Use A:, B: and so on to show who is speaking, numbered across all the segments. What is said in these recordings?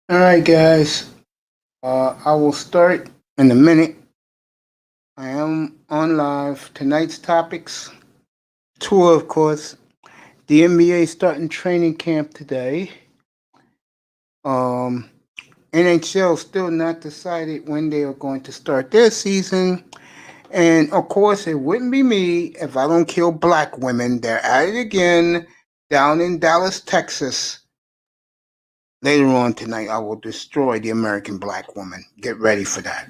A: All right, guys. I will start in a minute. I am on live. Tonight's topics: tour, of course. The NBA starting training camp today. Um, NHL still not decided when they are going to start their season. And of course, it wouldn't be me if I don't kill black women. They're at it again down in Dallas, Texas. Later on tonight, I will destroy the American black woman. Get ready for that.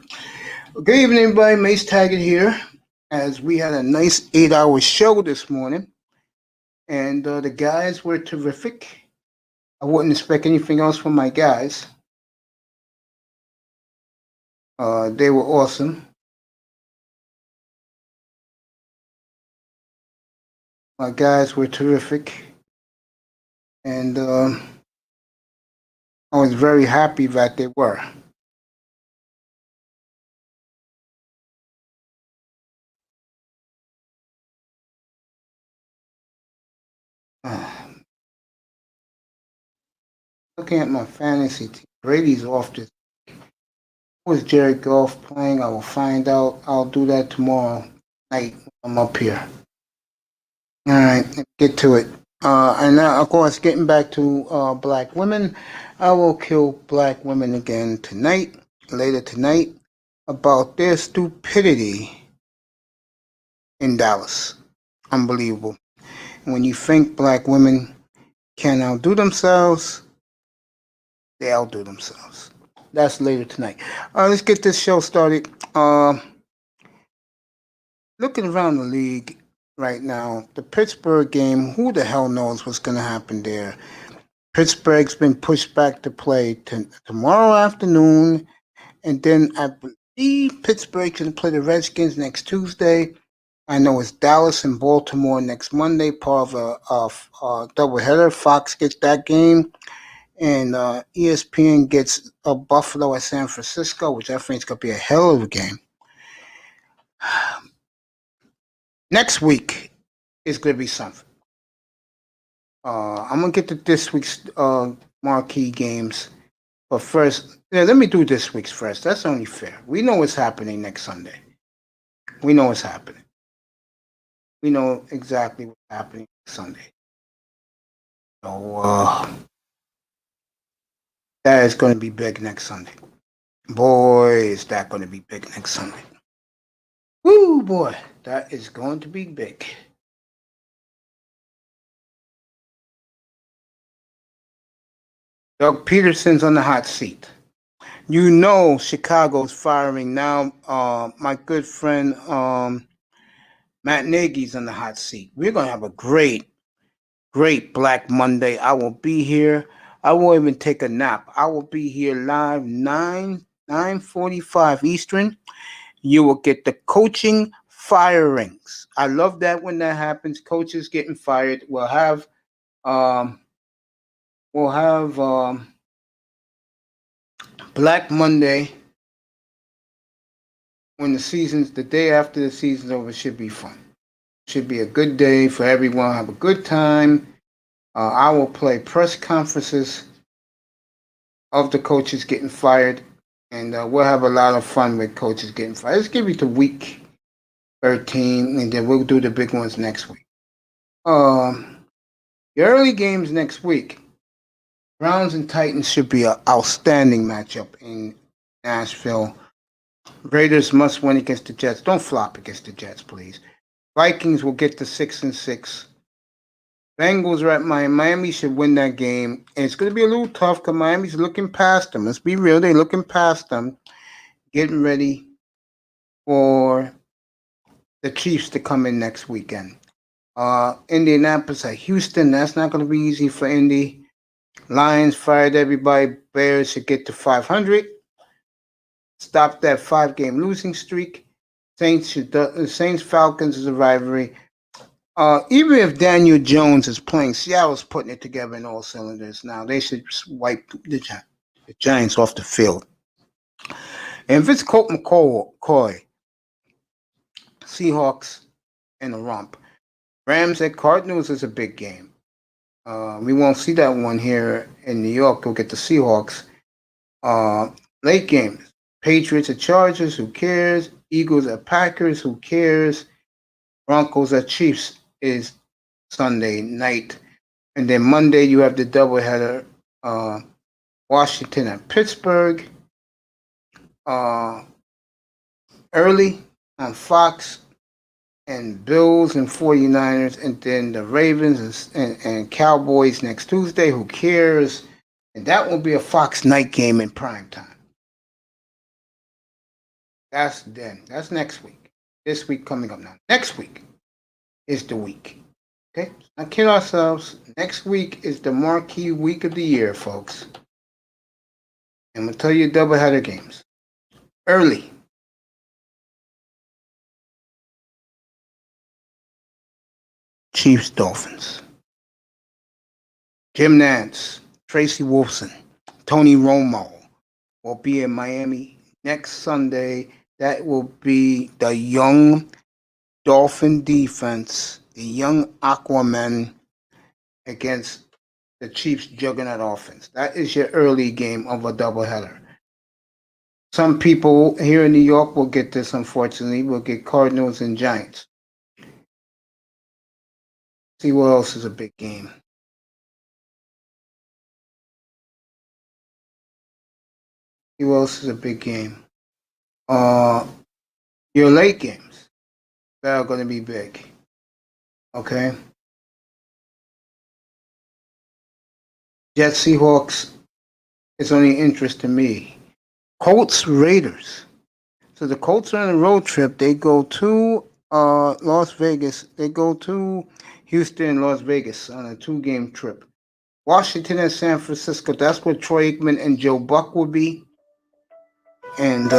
A: Good evening, everybody. Mace Taggart here. As we had a nice 8 hour show this morning, and the guys were terrific. I wouldn't expect anything else from my guys. They were awesome. My guys were terrific, and I was very happy that they were. Looking at my fantasy team, Brady's off this. Was Jared Goff playing? I will find out. I'll do that tomorrow night when I'm up here. All right, let's get to it. And now, of course, getting back to black women, I will kill black women again tonight, later tonight, about their stupidity in Dallas. Unbelievable. When you think black women can outdo themselves, they outdo themselves. That's later tonight. Let's get this show started. Looking around the league right now, the Pittsburgh game, who the hell knows what's going to happen there? Pittsburgh's been pushed back to play tomorrow afternoon, and then I believe Pittsburgh's going to play the Redskins next Tuesday. I know it's Dallas and Baltimore next Monday, part of a doubleheader. Fox gets that game, and ESPN gets Buffalo at San Francisco, which I think is going to be a hell of a game. Next week is going to be something. I'm going to get to this week's marquee games. But first, let me do this week's first. That's only fair. We know what's happening next Sunday. We know what's happening. We know exactly what's happening next Sunday. So that is going to be big next Sunday. Boy, is that going to be big next Sunday. Woo, boy, that is going to be big. Doug Peterson's on the hot seat. You know Chicago's firing now. My good friend Matt Nagy's on the hot seat. We're going to have a great Black Monday. I will be here. I won't even take a nap. I will be here live 9:45 Eastern. You will get the coaching firings. I love that when that happens. Coaches getting fired. Um, we'll have Black Monday when the day after the season's over. Should be fun. Should be a good day for everyone. Have a good time. I will play press conferences of the coaches getting fired, and we'll have a lot of fun with coaches getting fired. Let's give you to week 13, and then we'll do the big ones next week. The early games next week, Browns and Titans should be an outstanding matchup in Nashville. Raiders must win against the Jets. Don't flop against the Jets, please. Vikings will get to 6-6. Bengals are at Miami should win that game. And it's going to be a little tough because Miami's looking past them. Let's be real. They're looking past them, getting ready for the Chiefs to come in next weekend. Indianapolis at Houston. That's not going to be easy for Indy. Lions fired everybody. Bears should get to 500. Stop that 5-game losing streak. Saints Falcons is a rivalry. Even if Daniel Jones is playing, Seattle's putting it together in all cylinders now. They should wipe the Giants off the field. And if it's Colt McCoy, Seahawks in a romp. Rams at Cardinals is a big game. We won't see that one here in New York. We'll get the Seahawks. Uh, Late games. Patriots at Chargers, who cares? Eagles at Packers, who cares? Broncos at Chiefs is Sunday night. And then Monday you have the doubleheader. Washington at Pittsburgh. Uh, Early on Fox, and Bills and 49ers, and then the Ravens and Cowboys next Tuesday. Who cares? And that will be a Fox night game in prime time. That's then. That's next week. This week coming up now. Next week is the week. Okay? Not kid ourselves. Next week is the marquee week of the year, folks. And we'll tell you doubleheader games. Early. Chiefs Dolphins. Jim Nantz, Tracy Wolfson, Tony Romo will be in Miami next Sunday. That will be the young Dolphin defense, the young Aquaman against the Chiefs juggernaut offense. That is your early game of a doubleheader. Some people here in New York will get this, unfortunately. We'll get Cardinals and Giants. See what else is a big game. See what else is a big game. Your late games that are going to be big. Okay. Jets Seahawks is only interest to me. Colts Raiders. So the Colts are on a road trip. They go to Las Vegas. They go to Houston and Las Vegas on a 2-game trip. Washington and San Francisco. That's where Troy Aikman and Joe Buck will be. And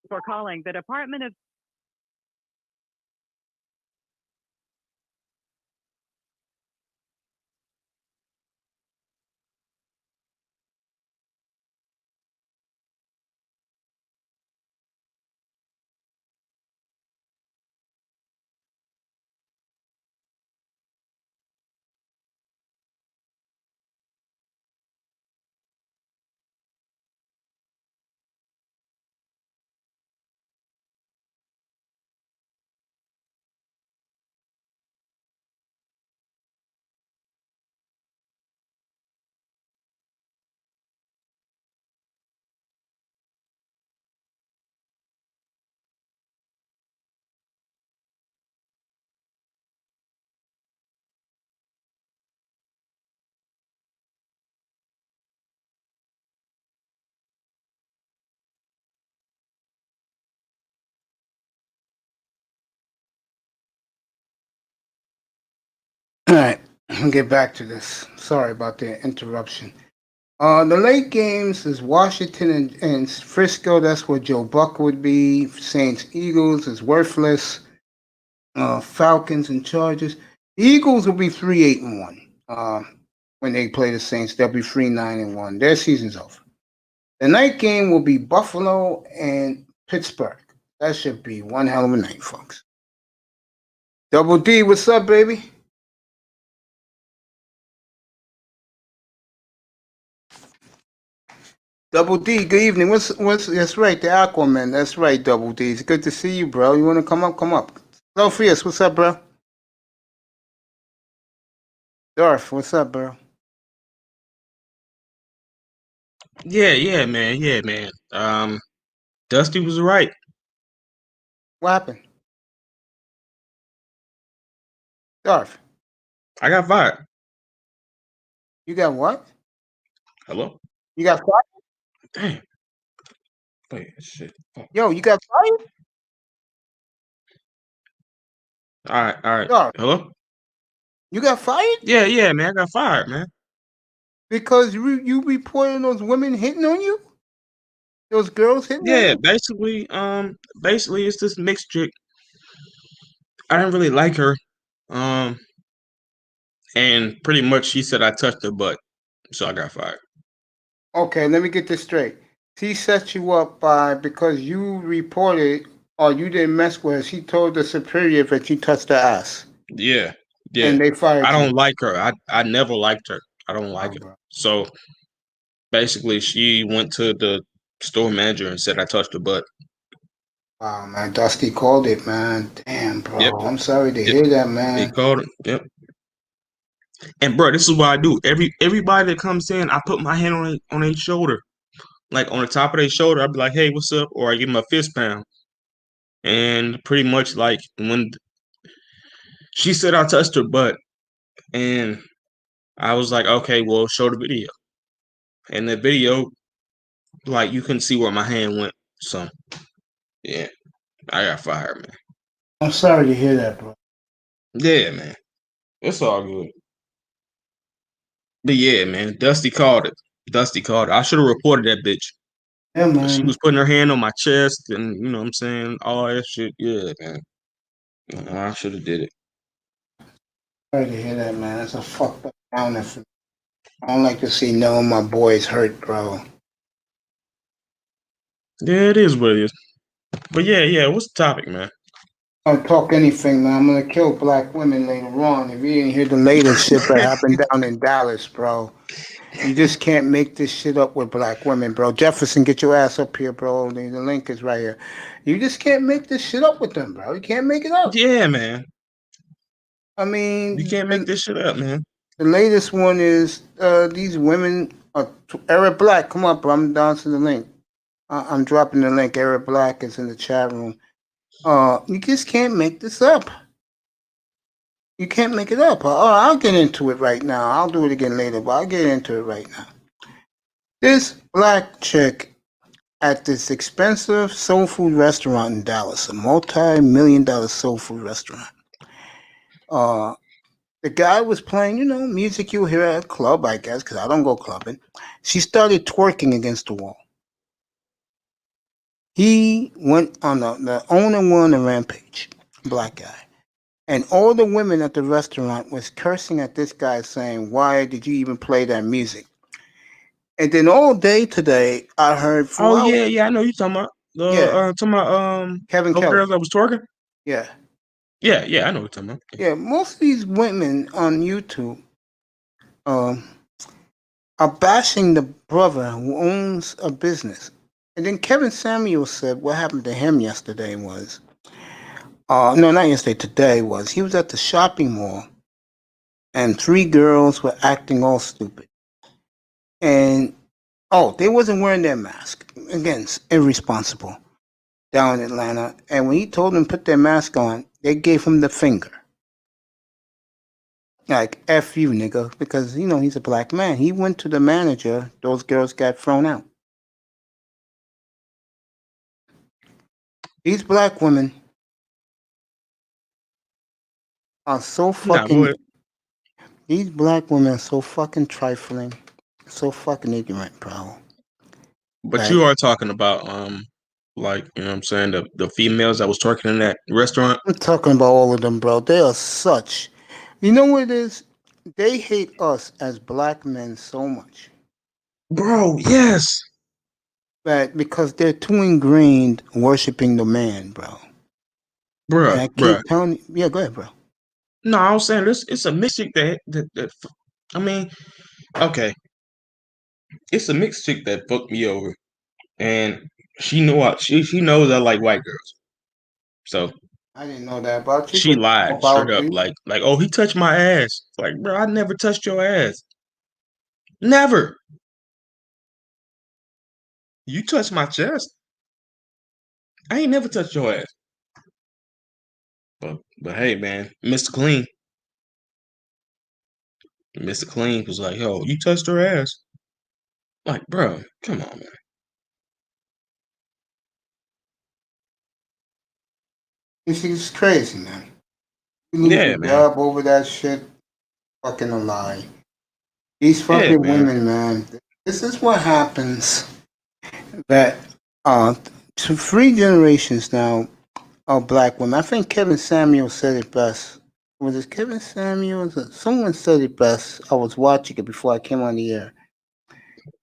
B: for calling the Department of
A: all right, I'll get back to this. Sorry about the interruption. The late games is Washington and Frisco. That's where Joe Buck would be. Saints Eagles is worthless. Falcons and Chargers. The Eagles will be 3-8-1. When they play the Saints, they'll be 3-9-1. Their season's over. The night game will be Buffalo and Pittsburgh. That should be one hell of a night, folks. Double D, what's up, baby? Double D, good evening. What's that's right, the Aquaman. That's right, Double D. It's good to see you, bro. You wanna come up? Come up. Sophius, what's up, bro? Darth, what's up, bro?
C: Yeah, man. Yeah, man. Dusty was right.
A: What happened? Darth,
C: I got fired.
A: you got what?
C: Hello?
A: You got fired?
C: Damn. Wait, shit. Fuck.
A: Yo, you got fired?
C: All right.
A: Darth,
C: Hello?
A: you got fired?
C: Yeah, man. I got fired, man.
A: Because you reported those women hitting on you? Those girls hitting on
C: Yeah,
A: you?
C: basically it's this mixed chick. I didn't really like her. Um, and pretty much she said I touched her butt, so I got fired.
A: Okay, let me get this straight. She set you up because you reported or you didn't mess with her. She told the superior that you touched her ass.
C: Yeah,
A: And they fired
C: I
A: you.
C: don't like her. I never liked her. I don't like her.
A: Bro.
C: So basically, she went to the store manager and said I touched her butt.
A: Wow, man. Dusty called it, man. Damn, bro.
C: Yep.
A: I'm sorry to hear that, man.
C: He called him. Yep. And bro, this is what I do. Everybody that comes in, I put my hand on their shoulder, like on the top of their shoulder. I'd be like, "Hey, what's up?" Or I give them a fist pound. And pretty much like when she said I touched her butt, and I was like, "Okay, well, show the video." And the video, like you couldn't see where my hand went. So yeah, I got fired, man.
A: I'm sorry to hear that, bro.
C: Yeah, man. It's all good. But yeah, man, Dusty called it. Dusty called it. I should have reported that bitch.
A: Yeah, man.
C: She was putting her hand on my chest and you know what I'm saying, all that shit. Yeah, man. I should have did it.
A: Sorry to hear that, man. That's a fucked up downer for me. I don't like to see none of my boys hurt, bro.
C: Yeah, it is what it is. But yeah, what's the topic, man?
A: I don't talk anything, man. I'm gonna kill black women later on. If you didn't hear the latest shit that happened down in Dallas, bro. You just can't make this shit up with black women, bro. Jefferson, get your ass up here, bro. The link is right here. You just can't make this shit up with them, bro. You can't make it up.
C: Yeah, man.
A: I mean,
C: You can't make this shit up, man.
A: the latest one is these women are Eric Black. Come on, bro. I'm down to the link. I'm dropping the link. Eric Black is in the chat room. You just can't make this up. You can't make it up. I'll get into it right now. I'll do it again later, but I'll get into it right now. This black chick at this expensive soul food restaurant in Dallas, a multi-million-dollar soul food restaurant. The guy was playing, music you hear at a club, I guess, because I don't go clubbing. She started twerking against the wall. He went on the owner went on a rampage, black guy. And all the women at the restaurant was cursing at this guy saying, why did you even play that music? And then all day today, I heard
C: Oh yeah, I know you talking about
A: Kevin
C: those
A: Kelly.
C: girls that was twerking.
A: Yeah.
C: Yeah, I know what you're talking about.
A: Yeah, most of these women on YouTube are bashing the brother who owns a business. And then Kevin Samuel said what happened to him yesterday was, no, not yesterday, today was, he was at the shopping mall and 3 girls were acting all stupid. And, they wasn't wearing their mask. Again, irresponsible down in Atlanta. And when he told them to put their mask on, they gave him the finger. Like, F you, nigga, because, he's a black man. He went to the manager. Those girls got thrown out. These black women are so fucking... These black women are so fucking trifling. So fucking ignorant, bro.
C: But
A: Right?
C: you are talking about, like, you know what I'm saying, the females that was twerking in that restaurant?
A: I'm talking about all of them, bro. They are such... You know what it is? They hate us as black men so much.
C: Bro, yes.
A: That because they're too ingrained worshiping the man, bro. And I keep telling you... Yeah, go ahead, bro.
C: No, I was saying this. It's a mixed chick that I mean, okay, it's a mixed chick that fucked me over, and she knows I like white girls. So
A: I didn't know that about you.
C: She
A: But
C: lied straight
A: about
C: up,
A: you.
C: like, oh, he touched my ass. Like, bro, I never touched your ass. Never. You touched my chest. I ain't never touched your ass. But hey, man, Mr. Clean was like, yo, you touched her ass. Like, bro, come on, man.
A: It's crazy, man. You lose
C: Yeah,
A: your
C: man.
A: job over that shit. Fucking a lie. These
C: Yeah,
A: fucking
C: man.
A: women, man. This is what happens. That to 3 generations now of black women. I think Kevin Samuel said it best. Was it Kevin Samuel? Someone said it best. I was watching it before I came on the air.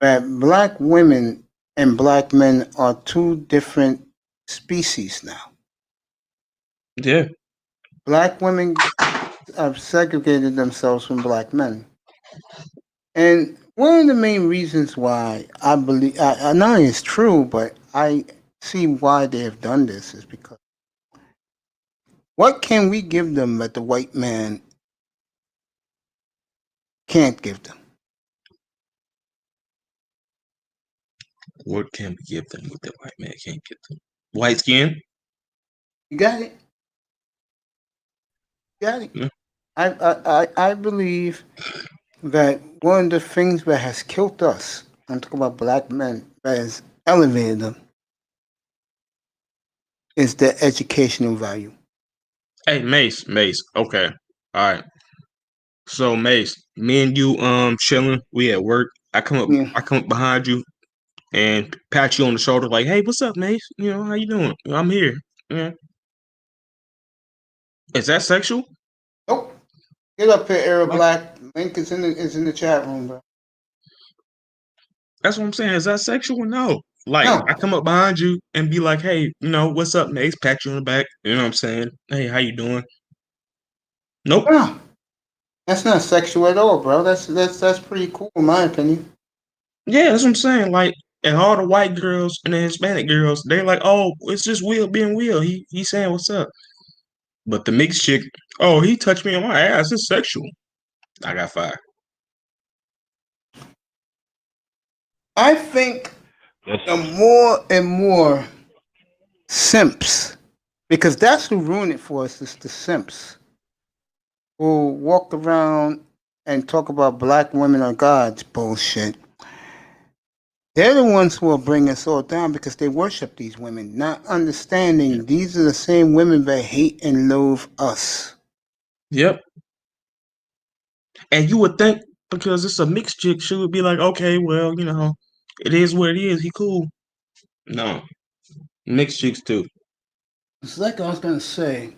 A: That black women and black men are two different species now.
C: Yeah.
A: Black women have segregated themselves from black men. And one of the main reasons why I believe, I know it's true, but I see why they have done this is because what can we give them that the white man can't give them?
C: What can we give them what the white man can't give them? White skin?
A: You got it? You got it?
C: Yeah.
A: I believe that one of the things that has killed us, I'm talking about black men, that has elevated them, is their educational value.
C: Hey, Mace. Okay. All right. So Mace, me and you chilling, we at work. I
A: Yeah.
C: come up behind you and pat you on the shoulder like, hey, what's up, Mace? You know, how you doing? I'm here. Yeah. Is that sexual?
A: Nope. Get up here, Arrow
C: Like,
A: Black. Link is in the chat room, bro.
C: that's what I'm saying. Is that sexual or no? Like,
A: No.
C: I come up behind you and be like, hey, you know, what's up, Mace? Pat you on the back. You know what I'm saying? Hey, how you doing? Nope.
A: No. That's not sexual at all, bro. That's pretty cool in my opinion.
C: Yeah, that's what I'm saying. Like, and all the white girls and the Hispanic girls, they're like, oh, it's just Will being Will. He's saying what's up. But the mixed chick, oh, he touched me on my ass. It's sexual. I got fired.
A: I think
C: Yes.
A: the more and more simps, because that's who ruined it for us, is the simps who walk around and talk about black women are gods bullshit. They're the ones who will bring us all down because they worship these women, not understanding these are the same women that hate and loathe us.
C: Yep. And you would think because it's a mixed chick, she would be like, okay, well, you know, it is what it is. He cool. No, mixed chicks too.
A: It's like I was gonna say,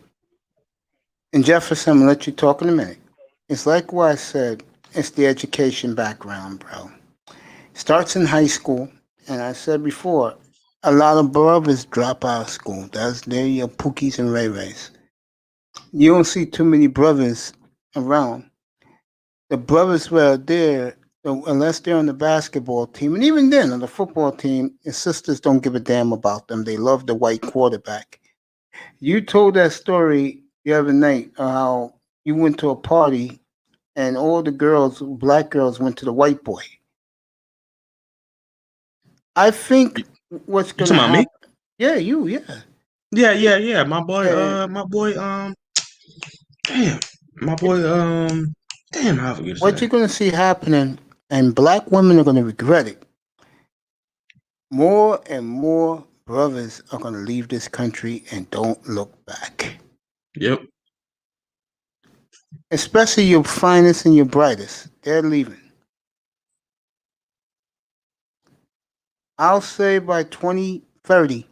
A: and Jefferson, I'm gonna let you talk in a minute. It's like what I said, it's the education background, bro. Starts in high school, and I said before, a lot of brothers drop out of school. They're your Pookies and Ray Rays. You don't see too many brothers around. The brothers were there, unless they're on the basketball team, and even then on the football team, his sisters don't give a damn about them. They love the white quarterback. You told that story the other night how you went to a party and all the girls, black girls, went to the white boy. I think what's
C: You
A: gonna
C: talking about me?
A: happen? Yeah, yeah.
C: Yeah.
A: Yeah.
C: Damn, my boy, damn, I forget his
A: What
C: name.
A: you're gonna see happening, and black women are gonna regret it. More and more brothers are gonna leave this country and don't look back.
C: Yep.
A: Especially your finest and your brightest. They're leaving. I'll say by 2030,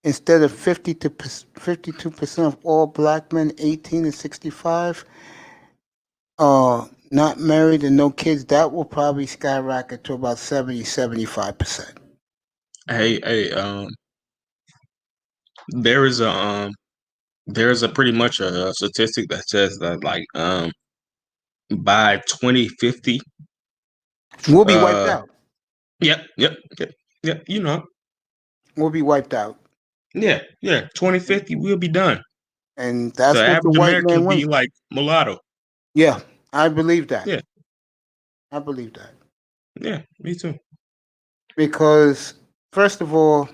A: instead of 52% of all black men 18 to 65 not married and no kids, that will probably skyrocket to about 75%.
C: Hey, there is there's a pretty much a statistic that says that like by 2050,
A: We'll be wiped
C: uh,
A: out.
C: yep, you know,
A: We'll be wiped out.
C: yeah, 2050, we'll be done.
A: And
C: The
A: that's what the
C: average
A: white
C: American
A: man
C: be
A: wins.
C: like mulatto.
A: Yeah, I believe that.
C: Yeah,
A: I believe that.
C: yeah, me too.
A: Because, first of all,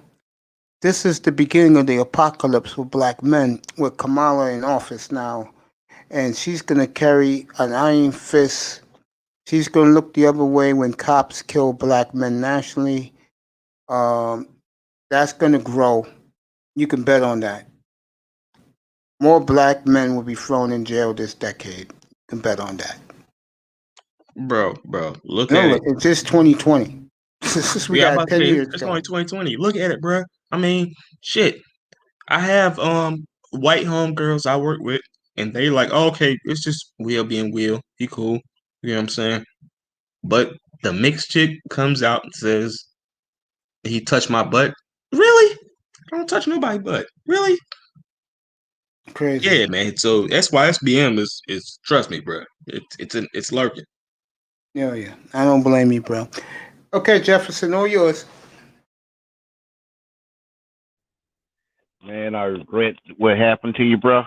A: this is the beginning of the apocalypse for black men with Kamala in office now. And she's going to carry an iron fist. She's going to look the other way when cops kill black men nationally. Um, that's going to grow. You can bet on that. More black men will be thrown in jail this decade. You can bet on that.
C: Bro, look at
A: No,
C: it.
A: it's just 2020. We
C: Yeah, I'm
A: got
C: about to
A: 10
C: say
A: years
C: it's
A: going.
C: only 2020. Look at it, bro. I mean, shit. I have white homegirls I work with, and they like, oh, okay, it's just Will being Will. He cool. You know what I'm saying? But the mixed chick comes out and says he touched my butt. Really? I don't touch nobody's butt. Really?
A: Crazy.
C: Yeah, man. So that's why SBM is trust me, bro. It's lurking.
A: Yeah. I don't blame you, bro. Okay, Jefferson, all yours.
D: Man, I regret what happened to you, bro.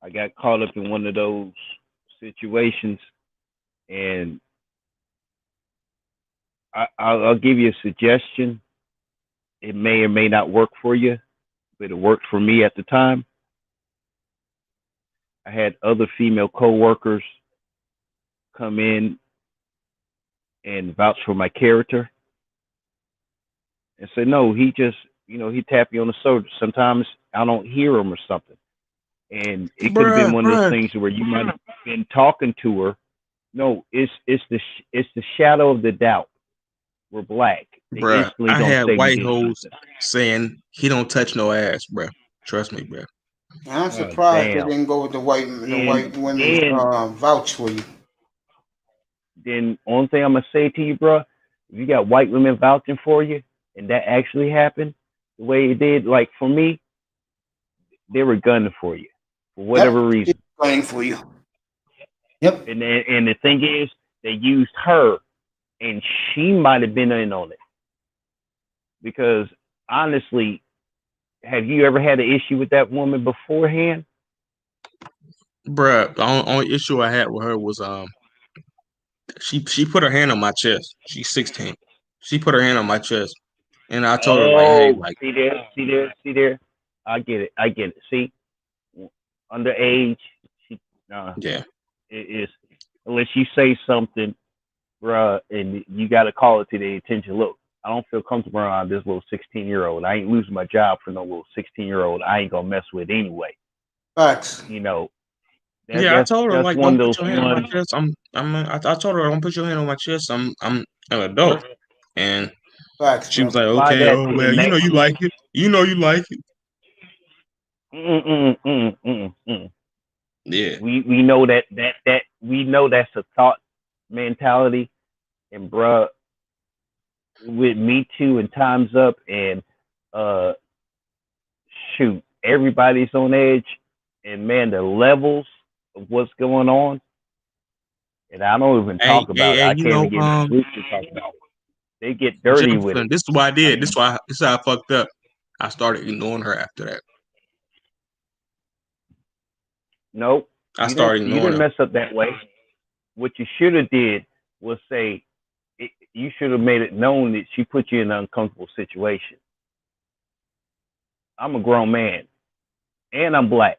D: I got caught up in one of those situations, and I'll give you a suggestion. It may or may not work for you, but it worked for me at the time. I had other female coworkers come in and vouch for my character and say, no, he just, he tapped you on the shoulder. Sometimes I don't hear him or something. And it could have been one of those things where you might have been talking to her. No, it's the shadow of the doubt. We're black. They
C: Bruh,
D: instantly
C: I
D: don't
C: had
D: say we
C: white
D: did
C: hoes
D: something.
C: saying he don't touch no ass, bruh. Trust me, bruh.
A: I'm
D: Oh,
A: surprised they
D: damn.
A: didn't go with the white women
D: Then
A: vouch for you.
D: only thing I'm gonna say to you, bro, if you got white women vouching for you, and that actually happened the way it did, like for me, they were gunning for you for whatever
A: Yep, she's
D: reason.
A: playing for you. Yep.
D: And the thing is, they used her, and she might have been in on it because honestly, have you ever had an issue with that woman beforehand?
C: Bruh, the only issue I had with her was she put her hand on my chest. She's 16. She put her hand on my chest, and I told her like, hey,
D: Oh,
C: like,
D: see there. I get it. See, underage, she,
C: yeah,
D: it is unless you say something, bruh, and you got to call it to their attention. Look, I don't feel comfortable around this little 16-year-old. I ain't losing my job for no little 16-year-old. I ain't gonna mess with anyway.
A: Facts.
D: You know,
C: yeah. I told her
D: that's
C: like,
D: one
C: don't
D: of
C: put
D: those
C: your hand on my
D: ones.
C: chest. I told her don't put your hand on my chest. I'm an adult, and
A: Facts,
C: she
A: bro.
C: was like,
D: Apply
C: okay,
D: that
C: oh
D: to the
C: well, you know
D: next
C: you like
D: one.
C: it. You know you like it.
D: Mm-mm.
C: Yeah,
D: We know that we know that's a thought mentality, and bruh, with Me Too and Time's Up and uh shoot, everybody's on edge, and man, the levels of what's going on, and I don't even
C: hey,
D: talk about it. I
C: you
D: can't
C: know,
D: even get in a group to talk about it. They get dirty with
C: Jefferson.
D: it.
C: This is what I
D: I
C: did.
D: mean,
C: This is how I fucked up. I started ignoring her after that.
D: nope,
C: I started
D: you
C: ignoring
D: didn't
C: her.
D: mess up that way. What you should have did was say you should have made it known that she put you in an uncomfortable situation. I'm a grown man and I'm black.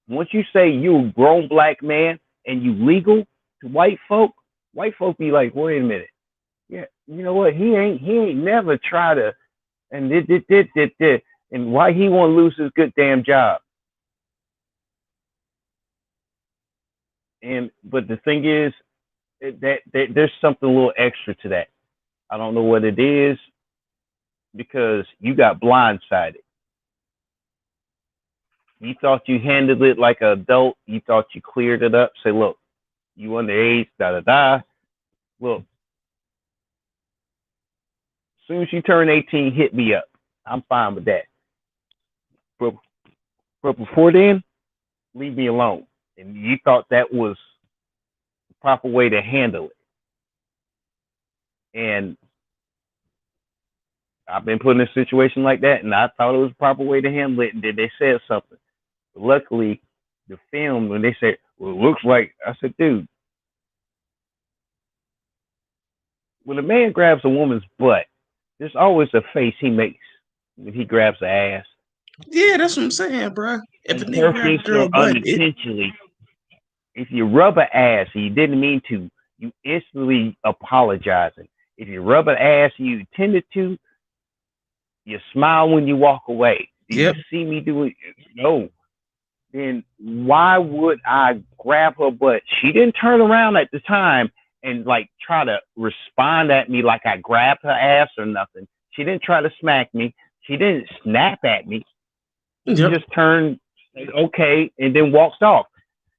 D: Once you say you a grown black man and you legal to white folk be like, wait a minute. Yeah, you know what? He ain't never tried to and did and why he want to lose his good damn job. And but the thing is that there's something a little extra to that. I don't know what it is because you got blindsided. You thought you handled it like an adult. You thought you cleared it up. Say, look, you underage, da da da. Look, as soon as you turn 18, hit me up. I'm fine with that. But before then, leave me alone. And you thought that was the proper way to handle it. And I've been put in a situation like that, and I thought it was a proper way to handle it, and then they said something. But luckily, the film, when they said, well, it looks like, I said, dude, when a man grabs a woman's butt, there's always a face he makes when he grabs the ass.
C: Yeah, that's what I'm saying, bro. If a nigga grab a
D: Purpose
C: girl
D: or
C: butt,
D: unintentionally, if you rub an ass and you didn't mean to, you instantly apologizing. If you rub an ass and you intended to, you smile when you walk away. Did
C: Yep.
D: you see me do it? No. Then why would I grab her butt? She didn't turn around at the time and like try to respond at me like I grabbed her ass or nothing. She didn't try to smack me. She didn't snap at me. She
C: Yep.
D: just turned okay and then walked off.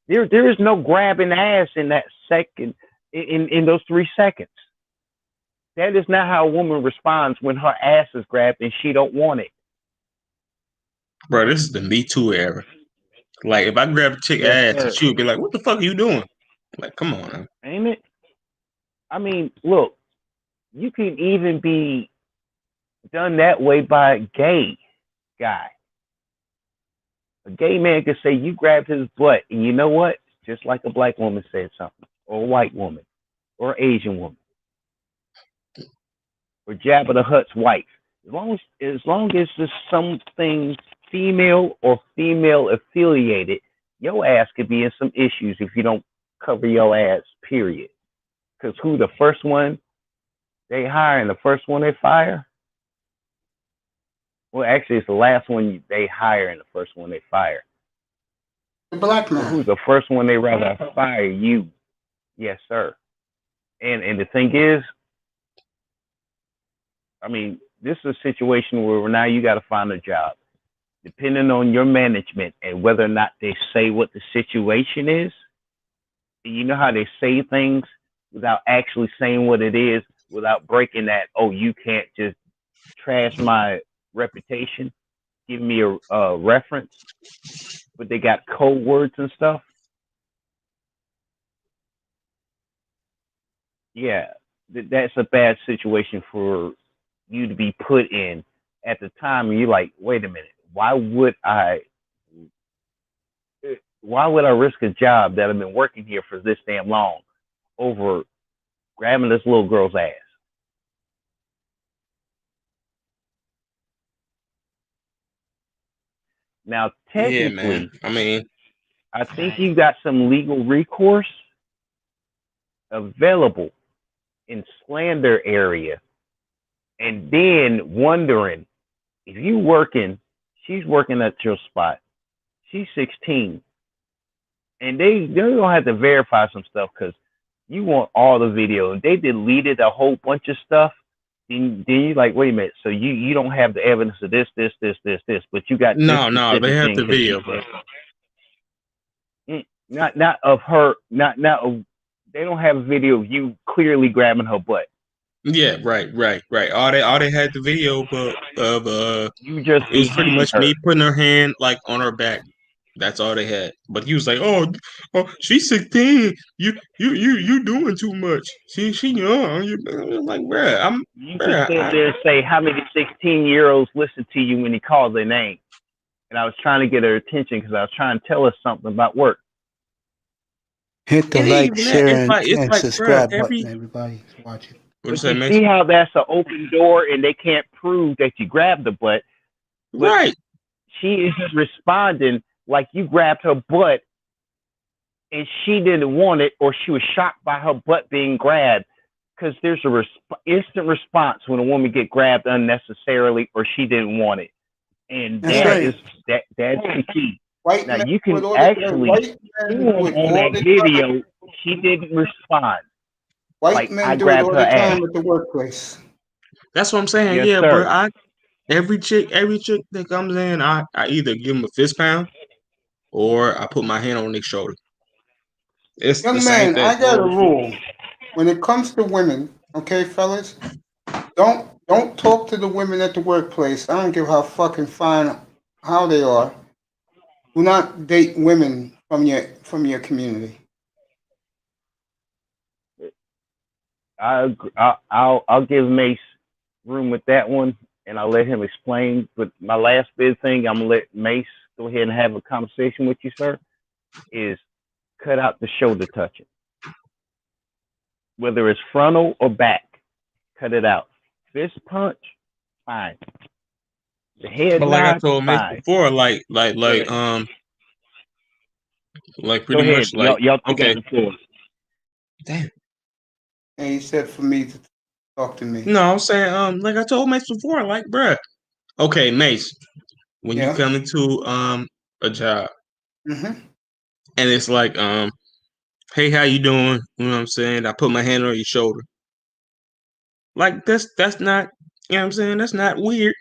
D: There is no grabbing ass in that second, in those 3 seconds. That is not how a woman responds when her ass is grabbed and she don't want it.
C: Bro, this is the Me Too era. Like, if I grab a chick
D: Yes,
C: ass,
D: sir.
C: she would be like, what the fuck are you doing? Like, come on, man.
D: Ain't it? I mean, look, you can even be done that way by a gay guy. A gay man could say you grabbed his butt, and you know what? Just like a black woman said something, or a white woman, or an Asian woman, or Jabba the Hutt's wife. As long as there's something female or female affiliated, your ass could be in some issues if you don't cover your ass. Period. Because who the first one they hire and the first one they fire? Well, actually, it's the last one they hire and the first one they fire.
A: The black
D: So
A: man.
D: who's the first one they rather fire? You. Yes, sir. And the thing is, I mean, this is a situation where now you got to find a job. Depending on your management and whether or not they say what the situation is, you know how they say things without actually saying what it is, without breaking that, oh, you can't just trash my reputation, give me a reference, but they got code words and stuff. Yeah, that's a bad situation for you to be put in at the time. And you're like, wait a minute, why would I risk a job that I've been working here for this damn long over grabbing this little girl's ass? Now,
C: Yeah,
D: technically,
C: man. I mean,
D: I think you got some legal recourse available in slander area, and then wondering if she's working at your spot. She's 16, and they're gonna have to verify some stuff because you want all the video. And they deleted a whole bunch of stuff. Then you're like, wait a minute. So you don't have the evidence of this, but you got
C: no,
D: this
C: they
D: specific
C: have
D: thing
C: the
D: 'cause
C: video,
D: she
C: bro.
D: said- Not of her. Not of. They don't have a video of you clearly grabbing her butt.
C: Yeah, right. All they had the video of
D: You just
C: it was pretty
D: hitting
C: much
D: her.
C: me putting her hand like on her back. That's all they had. But he was like, "Oh, she's 16. You doing too much. She young." I'm like, bruh,
D: You could sit there and say how many 16-year-olds listen to you when he calls their name. And I was trying to get her attention because I was trying to tell her something about work.
A: Hit the
C: It ain't
A: like,
C: even that.
A: share,
C: It's
A: and
C: like,
A: subscribe
C: bruh,
A: button, everybody. Watch it.
C: What you
D: But
C: say,
D: you
C: Mason?
D: see how that's an open door and they can't prove that you grabbed the butt. But
C: Right.
D: she is just responding like you grabbed her butt and she didn't want it, or she was shocked by her butt being grabbed. Because there's a instant response when a woman get grabbed unnecessarily or she didn't want it. And
A: That's right.
D: that's the key.
A: White
D: Now
A: men
D: you
A: do it
D: can
A: all
D: actually
A: white
D: see
A: men do it
D: on
A: all
D: that
A: the
D: video,
A: time.
D: she didn't respond.
A: White
D: Like,
A: men
D: I
A: do it
D: grabbed
A: all
D: her
A: the
D: ass.
A: time at the workplace.
C: That's what I'm saying.
D: Yes,
C: Yeah,
D: sir.
C: bro. Every chick that comes in, I either give them a fist pound or I put my hand on their shoulder. It's the
A: Young
C: same
A: man,
C: thing.
A: I got a rule. When it comes to women, okay, fellas, don't talk to the women at the workplace. I don't give how fucking fine how they are. Do not date women from your community.
D: I'll give Mace room with that one. and I let him explain. But my last big thing, I'm gonna let Mace go ahead and have a conversation with you, sir. Is cut out the shoulder touching, whether it's frontal or back. Cut it out. Fist punch, fine. The head
C: But like I
D: nod,
C: told Mace
D: fine.
C: before,
D: Go
C: pretty
D: ahead.
C: much like
D: Y'all take
C: okay,
D: out the floor.
C: damn.
A: And he said for me to talk to me.
C: No, I'm saying like I told Mace before, like bruh. Okay, Mace, when you
A: Yeah.
C: come into a job
A: Mm-hmm.
C: and it's like hey, how you doing? You know what I'm saying? I put my hand on your shoulder. Like that's not, you know what I'm saying? That's not weird.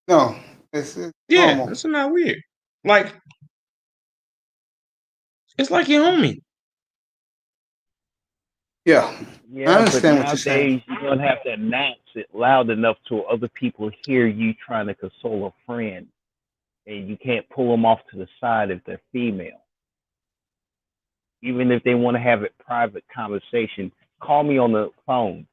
A: No, it's
C: Yeah,
A: normal.
C: that's not weird. Like it's like your homie.
A: Yeah, I
D: Yeah, but
A: understand what you're saying.
D: nowadays you're gonna have to announce it loud enough so other people hear you trying to console a friend, and you can't pull them off to the side if they're female. Even if they want to have a private conversation, call me on the phone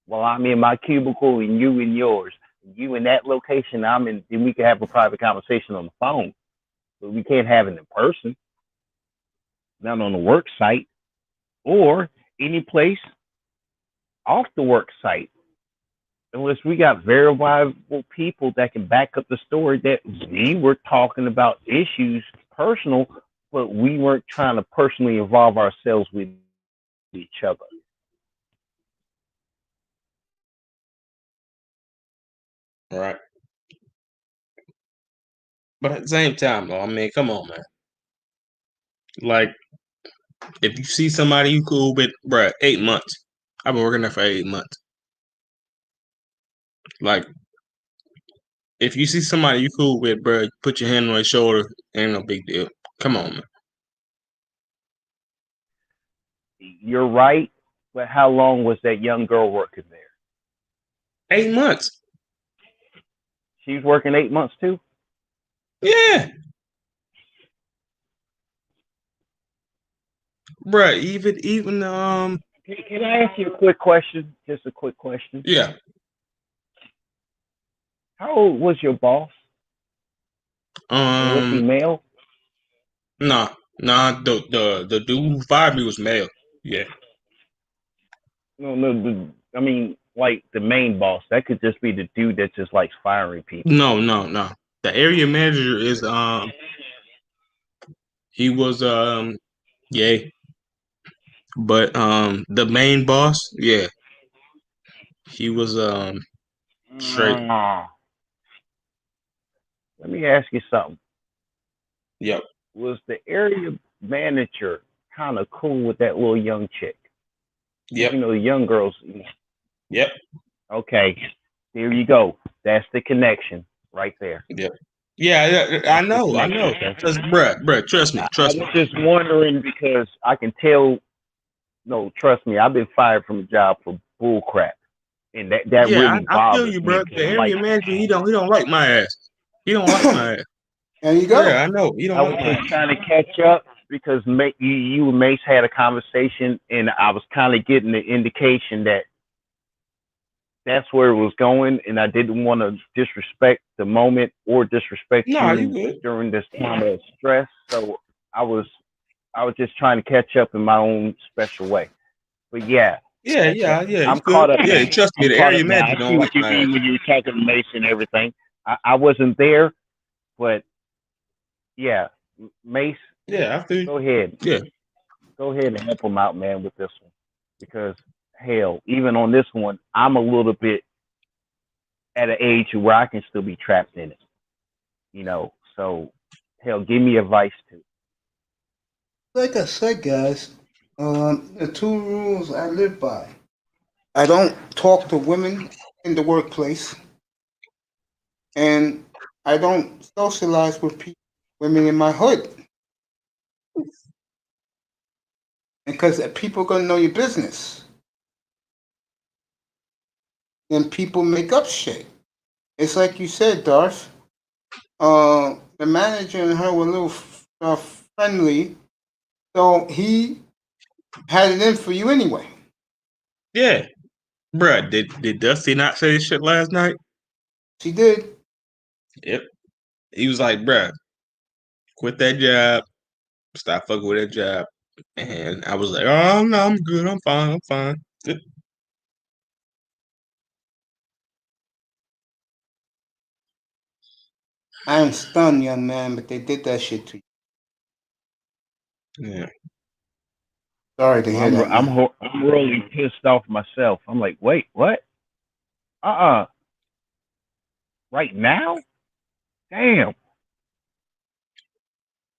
D: while I'm in my cubicle and you in yours. You in that location, I'm in, then we can have a private conversation on the phone. But we can't have it in person, not on the work site or any place off the work site. Unless we got verifiable people that can back up the story that we were talking about issues personal, but we weren't trying to personally involve ourselves with each other.
C: Right. But at the same time, though, I mean, come on, man. Like, if you see somebody you cool with, bruh, 8 months. I've been working there for 8 months. Like, if you see somebody you cool with, bruh, put your hand on their shoulder, ain't no big deal. Come on, man.
D: You're right, but how long was that young girl working there?
C: 8 months.
D: She's working 8 months too?
C: Yeah. Bruh, even
D: Can I ask you a quick question? Just a quick question.
C: yeah.
D: How old was your boss? And was he male?
C: Nah, the dude who fired me was male. Yeah.
D: No. I mean, like the main boss. That could just be the dude that just likes firing people.
C: No. The area manager is he was gay. But the main boss, yeah, he was straight.
D: Let me ask you something.
C: Yep.
D: Was the area manager kind of cool with that little young chick?
C: Yep.
D: You know, the young girls.
C: Yep.
D: Okay, there you go. That's the connection right there.
C: Yep. Yeah, I know. Cause bruh, trust me.
D: I was just wondering because I can tell. No, trust me. I've been fired from a job for bull crap, and that
C: Yeah,
D: really
C: I feel
D: bothers
C: you,
D: me.
C: bro. The area manager, he don't like my ass. He don't like my ass.
A: There you go.
C: Yeah, I know. He don't
D: I
C: like
D: was
C: my
D: just
C: ass.
D: trying to catch up because you and Mace had a conversation, and I was kind of getting the indication that that's where it was going, and I didn't want to disrespect the moment or disrespect
C: Nah, you
D: you
C: good.
D: during this time of stress. So I was just trying to catch up in my own special way. But yeah,
C: Yeah.
D: I'm
C: You
D: caught
C: good.
D: up
C: Yeah,
D: now.
C: trust me,
D: I'm
C: the
D: caught
C: area
D: up now.
C: manager
D: I
C: don't
D: see
C: like
D: what you
C: my
D: mean
C: ass.
D: when you were talking to Mace and everything. I wasn't there, but yeah, Mace,
C: Yeah, I feel you.
D: go ahead.
C: Yeah.
D: Go ahead and help him out, man, with this one. Because hell, even on this one, I'm a little bit at an age where I can still be trapped in it. You know, so hell, give me advice too.
A: Like I said, guys, the two rules I live by. I don't talk to women in the workplace, and I don't socialize with women in my hood. Because people are gonna know your business, and people make up shit. It's like you said, Darth. The manager and her were a little friendly, so he had it in for you anyway.
C: Yeah. Bruh, did Dusty not say this shit last night?
A: She did.
C: Yep. He was like, bruh, quit that job. Stop fucking with that job. And I was like, oh, no, I'm good. I'm fine. Good.
A: I am stunned, young man, but they did that shit to you.
C: Yeah.
A: Sorry to hear that, man.
D: I'm really pissed off myself. I'm like, wait, what? Right now? Damn.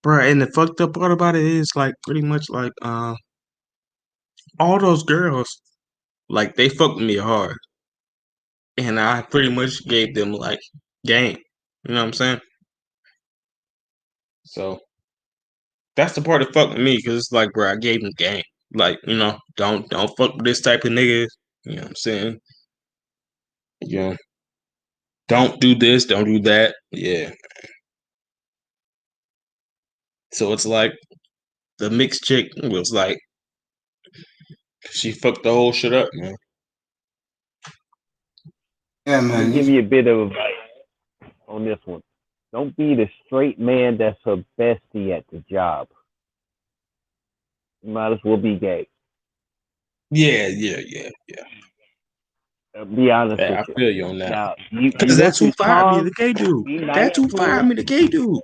C: Bruh, and the fucked up part about it is like pretty much like all those girls, like they fucked with me hard. And I pretty much gave them like game. You know what I'm saying? So that's the part that fucked with me because it's like, bro, I gave them game. Like, don't fuck with this type of nigga. You know what I'm saying? You know, don't do this, don't do that. Yeah. So it's like the mixed chick was like, she fucked the whole shit up, man.
A: Yeah,
D: I'm gonna
A: man.
D: give you a bit of advice on this one. Don't be the straight man that's her bestie at the job. You might as well be gay.
C: Yeah.
D: Be honest
C: Yeah,
D: with
C: I
D: you.
C: feel you on that.
D: Now, you
C: Because
D: want
C: that's who
D: to
C: fired me,
D: calm,
C: the gay dude.
D: be nice
C: That's who
D: to her.
C: fired me, the gay dude.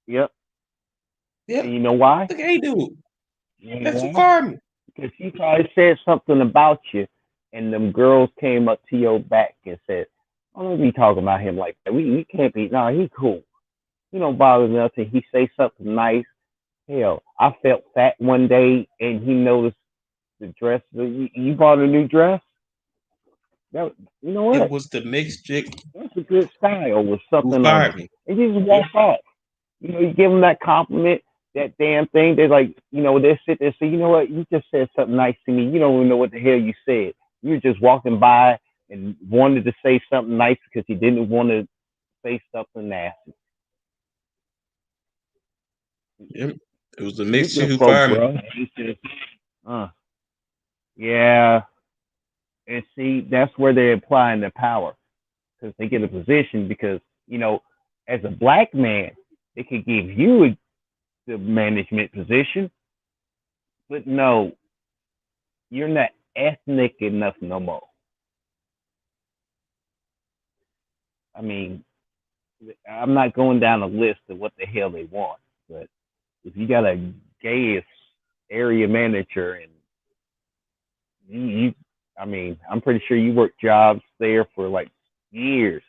D: Yep.
C: Yep,
D: And you know why?
C: the gay dude.
D: You know
C: That's who
D: why?
C: fired me.
D: Because she probably said something about you, and them girls came up to your back and said, "Oh, don't be talking about him like that. We can't be. Nah, he cool. He don't bother nothing. He say something nice. Hell, I felt fat one day, and he noticed the dress. You bought a new dress. That, you know
C: It
D: what?
C: was the mixed chick
D: That's a good style with
C: who
D: something on it.
C: fired me.
D: And you just walk off. You give them that compliment, that damn thing. They're like, they sit there and say, you know what? You just said something nice to me. You don't even know what the hell you said. You're just walking by and wanted to say something nice because you didn't want to say something nasty.
C: Yep. It was the mixed chick
D: Speaking of
C: who
D: folk,
C: fired me.
D: bro, yeah. And see, that's where they're applying their power because they get a position because, as a black man, they could give you the management position, but no, you're not ethnic enough no more. I mean, I'm not going down a list of what the hell they want, but if you got a gay area manager and I mean, I'm pretty sure you worked jobs there for like years,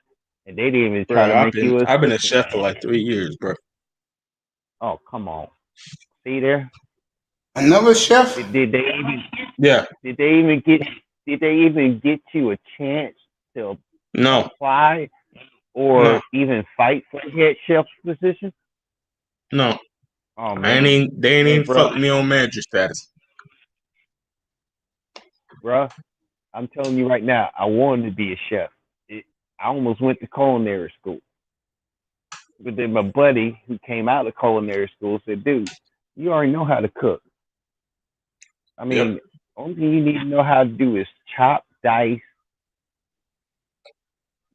D: and they didn't even try
C: Bro,
D: to make you
C: I've been a
D: assistant.
C: chef for like 3 years, bro.
D: Oh, come on. See there?
A: Another chef?
D: Did they even
C: Yeah.
D: did they even get did they even get you a chance to
C: No.
D: apply or
C: No.
D: even fight for the head chef's position?
C: No.
D: Oh
C: They ain't
D: man,
C: even
D: bro,
C: fuck me on manager status.
D: bro, I'm telling you right now, I wanted to be a chef. I almost went to culinary school, but then my buddy who came out of culinary school said, "Dude, you already know how to cook. I mean,
C: Yep.
D: only thing you need to know how to do is chop, dice,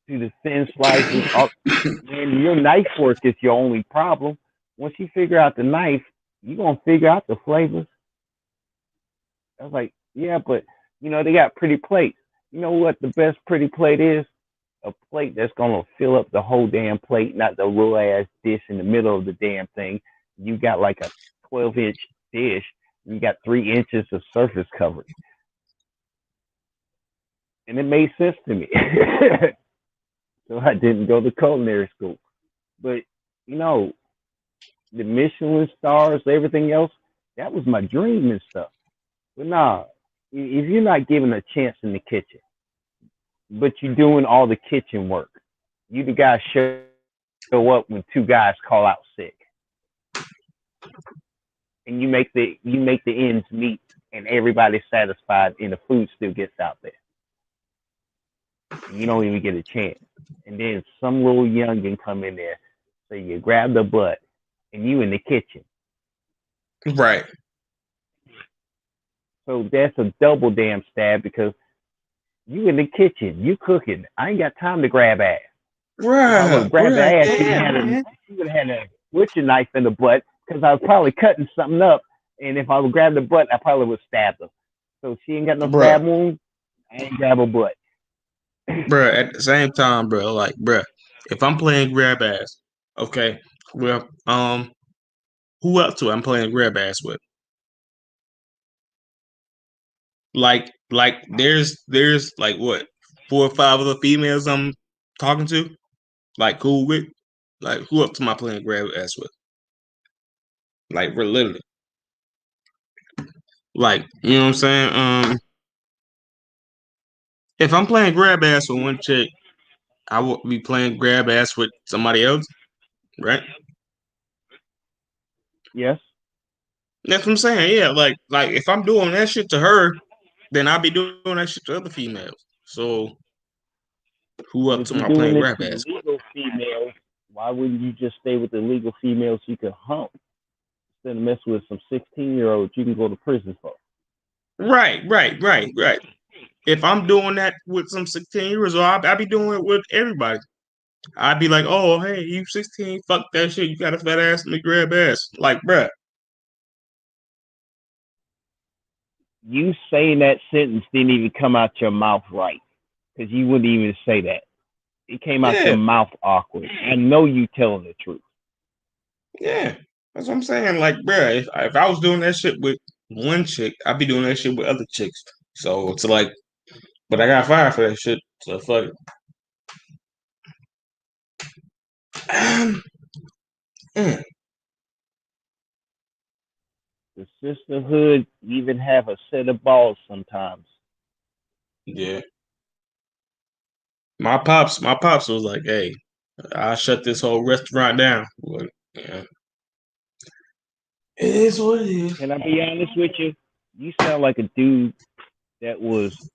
D: do the thin slices. Man, your knife work is your only problem. Once you figure out the knife, you're gonna figure out the flavors." I was like, yeah, but they got pretty plates. You know what the best pretty plate is? A plate that's gonna fill up the whole damn plate, not the little ass dish in the middle of the damn thing. You got like a 12-inch dish. You got 3 inches of surface coverage, and it made sense to me. So I didn't go to culinary school, but you know, the Michelin stars, everything else, that was my dream and stuff. But nah, if you're not given a chance in the kitchen, but you're doing all the kitchen work, you the guy show up when two guys call out sick, and you make the ends meet, and everybody's satisfied, and the food still gets out there. And you don't even get a chance. And then some little youngin come in there, so you grab the butt, and you in the kitchen.
C: Right.
D: So that's a double damn stab because You in the kitchen, you cooking. I ain't got time to grab ass. If I would
C: Bruh,
D: have grabbed the
C: bruh,
D: ass,
C: yeah, man.
D: she would have had a butcher knife in the butt because I was probably cutting something up. And if I would grab the butt, I probably would stab her. So she ain't got no
C: Bruh,
D: stab wound. I ain't grab her butt.
C: bruh, at the same time, bruh, like, bruh, if I'm playing grab ass, okay, well, who else do I'm playing grab ass with? Like, there's like what, 4 or 5 other females I'm talking to, like, cool with, like, who else am I playing grab ass with? Like, we're literally, like, you know what I'm saying? If I'm playing grab ass with one chick, I would be playing grab ass with somebody else, right?
D: Yes.
C: That's what I'm saying. Yeah, like if I'm doing that shit to her, then I'll be doing that shit to other females. So who
D: But
C: up
D: if
C: to
D: you're
C: my
D: doing
C: playing
D: this
C: grab
D: to
C: ass?
D: legal females, why wouldn't you just stay with the legal females you can hump instead of mess with some 16-year-olds you can go to prison for?
C: Right. If I'm doing that with some 16 years old, I'll be doing it with everybody. I'd be like, oh, hey, you 16, fuck that shit. You got a fat ass, let me grab ass. Like, bruh.
D: You saying that sentence didn't even come out your mouth right because you wouldn't even say that. It came out your
C: Yeah,
D: mouth awkward. I know you telling the truth.
C: yeah. That's what I'm saying. Like, bruh, if I was doing that shit with one chick, I'd be doing that shit with other chicks. So it's like, but I got fired for that shit. So fuck it. Mm,
D: The sisterhood even have a set of balls sometimes.
C: yeah. My pops was like, "Hey, I'll shut this whole restaurant down." But, yeah, it is what it is.
D: Can I be honest with you? You sound like a dude that was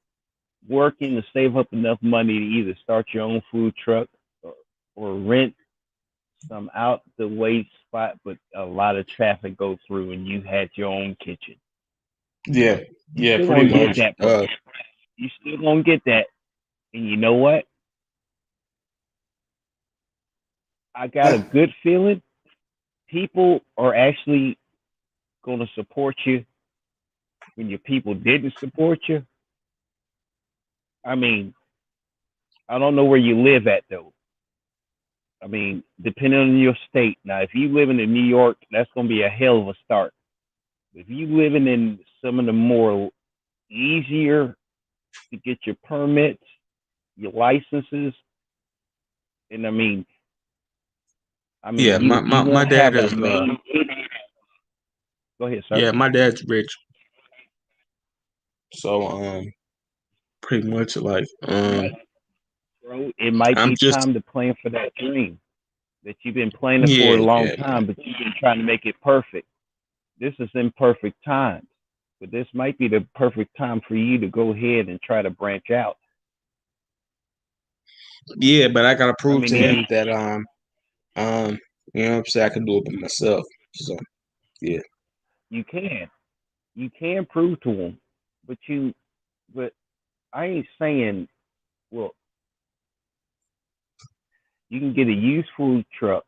D: working to save up enough money to either start your own food truck or rent some out the way spot, but a lot of traffic go through and you had your own kitchen.
C: Yeah,
D: You
C: yeah,
D: still
C: pretty
D: gonna get
C: much.
D: that, bro. You still gonna get that. And you know what? I got a good feeling people are actually gonna support you when your people didn't support you. I mean, I don't know where you live at though. I mean, depending on your state. Now, if you living in New York, that's gonna be a hell of a start. If you living in some of the more easier to get your permits, your licenses, and
C: Yeah,
D: you
C: my
D: won't
C: dad
D: have
C: is
D: as many. Go ahead, sir.
C: yeah, my dad's rich. So pretty much like
D: It might, bro. It might
C: I'm
D: be
C: just
D: time to plan for that dream that you've been planning for a
C: yeah,
D: long
C: yeah,
D: time, but you've been trying to make it perfect. This is imperfect times, but this might be the perfect time for you to go ahead and try to branch out.
C: yeah, but I gotta
D: I
C: prove
D: mean,
C: to him that um you know what I'm saying, I can do it by myself. So yeah.
D: you can prove to them, but but I ain't saying, well, you can get a used food truck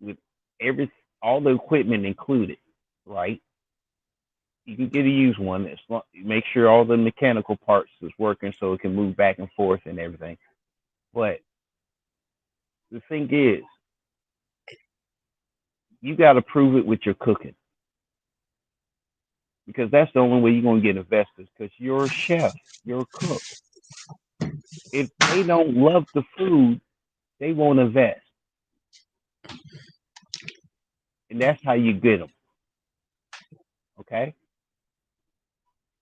D: with every all the equipment included, right? You can get a used one. Make sure all the mechanical parts is working so it can move back and forth and everything. But the thing is, you got to prove it with your cooking because that's the only way you're gonna get investors. Because you're a chef, you're a cook. If they don't love the food, they won't invest, and that's how you get them. Okay,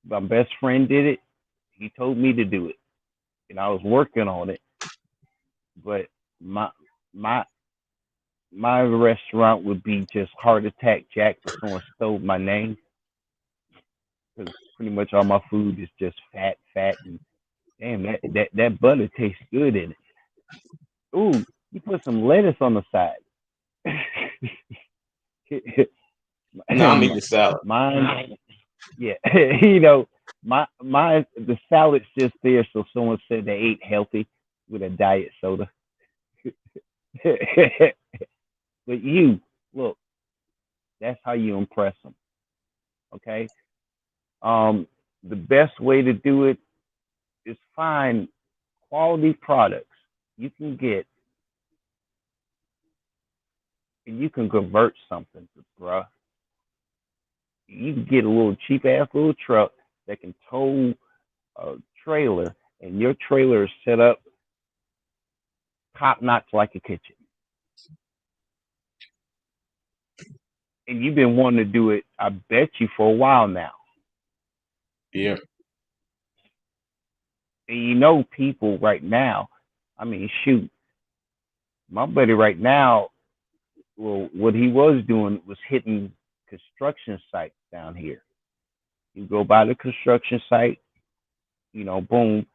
D: my best friend did it. He told me to do it, and I was working on it. But my my my restaurant would be just Heart Attack Jack, but someone stole my name because pretty much all my food is just fat, and damn that butter tastes good in it. Ooh, you put some lettuce on the side.
C: No, I'm eating salad.
D: Mine, yeah, you know, the salad's just there, so someone said they ate healthy with a diet soda. But you look, that's how you impress them. Okay. The best way to do it is find quality products you can get, and you can convert something, bruh. You can get a little cheap ass little truck that can tow a trailer, and your trailer is set up top notch like a kitchen. And you've been wanting to do it, I bet you, for a while now.
C: Yeah.
D: And you know, people right now, I mean, shoot, my buddy right now, well, what he was doing was hitting construction sites down here. You go by the construction site, boom,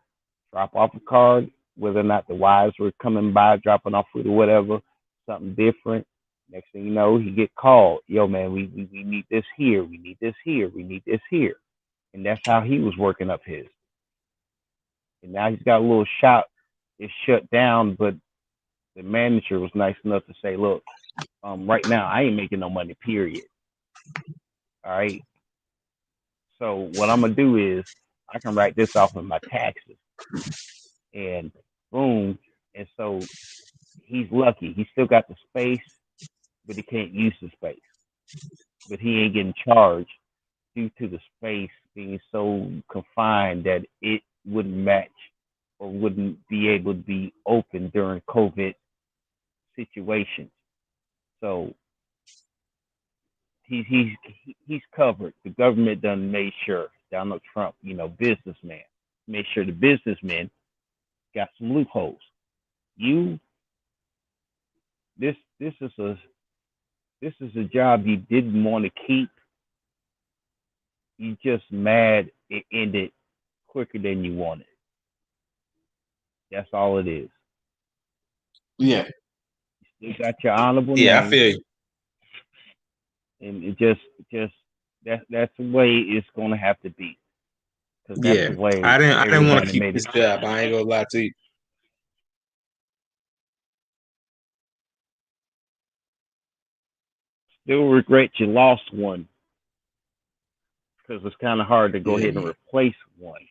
D: drop off a card, whether or not the wives were coming by, dropping off food or whatever, something different. Next thing you know, he get called. Yo, man, we need this here. We need this here. We need this here. And that's how he was working up his. And now he's got a little shop. It's shut down, but the manager was nice enough to say, look, right now I ain't making no money, period. All right. So what I'm going to do is I can write this off of my taxes. And boom. And so he's lucky. He still got the space, but he can't use the space. But he ain't getting charged due to the space being so confined that it wouldn't match or wouldn't be able to be open during COVID situations. So he's covered. The government done made sure. Donald Trump, businessman, made sure the businessmen got some loopholes. This is a job you didn't want to keep. You just mad it ended quicker than you wanted. That's all it is.
C: Yeah.
D: You got your honorable
C: Yeah,
D: name.
C: I feel you.
D: And it just that's the way it's gonna have to be. Because that's
C: Yeah.
D: the way
C: I didn't want to
D: everybody
C: keep
D: made
C: this
D: it.
C: job. I ain't gonna lie to you.
D: Still regret you lost one. Because it's kind of hard to go
C: Yeah,
D: ahead and
C: man.
D: replace one.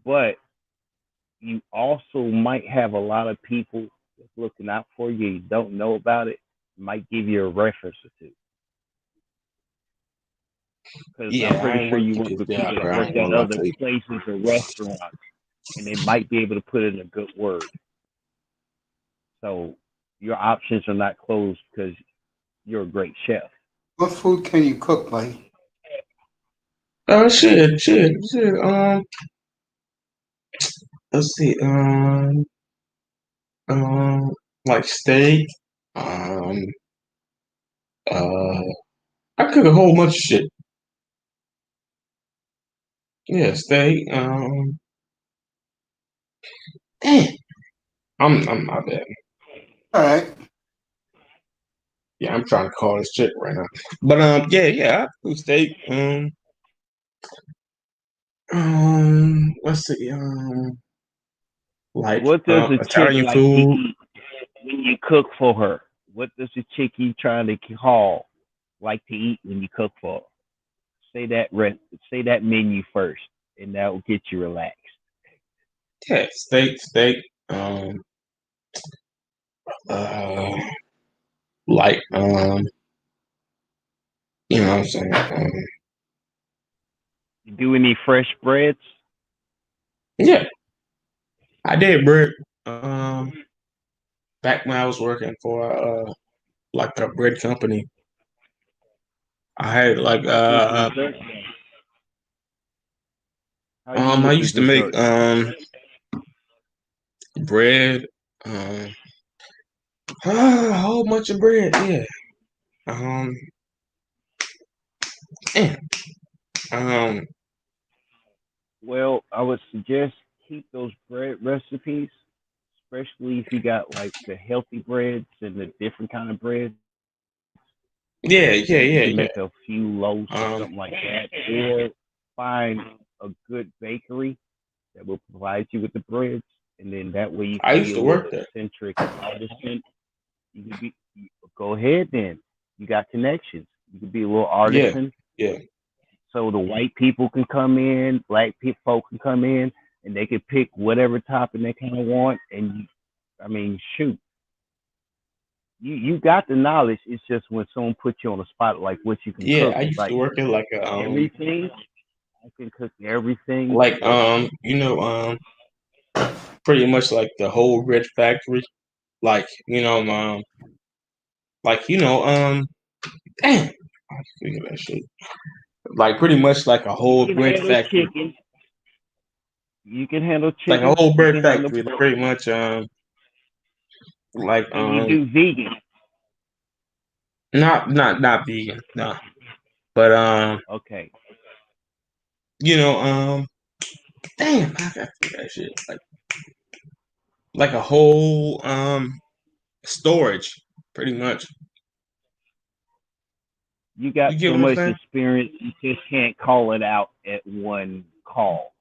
D: But you also might have a lot of people that's looking out for you. You don't know about it. Might give you a reference or two. Because
C: Yeah,
D: I'm
C: I
D: pretty
C: ain't
D: sure
C: want to
D: you
C: keep
D: work
C: this
D: with
C: job,
D: people that
C: bro. I
D: work
C: ain't
D: at
C: gonna lie
D: other
C: to you.
D: places or restaurants, and they might be able to put in a good word. So your options are not closed because you're a great chef.
A: What food can you cook, buddy?
C: Shit. Let's see. Like steak. Um, uh, I cook a whole bunch of shit. Yeah, steak. Damn. I'm my bad.
A: All right.
C: Yeah, I'm trying to call this chick right now. But yeah, I cook steak. Let's see. Like
D: What does a chick
C: Italian
D: like to
C: food.
D: eat when you cook for her? What does the chick you trying to call like to eat when you cook for her? Say that menu first, and that will get you relaxed.
C: Yeah, steak. Um, uh, like you know what I'm saying.
D: You do any fresh breads?
C: Yeah, I did bread. Back when I was working for like a bread company, I had like
D: How does dessert? How you
C: I
D: with the
C: used to make
D: dessert?
C: bread, um a whole bunch of bread, yeah. Um and um
D: Well, I would suggest keep those bread recipes, especially if you got like the healthy breads and the different kind of bread.
C: yeah,
D: So
C: yeah,
D: you
C: yeah,
D: can
C: yeah.
D: make a few loaves or
C: Um
D: something like that, or find a good bakery that will provide you with the breads, and then that way you
C: I
D: can be
C: used
D: a
C: to
D: little
C: work there.
D: eccentric artisan. You can be go ahead then. You got connections. You can be a little
C: Yeah,
D: artisan.
C: yeah,
D: So the white people can come in, black people folk can come in, and they can pick whatever topping they kind of want. And I mean, shoot, you got the knowledge. It's just when someone puts you on the spot, like what you can
C: yeah.
D: cook.
C: I
D: It's
C: used to
D: like
C: work at like a
D: everything. I can cook everything.
C: like pretty much like the whole bread factory. Like like damn, I figure that shit. Like pretty much like a
D: You
C: whole
D: can
C: bread
D: handle
C: factory.
D: chicken. You can handle
C: Like a
D: chicken.
C: whole
D: You
C: bread
D: can handle
C: factory. Like
D: pork.
C: pretty much like
D: Can you do vegan?
C: not vegan, no. But
D: Okay.
C: damn, I got that shit. Like a whole storage, pretty much.
D: You got
C: You get
D: so
C: what I'm
D: much
C: saying?
D: experience, you just can't call it out at one call.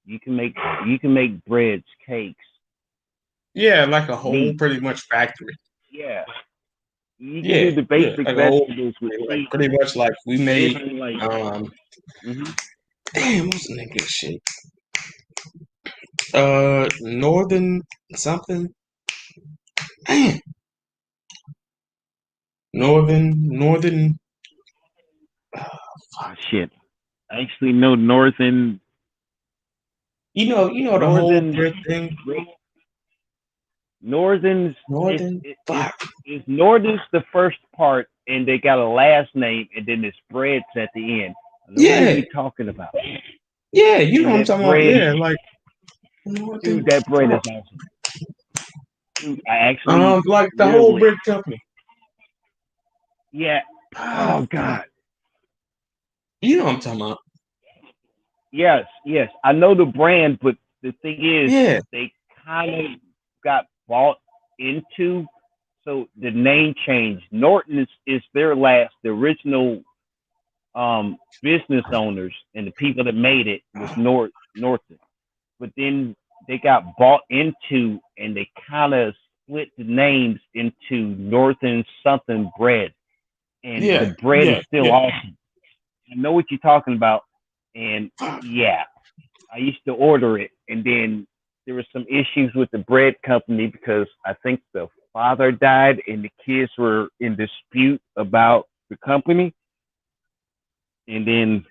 D: You can make breads, cakes,
C: Yeah, like a whole
D: meat.
C: pretty much factory.
D: Yeah. You can
C: Yeah,
D: do the
C: yeah,
D: basic
C: like a whole
D: vegetables with
C: like
D: seasoning.
C: pretty much like we
D: But
C: made
D: anything like
C: um
D: hmm
C: damn, what's the name of this shit? Northern something. Damn, Northern.
D: oh shit. I actually know
C: You know the whole
D: northern
C: bread thing.
D: northern's
C: Northern fuck.
D: is northern's the first part, and they got a last name, and then it's breads at the end. I know what
C: Yeah,
D: you're talking about.
C: yeah, you know
D: And
C: what I'm
D: that
C: talking about.
D: bread,
C: Yeah, like Northern
D: dude, that bread is
C: fuck.
D: awesome. Dude, I actually
C: Like the whole
D: literally,
C: brick company.
D: yeah.
C: Ah,
D: Oh
C: fuck.
D: God.
C: You know what I'm talking about.
D: Yes, yes. I know the brand, but the thing is,
C: Yeah,
D: they kind of got bought into, so the name changed. Norton is their last. The original business owners and the people that made it was Norton. But then they got bought into, and they kind of split the names into Northern something bread, and the
C: yeah,
D: bread is
C: yeah,
D: still
C: yeah.
D: awesome. I know what you're talking about, and
C: Fuck.
D: yeah, I used to order it, and then there were some issues with the bread company because I think the father died, and the kids were in dispute about the company, and then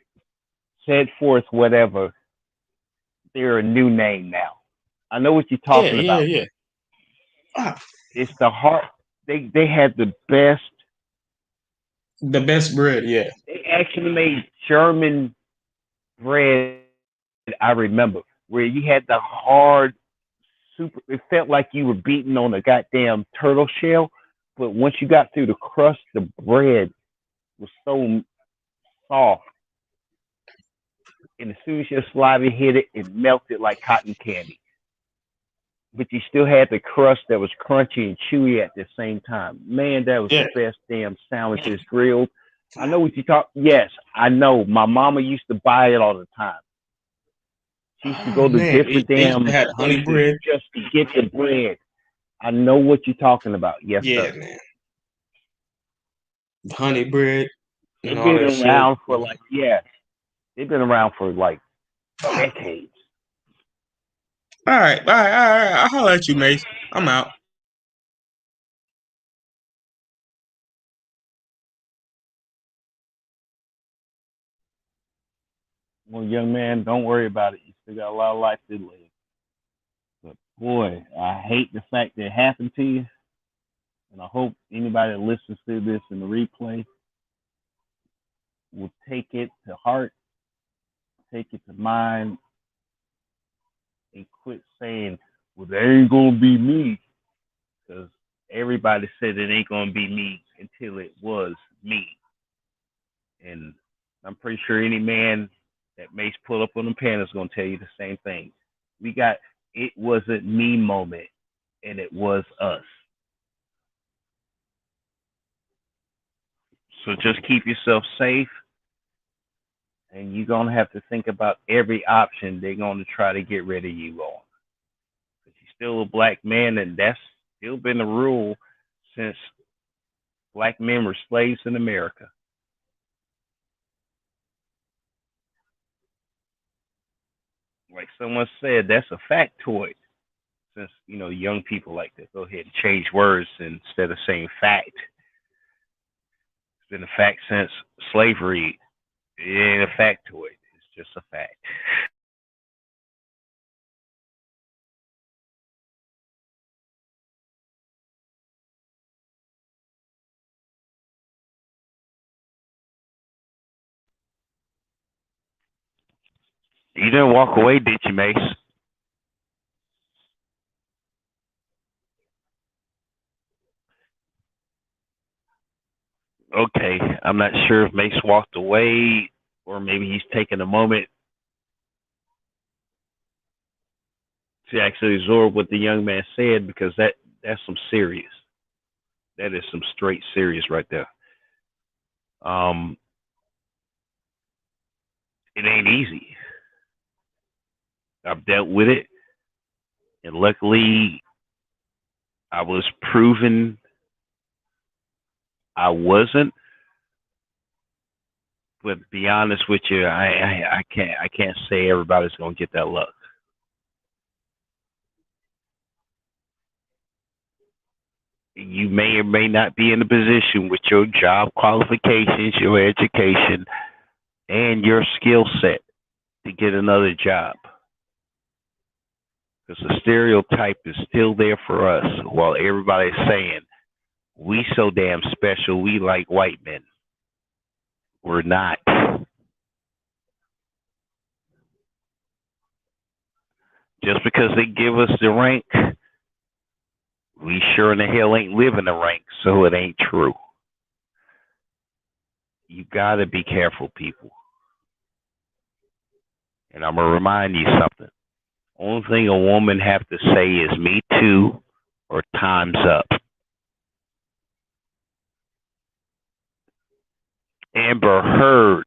D: set forth whatever. They're a new name now. I know what you're
C: Yeah,
D: talking
C: yeah,
D: about.
C: yeah. Fuck.
D: It's the heart. They had the best.
C: The best bread. Yeah,
D: They actually made German bread. I remember where you had the hard super. It felt like you were beating on a goddamn turtle shell. But once you got through the crust, the bread was so soft, and as soon as your saliva hit it, it melted like cotton candy. But you still had the crust that was crunchy and chewy at the same time. Man, that was the
C: yeah.
D: best damn sandwiches grilled. I know what you talk. Yes, I know. My mama used to buy it all the time. She used to
C: Oh
D: go to
C: man,
D: different
C: they
D: damn
C: had honey
D: places
C: bread.
D: just to get the bread. I know what you're talking about. Yes,
C: Yeah,
D: sir.
C: man, honey bread and
D: They've
C: all
D: been
C: that shit.
D: around for like, yeah, they've been around for like decades.
C: All right. I'll holler at you, Mace. I'm out.
D: Well, young man, don't worry about it. You still got a lot of life to live. But boy, I hate the fact that it happened to you. And I hope anybody that listens to this in the replay will take it to heart, take it to mind, and quit saying, well, they ain't going to be me. Because everybody said it ain't going to be me until it was me. And I'm pretty sure any man that Mace pull up on the panel is going to tell you the same thing. We got it wasn't me moment, and it was us. So just keep yourself safe And you're going to have to think about every option they're going to try to get rid of you on. Because you're still a black man, and that's still been the rule since black men were slaves in America. Like someone said, that's a factoid. Since, young people like to go ahead and change words instead of saying fact. It's been a fact since slavery. It ain't a factoid. It's just a fact. You didn't walk away, did you, Mace? Okay, I'm not sure if Mace walked away or maybe he's taking a moment to actually absorb what the young man said, because that's some serious. That is some straight serious right there. It ain't easy. I've dealt with it, and luckily I was proven I wasn't. But to be honest with you, I can't say everybody's gonna get that luck. You may or may not be in a position with your job qualifications, your education, and your skill set to get another job. Because the stereotype is still there for us, while everybody's saying, we so damn special, we like white men. We're not. Just because they give us the rank, we sure in the hell ain't living the rank, so it ain't true. You gotta be careful, people. And I'm gonna remind you something. Only thing a woman have to say is me too or time's up. Amber Heard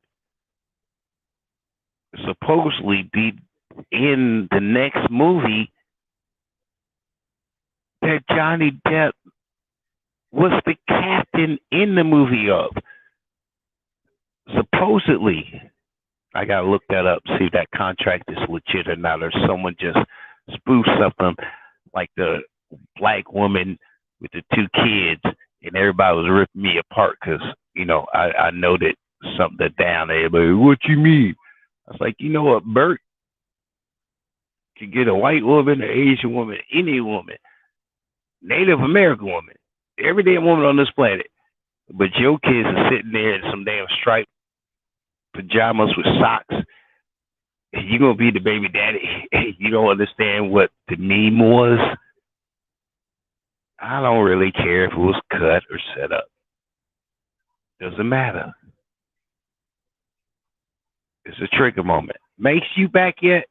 D: supposedly be in the next movie that Johnny Depp was the captain in the movie of. Supposedly. I gotta look that up, see if that contract is legit or not, or someone just spoofed something like the black woman with the 2 kids, and everybody was ripping me apart because, I noted something down. Everybody, what you mean? I was like, you know what, Bert can get a white woman, an Asian woman, any woman, Native American woman, every damn woman on this planet. But your kids are sitting there in some damn striped pajamas with socks. You're going to be the baby daddy. You don't understand what the meme was. I don't really care if it was cut or set up. Doesn't matter. It's a trigger moment. Makes you back yet?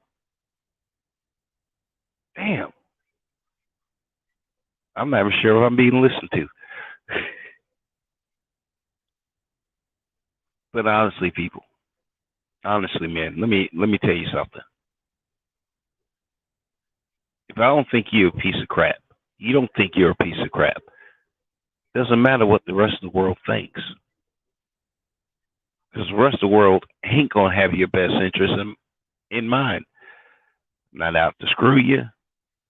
D: Damn. I'm not even sure if I'm being listened to. But honestly, people, man, let me tell you something. If I don't think you're a piece of crap, you don't think you're a piece of crap. Doesn't matter what the rest of the world thinks. Because the rest of the world ain't going to have your best interest in mind. I'm not out to screw you.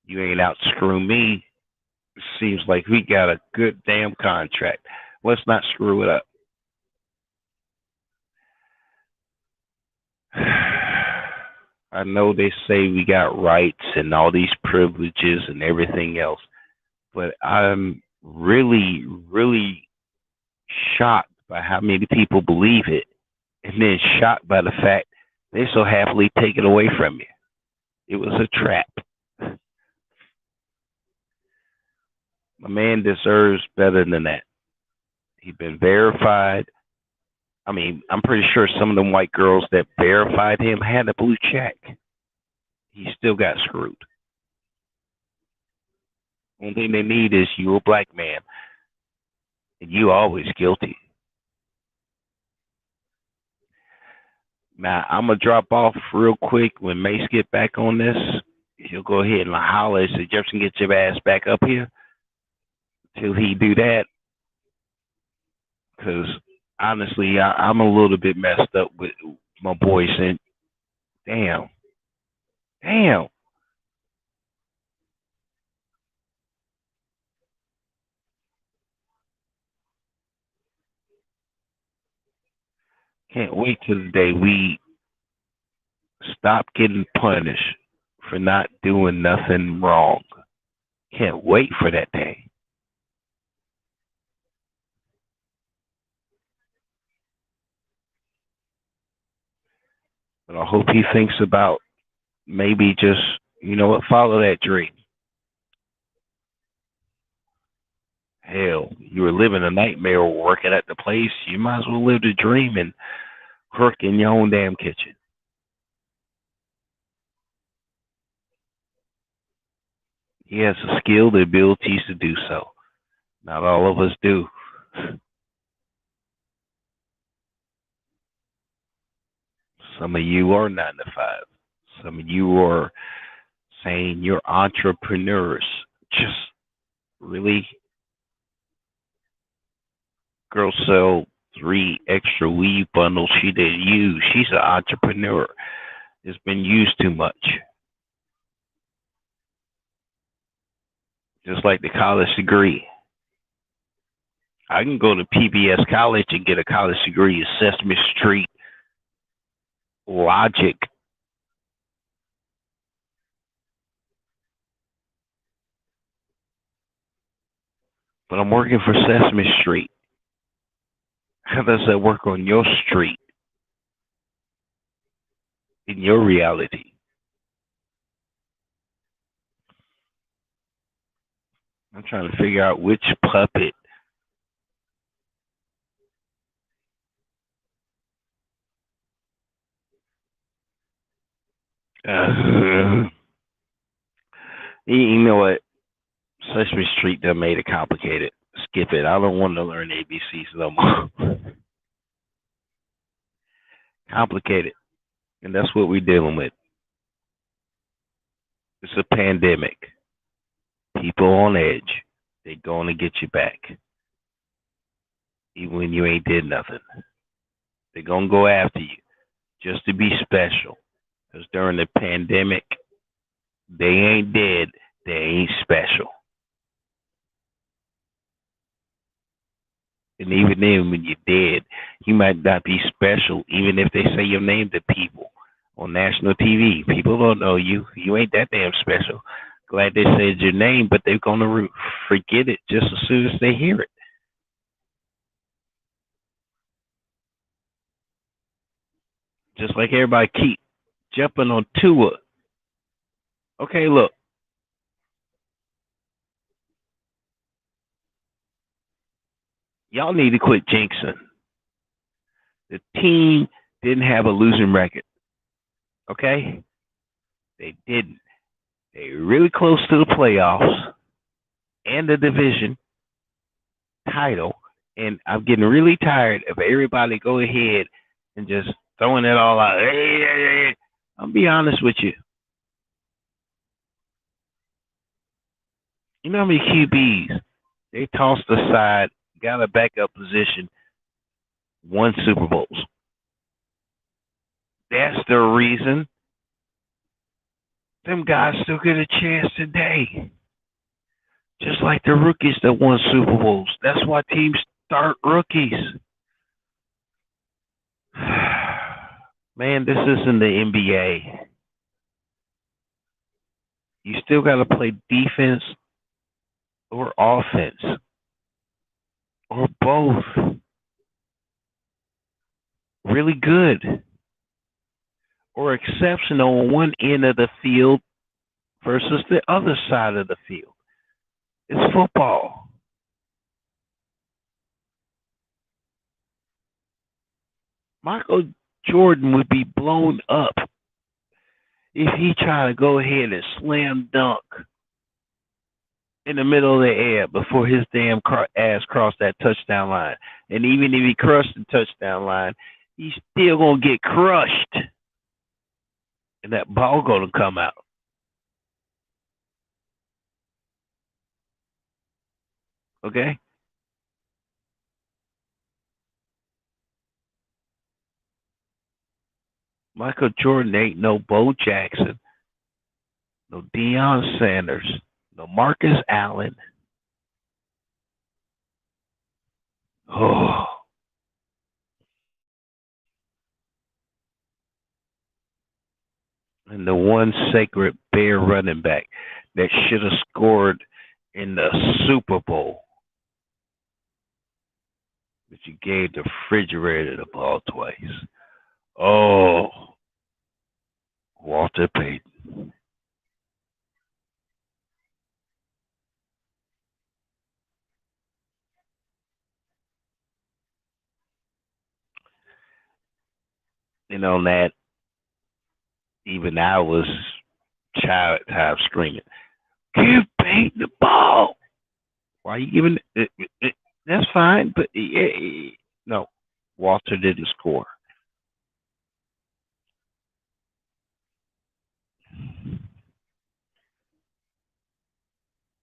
D: You ain't out to screw me. It seems like we got a good damn contract. Let's not screw it up. I know they say we got rights and all these privileges and everything else, but I'm really, really shocked by how many people believe it, and then shocked by the fact they so happily take it away from you. It was a trap. My man deserves better than that. He's been verified. I mean, I'm pretty sure some of them white girls that verified him had a blue check. He still got screwed. Only thing they need is you a black man, and you always guilty. Now, I'm going to drop off real quick. When Mace get back on this, he'll go ahead and holler and say, Jefferson, get your ass back up here. Till he do that. Because, honestly, I'm a little bit messed up with my boy saying, damn. Can't wait till the day we stop getting punished for not doing nothing wrong. Can't wait for that day. But I hope he thinks about maybe just, you know what, follow that dream. Hell, you were living a nightmare or working at the place. You might as well live the dream and work in your own damn kitchen. He has the skill, the abilities to do so. Not all of us do. Some of you are 9 to 5. Some of you are saying you're entrepreneurs. Just really, girl sell 3 extra weave bundles she didn't use. She's an entrepreneur. It's been used too much. Just like the college degree. I can go to PBS College and get a college degree in Sesame Street logic. But I'm working for Sesame Street. How does that work on your street? In your reality? I'm trying to figure out which puppet you know what? Sesame Street done made it complicated. Skip it. I don't want to learn ABCs no more. Complicated. And that's what we're dealing with. It's a pandemic. People on edge. They're going to get you back. Even when you ain't did nothing. They're going to go after you. Just to be special. Because during the pandemic, they ain't dead. They ain't special. And even then, when you're dead, you might not be special, even if they say your name to people on national TV. People don't know you. You ain't that damn special. Glad they said your name, but they're going to forget it just as soon as they hear it. Just like everybody keep jumping on Tua. Okay, look. Y'all need to quit jinxing. The team didn't have a losing record. Okay? They didn't. They were really close to the playoffs and the division title. And I'm getting really tired of everybody go ahead and just throwing it all out. Hey. I'll be honest with you. You know how many QBs they tossed aside, got a backup position, won Super Bowls? That's the reason them guys still get a chance today. Just like the rookies that won Super Bowls. That's why teams start rookies. Man, this isn't the NBA. You still got to play defense or offense. Or both. Really good. Or exceptional on one end of the field versus the other side of the field. It's football. Michael Jordan would be blown up if he tried to go ahead and slam dunk in the middle of the air before his damn ass crossed that touchdown line. And even if he crossed the touchdown line, he's still gonna get crushed, and that ball gonna come out. Okay. Michael Jordan ain't no Bo Jackson, no Deion Sanders, no Marcus Allen. Oh, and the one sacred Bear running back that should have scored in the Super Bowl. But you gave the refrigerator the ball twice. Oh, Walter Payton. And on that, even I was child time screaming, "Give Payton the ball." Why are you giving it? That's fine, but no, Walter didn't score.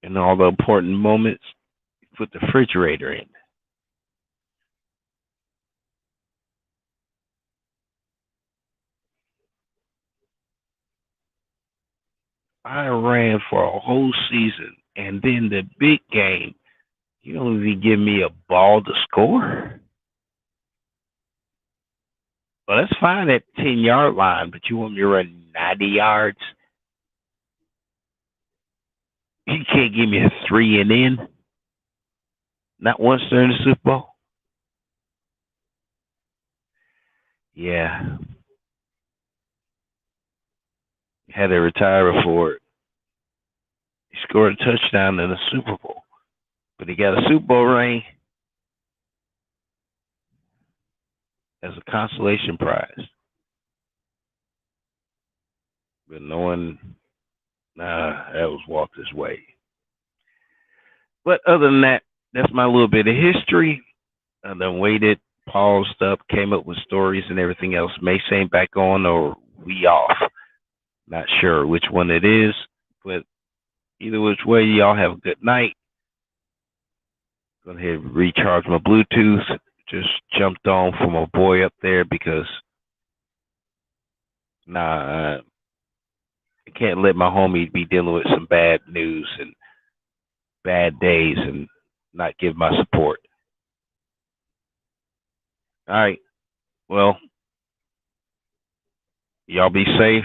D: In all the important moments, put the refrigerator in. I ran for a whole season, and then the big game, you don't even give me a ball to score. Well, that's fine at 10-yard line, but you want me to run 90 yards? You can't give me a 3 and in. Not once during the Super Bowl. Yeah, had to retire before it. He scored a touchdown in the Super Bowl, but he got a Super Bowl ring as a consolation prize. But no one, that was Walter's way. But other than that, that's my little bit of history. I then waited, paused up, came up with stories and everything else. Mace ain't back on or we off. Not sure which one it is, but either which way, y'all have a good night. Go ahead and recharge my Bluetooth. Just jumped on for my boy up there because I can't let my homie be dealing with some bad news and bad days and not give my support. All right. Well, y'all be safe.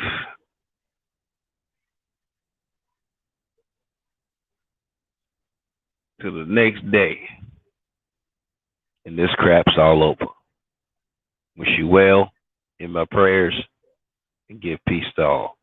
D: To the next day. And this crap's all over. Wish you well in my prayers and give peace to all.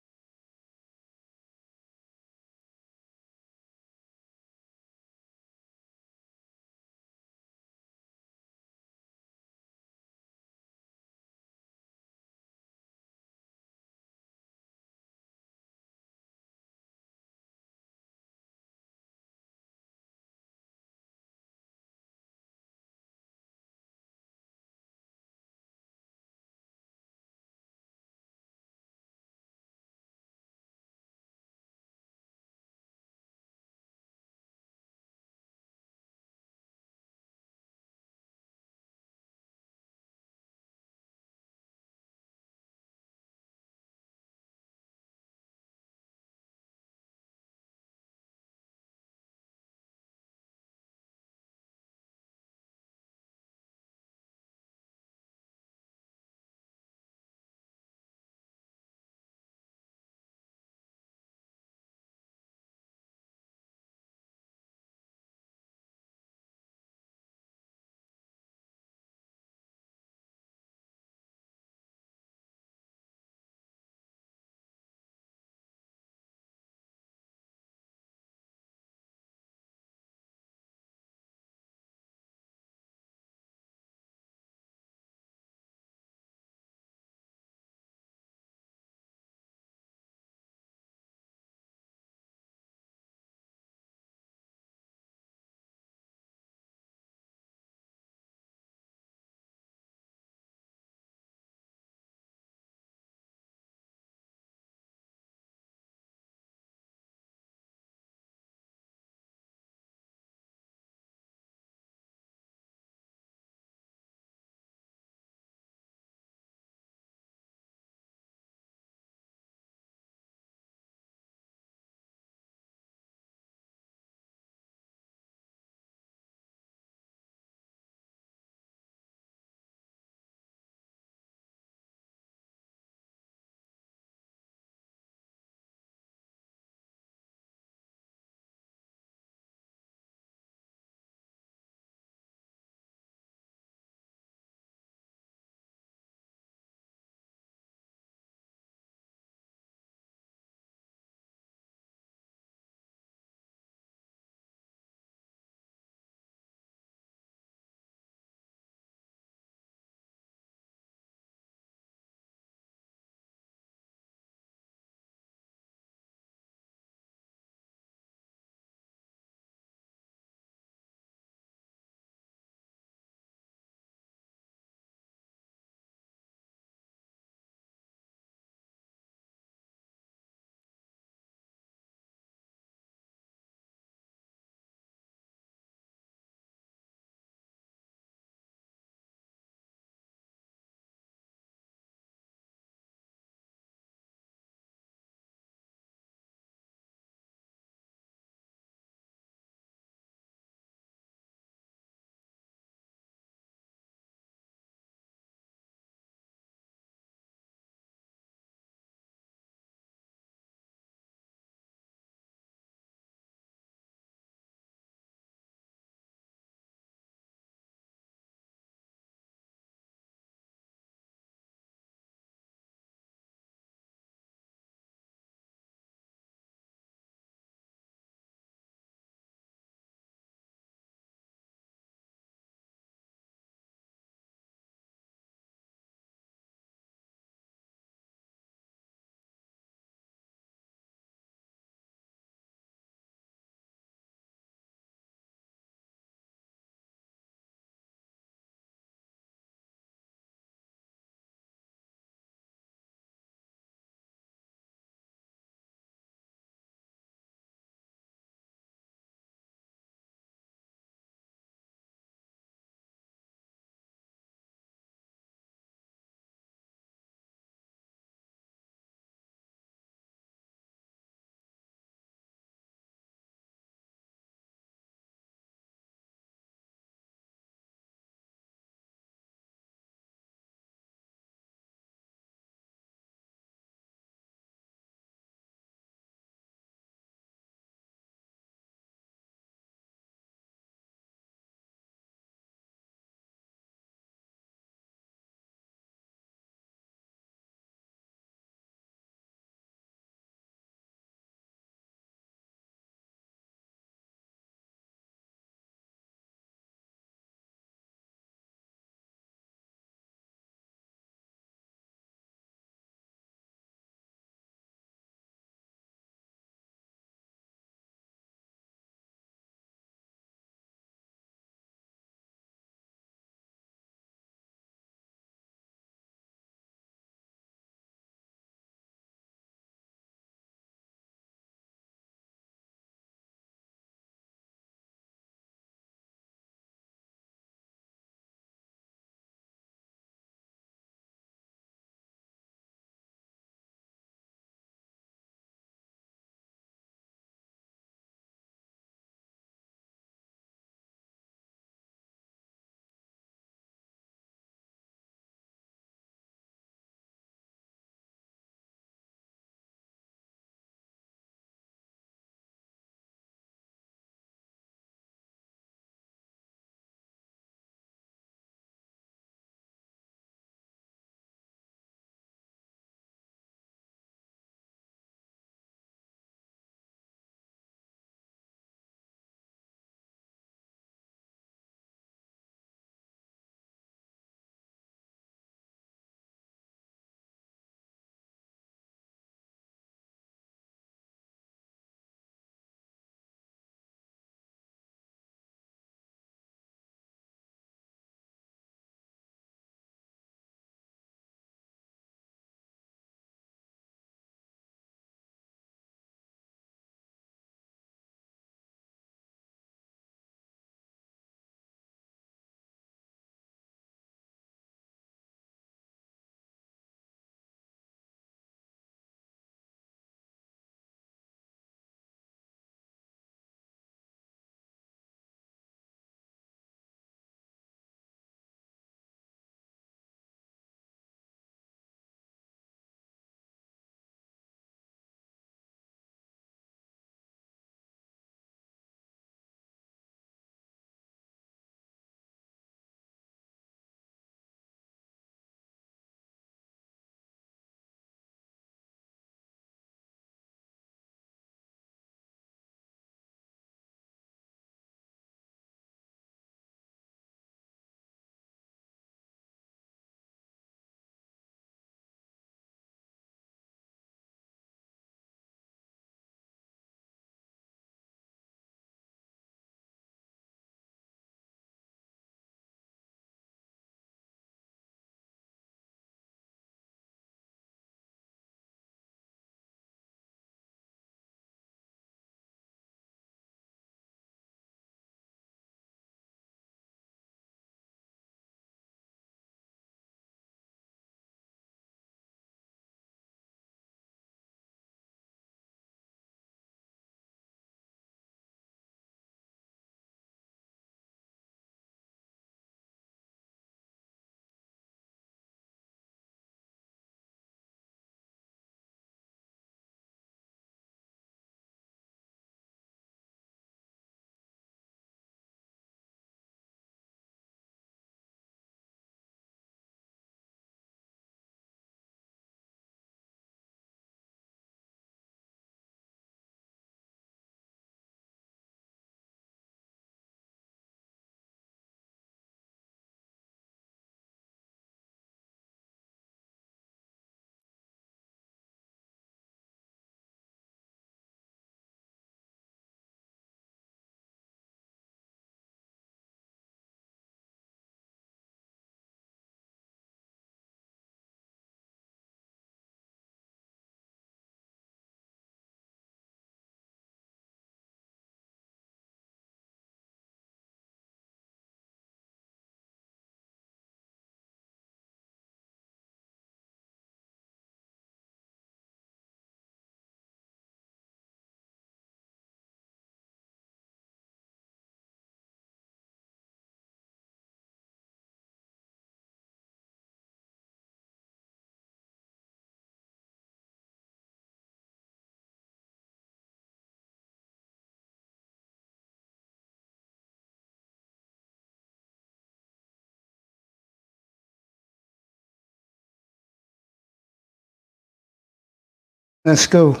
A: Let's go.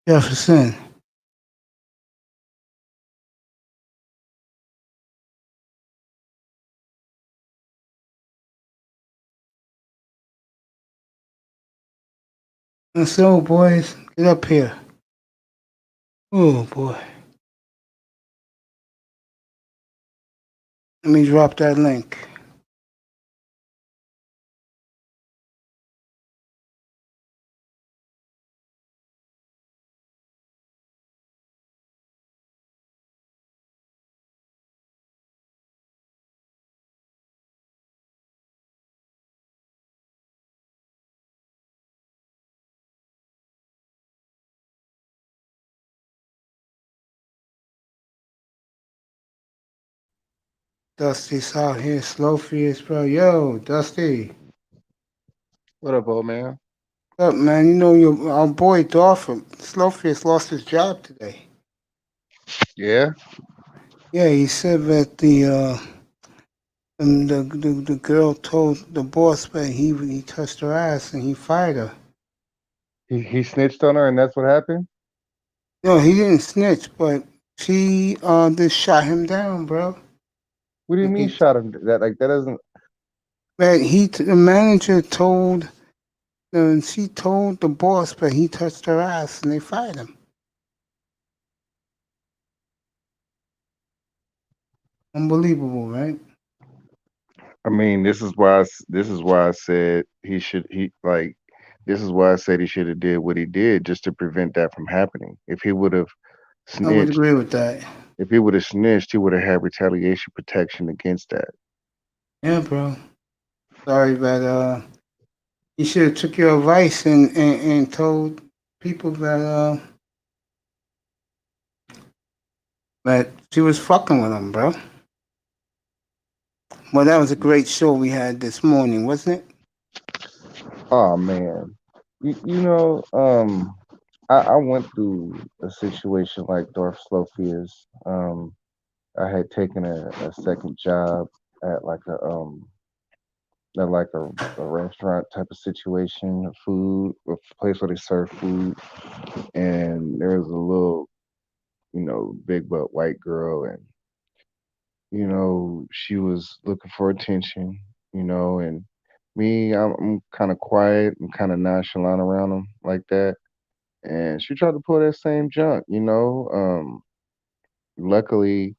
A: Jefferson. Let's go, boys. Get up here. Oh, boy. Let me drop that link. Dusty's out here. Slow fierce, bro. Yo, Dusty.
E: What up, old man?
A: What's up, man? You know our boy Dolphin. Slow fierce lost his job today.
E: Yeah,
A: Yeah, he said that the girl told the boss that he touched her ass and he fired her.
E: he snitched on her, and that's what happened.
A: No, he didn't snitch, but she just shot him down, bro.
E: What do you mean shot him? That doesn't.
A: Man, the manager told she told the boss that he touched her ass and they fired him. Unbelievable, right?
E: I mean, this is why I said he should he like this is why I said he should have did what he did just to prevent that from happening. If he would have
A: I would
E: snitched,
A: agree with that.
E: if he would have snitched, he would have had retaliation protection against that.
A: Yeah, bro. Sorry, but you should have took your advice and told people that she was fucking with him, bro. Well, that was a great show we had this morning, wasn't it?
E: Oh man, you know, I went through a situation like Dorf Slofia's. I had taken a second job at a restaurant type of situation, a place where they serve food, and there was a little, big butt white girl, and she was looking for attention, and me, I'm kind of quiet and kind of nonchalant around them like that, and she tried to pull that same junk. Luckily,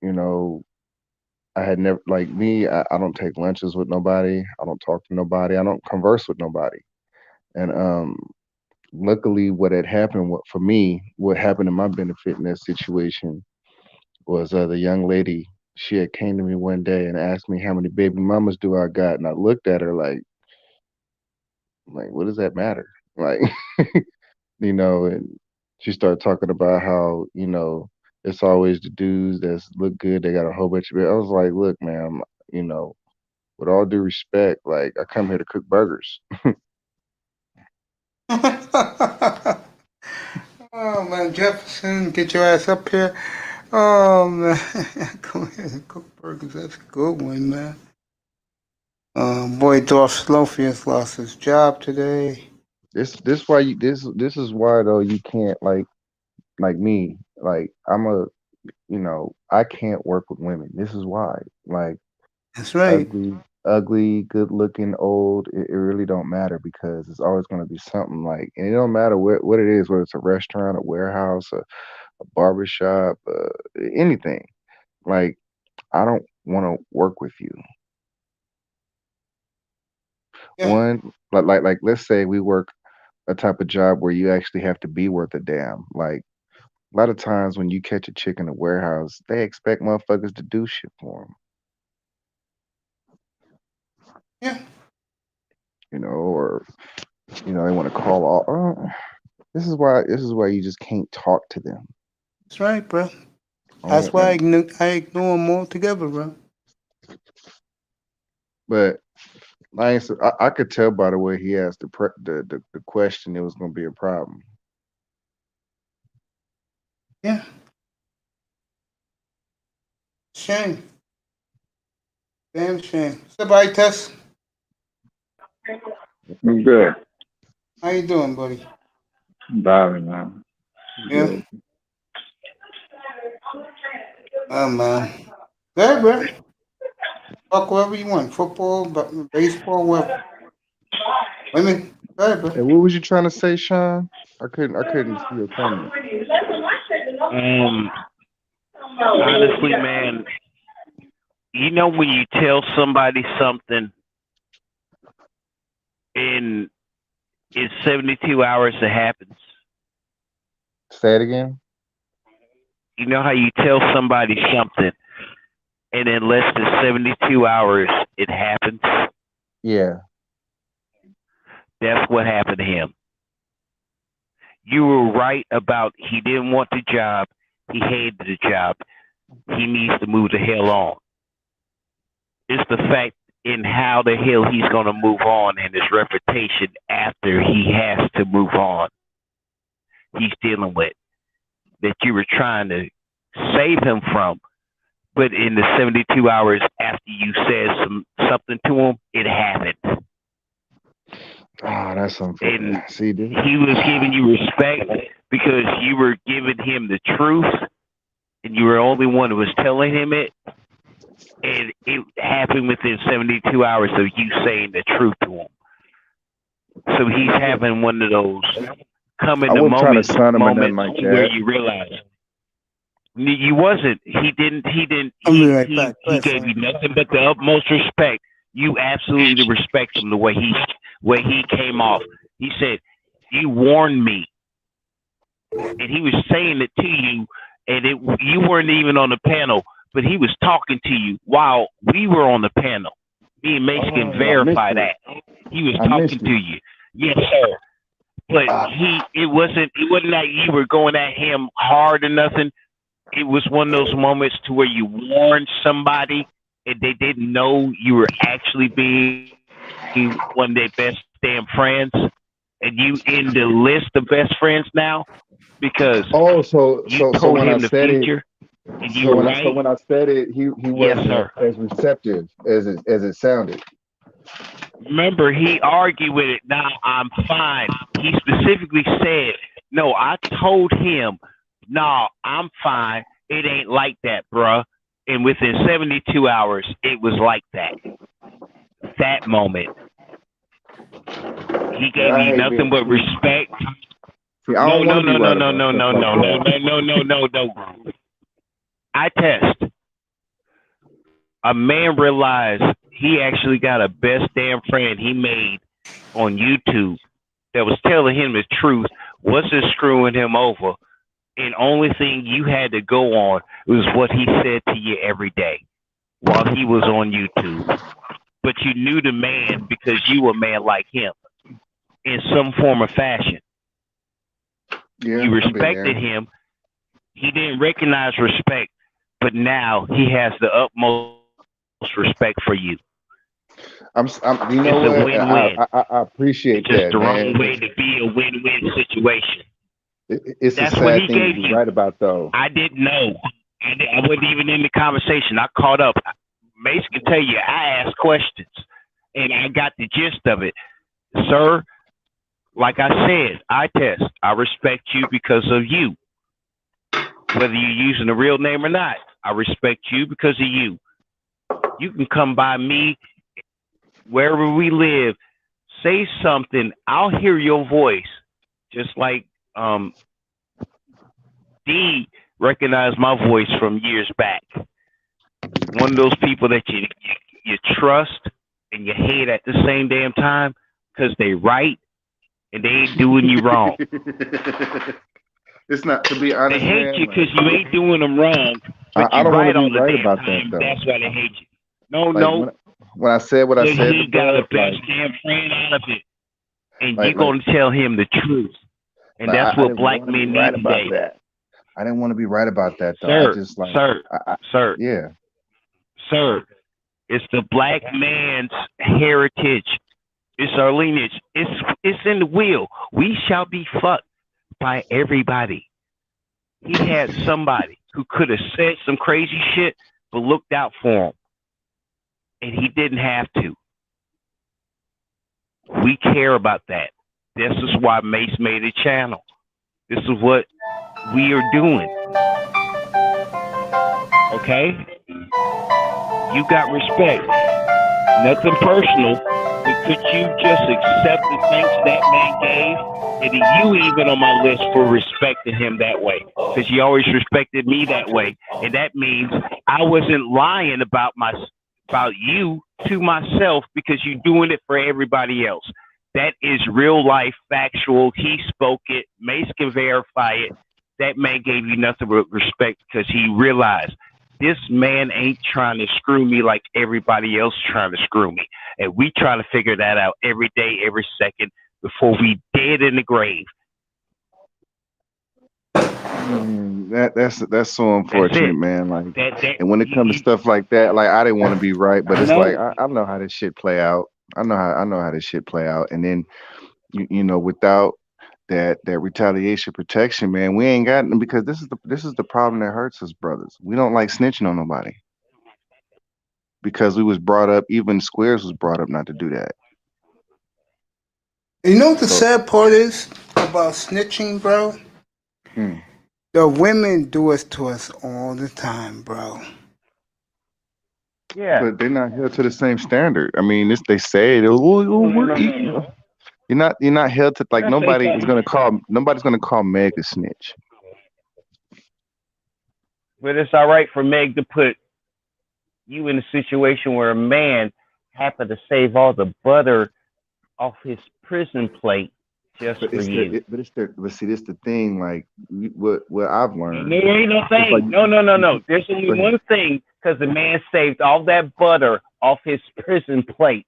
E: you know, I had never like me. I don't take lunches with nobody. I don't talk to nobody. I don't converse with nobody. And luckily, what had happened, for me, what happened to my benefit in that situation was the young lady. She had came to me one day and asked me how many baby mamas do I got, and I looked at her like what does that matter? Like and she started talking about how it's always the dudes that look good. They got a whole bunch of. I was like, look, man, you know, with all due respect, like I come here to cook burgers.
A: Oh man, Jefferson, get your ass up here. Oh man, go ahead and cook burgers. That's a good one, man. Boy, Dolph Slofius lost his job today.
E: This is why though you can't like me like I can't work with women. This is why like
A: That's right.
E: ugly, good looking, old. It really don't matter because it's always going to be something and it don't matter what it is, whether it's a restaurant, a warehouse, a barber shop, anything. Like I don't want to work with you.
A: Yeah.
E: One, like let's say we work a type of job where you actually have to be worth a damn. Like a lot of times when you catch a chick in a warehouse, they expect motherfuckers to do shit for them,
A: Yeah.
E: or they want to call all. This is why you just can't talk to them.
A: That's right, bro.
E: Oh,
A: That's why I ignore them altogether, bro.
E: but I could tell by the way he asked the question it was going to be a problem.
A: Yeah. Shame. Damn shame. What's up, I Tess?
F: I'm good.
A: How you doing, buddy?
F: Vibing, man.
A: Yeah.
F: Good.
A: Oh man. Yeah, bro. Fuck wherever you want. Football, baseball, whatever. Women. Yeah, bro.
E: Hey, what was you trying to say, Sean? I couldn't see your comment.
D: Honestly, man, you know when you tell somebody something and in 72 hours it happens.
E: Say it again.
D: You know how you tell somebody something and in less than 72 hours it happens?
E: Yeah.
D: That's what happened to him. You were right about he didn't want the job. He hated the job. He needs to move the hell on. It's the fact in how the hell he's going to move on and his reputation after he has to move on. He's dealing with that you were trying to save him from. But in the 72 hours after you said something to him, it happened.
E: Ah, that's unfair.
D: And
E: See, this.
D: he was giving you respect because you were giving him the truth and you were the only one who was telling him it. And it happened within 72 hours of you saying the truth to him. So he's having one of those come in
E: I
D: the
E: wasn't trying to
D: moment
E: son him or nothing
D: moments
E: like
D: where
E: that.
D: you realize you wasn't. He didn't.
A: I'll be right back.
D: He gave you nothing but the utmost respect. You absolutely respect him the way he came off. He said, "You warned me," and he was saying it to you, and you weren't even on the panel, but he was talking to you while we were on the panel. Me and Mace can verify that. He was talking to you. Yes, sir. But it wasn't like you were going at him hard or nothing. It was one of those moments to where you warned somebody and they didn't know you were actually being one of their best damn friends. And you in the list of best friends now because
E: So
D: you told
E: when
D: him
E: I
D: the
E: said
D: future.
E: it,
D: And you were right.
E: so when I said it, he
D: Yes,
E: wasn't
D: sir.
E: as receptive as it sounded.
D: Remember, he argued with it. Now I'm fine. He specifically said, "No, I told him, no, I'm fine. It ain't like that, bruh." And within 72 hours, it was like that. That moment, he gave you nothing but respect.
E: See, I don't want to be right about
D: No. I test. A man realized he actually got a best damn friend he made on YouTube that was telling him the truth, wasn't screwing him over, and only thing you had to go on was what he said to you every day while he was on YouTube. But you knew the man because you were a man like him in some form or fashion.
E: Yeah,
D: you respected him. He didn't recognize respect, but now he has the utmost respect for you.
E: You know
D: It's a
E: what?
D: win-win.
E: I appreciate
D: It's just
E: that,
D: the
E: man.
D: wrong way to be a win-win situation.
E: It's
D: That's
E: a
D: what
E: sad
D: he
E: thing
D: gave
E: to be
D: you.
E: right about, though.
D: I didn't know. I wasn't even in the conversation. I caught up. Mace can tell you, I asked questions, and I got the gist of it. Sir, like I said, I test. I respect you because of you. Whether you're using a real name or not, I respect you because of you. You can come by me wherever we live, say something, I'll hear your voice. Just like D recognized my voice from years back. One of those people that you trust and you hate at the same damn time because they right and they ain't doing you wrong.
E: It's not, to be honest,
D: they hate
E: man,
D: you because you ain't doing them wrong, but
E: I don't
D: right
E: want
D: all
E: to be
D: the
E: right
D: damn
E: about
D: time.
E: that, though.
D: That's why they hate you. No,
E: Like,
D: no.
E: When I said what I
D: But
E: said,
D: he got a best damn friend out of it, and you're going to tell him the truth, and that's what black men need today.
E: I didn't want to be right about that, though.
D: Sir,
E: I just like,
D: sir,
E: yeah,
D: sir. It's the black man's heritage. It's our lineage. It's in the will. We shall be fucked by everybody. he had somebody who could have said some crazy shit, but looked out for him. And he didn't have to. We care about that. This is why Mace made a channel. This is what we are doing. Okay? You got respect. Nothing personal, but could you just accept the thanks that man gave? And you even on my list for respecting him that way. Because you always respected me that way. And that means I wasn't lying about you to myself because you're doing it for everybody else. That is real life, factual. He spoke it. Mace can verify it. That man gave you nothing but respect because he realized this man ain't trying to screw me like everybody else trying to screw me. And we try to figure that out every day, every second before we dead in the grave.
E: That's so unfortunate, man. Like, and when it comes to stuff like that, like I didn't want to be right, but it's like I know how this shit play out. I know how this shit play out, and then you know, without that retaliation protection, man, we ain't got, because this is the problem that hurts us, brothers. We don't like snitching on nobody because we was brought up. Even Squares was brought up not to do that.
A: You know what the sad part is about snitching, bro? The women do it to us all the time, bro.
D: Yeah,
E: but they're not held to the same standard. I mean, they say we're equal. You're not held to, like, nobody's gonna call Meg a snitch.
D: But it's all right for Meg to put you in a situation where a man happened to save all the butter off his prison plate just for you.
E: But see, this the thing. Like, what I've learned.
D: There ain't no thing. Like, no. There's only one thing, because the man saved all that butter off his prison plate.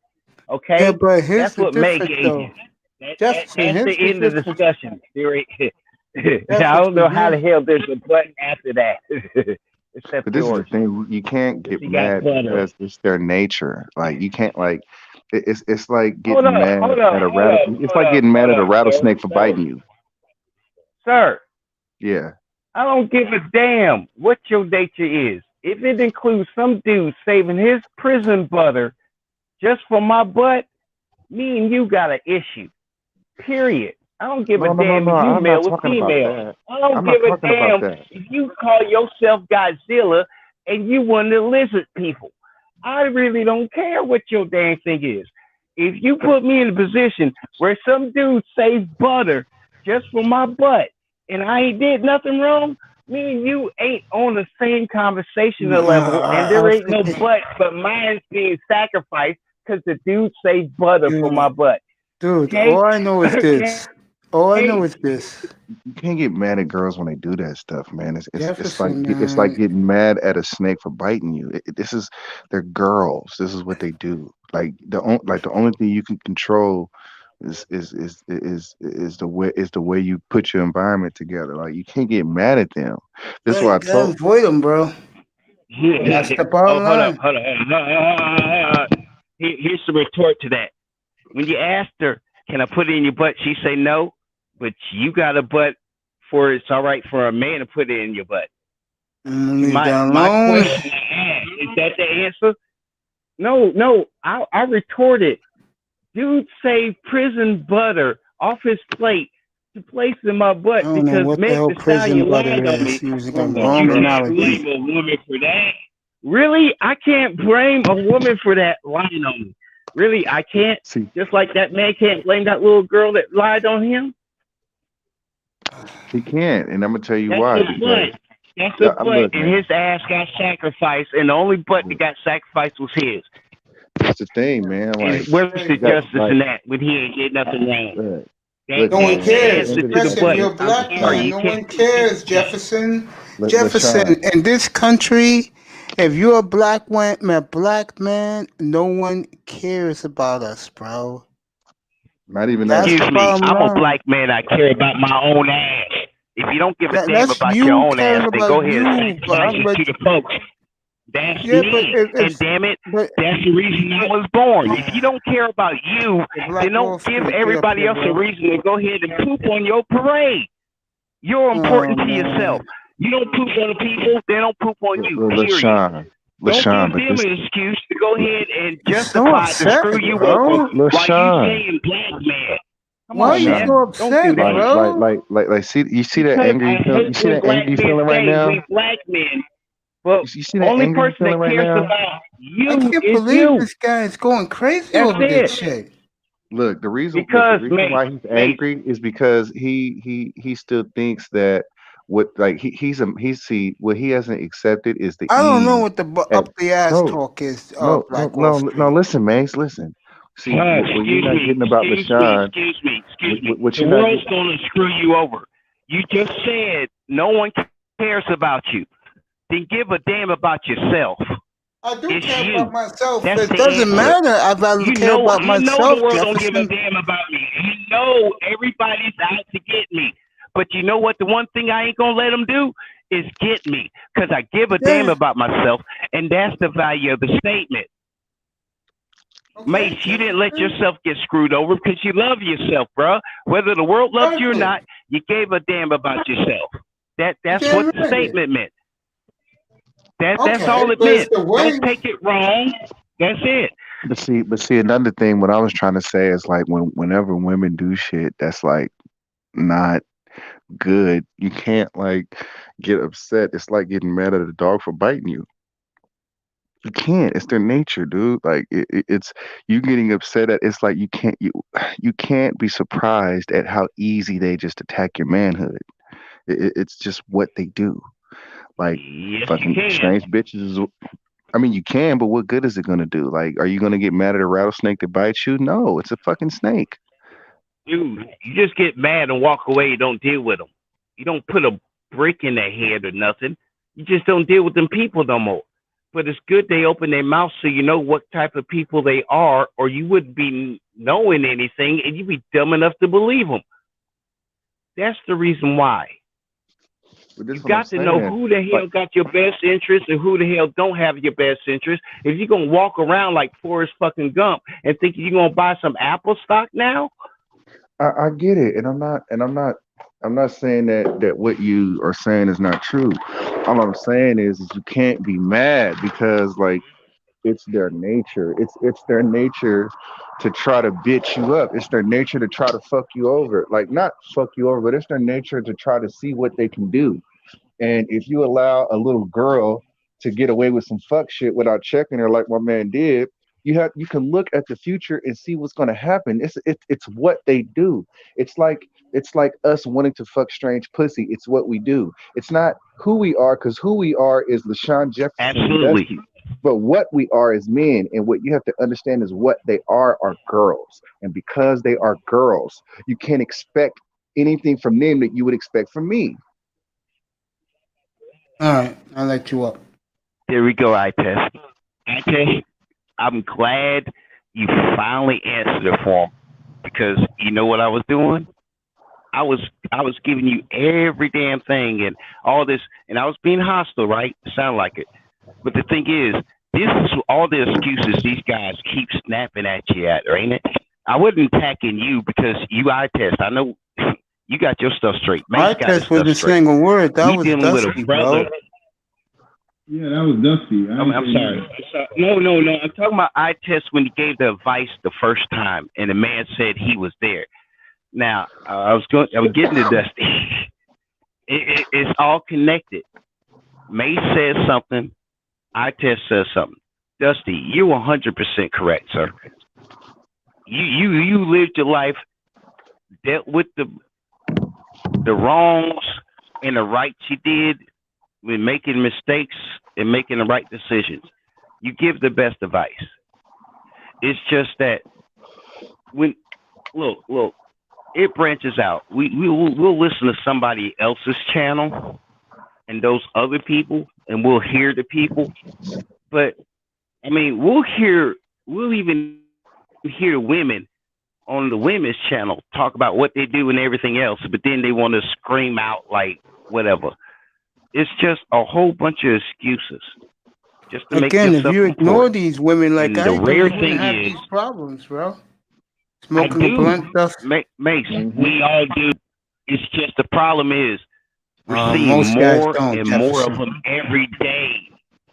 D: Okay,
A: yeah, but here's
D: that's what Meg gave you. That's the end of the discussion. I don't know how the hell there's a but after that. Except
E: but this
D: yours.
E: is the thing. You can't get mad because it's their nature. Like, you can't, like, it's like getting mad at a rattlesnake. It's like getting mad at a rattlesnake for biting you.
D: Sir.
E: Yeah.
D: I don't give a damn what your nature is. If it includes some dude saving his prison butter just for my butt, me and you got an issue. Period. I don't give a damn if you male or female. I don't give a damn if you call yourself Godzilla and you one of the lizard people. I really don't care what your damn thing is. If you put me in a position where some dude saved butter just for my butt and I ain't did nothing wrong, me and you ain't on the same conversational level, and there ain't no butt, but mine's being sacrificed because the dude saved butter for my butt.
A: Dude, okay? All I know is this. You
E: can't get mad at girls when they do that stuff, man. It's like getting mad at a snake for biting you. They're girls. This is what they do. Like the only thing you can control is the way you put your environment together. Like, you can't get mad at them. This is why I told you.
A: Avoid them, bro. That's the bottom line.
D: Hold on. Here's the retort to that. When you asked her, "Can I put it in your butt?" she say no, but you got a butt for it's all right for a man to put it in your butt. My question is that the answer? No. I retorted. Dude saved prison butter off his plate to place in my butt because Meg the Stallion lied on me. You can't blame a woman for that. Really? I can't blame a woman for that lying on me. Really? I can't? Just like that man can't blame that little girl that lied on him?
E: He can't, and I'm going to tell you why.
D: That's the butt, and his ass got sacrificed, and the only butt that got sacrificed was his.
E: That's the thing, man. Like,
D: where's the justice in that when he ain't did nothing wrong?
A: No one cares. Especially if you're a black man. No one cares, Jefferson. In this country, if you're a black man, no one cares about us, bro.
E: Not even that.
D: Excuse me. I'm a black man. I care about my own ass. If you don't give a damn about your own ass, then go ahead and to the folks. That's me. And damn it, that's the reason I was born. If you don't care about you, then don't give everybody else a reason to go ahead and poop on your parade. You're important to yourself. You don't poop on the people, they don't poop on you.
E: Well,
D: Period.
E: LaShawn,
D: Don't
E: LaShawn,
D: give
E: but
D: them
E: this,
D: an excuse to go ahead and
A: You're so
D: justify to
A: upset,
D: screw you
A: bro.
D: over while you
E: LaShawn,
D: saying black man. Come
A: Why are
D: on,
A: you
D: man.
E: LaShawn,
A: so
D: Don't do
A: upset,
D: that.
A: bro?
E: see, you see that
D: Because
E: anger
D: I
E: you feel,
D: hate
E: you see
D: when
E: that
D: black
E: anger you
D: men
E: feeling right
D: say
E: now.
D: we black men. Well,
E: You see that
D: only
E: anger you
D: person that
E: feeling right
D: cares
E: now.
D: about
A: I
D: you
A: can't
D: is
A: believe
D: you.
A: this guy is going crazy
D: That's
A: over this
D: it.
A: shit.
E: Look, the reason
D: Because,
E: why he's angry is because he still thinks that what like what he hasn't accepted is the
A: I don't know
E: ease
A: what the
E: at
A: up the ass
E: no
A: talk is,
E: no
A: Black Wall Street.
E: listen, Mace, listen. See, what you're not getting about LaShawn,
D: excuse me.
E: what
D: The
E: you're not
D: world's
E: getting,
D: going to screw you over. You just said no one cares about you. Then give a damn about yourself.
A: I do
D: It's
A: care
D: you.
A: about myself.
D: That's
A: It
D: the
A: doesn't
D: answer.
A: matter if I
D: You
A: care
D: know,
A: about
D: I know
A: myself,
D: the world don't give a
A: Jefferson.
D: damn about me. I know everybody's out to get me. But you know what? The one thing I ain't going to let them do is get me. Because I give a damn
A: Yeah.
D: about myself. And that's the value of the statement.
A: Okay,
D: Mace, you didn't let
A: Jefferson.
D: yourself get screwed over because you love yourself, bro. Whether the world loves you or
A: Exactly.
D: not, you gave a damn about yourself. That's
A: Damn
D: what the
A: right.
D: statement meant. That's
A: Okay,
D: all it
A: but it's
D: meant.
A: the way.
D: Don't take it wrong. That's it.
E: but see, another thing. What I was trying to say is like whenever women do shit, that's like not good. You can't like get upset. It's like getting mad at a dog for biting you. You can't. It's their nature, dude. Like it's you getting upset at. It's like you can't be surprised at how easy they just attack your manhood. It's just what they do. Like
D: Yes, you
E: fucking
D: can.
E: strange bitches. I mean, you can, but what good is it gonna do? Like, are you gonna get mad at a rattlesnake that bites you? No, it's a fucking snake.
D: Dude, you just get mad and walk away. You don't deal with them. You don't put a brick in their head or nothing. You just don't deal with them people no more. But it's good they open their mouth so you know what type of people they are, or you wouldn't be knowing anything and you'd be dumb enough to believe them. That's the reason why.
E: But
D: You
E: this is what I'm
D: got to know
E: saying.
D: who the hell
E: Like,
D: got your best interest and who the hell don't have your best interest. If you're going to walk around like Forrest fucking Gump and think you're going to buy some Apple stock now,
E: I get it, and I'm not saying that what you are saying is not true. All I'm saying is you can't be mad because like it's their nature. It's their nature to try to bitch you up. It's their nature to try to fuck you over. Like not fuck you over, but it's their nature to try to see what they can do. And if you allow a little girl to get away with some fuck shit without checking her, like my man did, you can look at the future and see what's going to happen. It's what they do. It's like us wanting to fuck strange pussy. It's what we do. It's not who we are, because who we are is LaShawn Jefferson and
D: absolutely.
E: Dusty. But what we are as men, and what you have to understand is what they are girls. And because they are girls, you can't expect anything from them that you would expect from me.
A: All right, I'll let you up.
D: There we go, I-Test. I-Test, I'm glad you finally answered it for him because you know what I was doing? I was giving you every damn thing and all this, and I was being hostile, right? Sound like it. But the thing is, this is all the excuses these guys keep snapping at you at, ain't it? I wasn't attacking you because you I-Test. I know you got your stuff straight.
A: I test with a single word. That
D: We
A: was
D: dealing with
A: Dusty,
D: a brother.
A: bro.
F: Yeah, that was Dusty.
D: I'm sorry. No. I'm talking about I-Test when he gave the advice the first time, and the man said he was there. Now, I'm getting to Dusty. It's all connected. May says something. I-Test says something. Dusty, you're 100% correct, sir. You lived your life, dealt with the wrongs and the rights you did with making mistakes and making the right decisions. You give the best advice. It's just that when look, it branches out. We'll listen to somebody else's channel and those other people, and we'll hear the people. But I mean, we'll even hear women on the women's channel talk about what they do and everything else, but then they want to scream out like whatever. It's just a whole bunch of excuses just to make
A: Again, if
D: yourself
A: you ignore
D: important.
A: these women like
D: And
A: I
D: the
A: do, you
D: rare
A: wouldn't
D: thing
A: have
D: is,
A: these problems, bro.
D: I
A: Smoking the
D: do,
A: blunt stuff.
D: Mace.
E: Mhm.
D: We all do. It's just the problem is We're seeing
A: Most guys
D: more
A: don't,
D: and more of
A: Jefferson.
D: them every day,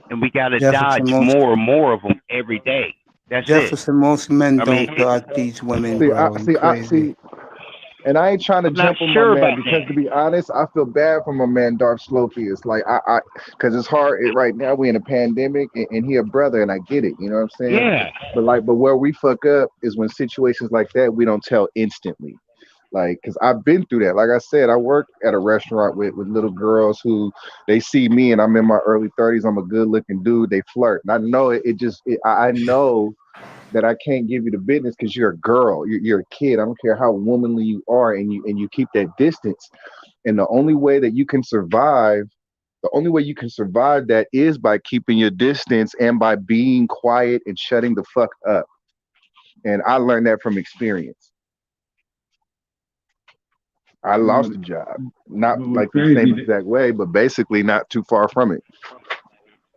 D: and we got to
A: Jefferson,
D: dodge
A: most
D: more and more of them every day. That's it.
A: Jefferson, most men
D: I mean,
A: don't dodge these women,
E: See,
A: bro. You crazy?
E: and I ain't trying to
D: I'm not
E: jump on
D: sure
E: my man
D: about
E: because,
D: that.
E: to be honest, I feel bad for my man Darth Slopey. It's like because it's hard right now. We in a pandemic, and he a brother, and I get it. You know what I'm saying?
D: Yeah.
E: But where we fuck up is when situations like that we don't tell instantly. Like, because I've been through that. Like I said, I work at a restaurant with little girls who they see me and I'm in my early 30s. I'm a good looking dude. They flirt. And I know I know that I can't give you the business because you're a girl. You're a kid. I don't care how womanly you are, and you keep that distance. And the only way you can survive that is by keeping your distance and by being quiet and shutting the fuck up. And I learned that from experience. I lost
F: But,
E: a job, not
F: but
E: like
F: what's
E: the same
F: crazy,
E: exact way, but basically not too far from it.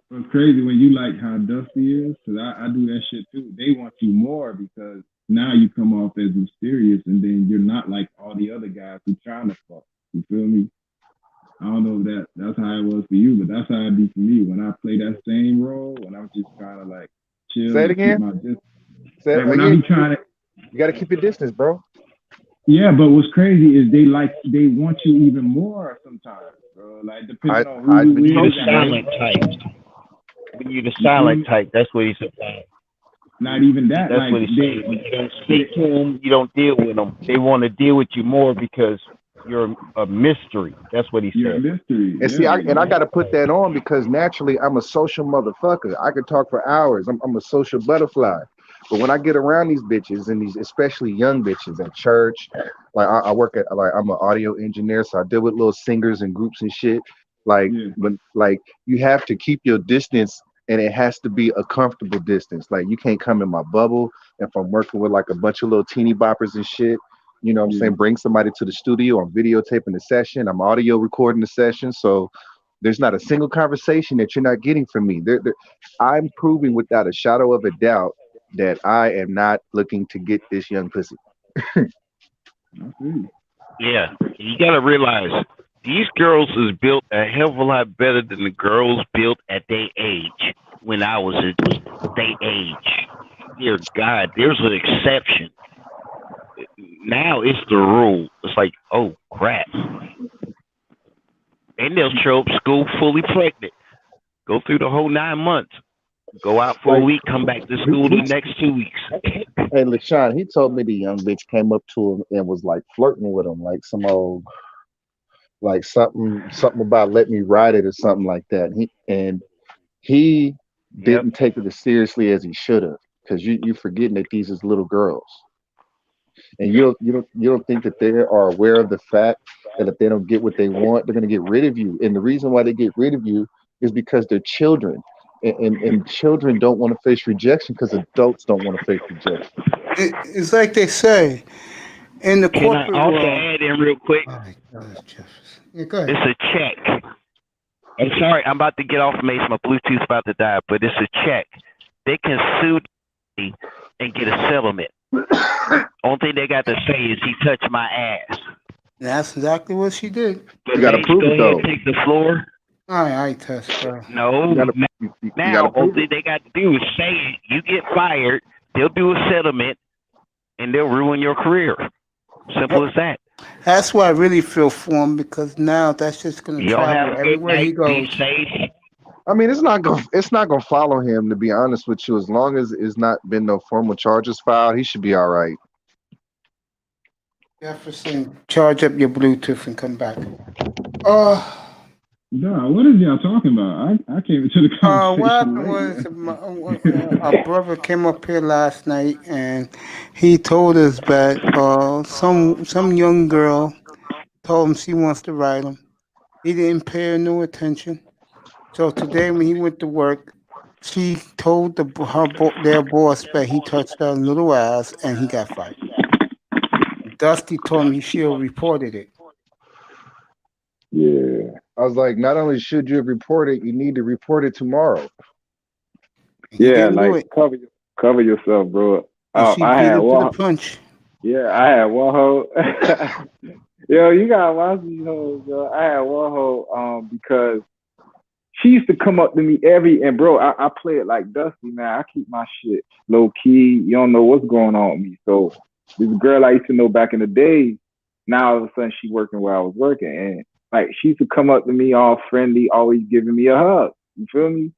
F: what's crazy when you like how Dusty is, because I do that shit too. They want you more because now you come off as mysterious, and then you're not like all the other guys who trying to fuck. You feel me? I don't know if that's how it was for you, but that's how it be for me. When I play that same role, when I'm just trying to like chill
E: Say it
F: and keep
E: again.
F: my distance.
E: Say
F: Like when I
E: yeah,
F: be trying to,
E: you got to keep your distance, bro.
F: yeah. But what's crazy is they want you even more sometimes, bro. Like depending on who
E: Hide
F: you
E: beneath
D: You're
F: is
D: the
E: the
F: and what
E: screen.
D: silent type. When you're the
F: you feel
D: silent
F: me.
D: type, that's what he's about.
F: Not even that.
D: That's
F: Like
D: what he's saying. When
F: they,
D: you don't speak to them, you don't deal with them. They want to deal with you more because you're a mystery. That's what he
F: you're a
D: said.
F: mystery.
E: And see,
F: Yeah,
E: I got to put that on because naturally I'm a social motherfucker. I could talk for hours. I'm a social butterfly. But when I get around these bitches and these, especially young bitches at church, like I work at, like I'm an audio engineer, so I deal with little singers and groups and shit. Like,
F: yeah.
E: when like you have to keep your distance, and it has to be a comfortable distance. Like you can't come in my bubble. If I'm working with like a bunch of little teeny boppers and shit, you know what I'm
F: Yeah.
E: saying? Bring somebody to the studio. I'm videotaping the session. I'm audio recording the session. So there's not a single conversation that you're not getting from me. I'm proving without a shadow of a doubt that I am not looking to get this young pussy.
F: I feel you.
D: Yeah, you got to realize these girls is built a hell of a lot better than the girls built at their age when I was at their age. Dear God, there's an exception. Now it's the rule. It's like, oh crap. And they'll show up school fully pregnant. Go through the whole 9 months. Go out for a
E: Like
D: week, come back to school the next 2 weeks.
E: hey, LaShawn, he told me the young bitch came up to him and was like flirting with him, like some old, like something about let me ride it or something like that. He
D: Yep.
E: didn't take it as seriously as he should have, because you're forgetting that these is little girls, and you don't think that they are aware of the fact that if they don't get what they want, they're gonna get rid of you. And the reason why they get rid of you is because they're children, and children don't want to face rejection because adults don't want to face rejection.
A: It's like they say in the
D: Can I
A: corporate
D: also
A: world.
D: add in real quick?
A: All right, Jefferson. Yeah, go
D: It's
A: ahead.
D: a check. I'm sorry, I'm about to get off Mace. My Bluetooth's about to die, but it's a check. They can sue me and get a settlement. Only thing they got to say is he touched my ass.
A: That's exactly what she did.
D: But
E: You got to
D: Mace,
E: prove
D: go
E: it
D: ahead
E: though.
D: and take the floor.
A: All right, Tess, bro.
D: No,
E: You got to you got
D: now
E: to
D: only
E: prove
D: thing
E: it.
D: they got to do is say it. You get fired. They'll do a settlement, and they'll ruin your career. Simple as that.
A: That's why I really feel for him, because now that's just gonna
D: Y'all have
A: travel
D: a good
A: everywhere he
D: night. Be
A: goes.
D: safe.
E: I mean, it's not gonna follow him, to be honest with you. As long as it's not been no formal charges filed, he should be all right.
A: Jefferson, charge up your Bluetooth and come back. Uh,
F: Nah, what is y'all talking about? I came into the
A: what
F: conversation
A: happened
F: late,
A: was
F: man.
A: our brother came up here last night and he told us that some young girl told him she wants to ride him. He didn't pay her no attention. So today when he went to work, she told their boss that he touched her little ass and he got fired. Dusty told me she reported it.
E: Yeah. I was like, not only should you have reported, you need to report it tomorrow.
A: He
F: Yeah,
A: didn't do
F: like
A: it.
F: cover yourself, bro.
A: And she
F: I
A: beat
F: had
A: him to the
F: one.
A: punch.
F: Yeah, I had one hoe.
G: Yo, you gotta watch these hoes, yo. I had one hoe, because she used to come up to me and bro, I play it like Dusty, man. I keep my shit low key. You don't know what's going on with me. So this girl I used to know back in the day, now all of a sudden she working where I was working. And like she used to come up to me all friendly, always giving me a hug. You feel me?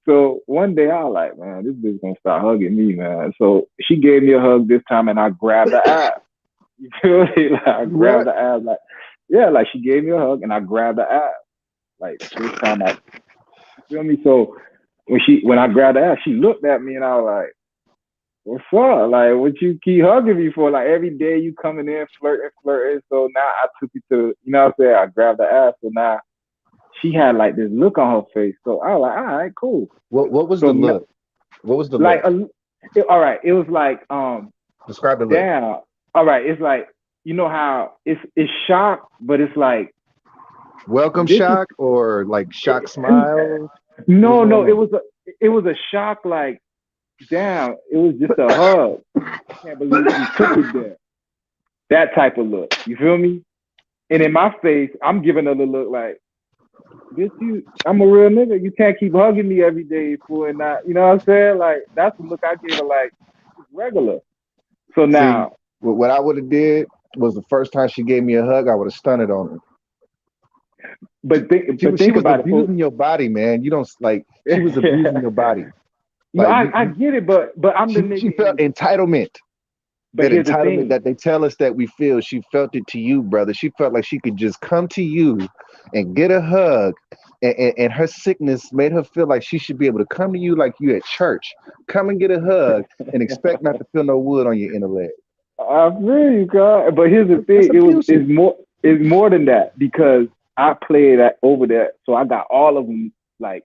G: So one day I was like, man, this bitch gonna start hugging me, man. So she gave me a hug this time and I grabbed the ass. You feel me? Like I grabbed the ass, like, yeah, like she gave me a hug and I grabbed the ass. Like this time I, you feel me? So when I grabbed the ass, she looked at me and I was like, what's up? Like, what you keep hugging me for? Like every day you coming in flirting. So now I took you to, you know what I'm saying? I grabbed the ass. So now she had like this look on her face. So I was like, all right, cool.
E: What was the look? What was the
G: like
E: look?
G: All right, it was like
E: Describe the look.
G: damn. All right, it's like, you know how it's shock, but it's like
E: Welcome shock or like shock smile?
G: No, it was a shock. Like, damn, it was just a hug. I can't believe you took it there. That type of look. You feel me? And in my face, I'm giving her the look like, bitch, I'm a real nigga. You can't keep hugging me every day for and not. You know what I'm saying? Like that's the look I gave her. Like it's regular. So now.
E: See, what I would have did was the first time she gave me a hug, I would have stunned it on her.
G: But think
E: she was
G: about
E: abusing your body, man. You don't like. She was abusing your body.
G: Like, I get it, but I'm the nigga.
E: She felt entitlement.
G: But
E: that entitlement that they tell us that we feel. She felt it to you, brother. She felt like she could just come to you and get a hug, and her sickness made her feel like she should be able to come to you like you at church. Come and get a hug and expect not to feel no wood on your inner leg.
G: I feel you, God. But here's the thing: it's more than that because I played that over there, so I got all of them. Like,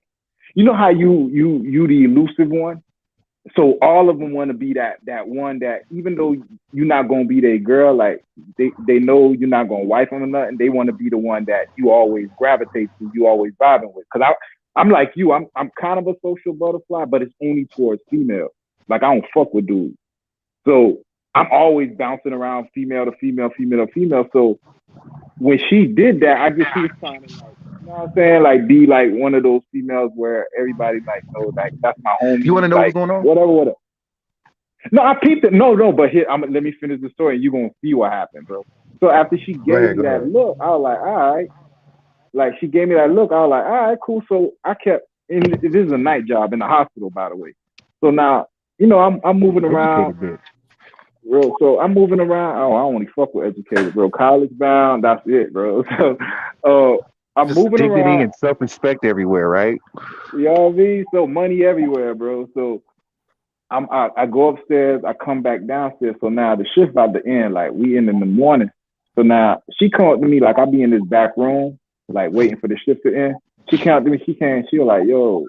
G: you know how you the elusive one. So all of them want to be that one that even though you're not gonna be their girl, like they know you're not gonna wife them or nothing. They want to be the one that you always gravitate to, you always vibing with. Cause I'm like you, I'm kind of a social butterfly, but it's only towards female. Like I don't fuck with dudes, so I'm always bouncing around female to female. So when she did that, I guess she was trying to like. You know what I'm saying? Like, be like one of those females where everybody like knows, like, that's my homie.
E: You want to know
G: like,
E: what's going on?
G: Whatever. No, I peeped it. No, but here, let me finish the story and you're going to see what happened, bro. So after she gave me that look, I was like, all right. Like, she gave me that look. I was like, all right, cool. So I kept, and this is a night job in the hospital, by the way. So now, you know, I'm moving around. Bro, so I'm moving around. Oh, I only fuck with educated, bro. College bound, that's it, bro. So, I'm just moving
E: dignity
G: around
E: and self-respect everywhere, right?
G: You know what I mean? So money everywhere, bro. So I go upstairs, I come back downstairs. So now the shift about to end, like we in the morning. So now she come up to me like I be in this back room, like waiting for the shift to end. She came up to me, she was like, yo,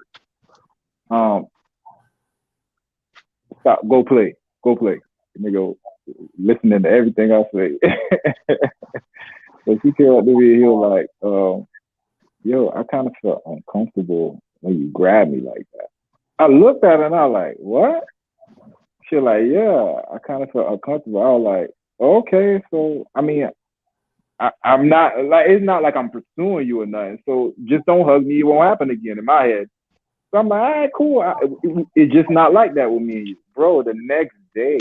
G: stop, go play. Nigga, listening to everything I say. So she came up to me and he was like, yo, I kind of felt uncomfortable when you grabbed me like that. I looked at her and I was like, what? She was like, yeah, I kind of felt uncomfortable. I was like, okay, so, I mean, I'm not, like, it's not like I'm pursuing you or nothing. So just don't hug me. It won't happen again in my head. So I'm like, all right, cool. It's just not like that with me and you. Bro, the next day,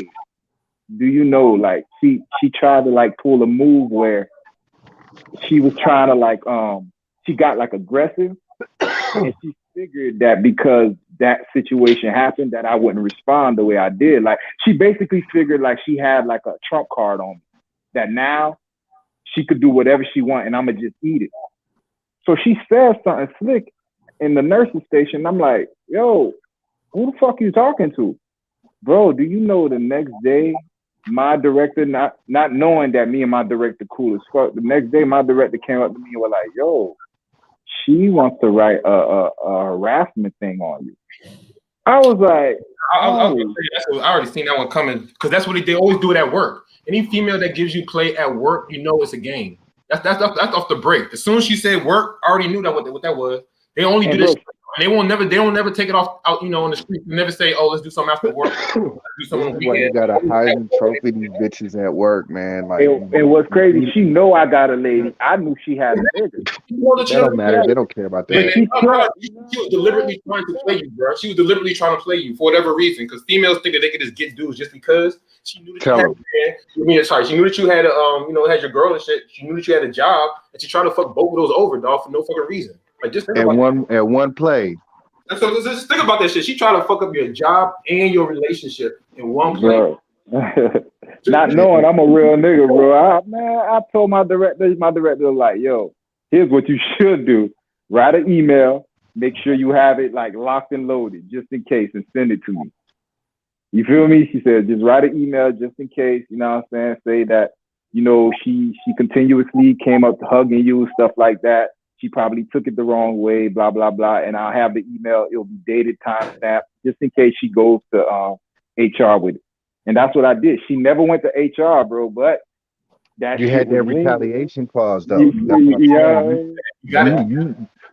G: do you know, like, she tried to, like, pull a move where she was trying to, like, she got like aggressive and she figured that because that situation happened that I wouldn't respond the way I did. Like she basically figured like she had like a trump card on me that now she could do whatever she want and I'm gonna just eat it. So she said something slick in the nursing station. I'm like, yo, who the fuck you talking to? Bro, do you know the next day my director, not knowing that me and my director cool as fuck, the next day my director came up to me and was like, yo, she wants to write a harassment thing on you. I was like,
H: I already seen that one coming because that's what they always do it at work. Any female that gives you play at work, you know it's a game. That's off the break. As soon as she said work, I already knew that what that was. They only do this They don't never take it off out, on the street. They never say, "Oh, let's do something after work." Let's do something on the
E: This is why you
H: weekend.
E: gotta Heisman Trophy these bitches at work, man. Like,
G: And what's crazy, she know I got a lady. I knew she had a nigga.
H: You know that
E: that don't matter. They don't care about
H: Man,
E: that.
G: she
H: she was deliberately trying to play you, bro. She was deliberately trying to play you for whatever reason. Because females think that they could just get dudes just because she knew that
E: Tell
H: you had. She knew that you had had your girl and shit. She knew that you had a job, and she tried to fuck both of those over, dog, for no fucking reason. Like just think about
E: one play.
H: that. So just think about that shit. She tried to fuck up your job and your relationship in one play.
G: Not knowing I'm a real nigga, bro. I told my director was like, yo, here's what you should do. Write an email, make sure you have it like locked and loaded just in case and send it to me. You feel me? She said, just write an email just in case, you know what I'm saying? Say that, she continuously came up hugging you and stuff like that. She probably took it the wrong way, blah, blah, blah. And I'll have the email. It'll be dated, timestamp, just in case she goes to HR with it. And that's what I did. She never went to HR, bro, but that
E: You had that retaliation clause, though.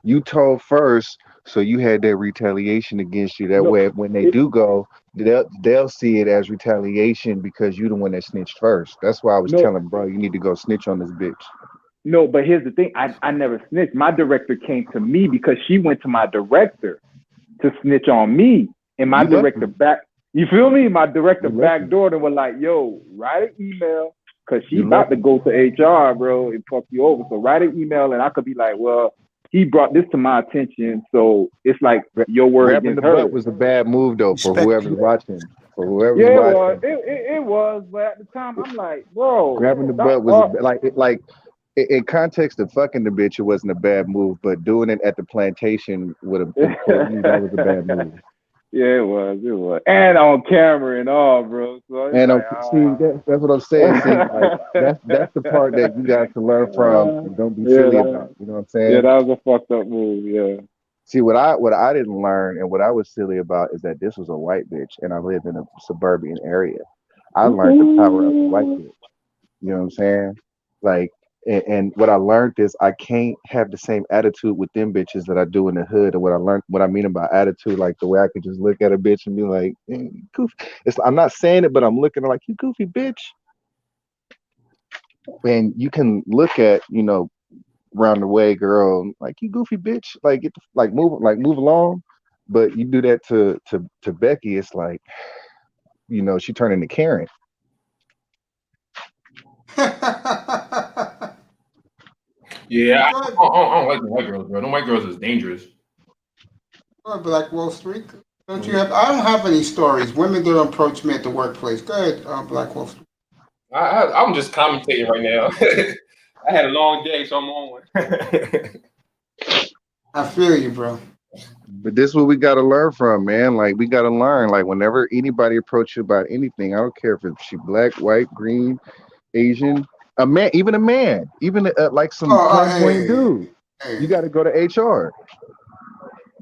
E: You told first, so you had that retaliation against you. That way, when they do go, they'll see it as retaliation because you the one that snitched first. That's why I was telling bro, you need to go snitch on this bitch.
G: No, but here's the thing. I never snitched. My director came to me because she went to my director to snitch on me. And my director you feel me? My director backdoored and was like, yo, write an email because she's about to go to HR, bro, and fuck you over. So write an email and I could be like, well, he brought this to my attention. So it's like your word
E: Grabbing
G: against
E: the
G: her.
E: butt was a bad move, though, for whoever's watching. For whoever's watching.
G: It was, but at the time, I'm like, bro.
E: Grabbing the butt was in context of fucking the bitch, it wasn't a bad move, but doing it at the plantation that was a bad move.
G: Yeah, it was. And on camera and all, bro. So
E: that's what I'm saying. See, like, that's the part that you got to learn from and don't be silly about. You know what I'm saying?
G: Yeah, that was a fucked up move, yeah.
E: See, what I didn't learn and what I was silly about is that this was a white bitch and I lived in a suburban area. I learned the power of a white bitch. You know what I'm saying? Like, and what I learned is I can't have the same attitude with them bitches that I do in the hood. And what I mean about attitude, like the way I could just look at a bitch and be like, goofy. I'm not saying it, but I'm looking like, you goofy bitch. And you can look at, round the way girl, like, you goofy bitch, like move along. But you do that to Becky, it's like, she turned into Karen.
H: Yeah, I don't like the white girls, bro. No white girls is dangerous.
A: Black Wall Street. Don't you have? I don't have any stories. Women don't approach me at the workplace. Go ahead, Black Wall Street.
H: I'm just commentating right now. I had a long day, so I'm on one.
A: I feel you, bro.
E: But this is what we got to learn from, man. Like, we got to learn. Like, whenever anybody approach you about anything, I don't care if she black, white, green, Asian, a man, even like some plain dude. Hey. You got to go to HR.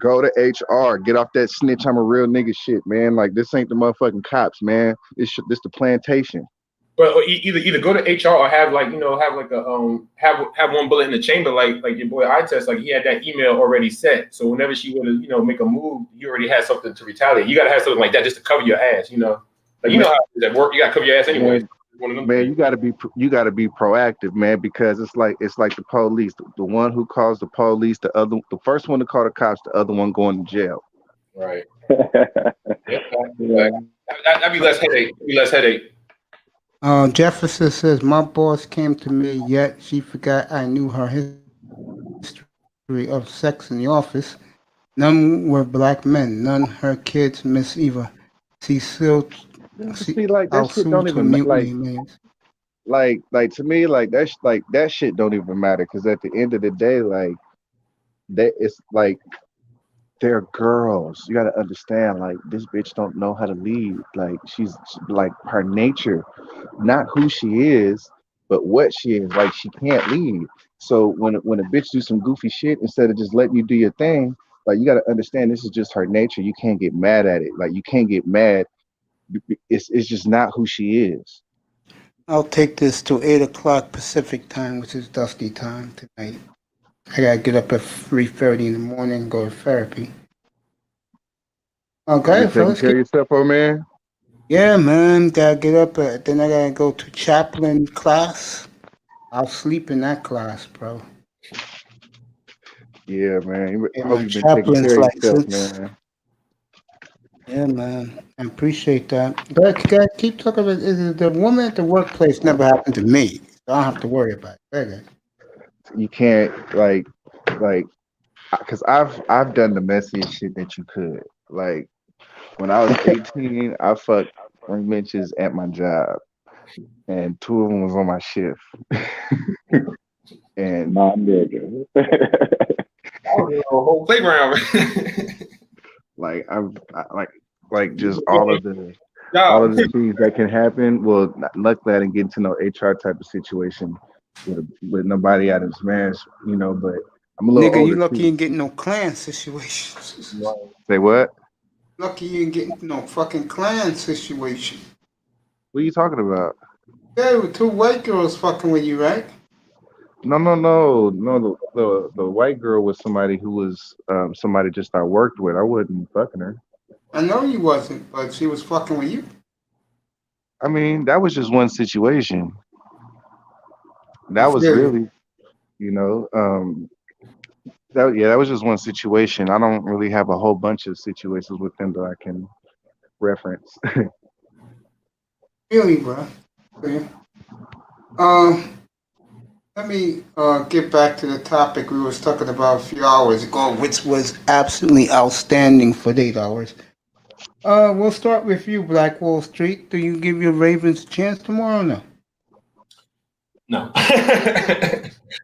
E: Go to HR. Get off that snitch. I'm a real nigga shit, man. Like, this ain't the motherfucking cops, man. This the plantation.
H: But either go to HR or have have one bullet in the chamber, like your boy I-Test, like he had that email already set. So whenever she would make a move, you already had something to retaliate. You gotta have something like that just to cover your ass, Like how that work, you gotta cover your ass anyway.
E: Man, you gotta be proactive, man, because it's like the police. The one who calls the police, the first one to call the cops, the other one going to jail.
H: Right. That'd be less headache.
A: Jefferson says, my boss came to me, yet she forgot I knew her history of sex in the office. None were black men, none her kids, Miss Eva. See
E: like that shit don't even like to me, like that shit don't even matter, because at the end of the day, like that, it's like they're girls. You got to understand, like, this bitch don't know how to lead. Like, she's like, her nature, not who she is, but what she is. Like, she can't lead. So when a bitch do some goofy shit, instead of just letting you do your thing, like, you got to understand this is just her nature. You can't get mad at it. Like, you can't get mad. It's just not who she is.
A: I'll take this to 8:00 Pacific time, which is dusty time tonight. I gotta get up at 3:30 in the morning and go to therapy. Okay,
E: You taking
A: fellas.
E: care of yourself, old man?
A: Yeah, man. Gotta get up. Then I gotta go to chaplain class. I'll sleep in that class, bro.
E: Yeah, man. I
A: Get
E: hope
A: my
E: you've been taking
A: chaplain's
E: care of yourself,
A: license.
E: man.
A: Yeah, man. I appreciate that. But guys, keep talking about the woman at the workplace never happened to me. So I don't have to worry about it. Okay.
E: You can't because I've done the messiest shit that you could. Like when I was 18, I fucked 3 bitches at my job, and 2 of them was on my shift. And
G: Nah, I'm good.
H: That was a whole playground.
E: like like just all of the things that can happen. Well, luckily I didn't get into no HR type of situation with nobody out of smash, but I'm a little
A: Nigga, you
E: older
A: lucky you
E: too.
A: ain't getting no clan situations.
E: Say what?
A: Lucky you ain't getting no fucking clan situation.
E: What are you talking about?
A: Yeah, with 2 white girls fucking with you, right?
E: No. The white girl was somebody who was somebody just I worked with. I wasn't fucking her.
A: I know you wasn't, but she was fucking with you.
E: I mean, that was just one situation. That was
A: Really?
E: really, you know, that was just one situation. I don't really have a whole bunch of situations with them that I can reference.
A: Really, bro. Okay. Um, Let me get back to the topic we was talking about a few hours ago, which was absolutely outstanding for 8 hours. We'll start with you, Black Wall Street. Do you give your Ravens a chance tomorrow? Or no.
H: No.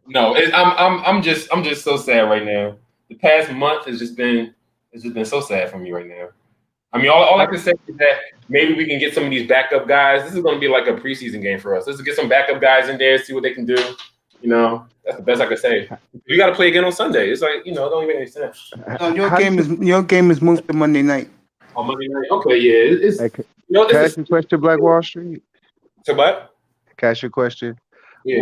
H: No. I'm just so sad right now. The past month has just been so sad for me right now. I mean, all I can say is that maybe we can get some of these backup guys. This is going to be like a preseason game for us. Let's get some backup guys in there, see what they can do. That's the best I can say. We got to play again on Sunday. It's like, it don't even make any sense.
A: No, your game is moved to Monday night.
H: On Monday night? Okay, yeah. It's
E: Hey, can
H: this
E: I
H: is
E: ask you a question, Black Wall Street?
H: so what?
E: Can I ask you a question?
H: Yeah.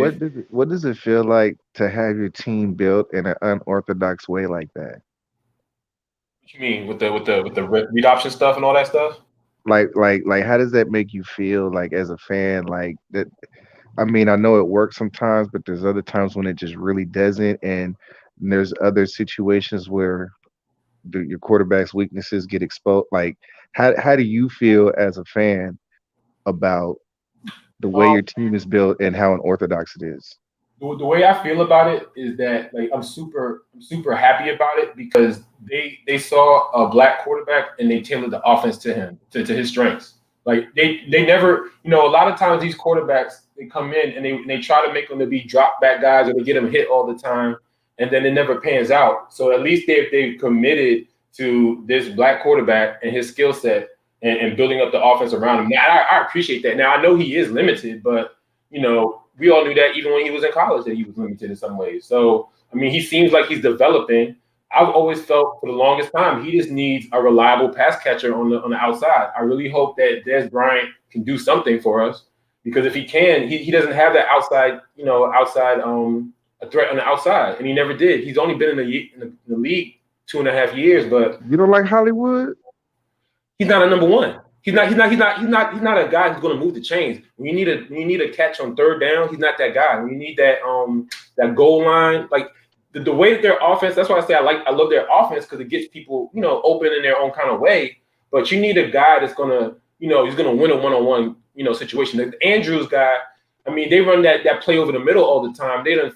E: What does it feel like to have your team built in an unorthodox way like that?
H: What you mean with the read option stuff and all that stuff?
E: Like how does that make you feel like as a fan? Like that I mean, I know it works sometimes, but there's other times when it just really doesn't, and there's other situations where your quarterback's weaknesses get exposed. Like, how do you feel as a fan about the way your team is built and how unorthodox it is?
H: The way I feel about it is that like I'm super happy about it because they saw a black quarterback and they tailored the offense to him to his strengths. Like they never a lot of times these quarterbacks they come in and they try to make them to be drop back guys or they get them hit all the time and then it never pans out. So at least they've committed to this black quarterback and his skill set and building up the offense around him. Now I appreciate that. Now I know he is limited, but we all knew that even when he was in college that he was limited in some ways. So, I mean, he seems like he's developing. I've always felt for the longest time he just needs a reliable pass catcher on the outside. I really hope that Dez Bryant can do something for us because if he can, he doesn't have that outside a threat on the outside, and he never did. He's only been in the league 2.5 years, but
E: You don't like Hollywood?
H: he's not a number one. He's not a guy who's going to move the chains. When you need a catch on third down, he's not that guy. When you need that goal line, like the way that their offense. That's why I say I love their offense because it gets people open in their own kind of way. But you need a guy that's gonna he's gonna win a one-on-one situation. The Andrews guy, I mean, they run that play over the middle all the time. They don't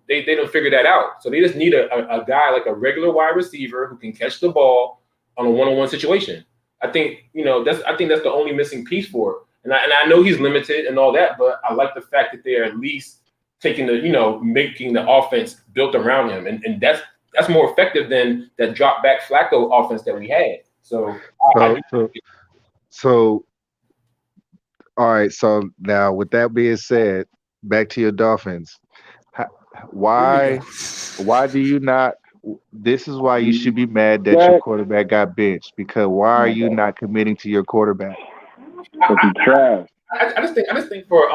H: they don't figure that out. So they just need a guy like a regular wide receiver who can catch the ball on a one-on-one situation. I think that's the only missing piece for it. And I know he's limited and all that, but I like the fact that they're at least taking making the offense built around him, and that's more effective than that drop back Flacco offense that we had. So
E: All right. So now, with that being said, back to your Dolphins. Why do you not? This is why you should be mad that your quarterback got benched. Because why are you not committing to your quarterback?
G: Because he's trash.
H: I just think for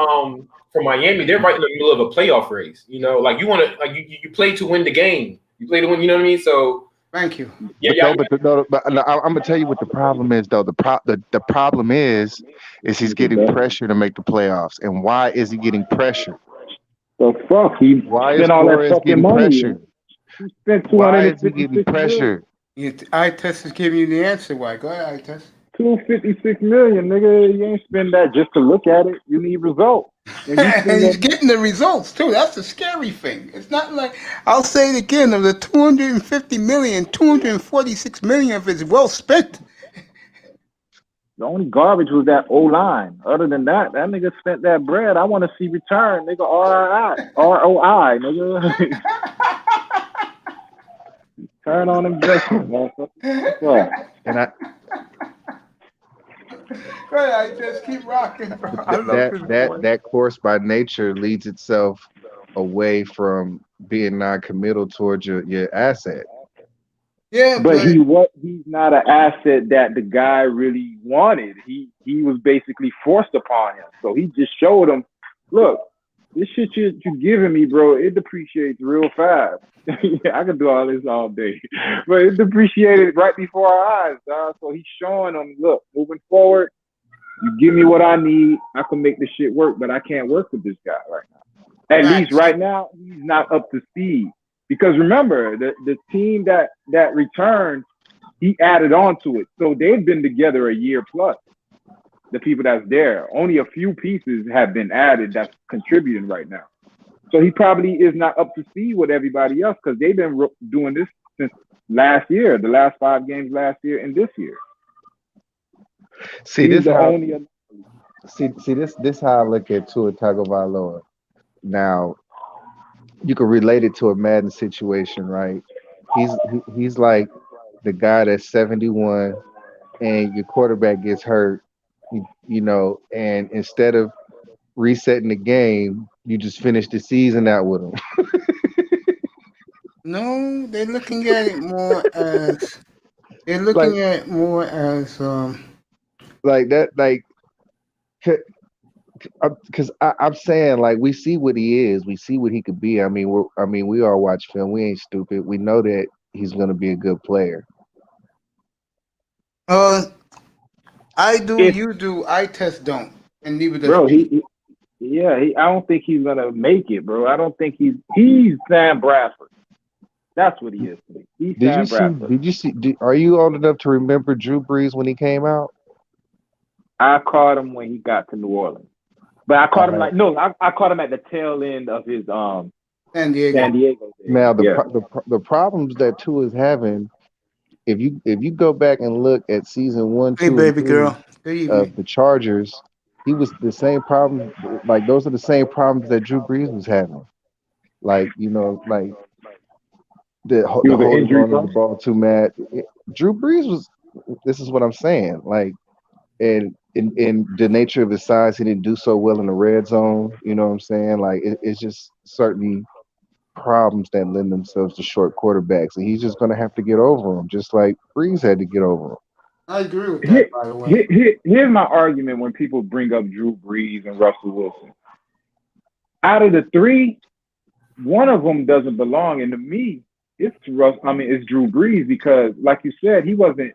H: Miami, they're right in the middle of a playoff race. Like you want to you play to win the game. You play to win. You know what I mean? So
A: Thank you.
E: I'm gonna tell you what the problem is, though. The problem is he's getting pressure to make the playoffs. And why is he getting pressure?
G: The fuck? He
E: Why is
G: spent all that
E: Flores
G: fucking
E: getting
G: money.
E: pressure?
G: He spent
E: Why is he getting
G: 256 million.
E: pressure?
A: Eye test is giving you the answer. Why? Go ahead, eye test.
G: 256 million, nigga. You ain't spend that just to look at it. You need results. When you
A: And
G: spend
A: he's
G: that,
A: getting the results too. That's the scary thing. It's not like, I'll say it again, of the 250 million, 246 million of it's well spent.
G: the only garbage was that O line. Other than that, that nigga spent that bread. I want to see return, nigga. ROI, nigga. Turn on investment, motherfucker. What?
E: And I
A: Go ahead, I just keep rocking, bro. I love this boy.
E: that course by nature leads itself away from being non-committal towards your asset.
A: Yeah,
G: But he's not an asset that the guy really wanted. He was basically forced upon him. So he just showed him, look, this shit you're giving me, bro, it depreciates real fast. I could do all this all day. But it depreciated right before our eyes, dog. So he's showing him, look, moving forward, you give me what I need, I can make this shit work, but I can't work with this guy right now. At least right now, he's not up to speed. Because remember, the team that returned, he added on to it. So they've been together a year plus. The people that's there. Only a few pieces have been added that's contributing right now. So he probably is not up to speed with everybody else because they've been doing this since last year, the last 5 games last year and this year.
E: See, this how this how I look at Tua Tagovailoa. Now, you can relate it to a Madden situation, right? He's like the guy that's 71 and your quarterback gets hurt, and instead of resetting the game, you just finish the season out with him.
A: No, they're looking at it more as
E: like that, like, because I'm saying, like, we see what he is, we see what he could be. I mean, we all watch film. We ain't stupid. We know that he's gonna be a good player.
A: I do, you do, I test don't, and neither does
G: bro. I don't think he's gonna make it, bro. I don't think he's Sam Bradford. That's what he is to me. He's Sam Bradford.
E: Did you see? Are you old enough to remember Drew Brees when he came out?
G: I caught him when he got to New Orleans, but I caught him I caught him at the tail end of his
A: San Diego
G: days.
E: Now the problems that Tua is having, if you go back and look at season 1, 2,
A: baby
E: and 3
A: girl.
E: of the Chargers, he was the same problem. Like, those are the same problems that Drew Brees was having. Like, like the holding on to the ball too mad. Drew Brees was. This is what I'm saying. Like, and in the nature of his size, he didn't do so well in the red zone. You know what I'm saying? Like, it's just certain problems that lend themselves to short quarterbacks, and he's just going to have to get over them, just like Brees had to get over them.
A: I agree with that, by the way.
G: Here's my argument when people bring up Drew Brees and Russell Wilson. Out of the 3, one of them doesn't belong, and to me, it's Drew Brees, because, like you said, he wasn't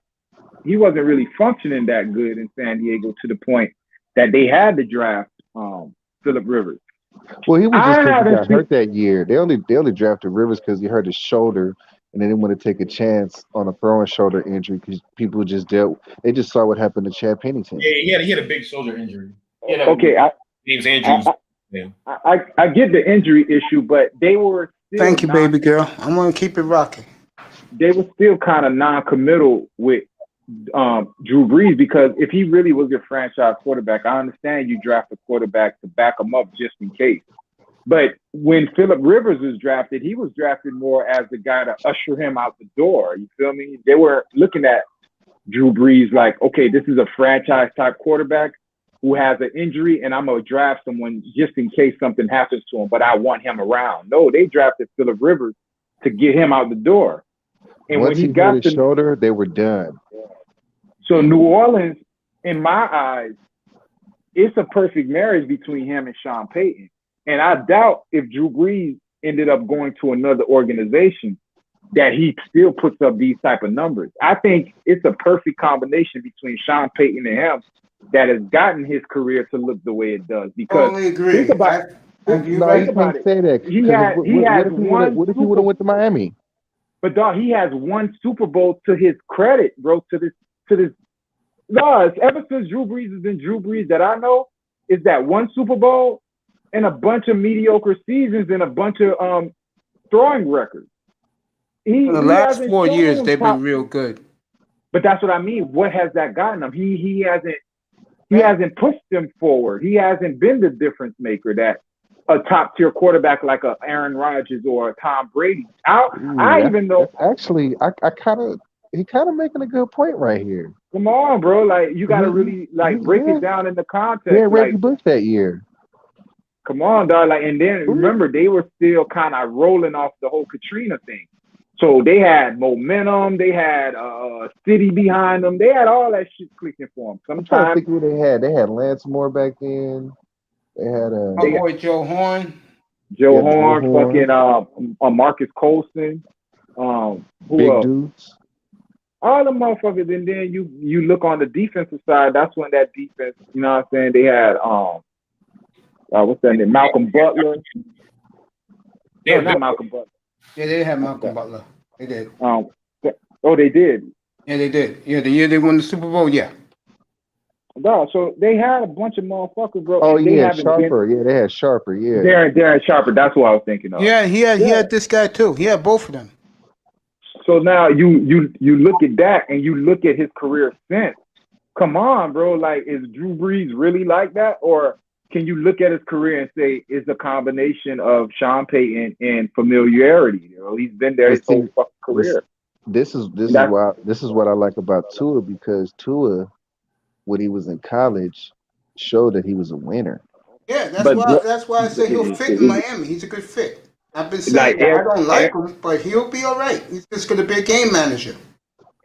G: really functioning that good in San Diego to the point that they had to draft Phillip Rivers.
E: Well, he was just because he got hurt that year. They only drafted Rivers because he hurt his shoulder, and they didn't want to take a chance on a throwing shoulder injury because people just saw what happened to Chad Pennington.
H: Yeah, he had a big shoulder injury.
G: Okay,
H: James Andrews.
G: I get the injury issue, but they were still
A: Thank you, baby girl. I'm gonna keep it rocking.
G: They were still kind of non-committal with Drew Brees, because if he really was your franchise quarterback, I understand you draft a quarterback to back him up just in case. But when Phillip Rivers was drafted, he was drafted more as the guy to usher him out the door. You feel me? They were looking at Drew Brees like, okay, this is a franchise type quarterback who has an injury, and I'm going to draft someone just in case something happens to him, but I want him around. No, they drafted Phillip Rivers to get him out the door. And
E: once
G: when he
E: got
G: got
E: his shoulder, they were done.
G: So New Orleans, in my eyes, it's a perfect marriage between him and Sean Payton. And I doubt if Drew Brees ended up going to another organization, that he still puts up these type of numbers. I think it's a perfect combination between Sean Payton and him that has gotten his career to look the way it does. Because
A: Totally agree.
G: think about
E: No,
G: think
E: you
G: about
E: can't
G: it.
E: say that.
G: He
E: 'cause
G: had
E: what,
G: he
E: what
G: has
E: if he
G: one
E: would
G: Super
E: have went to Miami?
G: But dog, he has one Super Bowl to his credit, bro. To this. No, ever since Drew Brees has been Drew Brees that I know, is that one Super Bowl and a bunch of mediocre seasons and a bunch of throwing records.
A: In the last
G: hasn't
A: 4 years,
G: shown
A: they've
G: top-
A: been real good.
G: But that's what I mean. What has that gotten him? He hasn't pushed them forward. He hasn't been the difference maker that a top tier quarterback like a Aaron Rodgers or a Tom Brady. I even know.
E: Actually, he kind of making a good point right here.
G: Come on, bro. Like you got to
E: Mhm.
G: really like break
E: Yeah.
G: it down in the context.
E: Yeah, Reggie
G: Like,
E: Bush that year.
G: come on, dog. Like, and then remember they were still kind of rolling off the whole Katrina thing. So they had momentum. They had city behind them. They had all that shit clicking for them.
E: I'm trying to
G: Sometimes
E: think who they had. They had Lance Moore back then. They had
A: My boy Joe Horn.
G: Joe
E: Yeah, Joe
G: Horn,
E: Horn.
G: fucking Marcus Colson, who
E: big
G: else?
E: dudes.
G: All the motherfuckers. And then you look on the defensive side. That's when that defense, you know what I'm saying? They had what's that name? Malcolm Butler. No, not Malcolm Butler.
A: Yeah, they had Malcolm Butler. They did.
G: Oh, they did.
A: Yeah, they did. Yeah, the year they won the Super Bowl. Yeah.
G: No, so they had a bunch of motherfuckers, bro.
E: Oh
G: and they
E: yeah,
G: haven't
E: Sharper. Yeah, they had Sharper. Yeah.
G: Darren Sharper. That's what I was thinking of.
A: Yeah, he had this guy too. He had both of them.
G: So now you look at that and you look at his career since. Come on, bro. Like, is Drew Brees really like that? Or can you look at his career and say it's a combination of Sean Payton and familiarity? You know, he's been there his whole fucking career.
E: This is what I like about Tua, because Tua, when he was in college, showed that he was a winner.
A: Yeah, that's why I say he'll fit in Miami. He's a good fit. I've been saying I don't like him, but he'll be all right. He's just going to be a game manager.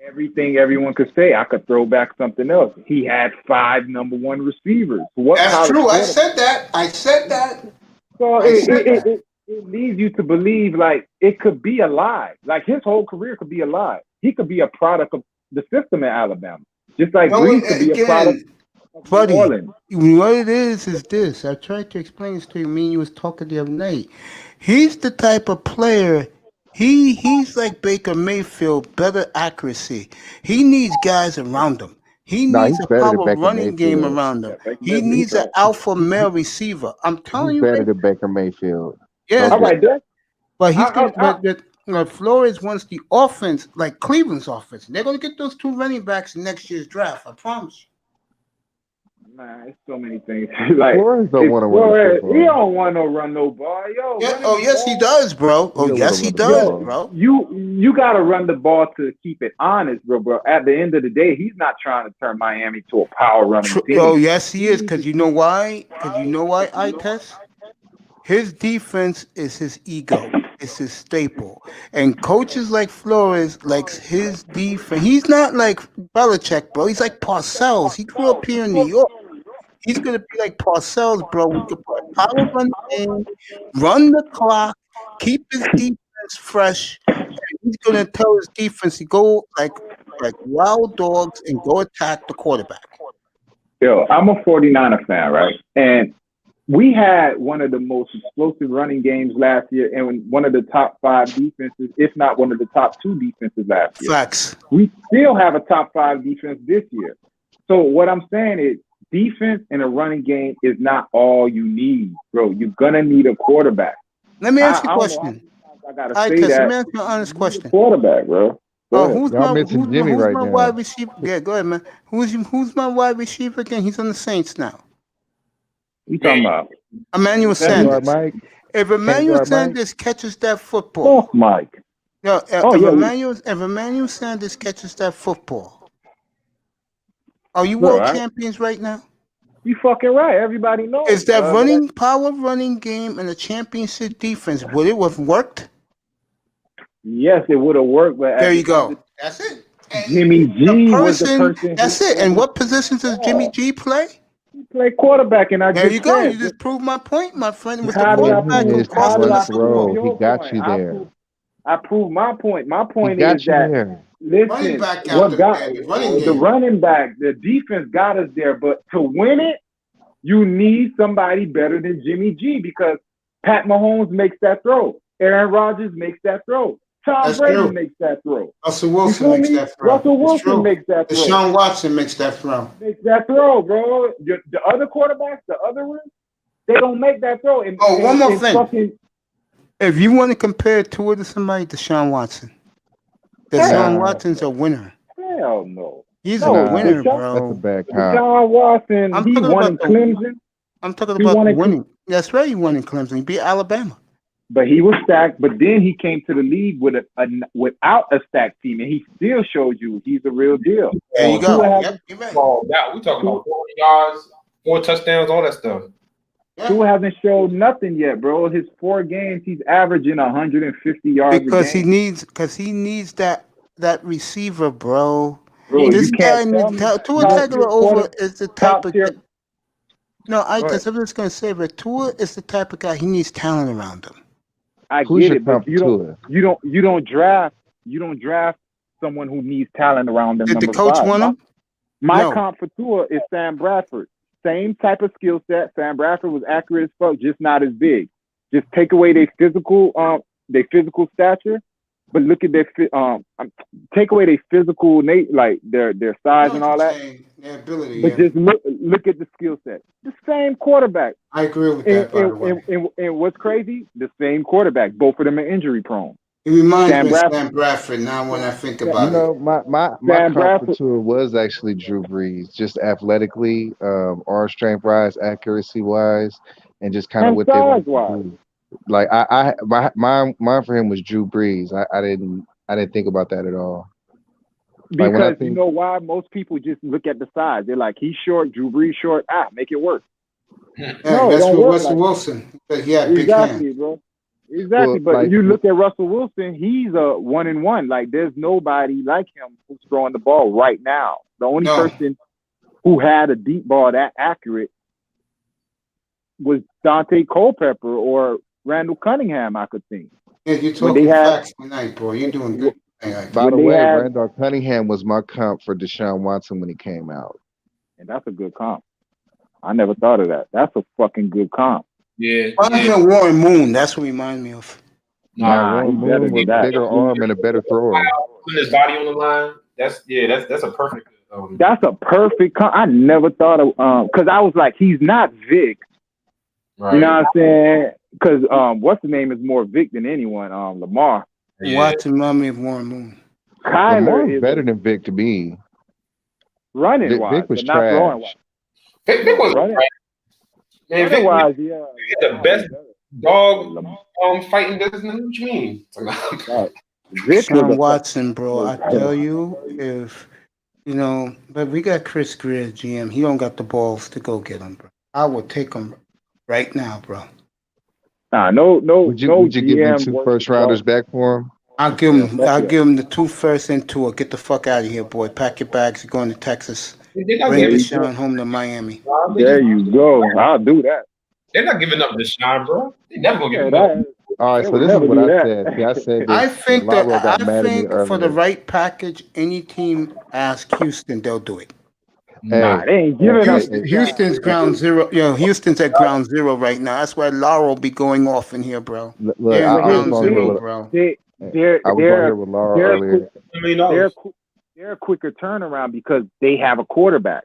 G: Everything everyone could say, I could throw back something else. He had 5 number 1 receivers.
A: That's true. I said that.
G: So it leads you to believe like it could be a lie. Like his whole career could be a lie. He could be a product of the system in Alabama, just like Brees could be a product of New Orleans.
A: What it is this. I tried to explain this to you. Me and you was talking the other night. He's the type of player. He's like Baker Mayfield, better accuracy. He needs guys around him. He needs a power running game around him. He needs an alpha male receiver. I'm telling you,
E: better than Baker Mayfield.
A: Yeah,
G: all right,
A: but he's but Flores wants the offense like Cleveland's offense. They're going to get those 2 running backs in next year's draft. I promise you.
G: Man, it's so many things. Like
E: Flores don't want to run.
G: He don't want to run no ball, yo.
A: Yeah, yes, he does, bro. Yes, he does, bro.
G: You got to run the ball to keep it honest, bro. At the end of the day, he's not trying to turn Miami to a power running team.
A: Oh, yes, he is. Because you know why? I test. His defense is his ego. It's his staple. And coaches like Flores likes his defense. He's not like Belichick, bro. He's like Parcells. He grew up here in New York. He's going to be like Parcells, bro. He can put power run the game, run the clock, keep his defense fresh. And he's going to tell his defense to go like wild dogs and go attack the quarterback.
G: Yo, I'm a 49er fan, right? And we had one of the most explosive running games last year and one of the top 5 defenses, if not one of the top 2 defenses last year.
A: Facts.
G: We still have a top 5 defense this year. So what I'm saying is defense in a running game is not all you need, bro. You're going to need a quarterback.
A: Let me ask you a question.
G: I got to say that.
A: Let me ask you an honest question.
G: Quarterback, bro.
A: Who's my
E: now.
A: wide receiver? Yeah, go ahead, man. Who's my wide receiver again? He's on the Saints now.
G: You talking about?
A: Emmanuel Sanders.
E: Mike.
A: If Emmanuel Sanders catches that football,
G: Mike.
A: If Emmanuel Sanders catches that football, are you world champions right now?
G: You fucking right. Everybody knows.
A: Is that power running game and a championship defense? Would it have worked?
G: Yes, it would have worked. But
A: there you go. That's it. And
G: Jimmy G was the person.
A: That's it. And what positions does Jimmy G play?
G: He played quarterback, and
A: there you go. You just proved my point, my friend. It was the quarterback
E: He got you there.
G: I proved my point. My
D: He
G: point
D: got
G: is
D: you
G: that
D: there.
A: Running
G: listen,
A: back out
G: what
A: there,
G: got
A: man. Running
G: the
A: game.
G: running back, the defense got us there, but to win it, you need somebody better than Jimmy G because Pat Mahomes makes that throw. Aaron Rodgers makes that throw. Tom
A: That's
G: Brady
A: true.
G: makes that throw.
A: Russell
G: You
A: Wilson
G: feel
A: makes
G: me?
A: that throw.
G: Russell
A: It's
G: Wilson
A: true.
G: makes that throw.
A: Deshaun Watson makes that throw.
G: Makes that throw, bro. The other quarterbacks, the other ones, they don't make that throw. And,
A: Oh, one more
G: and
A: thing.
G: fucking,
A: If you want to compare Tua to somebody, Deshaun Watson. Deshaun
G: hell,
A: Watson's a winner.
G: hell no.
A: He's
G: No,
A: a winner,
G: Deshaun,
D: That's a
A: bro.
D: bad comp.
G: Deshaun Watson,
A: I'm
G: he
A: talking
G: won in
A: about the.
G: Clemson,
A: I'm talking
G: He
A: about
G: won
A: the
G: in Cle-
A: winning. That's right. He won in Clemson. He beat Alabama.
G: but he was stacked. But then he came to the league with without a stacked team, and he still showed you he's the real deal.
A: There you
G: Tua
A: go.
G: hasn't-
A: Yep, you're right.
H: Oh, that we talking about 4 yards, 4 touchdowns, all that stuff.
A: Yeah.
G: Tua hasn't showed nothing yet, bro. His 4 games, he's averaging 150 yards
A: Because
G: a game.
A: he needs that receiver, bro.
G: Bro,
A: This
G: you
A: guy
G: can't tell
A: needs
G: me
A: Tua
G: top tier
A: Tagovailoa is the type
G: top
A: of
G: tier.
A: no.
G: Go ahead.
A: Because I'm just gonna say, but Tua is the type of guy he needs talent around him.
G: I
D: Who's
G: get
D: your
G: it, but
D: comp for Tua?
G: you don't draft someone who needs talent around them.
A: Did the
G: Number
A: coach
G: 5.
A: want him?
G: My
A: No.
G: comp for Tua is Sam Bradford. Same type of skill set. Sam Bradford was accurate as fuck, just not as big. Just take away their physical stature, but look at their take away their physical like their size and all that.
A: Their ability.
G: But just look at the skill set. The same quarterback.
A: I agree with that. By the way,
G: And what's crazy? The same quarterback. Both of them are injury prone.
A: he reminds
G: Sam
A: me of
G: Bradford.
A: Sam Bradford. Now, when I think
G: You
A: about
D: You know, my
G: Sam
D: comp for
G: Bradford.
D: Tua was actually Drew Brees, just athletically, arm strength wise, accuracy wise, and just kind of
G: And
D: what they like to
G: size-wise.
D: do. Like mine for him was Drew Brees. I didn't think about that at all. Like when I
G: Because you
D: think
G: know why? Most people just look at the size. They're like, he's short, Drew Brees short. Make it work.
A: it.
G: No,
A: that's
G: don't
A: with
G: work
A: Russell
G: like
A: Wilson. Because he had big
G: exactly,
A: hands.
G: bro. Exactly.
D: Well,
G: But
D: like
G: you look at Russell Wilson, he's a 1-and-1. Like there's nobody like him who's throwing the ball right now. The only
A: No.
G: person who had a deep ball that accurate was Dante Culpepper or Randall Cunningham, I could think.
A: Yeah, you're
G: When they
A: talking
G: had-
A: facts tonight, boy. You're doing good.
D: by
G: when
D: the
G: they
D: way,
G: had-
D: Randall Cunningham was my comp for Deshaun Watson when he came out.
G: And that's a good comp. I never thought of that. That's a fucking good comp.
H: Yeah.
A: Reminds me of Warren Moon. That's what he reminds me of.
G: Nah,
D: Warren
G: he's better
D: Moon with
G: than that.
D: bigger arm and a better thrower.
H: Putting his body on the line. That's a perfect.
G: That's a perfect comp. I never thought of because I was like, he's not Vic.
H: Right.
G: You know what I'm saying? Because what's the name is more Vic than anyone. Lamar.
H: Yeah.
A: Watson remind me of Warren Moon.
G: Kyler
D: Lamar's
G: is
D: better than Vic to me.
G: running
D: Vic
G: wise,
D: was
G: but not throwing
D: trash.
G: wise.
H: Vic was
G: Running,
H: right. Man,
G: running
H: Vic
G: wise, yeah.
H: is the best dog fighting business. What you mean?
G: Vic was
A: Sean
G: a
A: Watson, bro. I tell you, if you know, but we got Chris Greer, GM. He don't got the balls to go get him, bro. I would take him right now, bro.
G: no.
D: Would you give me
G: GM
D: 2
G: worth
D: first
G: the
D: rounders
G: salt.
D: back for him?
A: I'll give him.
G: Yeah.
A: I'll give him the 2 firsts and Tua. Get the fuck out of here, boy. Pack your bags. You're going to Texas.
H: They're not
A: Bring
H: giving,
A: Deshaun home to Miami.
G: There you go. I'll do that.
H: they're not giving up Deshaun, bro. They never gonna give
G: Yeah,
H: him up.
G: that,
D: All right,
G: They
D: so
G: would
D: this is
G: never
D: what
G: do
D: I
G: that.
D: said. See, I said
A: I
D: this.
A: think that
D: Laro got mad at me
A: for the
D: earlier.
A: right package, any team ask Houston, they'll do it.
G: nah,
D: Hey,
G: they ain't giving up.
A: Houston's ground zero. Houston's at ground zero right now. That's why Lauro be going off in here, bro.
D: look,
A: They're
D: I
A: at
D: was
A: ground
D: on here
A: zero,
D: with
A: bro.
G: They're
D: I was on here with Laura
G: they're
D: earlier.
G: they're a quicker turnaround because they have a quarterback.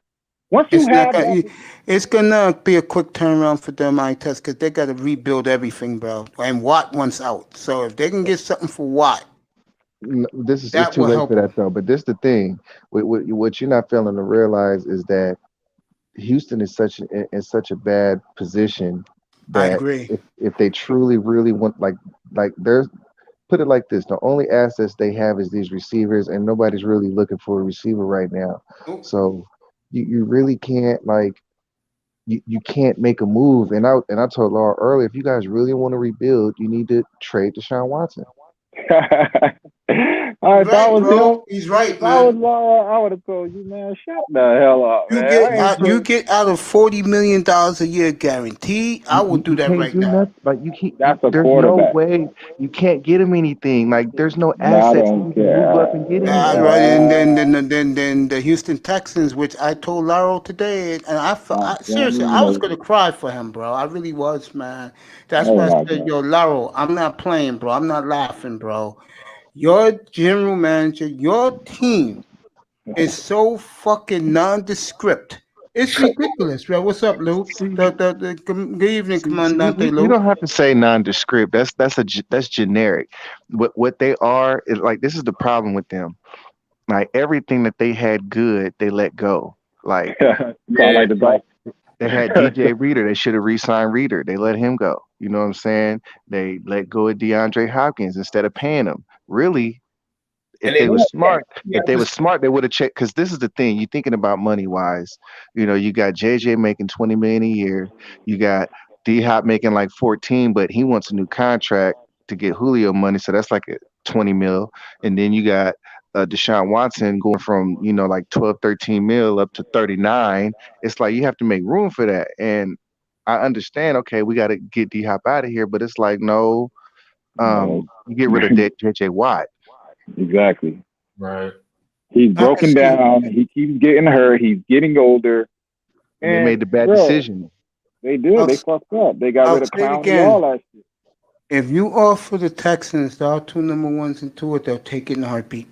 G: Once you
A: It's
G: have
A: not.
G: that,
A: It's gonna be a quick turnaround for them, I test, because they got to rebuild everything, bro. And Watt wants out, so if they can get something for Watt,
D: This is
A: that
D: it's too
A: will
D: late
A: help
D: for that though. But this the thing. What you're not failing to realize is that Houston is in such a bad position
A: I
D: that
A: agree.
D: if they truly really want like there's put it like this, the only assets they have is these receivers, and nobody's really looking for a receiver right now.
A: Nope.
D: So you really can't you can't make a move. And I told Laura earlier, if you guys really want to rebuild, you need to trade Deshaun Watson.
G: If I
A: Right,
G: was
A: bro.
G: him,
A: He's right,
G: if I was
A: man.
G: Laura, I would have told you, man, shut the hell up,
A: You
G: man.
A: get
G: I ain't
A: out, you
G: playing.
A: get out of $40 million a year guaranteed. I will do
E: You
A: that
E: can't
A: right
E: do
A: now.
E: nothing. Like you can't.
G: That's a
E: There's no
G: quarterback.
E: way you can't get him anything. Like there's no
G: No, I
E: assets for
G: don't
E: you to move up
G: care.
E: and get
A: Right,
E: anything.
A: and then the Houston Texans, which I told Laro today, and seriously, I was gonna cry for him, bro. I really was, man. That's
G: Oh
A: why I
G: my
A: said,
G: God.
A: yo, Laro, I'm not playing, bro. I'm not laughing, bro. Your general manager, your team is so fucking nondescript. It's ridiculous, bro. What's up, Luke?
E: See,
A: Good evening, Comandante
E: we don't
A: Luke.
E: have to say nondescript. That's generic. What they are is like this is the problem with them. Like everything that they had good, they let go. Like
G: Sound like the
E: like
G: Dolphins.
E: they had DJ Reader. They should have re-signed Reader. They let him go. You know what I'm saying? They let go of DeAndre Hopkins instead of paying him. Really,
H: And
E: if they
H: they
E: were
H: don't.
E: smart,
H: Yeah,
E: they would have checked. Because this is the thing, you're thinking about money wise. You know, you got JJ making 20 million a year. You got D Hop making like 14, but he wants a new contract to get Julio money, so that's like a 20 mil. And then you got Deshaun Watson going from like 12, 13 mil up to 39. It's like you have to make room for that. And I understand. Okay, we got to get D Hop out of here, but it's like no,
G: No.
E: you get rid of JJ Watt.
G: Exactly.
H: right.
G: He's broken down. He keeps getting hurt. He's getting older.
E: And they made the bad
G: bro,
E: decision.
G: They did.
A: I'll
G: They
A: s-
G: fucked up. They got
A: I'll
G: rid of
A: say it
G: Clowney,
A: again.
G: all that shit.
A: If you offer the Texans our two number ones and two, they'll take it in a heartbeat.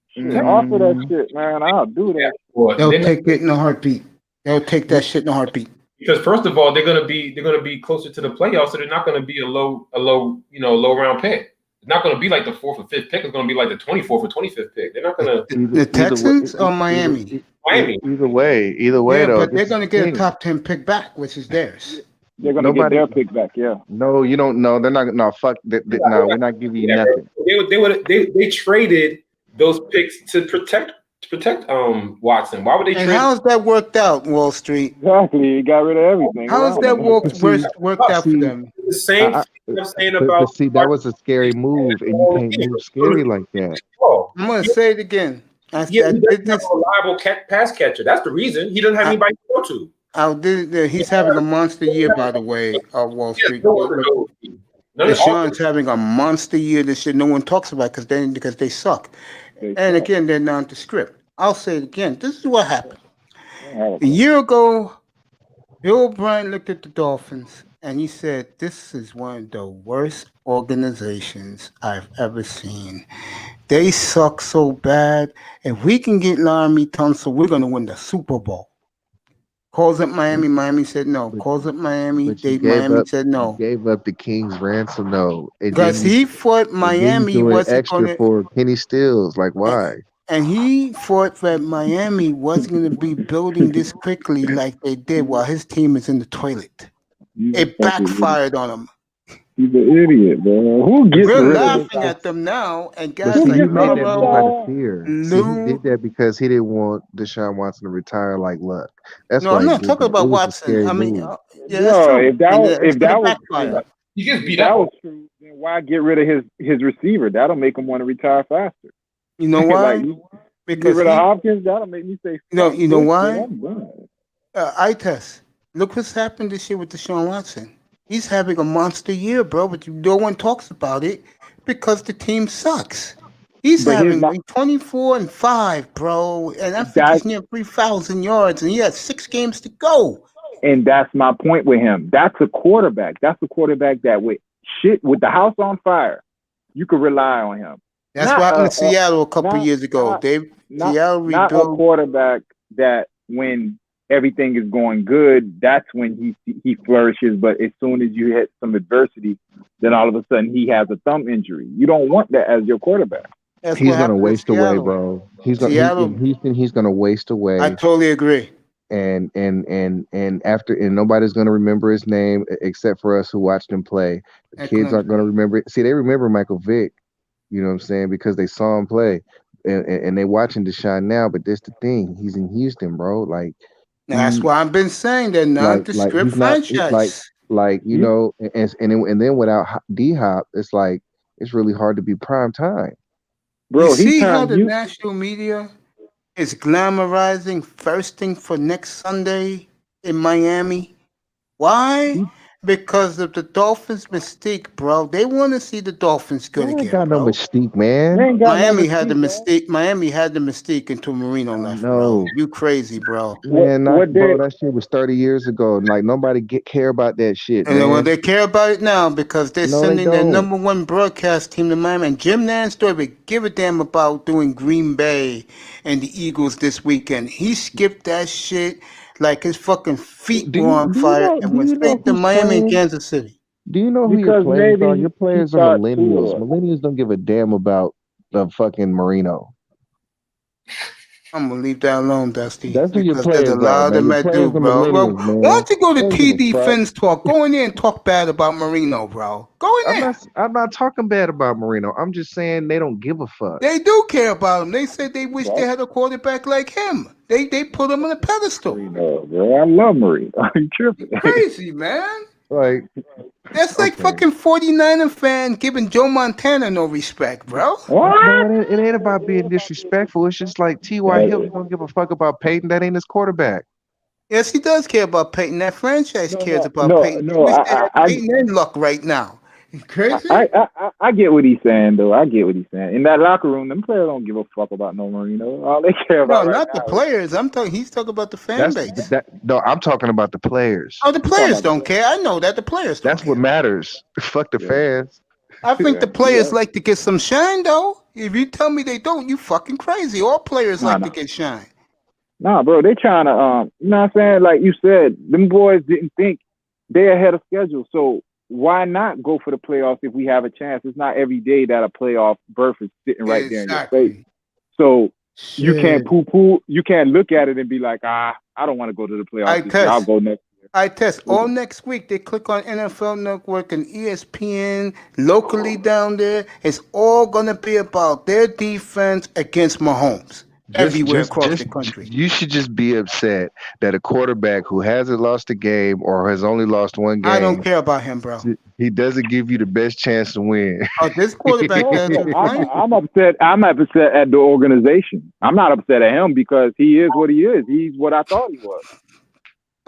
G: Shit, offer that
E: Mm,
G: shit, man. I'll do that.
H: Well,
A: They'll
H: they're not-
A: take it in a heartbeat. They'll take that shit in a heartbeat.
H: because first of all, they're gonna be closer to the playoffs, so they're not gonna be a low low round pick. It's not gonna be like the 4th or 5th pick. It's gonna be like the 24th or 25th pick. They're not gonna
A: The Texans or Miami?
H: Miami.
E: Either way,
A: Yeah,
E: though,
A: but they're
E: this is
A: going to
E: the
A: get a
E: thing.
A: top 10 pick back, which is theirs.
G: They're gonna get
E: Nobody.
G: their pick back. Yeah.
E: No, you don't know. They're not. No, fuck. No, we're not giving you
H: Yeah,
E: nothing.
H: they traded those picks to protect Watson. Why would they
A: And
H: trade?
A: how's that worked out, Wall Street?
G: Exactly. He got rid of everything.
A: How's
G: around
A: that
G: him.
A: worked out for
E: See,
A: them?
H: The same
E: I,
H: thing I'm saying
E: but
H: about
E: see, that was a scary move, and you can't move scary like that.
A: I'm going to say it again. I
H: He doesn't
A: did
H: have
A: this.
H: a reliable pass catcher. That's the reason he doesn't have anybody to go to.
A: He's having a monster year, by the way, Wall
H: He has
A: Street.
H: no one to go to. None of
A: Deshaun's having a monster year this year. No one talks about because they suck. And again, they're nondescript. I'll say it again. This is what happened. A year ago, Bill O'Brien looked at the Dolphins and he said, "This is one of the worst organizations I've ever seen. They suck so bad. If we can get Laramie Tunsil, we're going to win the Super Bowl." Calls up Miami. Miami said no. Calls up Miami.
E: But you
A: Miami said no.
E: gave up the King's ransom, though.
A: Because he thought Miami
E: doing
A: wasn't
E: extra
A: going to.
E: for Kenny Stills. Like, why?
A: And he thought that Miami wasn't going to be building this quickly like they did while his team is in the toilet. It backfired on him.
G: He's an idiot, bro. Who gets
A: We're
G: rid of
A: laughing at them now, and
E: But
A: guys
E: see,
A: like
E: he made that move out
A: Laro,
E: of fear. See,
A: Lou.
E: he did that because he didn't want Deshaun Watson to retire like Luck. That's
A: No,
E: why
A: I'm
E: he
A: not
E: did
A: talking
E: that.
A: about
E: It was a
A: Watson.
E: scary
A: I mean,
E: move.
A: yeah, that's true.
G: If that
A: And
G: was
A: it's
G: if
A: gonna
G: that was
A: backfire.
H: He gets
G: if
H: beat
G: that
H: up.
G: was true, then why get rid of his receiver? That'll make him want to retire faster.
A: You know why?
G: Like, you get
A: Because
G: rid of Hopkins, that'll make me say,
A: you know
G: "Fuck
A: why?
G: this, I'm done."
A: I test. Look what's happened this year with Deshaun Watson. He's having a monster year, bro, but no one talks about it because the team sucks. He's
G: But
A: having
G: here's
A: 24-5, bro, and I think
G: That-
A: he's near 3,000 yards, and he has 6 games to go.
G: And that's my point with him. That's a quarterback. That's a quarterback that with the house on fire, you could rely on him.
A: That's
G: Not
A: what happened
G: a-
A: to Seattle a couple
G: not-
A: years ago.
G: not- Not
A: Seattle
G: a
A: rebuilt.
G: quarterback that when everything is going good, that's when he flourishes. But as soon as you hit some adversity, then all of a sudden he has a thumb injury. You don't want that as your quarterback.
A: That's
E: He's
A: what
E: gonna
A: happened to
E: waste away,
A: Seattle.
E: bro. He's in Houston. He's gonna waste away.
A: I totally agree.
E: and nobody's gonna remember his name except for us who watched him play. The kids aren't gonna remember it. See, they remember Michael Vick, you know what I'm saying, because they saw him play, and they watching Deshaun now. But that's the thing, he's in Houston, bro. Like
A: That's why I've been saying they're nondescript
E: he's not
A: franchise.
E: you know, and then without D Hop, it's like it's really hard to be prime time.
G: Bro,
A: You see how
G: turned
A: the
G: you.
A: national media is glamorizing firsting for next Sunday in Miami? Why? Because of the Dolphins' mystique, bro. They want to see the Dolphins good
E: Y'all ain't
A: again,
E: got no
A: bro.
E: mystique,
G: They
E: man.
G: ain't got no
A: Miami had the
G: mystique, man.
A: mystique. Miami had the mystique until Marino
E: I
A: left, bro.
E: know.
A: You crazy, bro.
E: Man,
G: What
E: bro,
G: they
E: that shit was 30 years ago. Like nobody care about that shit,
A: And then, well,
E: man.
A: they care about it now because they're
E: No, they
A: sending their
E: don't.
A: #1 broadcast team to Miami. And Jim Nance don't even give a damn about doing Green Bay and the Eagles this weekend. He skipped that shit like his fucking feet
E: Do
A: were
E: you
A: on
E: do you
A: fire
E: know
A: and
E: do
A: went
E: you know
A: straight to
E: who's
A: Miami and
E: playing?
A: Kansas City.
E: Do you know who your
G: because
E: players are? Your
G: maybe he
E: players are
G: thought
E: millennials.
G: Tua.
E: Millennials don't give a damn about the fucking Marino.
A: I'm gonna leave that alone, Dusty,
E: That's who your
A: because there's a
E: players are,
A: lot of
E: man.
A: them
E: Your
A: that
E: players
A: do,
E: are
A: bro. Well,
E: millennials,
A: why
E: man.
A: don't you go to
E: They don't give a
A: TD
E: fuck.
A: Fins Talk? Go in there and talk bad about Marino, bro. Go in there.
E: I'm not talking bad about Marino. I'm just saying they don't give a fuck.
A: They do care about him. They said they wish they
G: What?
A: had a quarterback like him. They put him on a pedestal.
G: Marino, bro. I love Marino. You tripping?
A: Crazy, man.
E: Like,
A: That's like
E: okay.
A: fucking 49er fan giving Joe Montana no respect, bro.
G: What?
E: No, it ain't about being disrespectful. It's just like T.Y. Hilton don't give a fuck about Peyton. That ain't his quarterback.
A: Yes, he does care about Peyton. That franchise
G: No,
A: cares
G: no,
A: about
G: no,
A: Peyton. They
G: no.
A: wish they had Peyton and Luck right now. You crazy?
G: I get what he's saying though. I get what he's saying. In that locker room, them players don't give a fuck about no Marino. All they care
A: No,
G: about right
A: not the
G: now is
A: players. I'm talking. He's talking about the fan base.
E: No, I'm talking about the players.
A: Oh, the
G: you talking
A: players
G: about the
A: don't care. I know that the players don't
E: That's what
A: care.
E: matters. Fuck the
G: Yeah.
E: fans.
A: I think the
G: Yeah,
A: players
G: yeah.
A: like to get some shine, though. If you tell me they don't, you fucking crazy. All players
G: Nah,
A: like
G: nah.
A: to get shine.
G: Nah, bro, they trying to you know what I'm saying? Like you said, them boys didn't think they ahead of schedule. So why not go for the playoffs if we have a chance? It's not every day that a playoff berth is sitting right there in your face.
A: Exactly.
G: So you can't
A: Shit.
G: poo-poo. You can't look at it and be like, I don't want to go to the playoffs this year. I'll go next year.
A: I test all next week. They click on NFL Network and ESPN locally down there. It's all gonna be about their defense against Mahomes everywhere across the country.
E: You should just be upset that a quarterback who hasn't lost a game or has only lost one
A: I don't
E: game,
A: care about him, bro.
E: he doesn't give you the best chance to win.
A: Oh, this quarterback
G: No,
A: doesn't win.
G: I'm upset. I'm upset at the organization. I'm not upset at him because he is what he is. He's what I thought he was.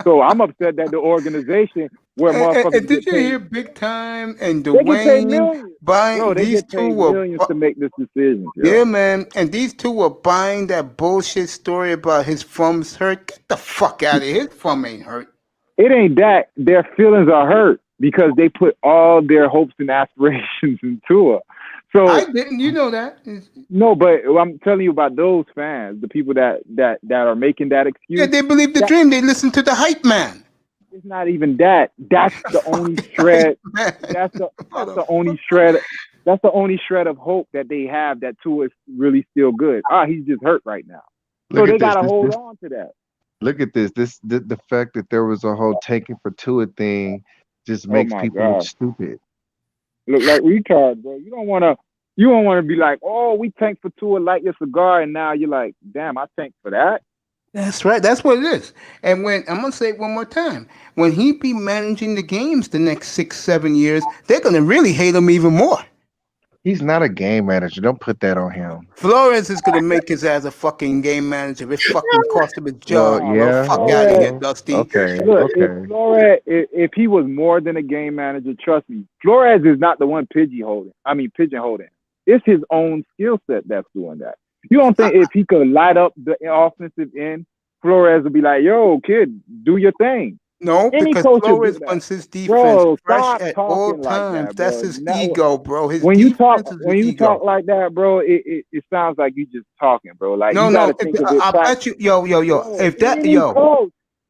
G: So I'm upset that the organization where motherfuckers
A: And did
G: get
A: you
G: paid,
A: hear Big Time and
G: they get paid
A: Dwayne
G: millions.
A: buying
G: Bro, they
A: these
G: get
A: two
G: paid
A: were
G: millions to make this decision.
A: yeah, man, and these two were buying that bullshit story about his thumb's hurt. Get the fuck out of here. His thumb ain't hurt.
G: It ain't that. Their feelings are hurt because they put all their hopes and aspirations into it. So
A: I didn't. You know that.
G: no, but I'm telling you about those fans, the people that are making that excuse.
A: Yeah, they believe the dream. They listen to the hype man.
G: It's not even that. That's the only shred. That's the only shred. That's the only shred of hope that they have that Tua is really still good. He's just hurt right now. So they gotta hold on to that.
E: Look at this. The fact that there was a whole taking for Tua thing just makes people look stupid.
G: Look like retard, bro. You don't wanna be like, oh, we tanked for Tua like your cigar, and now you're like, damn, I tanked for that.
A: That's right. That's what it is. And when I'm gonna say it one more time, when he be managing the games the next 6-7 years, they're gonna really hate him even more.
E: He's not a game manager. Don't put that on him.
A: Flores is gonna make his ass a fucking game manager. It fucking cost him his job.
E: Well, yeah.
A: Fuck out of here, Dusty.
E: Okay.
G: Look,
E: Okay.
G: if Flores, if he was more than a game manager, trust me, Flores is not the one pigeonholing. It's his own skill set that's doing that. You don't think if he could light up the offensive end, Flores would be like, yo, kid, do your thing.
A: No,
G: Any
A: because
G: coach will
A: Flores
G: do that.
A: wants his defense
G: Bro,
A: fresh
G: stop
A: at all
G: talking like
A: times.
G: that,
A: That's
G: bro.
A: his
G: Now,
A: ego, bro. His
G: when you talk
A: defense is
G: when
A: his
G: you
A: ego.
G: talk like that, bro, it sounds like you just talking, bro. Like
A: No,
G: you
A: no.
G: gotta think of it.
A: I bet you, yo. If that,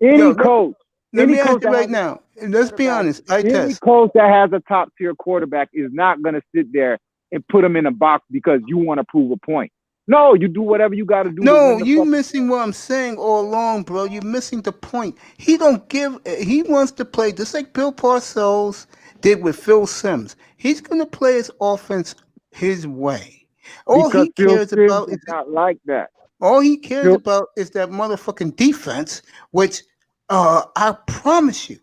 G: Any coach,
A: let me ask
G: coach
A: you
G: that
A: right
G: has
A: now. Let's be honest.
G: any coach that has a top tier quarterback is not gonna sit there and put him in a box because you want to prove a point. No, you do whatever you got to do.
A: No, you missing what I'm saying all along, bro. You're missing the point. He wants to play just like Bill Parcells did with Phil Simms. He's gonna play his offense his way. All
G: because
A: he cares about is
G: not like that.
A: all he cares about is that motherfucking defense, which I promise you,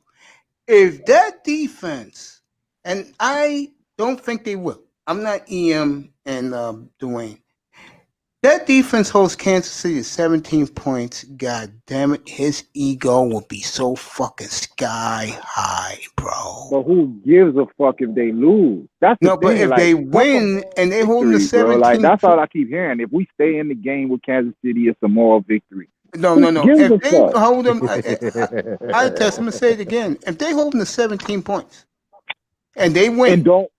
A: if that defense, and I don't think they will, I'm not EM and Dwayne. That defense holds Kansas City to 17 points. God damn it, his ego will be so fucking sky high, bro.
G: But who gives a fuck if they lose? That's the
A: No, but
G: thing.
A: if
G: Like,
A: they
G: fuck
A: win
G: a
A: and they hold them to
G: victory, bro.
A: 17
G: Like, that's all
A: points.
G: I keep hearing. If we stay in the game with Kansas City, it's a moral victory.
A: No.
G: Who gives a
A: If they
G: fuck?
A: hold them, I test. I'm gonna say it again. If they hold them to 17 points and they win,
G: And don't.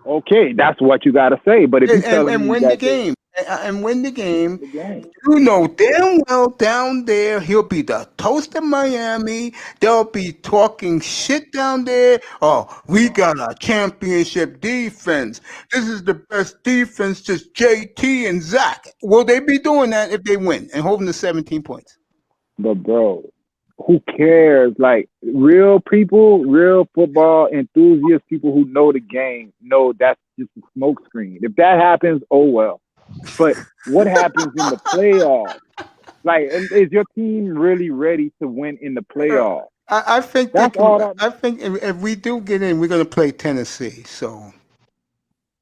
G: Okay, that's what you gotta say. But if you tell
A: and
G: me
A: win
G: that
A: the game, and win the game,
G: the game,
A: you know damn well down there he'll be the toast of Miami. They'll be talking shit down there. Oh, we got a championship defense. This is the best defense, just JT and Zach. Will they be doing that if they win and hold them to 17 points?
G: but bro, who cares? Like real people, real football enthusiasts, people who know the game, know that's just a smoke screen. If that happens, oh well. But what happens in the playoffs? Like, is your team really ready to win in the playoffs?
A: I think they
G: That's all
A: can.
G: that.
A: I think if we do get in, we're gonna play Tennessee. So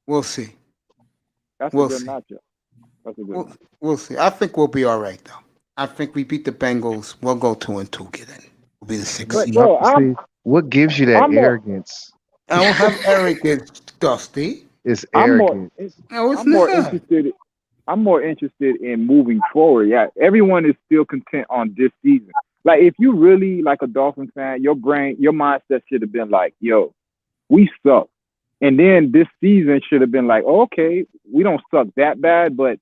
A: we'll see.
G: That's
A: We'll
G: a good
A: see.
G: matchup. That's a good matchup.
A: We'll see. I think we'll be all right though. I think we beat the Bengals. We'll go 2-2. Get in. We'll be the sixth
G: But
A: seed.
G: bro,
E: See, what gives you that
G: I'm more-
E: arrogance?
A: I don't have arrogance, Dusty.
E: It's
G: I'm more.
E: arrogance.
A: No, it's
G: I'm more
A: not.
G: interested. I'm more interested in moving forward. Yeah, everyone is still content on this season. Like, if you really like a Dolphins fan, your mindset should have been like, "Yo, we suck," and then this season should have been like, "Okay, we don't suck that bad," but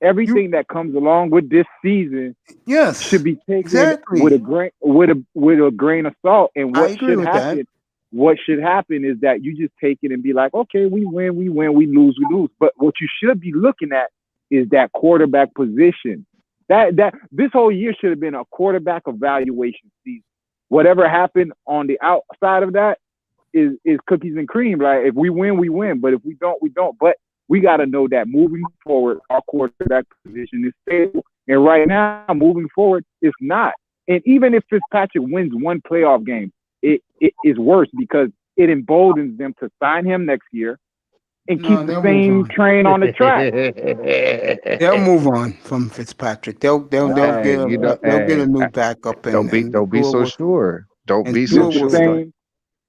G: everything that comes along with this season
A: Yes.
G: should be taken
A: Exactly.
G: with a grain of salt. And
A: I
G: what
A: agree
G: should
A: with
G: happen?
A: that.
G: What should happen is that you just take it and be like, okay, we win, we lose, we lose. But what you should be looking at is that quarterback position. That this whole year should have been a quarterback evaluation season. Whatever happened on the outside of that is cookies and cream. Like, if we win, we win. But if we don't, we don't. But we got to know that moving forward, our quarterback position is stable. And right now, moving forward, it's not. And even if Fitzpatrick wins one playoff game, it is worse because it emboldens them to sign him next year and
A: No,
G: keep the
A: they'll
G: same
A: move on.
G: train on the track.
A: They'll move on from Fitzpatrick. They'll get a new backup and
E: Don't be
A: do
E: so
A: what-
E: sure. Don't
A: and
E: be
A: do
E: so
A: what
G: The
A: we'll
E: sure.
A: start.
G: same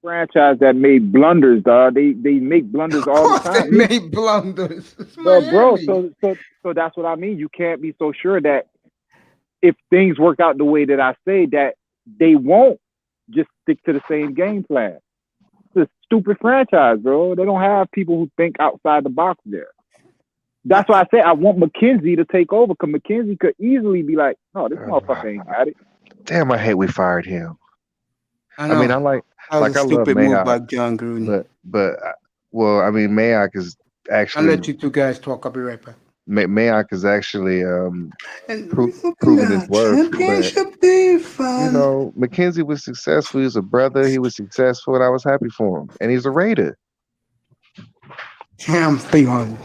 G: franchise that made blunders, dog. They make blunders all the
A: Of course
G: time.
A: they made blunders. It's
G: But bro,
A: Miami.
G: so that's what I mean. You can't be so sure that if things work out the way that I say, that they won't just stick to the same game plan. It's a stupid franchise, bro. They don't have people who think outside the box there. That's why I say I want McKenzie to take over, because McKenzie could easily be like, no, this motherfucker ain't got it.
E: Damn, I hate we fired him.
A: I know.
E: I mean, I like
A: that was
E: I
A: a
E: love
A: stupid move
E: Mayock,
A: by John Gruden.
E: but well, I mean, Mayock is
A: I'll
E: actually
A: let you two guys talk. I'll be right back.
E: Mayock is actually
A: And
E: proving his worth. But
A: championship defense.
E: McKenzie was successful. He was a brother. He was successful, and I was happy for him. And he's a Raider.
A: Champion.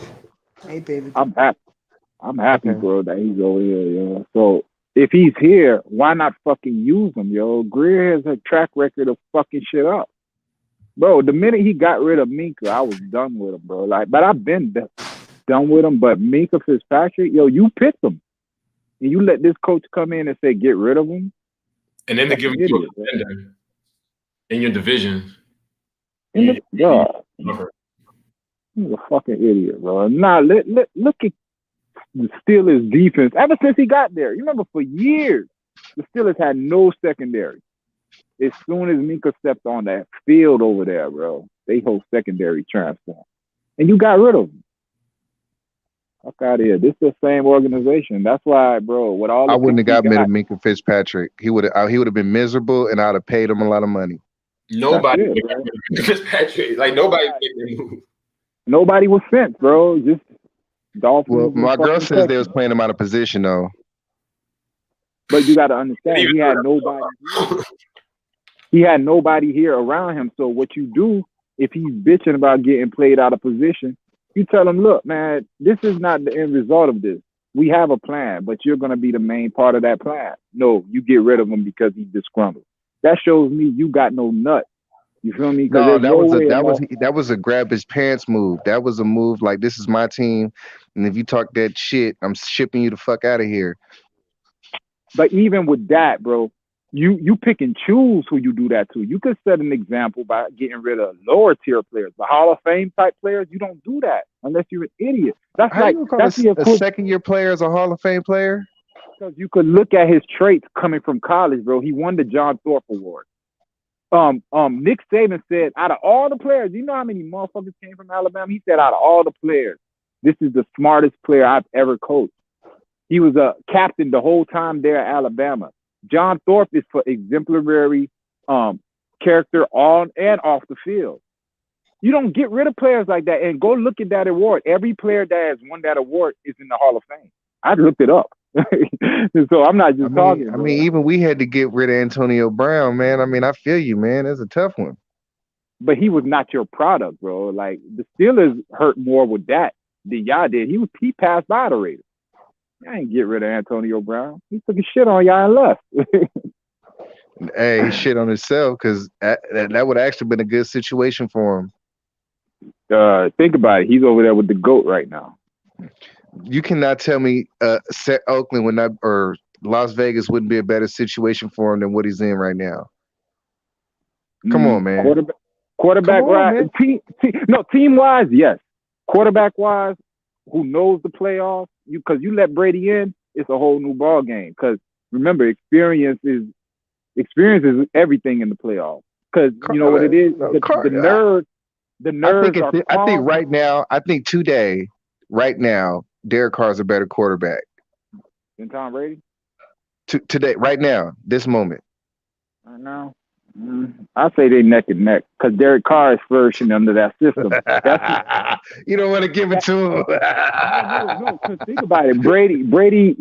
A: Hey, baby.
G: I'm happy,
E: Okay.
G: bro, that he's over here, yo. So if he's here, why not fucking use him, yo? Greer has a track record of fucking shit up. Bro, the minute he got rid of Minka, I was done with him, bro. Like, but I've been done with him. But Minka Fitzpatrick, yo, you picked him. And you let this coach come in and say, get rid of him?
H: And then to give
G: That's
H: you
G: idiot,
H: a contender in your division.
G: God, he's a fucking idiot, bro. Nah, look at the Steelers defense. Ever since he got there, you remember for years, the Steelers had no secondary. As soon as Minka stepped on that field over there, bro, they whole secondary transformed. And you got rid of him. Fuck out of here. This is the same organization. That's why, bro, with all the
E: I wouldn't have
G: picks
E: got rid of Minka Fitzpatrick. He would have been miserable, and I'd have paid him a lot of money.
H: Nobody
G: That's it,
H: would have Fitzpatrick. Like nobody made that move.
G: Nobody was sent, bro. Just Dolphins.
E: Well,
G: and
E: my girl
G: fucking
E: says they
G: Texans.
E: was playing him out of position, though.
G: But you got to understand, he had nobody. He had nobody here around him. So what you do, if he's bitching about getting played out of position, you tell him, look, man, this is not the end result of this. We have a plan, but you're going to be the main part of that plan. No, you get rid of him because he's disgruntled. That shows me you got no nuts You feel me?
E: No,
G: There's
E: that
G: no
E: was a
G: way
E: that was a grab his pants move. That was a move like this is my team, and if you talk that shit, I'm shipping you the fuck out of here.
G: But even with that, bro, you pick and choose who you do that to. You could set an example by getting rid of lower tier players, the Hall of Fame type players. You don't do that unless you're an idiot. That's
E: How
G: like
E: you call
G: that's the
E: a
G: equivalent.
E: second year player as a Hall of Fame player?
G: Because you could look at his traits coming from college, bro. He won the John Thorpe Award. Nick Saban said, out of all the players, you know how many motherfuckers came from Alabama? He said, out of all the players, this is the smartest player I've ever coached. He was a captain the whole time there at Alabama. John Thorpe is for exemplary character on and off the field. You don't get rid of players like that. And go look at that award. Every player that has won that award is in the Hall of Fame. I looked it up. So I'm not just talking.
E: I mean, even we had to get rid of Antonio Brown, man. I mean, I feel you, man. It's a tough one.
G: But he was not your product, bro. Like the Steelers hurt more with that than y'all did. He passed by the Raiders. I ain't get rid of Antonio Brown. He took a shit on y'all and left.
E: Hey, he shit on himself because that would have actually been a good situation for him.
G: Think about it. He's over there with the GOAT right now.
E: You cannot tell me Oakland would not, or Las Vegas wouldn't be a better situation for him than what he's in right now. Come on, man.
G: Quarterback wise, team wise, yes. Quarterback wise, who knows the playoffs? Because you let Brady in, it's a whole new ball game. Because remember, experience is everything in the playoffs. Because you know what it is. The nerds.
E: I think right now. I think today, right now, Derek Carr's a better quarterback
G: than Tom Brady.
E: Today, right now, this moment.
G: Right now, I say they neck and neck because Derek Carr is flourishing under that system.
E: You don't want to give it to him.
G: No. Think about it. Brady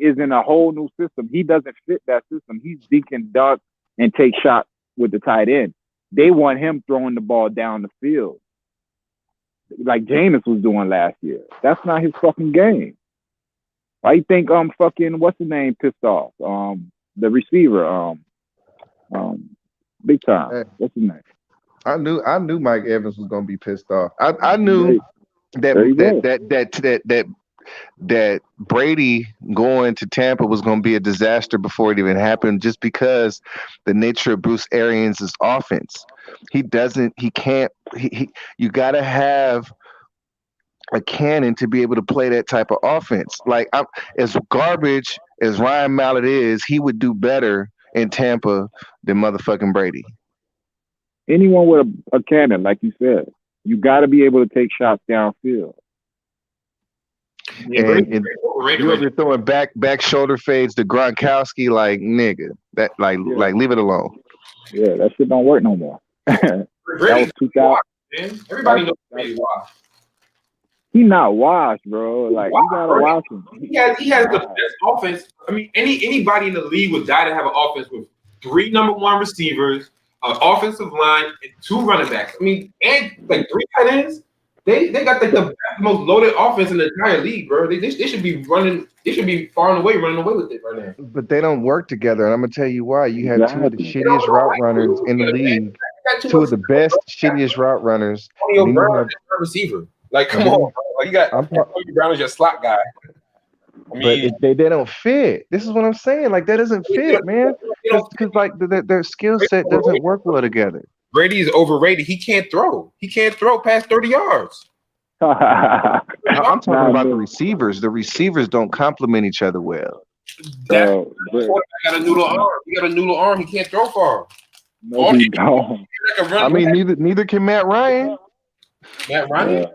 G: is in a whole new system. He doesn't fit that system. He's deacon duck and take shots with the tight end. They want him throwing the ball down the field like Jameis was doing last year. That's not his fucking game. Why you think fucking what's his name pissed off? The receiver, big time. Hey, what's his name?
E: I knew Mike Evans was gonna be pissed off. I knew that Brady going to Tampa was gonna be a disaster before it even happened, just because the nature of Bruce Arians' offense. You gotta have a cannon to be able to play that type of offense. Like as garbage as Ryan Mallett is, he would do better in Tampa than motherfucking Brady.
G: Anyone with a cannon, like you said, you got to be able to take shots downfield.
E: Yeah, and you ever throwing back shoulder fades to Gronkowski, like nigga, that like leave it alone.
G: Yeah, that shit don't work no more. That was 2000.
H: Everybody knows Brady washed.
G: He not washed, bro. Like you gotta watch him.
H: He has the best offense. I mean, anybody in the league would die to have an offense with 3 number 1 receivers, an offensive line, and 2 running backs. I mean, and like 3 tight ends. They got like the most loaded offense in the entire league, bro. They should be running. They should be far and away running away with it right now.
E: But they don't work together, and I'm gonna tell you why. You have 2 of the shittiest route runners in the league. 2 of the best shittiest route runners.
H: Antonio Brown is a receiver. Like, come on, bro. Like, you got Antonio Brown is your slot guy. I mean,
E: but they don't fit. This is what I'm saying. Like that doesn't fit, man. Because like their skill set doesn't work well together.
H: Brady is overrated. He can't throw. He can't throw past 30 yards.
E: I'm talking about the receivers. The receivers don't complement each other well.
H: That's got a noodle arm. He got a noodle arm. He can't throw far.
G: No, he don't.
E: I mean, neither can Matt Ryan.
H: Matt Ryan?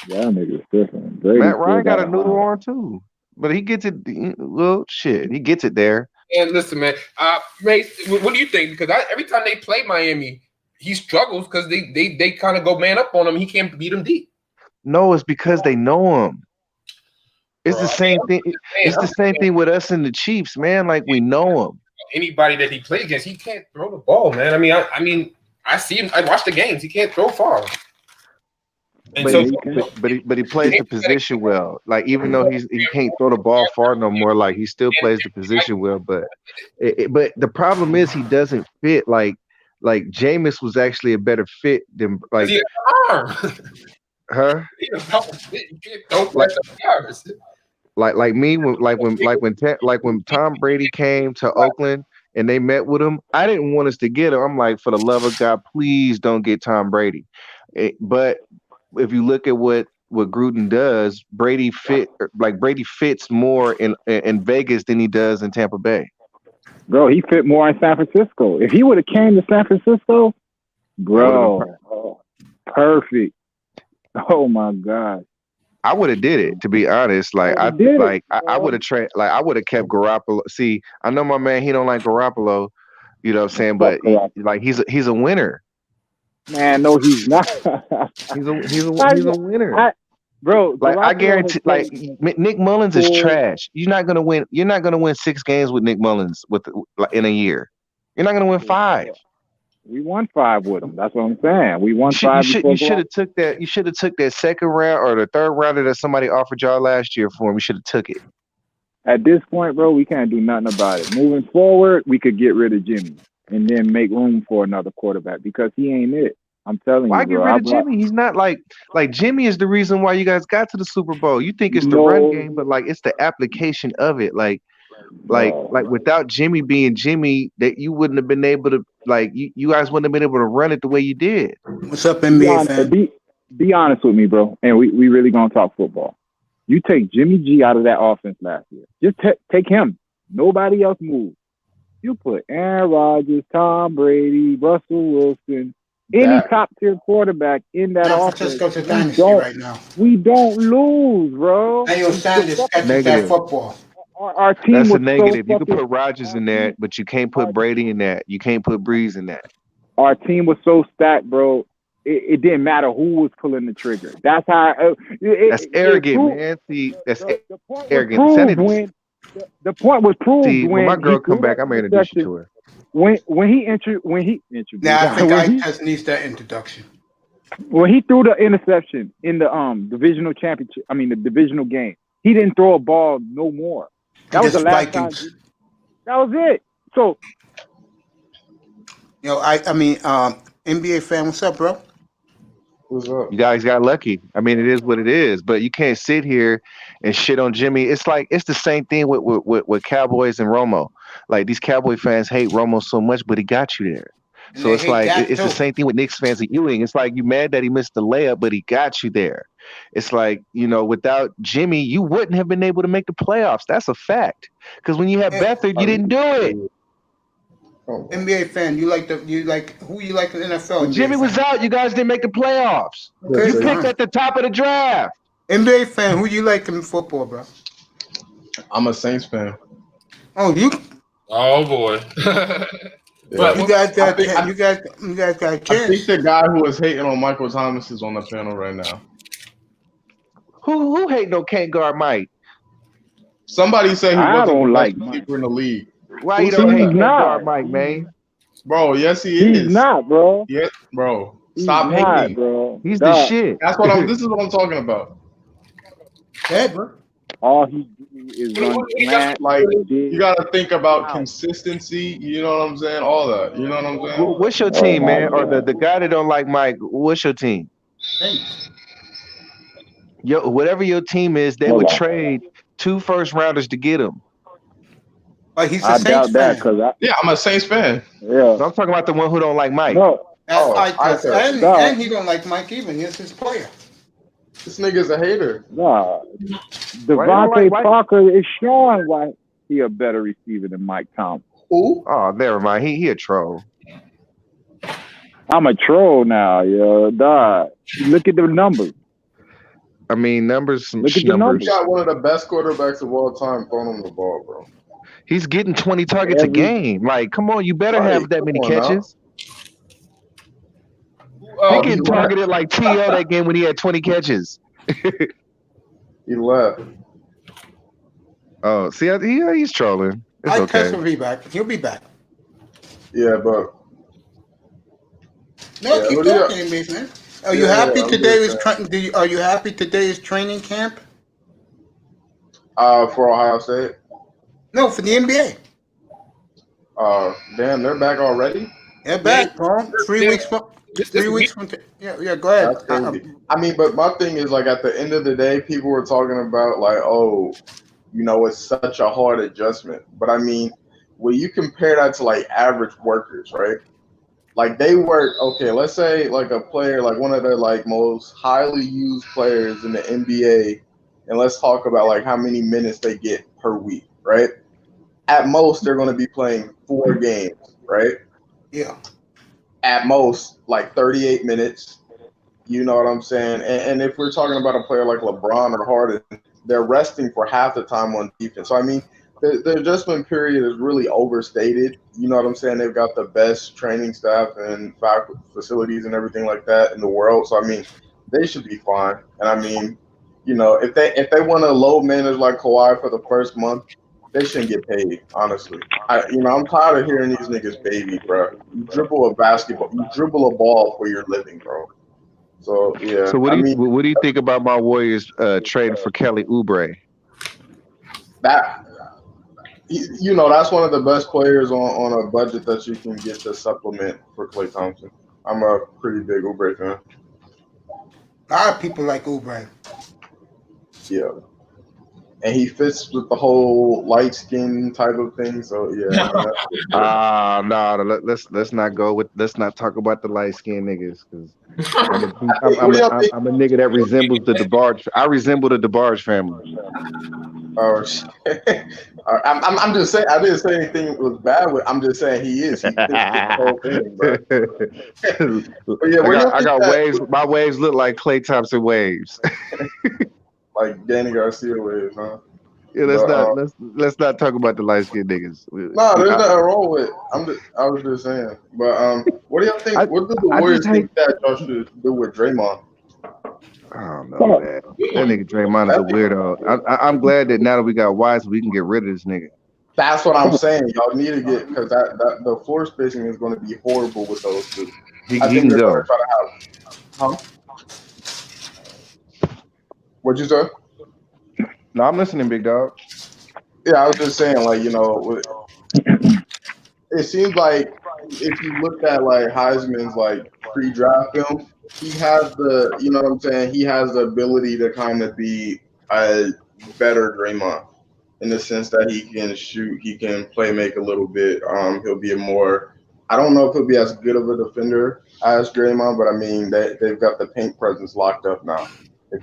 G: Yeah, nigga's different.
E: Matt Ryan got a noodle arm too, but he gets it. Well, shit, he gets it there.
H: And listen, man, Mace, what do you think? Because every time they play Miami, he struggles because they kind of go man up on him. He can't beat them deep.
E: No, it's because they know him. It's the same thing. It's the same thing with us and the Chiefs, man. Like we know him.
H: Anybody that he plays against, he can't throw the ball, man. I mean, I see him. I watch the games. He can't throw far. And
E: but he plays the position well. Like even though he can't throw the ball far no more, like he still plays the position well. But the problem is he doesn't fit. Like like Jameis was actually a better fit than like,
H: He had an arm.
E: huh?
H: He had a powerful fit. You can't throw
E: Like,
H: past the yards.
E: like me when Tom Brady came to Oakland and they met with him, I didn't want us to get him. I'm like, for the love of God, please don't get Tom Brady. But if you look at what Gruden does, Brady fits more in Vegas than he does in Tampa Bay.
G: Bro, he fit more in San Francisco. If he would have came to San Francisco, bro, perfect. Oh my God.
E: I would have did it, to be honest. Like I would have I would have kept Garoppolo. See, I know my man, he don't like Garoppolo, you know what I'm saying, but he's a winner.
G: Man, no, he's not.
E: He's a winner.
G: Bro,
E: like
G: Garoppolo
E: I guarantee, like Nick Mullins is trash. You're not gonna win 6 games with Nick Mullins in a year. You're not gonna win 5.
G: We won 5 with him. That's what I'm saying. We won 5.
E: You should have took that. You should have took that second round or the third rounder that somebody offered y'all last year for him. You should have took it.
G: At this point, bro, we can't do nothing about it. Moving forward, we could get rid of Jimmy and then make room for another quarterback because he ain't it. I'm telling
E: Why
G: you, bro.
E: Why get rid of Jimmy? He's not like Jimmy is the reason why you guys got to the Super Bowl. You think it's the run game, but like it's the application of it. Like without Jimmy being Jimmy, that you wouldn't have been able to you guys wouldn't have been able to run it the way you did.
A: What's up, NBA fan?
G: Be honest with me, bro. And we really gonna talk football. You take Jimmy G out of that offense last year. Just take him. Nobody else moves. You put Aaron Rodgers, Tom Brady, Russell Wilson, any top tier quarterback in that offense.
A: Francisco's a dynasty right now.
G: We don't lose, bro.
A: Daniel Sanders catches that football.
G: Our team
E: That's
G: was
E: a negative.
G: So
E: you can put Rodgers in that, but you can't put Brady in that. You can't put Breeze in that.
G: Our team was so stacked, bro. It didn't matter who was pulling the trigger. That's how.
E: That's arrogant, man. See, that's arrogant.
G: The point was proved.
E: See, when my girl come back, I'm gonna introduce you to her.
G: When he introduced.
A: Yeah, I think I just needs that introduction.
G: When he threw the interception in the divisional championship, the divisional game, he didn't throw a ball no more. That was the last time. That was it. So,
A: NBA fan, what's up, bro?
E: What's up? You guys got lucky. It is what it is. But you can't sit here and shit on Jimmy. It's the same thing with Cowboys and Romo. Like these Cowboy fans hate Romo so much, but he got you there. So it's the same thing with Knicks fans and Ewing. It's like you mad that he missed the layup, but he got you there. It's like, without Jimmy, you wouldn't have been able to make the playoffs. That's a fact. Because when you had Beathard, you didn't do it.
A: NBA fan, who you like in the NFL?
E: When Jimmy was out, you guys didn't make the playoffs. Okay, you picked at the top of the draft.
A: NBA fan, who you like in football, bro?
I: I'm a Saints fan.
A: Oh, you?
H: Oh boy.
A: But you guys got a chance.
I: I think the guy who was hating on Michael Thomas is on the panel right now.
E: Who hating on can't guard Mike?
I: Somebody said he wasn't
G: the
I: best keeper in the league.
E: Why you don't hate can't guard Mike, man?
I: Bro, yes he is.
G: He's not, bro.
I: Yeah, bro. Stop hating,
G: bro.
E: He's the shit.
I: That's this is what I'm talking about.
A: Yeah, bro.
G: All he do is run slant.
I: Like you gotta think about consistency. You know what I'm saying? All that. You know what I'm saying?
E: What's your team, man? Or the guy that don't like Mike? What's your team?
A: Thanks.
E: Whatever your team is, they would trade 2 first-rounders to get him.
A: But he's a Saints fan.
I: I'm a Saints fan.
G: Yeah,
E: so I'm talking about the one who don't like Mike.
G: No,
A: and he don't like Mike even. He's his player.
I: This nigga's a hater.
G: Nah, Devontae Parker is showing why he a better receiver than Mike Thomas.
I: Who?
E: Oh, never mind. He a troll.
G: I'm a troll now, yo. Dog. Look at the numbers.
E: Numbers.
G: Look at the numbers.
I: He got one of the best quarterbacks of all time throwing him the ball, bro.
E: He's getting 20 targets a game. Like, come on, you better have that many catches. He getting targeted like T.O. that game when he had 20 catches.
I: He left.
E: Oh, see, he's trolling. It's okay.
A: Will be back. He'll be back.
I: Yeah, but
A: keep talking, man. Are you happy today? Are you happy today is training camp?
I: For Ohio State.
A: No, for the NBA.
I: Damn, they're back already?
A: They're back, bro. 3 weeks from. 3 weeks from. Yeah. Go ahead.
I: That's crazy. I mean, but my thing is like at the end of the day, people were talking about like, oh, it's such a hard adjustment. But I mean, when you compare that to like average workers, right? Like they work, okay, let's say like a player, like one of the like most highly used players in the NBA, and let's talk about like how many minutes they get per week, right? At most, they're going to be playing 4 games, right?
A: Yeah.
I: At most, like 38 minutes. You know what I'm saying? And if we're talking about a player like LeBron or Harden, they're resting for half the time on defense. So, I mean, the adjustment period is really overstated. You know what I'm saying? They've got the best training staff and facilities and everything like that in the world. So, I mean, they should be fine. And, I mean, if they want to low manage like Kawhi for the first month, they shouldn't get paid, honestly. I'm tired of hearing these niggas baby, bro. You dribble a basketball, you dribble a ball for your living, bro. So yeah.
D: So what do you think about my Warriors trading for Kelly Oubre?
I: That's one of the best players on a budget that you can get to supplement for Klay Thompson. I'm a pretty big Oubre fan.
A: A lot of people like Oubre.
I: Yeah. And he fits with the whole light skin type of thing. So yeah.
D: No. Let's not talk about the light skinned niggas because I'm a nigga that resembles the DeBarge. I resemble the DeBarge family.
I: Oh shit! I'm just saying. I didn't say anything was bad with. I'm just saying he is. He fits the whole thing, bro. But yeah,
D: I got waves. My waves look like Klay Thompson waves.
I: Like Danny Garcia waves, huh?
D: Yeah, let's not talk about the light skinned niggas.
I: No, there's nothing wrong with it. I was just saying. But what do y'all think? What do the Warriors think that y'all should do with Draymond?
D: I don't know, man. That nigga Draymond is a weirdo. I'm glad that now that we got Wise, we can get rid of this nigga.
I: That's what I'm saying. Y'all need to get because that the floor spacing is going to be horrible with those two.
D: He can go.
I: Huh? What'd you say?
D: No, I'm listening, big dog.
I: Yeah, I was just saying, like, it seems like if you look at like Heisman's like pre-draft film, he has the, you know what I'm saying? He has the ability to kind of be a better Draymond in the sense that he can shoot, he can play make a little bit. He'll be I don't know if he'll be as good of a defender as Draymond, but I mean they've got the paint presence locked up now.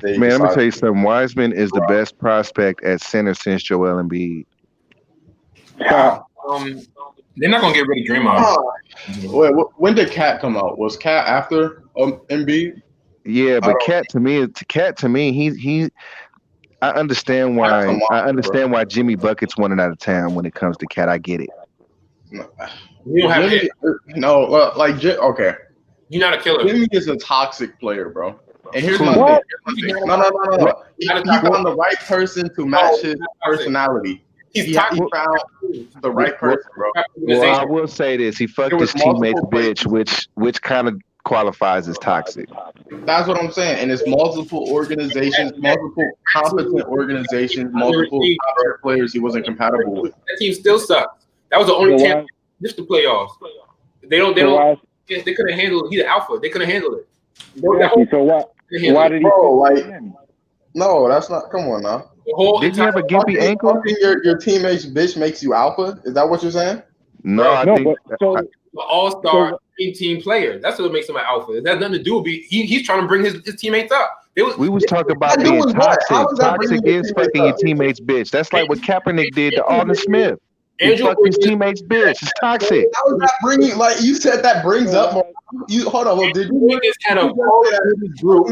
D: Man, let me tell you something. Wiseman is the best prospect at center since Joel Embiid.
H: They're not gonna get rid of Draymond.
I: Wait, when did Cat come out? Was Cat after Embiid?
D: Yeah, but Cat to me, he. I understand why. Jimmy Buckets wanted out of town when it comes to Cat. I get it.
H: We don't have it.
I: No, okay.
H: You're not a killer.
I: Jimmy is a toxic player, bro. And here's my thing. No. He found the right person to match his personality. He found the right person, bro.
D: Well, I will say this: he fucked his teammate's bitch, which kind of qualifies as toxic.
I: That's what I'm saying. And it's multiple organizations, multiple competent organizations, multiple players he wasn't compatible with.
H: That team still sucks. That was the only team just the playoffs. They couldn't handle it. He's the alpha. They couldn't handle it.
G: So what? Why did he?
I: Bro, no, that's not. Come on now.
D: Did you have a gimpy ankle?
I: Your teammate's bitch makes you alpha? Is that what you're saying?
D: No, I think
H: an all-star team player. That's what makes him an alpha. It has nothing to do with he's trying to bring his teammates up.
D: We was talking about being toxic. Toxic is fucking your teammate's bitch. That's like what Kaepernick did to Alden Smith. He fucked his teammate's bitch. It's toxic.
I: How is that bringing? Like you said, that brings up. You hold on. Well, did you
H: had a Call of Duty group?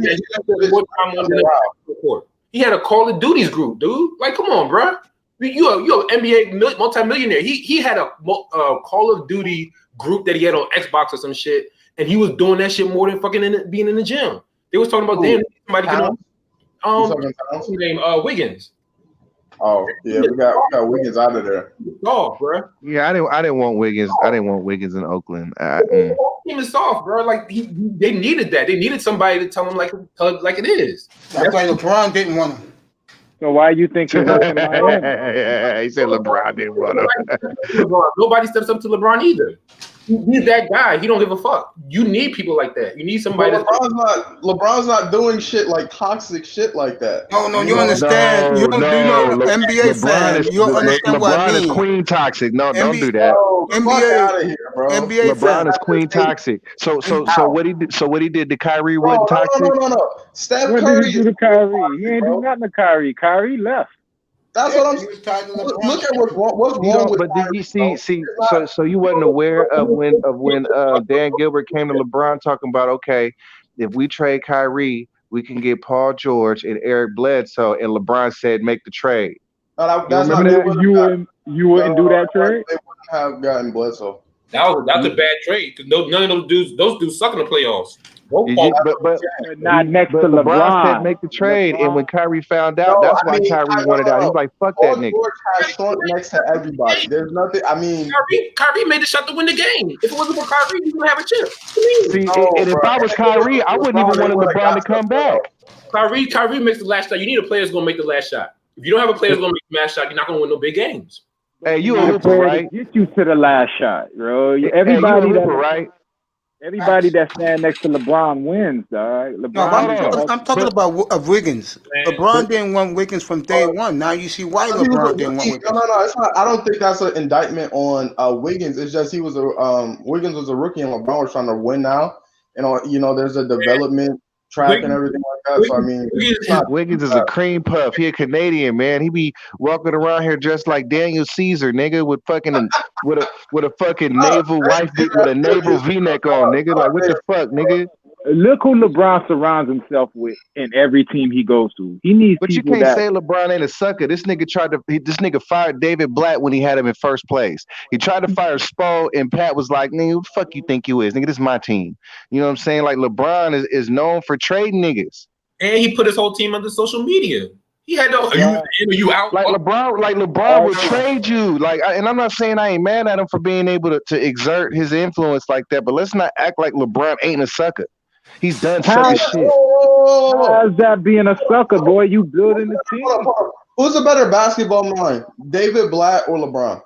H: He had a Call of Duty's group, dude. Like, come on, bro. You an NBA multimillionaire. He had a Call of Duty group that he had on Xbox or some shit, and he was doing that shit more than fucking being in the gym. They was talking about somebody get on. What's his name? Wiggins.
I: Oh yeah, we got Wiggins out of there.
H: Soft, bro.
D: Yeah, I didn't want Wiggins. I didn't want Wiggins in Oakland.
H: The team is soft, bro. Like they needed that. They needed somebody to tell them like it is.
A: That's why LeBron didn't want him.
G: So why you think
D: he said LeBron didn't want him.
H: Nobody steps up to LeBron either. He's that guy. He don't give a fuck. You need people like that. You need somebody.
I: But LeBron's not doing shit like toxic shit like that.
A: No, you understand. You don't do no NBA fan. You don't understand what I
D: LeBron
A: mean.
D: is queen toxic. No, don't do that.
I: Bro, fuck out of here, bro.
A: NBA
D: LeBron
A: fan.
D: is queen toxic. So what he did? So what he did to Kyrie wasn't
I: Bro,
D: toxic.
I: no. Steph
G: What
I: Curry
G: did he do to Kyrie? He ain't do nothing to Kyrie. Kyrie left.
I: That's what I'm saying. Look at what's wrong with
D: But did you
I: Kyrie,
D: see?
I: bro.
D: So you wasn't aware of when Dan Gilbert came to LeBron talking about, okay, if we trade Kyrie, we can get Paul George and Eric Bledsoe, and LeBron said make the trade.
I: No, that's
G: You
I: not
G: remember that? You wouldn't do that trade?
I: They wouldn't have gotten Bledsoe.
H: That's a bad trade because none of those dudes suck in the playoffs.
D: But
G: not next to
D: LeBron
G: LeBron.
D: said make the trade, and when Kyrie found
I: No,
D: out, that's
I: I
D: why
I: mean,
D: Kyrie wanted out. He's like, fuck that
I: Paul
D: nigga.
I: George has shrunk next to everybody. There's nothing. I mean,
H: Kyrie made the shot to win the game. If it wasn't for Kyrie, you wouldn't have a chip.
D: See, and if I was Kyrie, I wouldn't even want LeBron to come back.
H: Kyrie makes the last shot. You need a player that's gonna make the last shot. If you don't have a player that's gonna make the last shot, you're not gonna win no big games.
D: Hey, you a hooper, right?
G: Get you to the last shot, bro.
D: Hey,
G: Everybody
D: you a
G: that
D: hooper, right?
G: Everybody that stand next to LeBron wins, dog.
A: No,
G: LeBron.
A: I'm talking about Wiggins. LeBron didn't want Wiggins from day one. Now you see why LeBron didn't want Wiggins.
I: No, it's not. I don't think that's an indictment on Wiggins. It's just he was Wiggins was a rookie and LeBron was trying to win now. There's a development track and everything like that. So I mean,
D: Wiggins is a cream puff. He a Canadian, man. He be walking around here dressed like Daniel Caesar, nigga, with fucking with a fucking naval with a naval V-neck on, nigga. Like what the fuck, nigga?
G: Look who LeBron surrounds himself with in every team he goes to. He needs
D: But you
G: people
D: can't
G: that
D: say LeBron ain't a sucker. This nigga fired David Blatt when he had him in first place. He tried to fire Spo, and Pat was like, nigga, who the fuck you think you is? Nigga, this is my team. You know what I'm saying? Like LeBron is known for trading niggas.
H: And he put his whole team under social media. He had no you out.
D: Like LeBron would trade you. And I'm not saying I ain't mad at him for being able to exert his influence like that, but let's not act like LeBron ain't a sucker. He's done sucker shit.
G: How's that being a sucker, boy? You building the team.
I: Who's a better basketball mind, David Blatt or LeBron?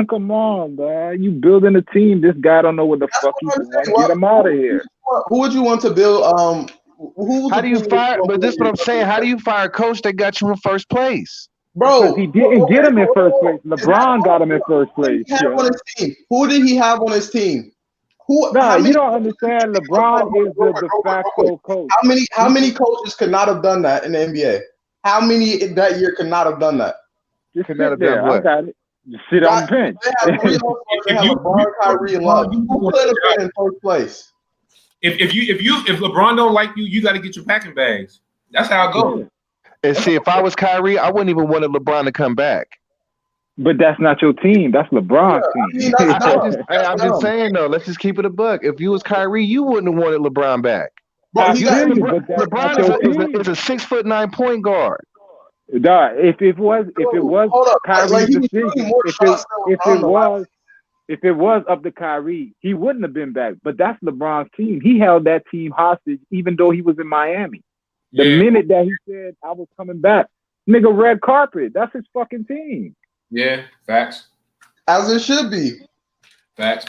G: Come on, man. You building a team. This guy don't know what the fuck he's doing. Get him out of here.
I: Who would you want to build?
D: How do you fire? But this is what I'm saying. How do you fire a coach that got you in first place?
I: Bro,
G: because he didn't get him in first place. LeBron got him in first place.
I: Who did he have on his team?
G: You don't understand. LeBron is the de facto coach.
I: How many coaches could not have done that in the NBA? How many that year could not have done that?
G: Just sit there. I got it. Just sit on the bench.
I: They have three They have LeBron, Kyrie, and Love. Who could have been in first place?
H: If LeBron don't like you, you got to get your packing bags. That's how it goes.
D: And see, if I was Kyrie, I wouldn't even want LeBron to come back.
G: But that's not your team. That's LeBron's team.
D: I'm just saying though. Let's just keep it a buck. If you was Kyrie, you wouldn't have wanted LeBron back. LeBron is a 6'9" point guard.
G: If it was Kyrie's decision, if it was up to Kyrie, he wouldn't have been back. But that's LeBron's team. He held that team hostage, even though he was in Miami. The minute that he said I was coming back, nigga, red carpet. That's his fucking team.
H: Yeah, facts.
I: As it should be.
H: Facts.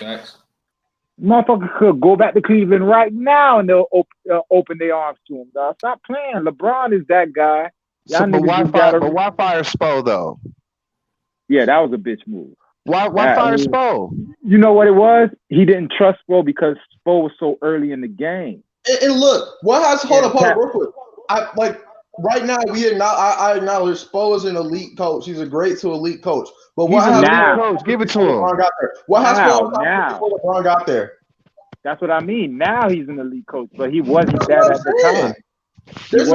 G: Motherfucker could go back to Cleveland right now and they'll open their arms to him, dog. Stop playing. LeBron is that guy.
D: But why fire Spo though?
G: Yeah, that was a bitch move.
D: Why fire Spo?
G: You know what it was? He didn't trust Spo because Spo was so early in the game.
I: And look, what has hold up real quick. Right now, I acknowledge Spo is an elite coach. He's a great to elite coach. But what has
D: coach? Give it to him.
I: Got there? What has Spo before LeBron got there?
G: That's what I mean. Now he's an elite coach, but he wasn't that at the time.
I: You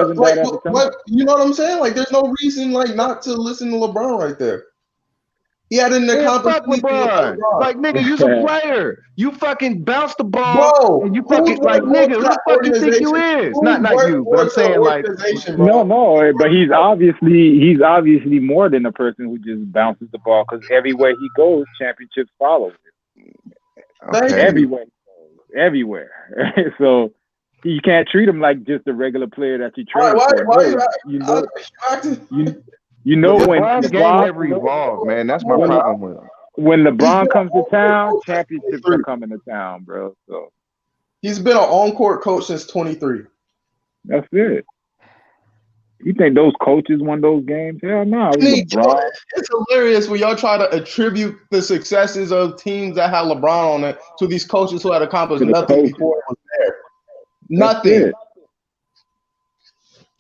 I: know what I'm saying? Like, there's no reason not to listen to LeBron right there. He had an accomplishment.
D: Like, nigga, you's a player. You fucking bounce the ball, and you fucking nigga, who the fuck you think you is? Not you, but I'm saying
G: no, but he's obviously more than a person who just bounces the ball because everywhere he goes, championships follow him. Okay. Everywhere. So you can't treat him like just a regular player that you train for. You know when
D: LeBron's game never evolved, man. That's my problem with him.
G: when LeBron comes to town, championships are coming to town, bro. So
I: he's been an on-court coach since 23.
G: that's it. You think those coaches won those games? Hell no. It was LeBron.
I: It's hilarious when y'all try to attribute the successes of teams that had LeBron on it to these coaches who had accomplished nothing before it was there. Nothing.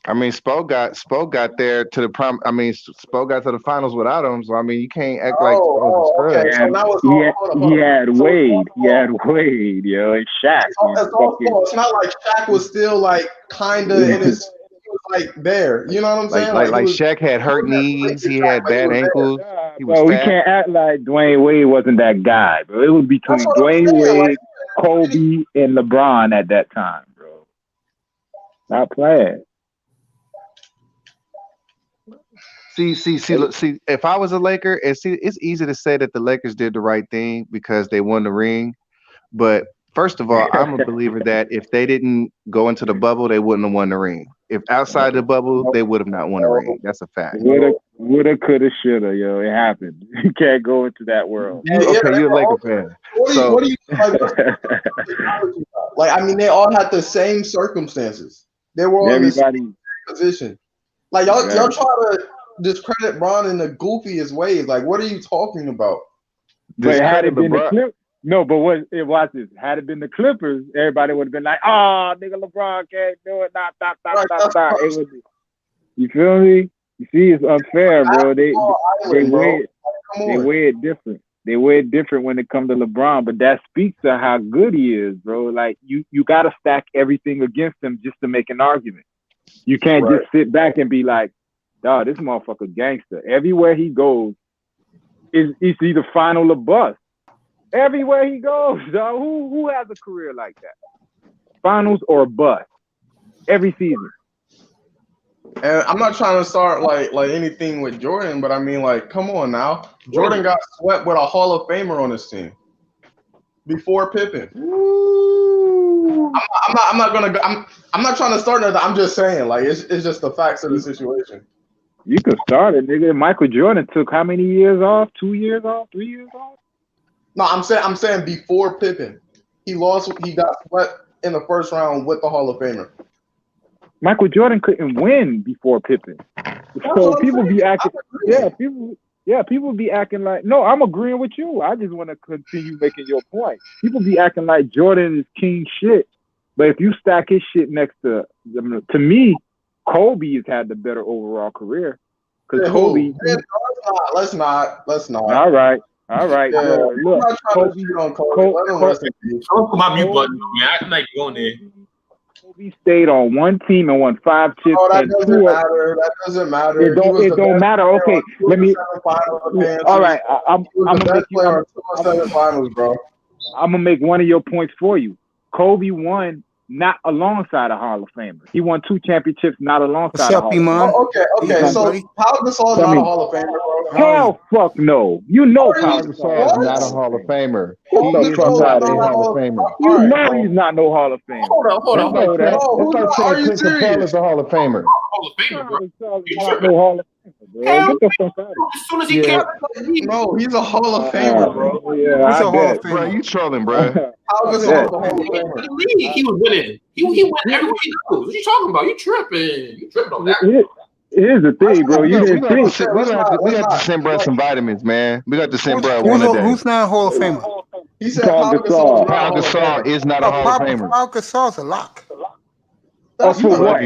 E: I mean, Spo got there to the prom. I mean, Spo got to the finals without him. So I mean, you can't act like Spo's
I: okay. So now
G: he had Wade. He had Wade, yo, and Shaq.
I: It's not like Shaq was still like kind of in his. Like there, you know what I'm saying?
E: Like Shaq had hurt knees, he had bad ankles.
G: Well, we can't act like Dwayne Wade wasn't that guy, bro. It was between Dwayne Wade, Kobe, and LeBron at that time, bro. Not playing.
E: See. If I was a Laker, it's easy to say that the Lakers did the right thing because they won the ring, but first of all, I'm a believer that if they didn't go into the bubble, they wouldn't have won the ring. If outside the bubble, they would have not won the ring. That's a fact.
G: Woulda, coulda, shoulda, yo. It happened. You can't go into that world.
E: Okay, you're a Laker fan.
I: What do you like? I mean, they all had the same circumstances. They were all in the same position. Like y'all try to discredit Bron in the goofiest ways. Like, what are you talking about?
G: But had it been the Clippers, no. But watch this. Had it been the Clippers, everybody would have been like, "Oh, nigga, LeBron can't do it." It would be, you feel me? You see, it's unfair, bro. They weigh it different. They weigh it different when it comes to LeBron, but that speaks to how good he is, bro. Like you got to stack everything against him just to make an argument. You can't just sit back and be like, "Dawg, this motherfucker gangster." Everywhere he goes, it's either final or bust. Everywhere he goes, dog. Who has a career like that? Finals or bust. Every season.
I: And I'm not trying to start like anything with Jordan, but I mean, like, come on now. Jordan got swept with a Hall of Famer on his team before Pippen. I'm not trying to start nothing. I'm just saying, like, it's just the facts of the situation.
G: You could start it, nigga. Michael Jordan took how many years off? 2 years off? 3 years off?
I: No, I'm saying before Pippen, he got swept in the first round with the Hall of Famer.
G: Michael Jordan couldn't win before Pippen. So people be acting, people be acting like, no, I'm agreeing with you. I just want to continue making your point. People be acting like Jordan is king shit. But if you stack his shit next to me, Kobe has had the better overall career. Because Kobe.
I: Let's not.
G: All right. Yeah, look, Kobe.
H: Don't put my mute button on, man. I'm not going there.
G: Kobe stayed on one team and won 5 chips.
I: Oh, that doesn't matter. That doesn't matter.
G: It don't matter. Okay, let me. All right, I'm gonna make you. I'm gonna make one of your points for you. Kobe won not alongside a Hall of Famer. He won 2 championships not alongside a Hall of Famer.
I: Okay. So Pau Gasol's not a Hall of Famer, bro.
G: Hell, fuck no. You know Pau
E: Gasol is not a Hall of Famer.
G: He is not a Hall of Famer. You know he's not no Hall of Famer.
I: Hold on.
E: Are you serious? Is a Hall of Famer.
H: Hall of Famer, bro.
G: No Hall of Famer, bro. Get the fuck out of here.
H: As soon as he came,
I: no, he's a Hall of Famer, bro.
G: Yeah,
A: He's a Hall of Famer.
E: Bro, you trolling, bro.
I: Pau Gasol's a Hall of Famer.
H: He was winning. He went everywhere he goes. What you talking about? You tripping? You tripping on that?
G: Here's the thing, bro. You didn't think.
E: We got to send bro some vitamins, man. We got to send bro one a day.
A: Who's not a Hall of Famer?
I: He said Pau Gasol.
E: Pau Gasol is not a Hall of Famer.
A: Pau Gasol's a lock.
G: That's for what?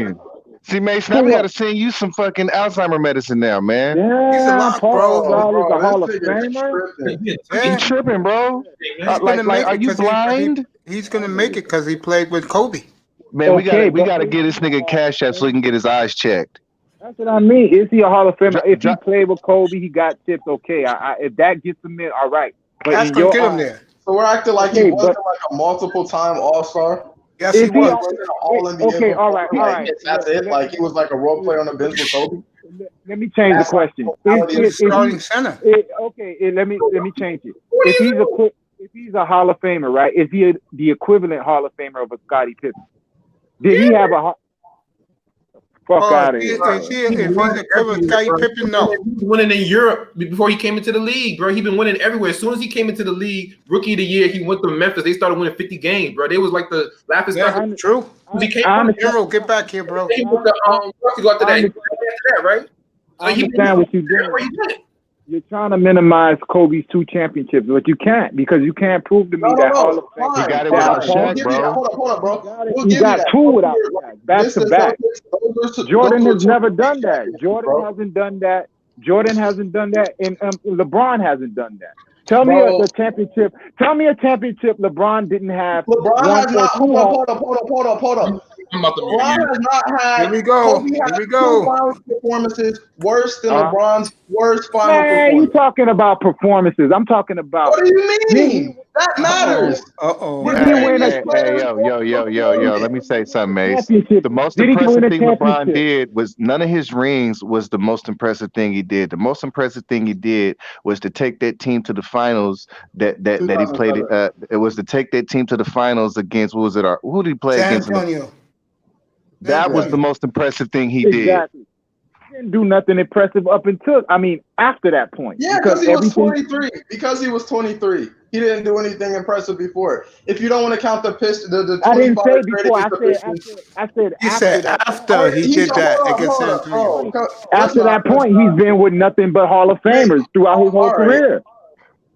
E: See, Mason, now we got to send you some fucking Alzheimer medicine now, man.
G: Yeah,
A: he's a lock, bro.
G: Gasol is a Hall of Famer.
E: You tripping, bro? Like, are you blind?
A: He's gonna make it because he played with Kobe.
E: Man, we got to get this nigga Cash App so he can get his eyes checked.
G: That's what I mean. Is he a Hall of Famer? If he played with Kobe, he got tips. Okay, if that gets him in, all right. But
A: that's gonna get him there.
I: So we're acting like he wasn't like a multiple-time All-Star.
A: Yes, he was.
G: Okay, all right.
I: That's it. Like he was like a role player on the bench with Kobe.
G: Let me change the question.
A: Starting center.
G: Let me change it. If he's a Hall of Famer, right? Is he the equivalent Hall of Famer of a Scottie Pippen? Did he have a? Fuck
A: Oh,
G: out of
A: if
G: here.
A: he's a killer, Scottie Pippen, no.
H: He was winning in Europe before he came into the league, bro. He been winning everywhere. As soon as he came into the league, rookie of the year, he went to Memphis. They started winning 50 games, bro. They was like the laughing stock.
A: Yeah, true.
H: He came
G: I
H: from
G: understand.
A: Emerald, get back here, bro.
H: he was to go after that. After that, right?
G: I understand what you're doing.
H: Where he went.
G: You're trying to minimize Kobe's 2 championships, but you can't because you can't prove to me that Hall of Fame.
I: Fine,
E: He got it
I: fine.
E: without
I: We'll
E: Shaq,
I: give you
E: bro.
I: that. Hold up, bro. We'll
G: He
I: give you
G: got
I: that.
G: 2 without Shaq, back
I: This
G: to
I: is-
G: back.
I: those are-
G: Jordan
I: those
G: has
I: are
G: never
I: two
G: done that.
I: championships,
G: Jordan
I: bro.
G: hasn't done that. Jordan hasn't done that, and LeBron hasn't done that. Tell me
I: Bro.
G: a championship. Tell me a championship LeBron didn't have.
I: LeBron
G: one
I: has
G: or
I: not.
G: two
I: Hold up.
H: I'm about to
I: LeBron has not had.
A: Here we go.
I: Kobe had
A: Here we go.
I: 2 finals performances worse than
G: Uh-huh.
I: LeBron's worst final
G: Man, you
I: performance.
G: talking about performances? I'm talking about.
I: What do you mean? That matters.
A: Uh-oh.
G: Did he win a
E: Yo. Let me say something, Mace.
G: championship?
E: The most
G: Did he win
E: impressive
G: a
E: thing LeBron
G: championship?
E: did was none of his rings was the most impressive thing he did. The most impressive thing he did was to take that team to the finals that he played. It was to take that team to the finals against, what was it? Who did he play
A: San
E: against?
A: Antonio.
E: That was the most impressive thing he did.
G: Exactly. He didn't do nothing impressive up until, after that point.
I: Yeah, because he was 23. Because he was 23. He didn't do anything impressive before. If you don't want to count the Pistons, the 25
G: I didn't say
I: greatest
G: before.
I: Pistons.
G: I said
A: He
G: after
A: said
G: that.
A: after he did that against San
I: Hold
A: Antonio.
I: on.
G: After that point, he's been with nothing but Hall of Famers throughout his whole
I: All right.
G: career.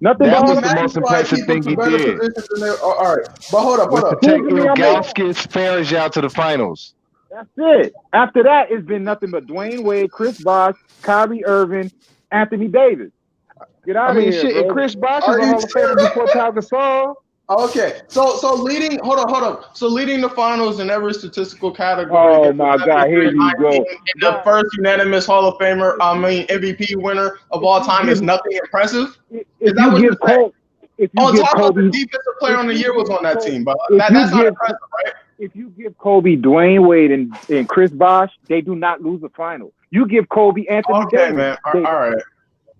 G: Nothing
E: That
G: but
E: was
G: Hall of
E: the most impressive thing he did.
I: All right, but hold up.
E: Was to take Ilgauskas Farage to the finals.
G: That's it. After that, it's been nothing but Dwayne Wade, Chris Bosh, Kyrie Irving, Anthony Davis. Get out of here,
E: shit.
G: bro.
E: Chris Bosh was a Hall of Famer before Pau Gasol.
I: Okay, so leading. Hold up. So leading the finals in every statistical category.
G: Oh my God, here you go.
I: The first unanimous Hall of Famer, MVP winner of all time is nothing impressive.
G: If you give Kobe,
I: on top of the defensive player on the year was on that team, but that's not impressive, right?
G: If you give Kobe, Dwayne Wade, and Chris Bosh, they do not lose a final. You give Kobe, Anthony Davis.
I: Okay, man. All right.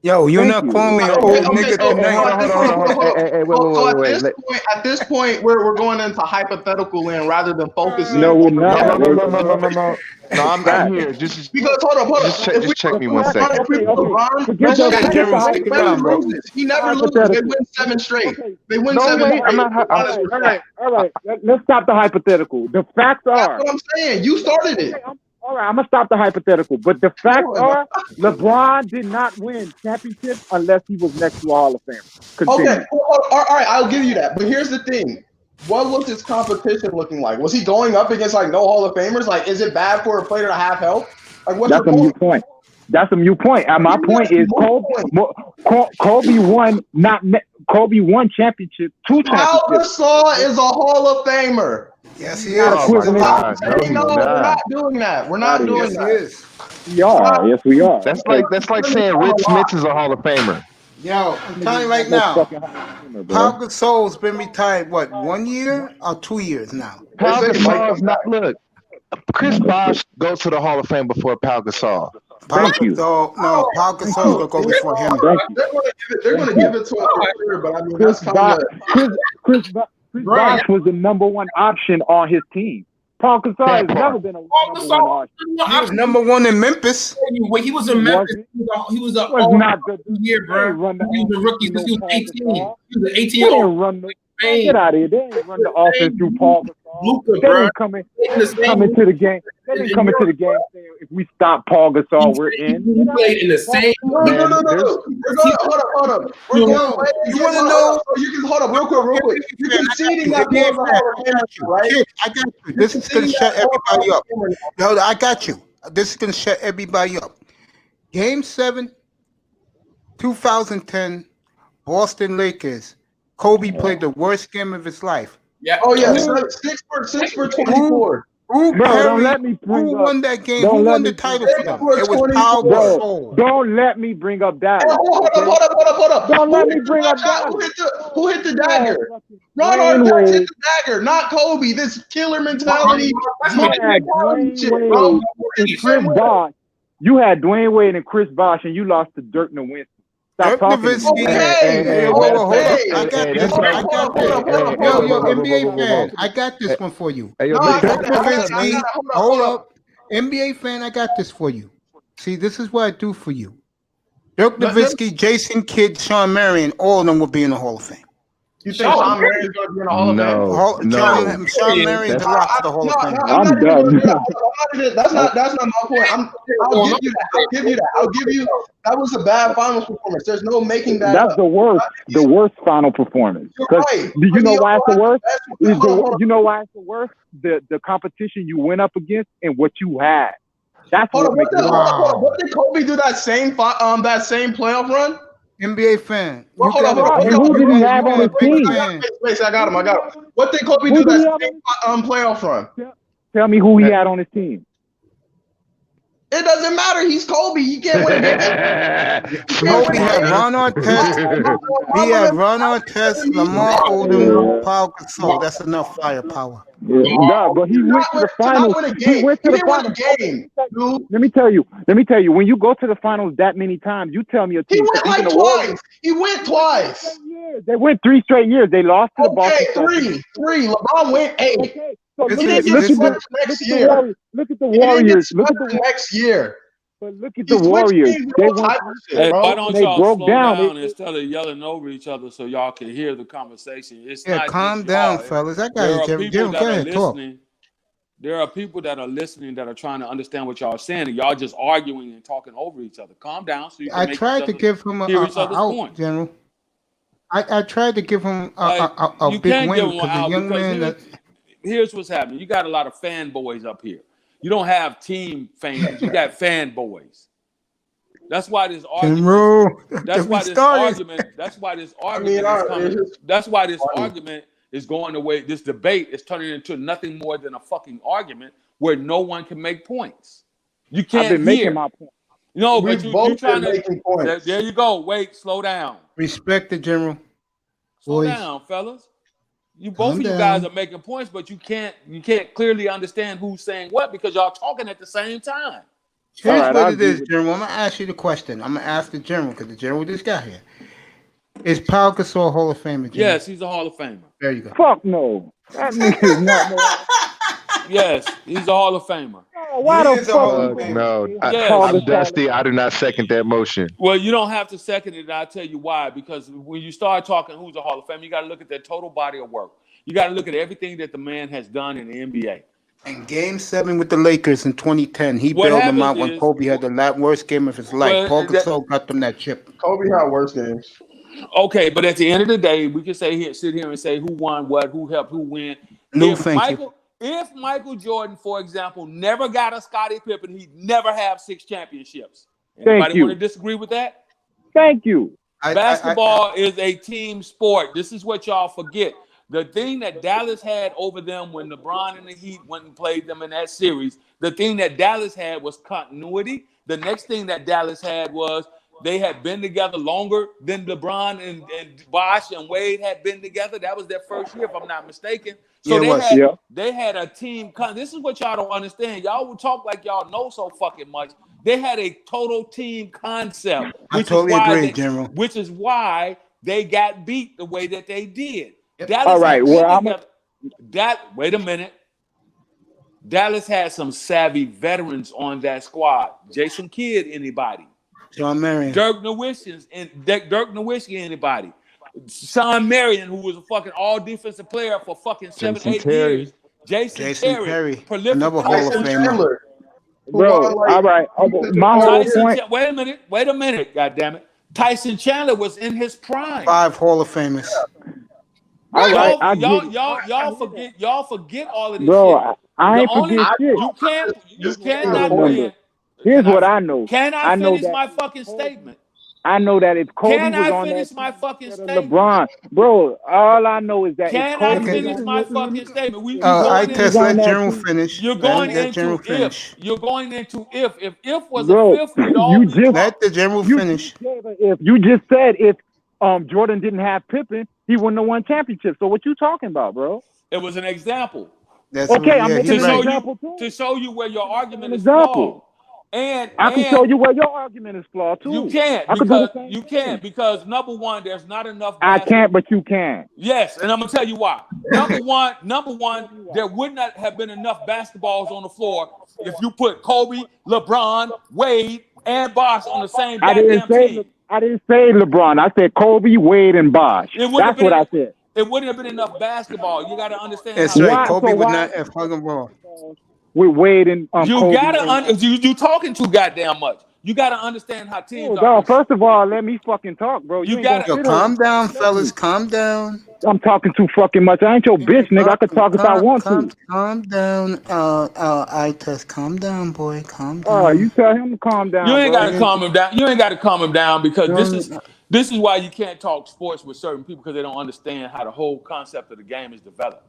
A: Yo, you're not calling me an old nigga tonight.
E: Hold on.
I: So at this point, we're going into hypothetical land rather than focusing.
G: No, we're not.
E: No, I'm here.
I: Because hold up.
E: Just check me 1 second.
I: If we put LeBron, loses. He never loses. They win 7 straight. They win 7 straight.
G: All right. Let's stop the hypothetical. The facts are.
I: That's what I'm saying. You started it.
G: All right, I'm going to stop the hypothetical. But the facts are, LeBron did not win championships unless he was next to a Hall of Famer. Continue.
I: Okay, all right, I'll give you that. But here's the thing. What was his competition looking like? Was he going up against, no Hall of Famers? Like, is it bad for a player to have help? Like, what's
G: That's a mute point. That's a mute point. And my point is Kobe won championship, 2 championships.
I: Pau Gasol is a Hall of Famer.
A: Yes, he is.
I: We're not doing that. We're not doing that.
G: We are. Yes, we are.
E: That's like saying Rich Smith is a Hall of Famer.
A: Yo, I'm telling you right now, Pau Gasol's been retired, 1 year or 2 years now?
E: Pau Gasol's not, look, Chris Bosh goes to the Hall of Fame before Pau Gasol.
A: Pau Gasol's going to go before him.
I: They're going to give it to him for sure, but I mean, that's kind of...
G: Chris Bosh was the #1 option on his team. Pau Gasol has never been a #1 option.
A: He was #1 in Memphis.
H: When he was in Memphis, he was a year, bro. He was a rookie since he was 18. He was an 18-year-old.
G: Get out of here. They ain't run the offense through Paul Gasol. They didn't come into the game. They didn't come into the game saying, if we stop Paul Gasol, we're in.
H: He played in the same.
I: No. Hold up. You want to know? You can hold up real quick. You're conceding that Paul's a Hall of Famer, right?
A: I got you. This is going to shut everybody up. Yo, I got you. This is going to shut everybody up. Game 7, 2010, Boston Lakers. Kobe played the worst game of his life.
H: Yeah.
I: Oh yeah, 6 for 24.
G: Who
A: won that game? Who won the title for them? It was Pau Gasol.
G: Don't let me bring up that.
I: Hold up.
G: Don't let me bring up that.
I: Who hit the dagger? Ron Artest hit the dagger, not Kobe. This killer mentality.
G: You had Dwayne Wade and Chris Bosh, and you lost to Dirk Nowitzki. Stop talking.
A: I got this. Yo, NBA fan, I got this one for you. Dirk Nowitzki, hold up. NBA fan, I got this for you. See, this is what I do for you. Dirk
I: Let-
A: Nowitzki, Jason Kidd, Sean Marion, all of them will be in the Hall of Fame.
I: You think Sean Marion's going to be in the Hall of Fame?
A: Sean Marion's a lock for the Hall of Fame.
I: I'm done. That's not my point. I'll give you that. I'll give you that was a bad finals performance. There's no making that.
G: That's
I: up.
G: the worst final performance.
I: You're
G: 'Cause
I: right.
G: Do you know why it's the worst?
I: Hold on.
G: You know why it's the worst? The competition you went up against and what you had. That's
I: Hold
G: what
I: on,
G: makes it worse.
I: what did Kobe do that same playoff run?
A: NBA fan.
I: Well, hold on.
G: And who did he have on his team?
I: Wait, I got him. What did Kobe do that same playoff run?
G: Tell me who he had on his team.
I: It doesn't matter. He's Kobe. He can't win again.
A: Kobe had Ron Artest. He had Ron Artest, Lamar Odom, Paul Gasol. That's enough firepower.
G: No, but he went to the finals. He went to the finals. Let me tell you. When you go to the finals that many times, you tell me a team.
I: He went like twice. He went twice.
G: They went 3 straight years. They lost to the Boston.
I: Three. LeBron went 8.
G: Okay. So
I: Look at the Warriors. Look at the next year.
G: But look at the Warriors.
J: Hey, why don't y'all
G: broke
J: slow
G: down
J: instead of yelling over each other so y'all can hear the conversation? It's
A: Yeah,
J: not
A: calm
J: just
A: down,
J: y'all.
A: fellas. That
J: There
A: guy
J: are
A: Jim,
J: people
A: go
J: that are
A: ahead, talk.
J: listening. There are people that are listening that are trying to understand what y'all are saying, and y'all just arguing and talking over each other. Calm down so you can
A: I tried to give him
J: hear
A: a
J: each other's
A: out,
J: point.
A: General. I tried to give him a
J: You
A: big
J: can't
A: win
J: give them
A: because
J: out
A: the young
J: because
A: man.
J: here's what's happening. You got a lot of fanboys up here. You don't have team fans. You got fanboys. That's why this argument.
A: General,
J: That's why this argument. That's why this argument is coming. That's why this argument is going the way. This debate is turning into nothing more than a fucking argument where no one can make points. You can't
G: I've been making my point.
J: No,
I: We've
J: but you
I: both
J: trying
I: been
J: to.
I: making points.
J: There you go. Wait, slow down.
A: Respect the General.
J: Slow
A: Boys.
J: down, fellas. You both
A: Calm
J: of you
A: down.
J: guys are making points, but you can't clearly understand who's saying what because y'all talking at the same time.
A: Here's
G: right,
A: what
G: I'll
A: it is,
G: give it-
A: General. I'm gonna ask you the question. I'm gonna ask the General because the General just got here. Is Paul Gasol Hall of Famer? General?
J: Yes, he's a Hall of Famer.
A: There you go.
G: Fuck no. That nigga is not no.
J: Yes, he's a Hall of Famer.
G: Why
A: He
G: the
A: is a Hall of
G: fuck?
A: Famer.
K: No,
J: Yes.
K: I'm Dusty. I do not second that motion.
J: Well, you don't have to second it, and I'll tell you why. Because when you start talking who's a Hall of Famer, you got to look at their total body of work. You got to look at everything that the man has done in the NBA.
A: In Game 7 with the Lakers in 2010, he
J: What
A: bailed them
J: happens
A: out when
J: is-
A: Kobe had the worst game of his life.
J: Well,
A: Paul Gasol got them that chip.
I: Kobe had worse games.
J: Okay, but at the end of the day, we can sit here and say who won what, who helped, who win.
A: No, thank you.
J: If Michael Jordan, for example, never got a Scottie Pippen, he'd never have 6 championships. Anybody
G: you.
J: want to disagree with that?
G: Thank you.
J: Basketball is a team sport. This is what y'all forget. The thing that Dallas had over them when LeBron and the Heat went and played them in that series, the thing that Dallas had was continuity. The next thing that Dallas had was they had been together longer than LeBron and Bosh and Wade had been together. That was their first year, if I'm not mistaken. So they had a team. This is what y'all don't understand. Y'all will talk like y'all know so fucking much. They had a total team concept.
A: I totally agree, General.
J: Which is why they got beat the way that they did.
G: All right. Well,
J: wait a minute. Dallas had some savvy veterans on that squad. Jason Kidd, anybody?
A: Sean Marion.
J: Dirk Nowitzki, anybody? Sean Marion, who was a fucking all defensive player for fucking 7-8 years. Jason Terry, prolific.
A: Another Hall of Famer.
G: Bro, all right. My whole point.
J: Wait a minute, goddammit. Tyson Chandler was in his prime.
A: 5 Hall of Famers.
G: All right,
J: y'all forget all of this
G: bro,
J: shit.
G: I ain't forget shit.
J: You cannot win.
G: Here's what I know.
J: Can I finish my fucking statement?
G: I know that if Kobe
J: Can
G: was
J: I
G: on
J: finish
G: that
J: my fucking statement?
G: LeBron, bro, all I know is that
J: Can
G: if Kobe
J: I finish my fucking statement?
A: I test let General finish.
J: You're going into if. You're going into if. If was a fifth, we'd all
G: you just
A: let the General finish.
G: If you just said if Jordan didn't have Pippen, he wouldn't have won championship. So what you talking about, bro?
J: It was an example.
A: That's
G: okay, I'm
A: yeah,
G: making an
A: right.
G: example too.
J: To show you where your argument is flawed.
G: I can show you where your argument is flawed too.
J: You can't
G: I could do the
J: because
G: same
J: you
G: thing.
J: can't because number one, there's not enough.
G: I can't, but you can.
J: Yes, and I'm gonna tell you why. Number one, there would not have been enough basketballs on the floor if you put Kobe, LeBron, Wade, and Bosh on the same goddamn team.
G: I didn't say LeBron. I said Kobe, Wade, and Bosh. That's what I said.
J: It wouldn't have been enough basketball. You got to understand.
A: That's right. Kobe would not have hung them all.
G: With Wade and
J: you
G: Kobe
J: gotta you talking too goddamn much. You gotta understand how teams are.
G: Dog, first of all, let me fucking talk, bro.
J: You gotta
A: calm down, fellas. Calm down.
G: I'm talking too fucking much. I ain't your bitch, nigga. I could talk if I want to.
A: Calm down. I test. Calm down, boy. Calm down.
G: Oh, you tell him to calm down.
J: You ain't
G: bro.
J: gotta calm him down. You ain't gotta calm him down because this is why you can't talk sports with certain people because they don't understand how the whole concept of the game is developed.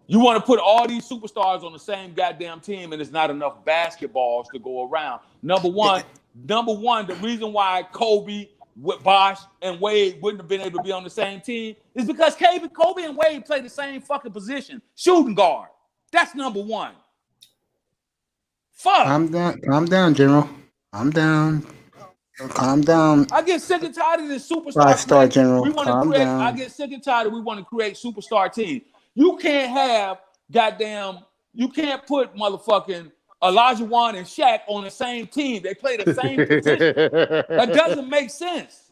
J: You want to put all these superstars on the same goddamn team, and there's not enough basketballs to go around. Number one, the reason why Kobe, Bosh, and Wade wouldn't have been able to be on the same team is because Kobe and Wade play the same fucking position, shooting guard. That's number one. Fuck.
A: Calm down, General. Calm down. Calm down.
J: I get sick and tired of this superstar.
A: 5-star General.
J: Calm down. I get sick and tired of we want to create superstar teams. You can't have you can't put motherfucking Olajuwon and Shaq on the same team. They play the same position. That doesn't make sense.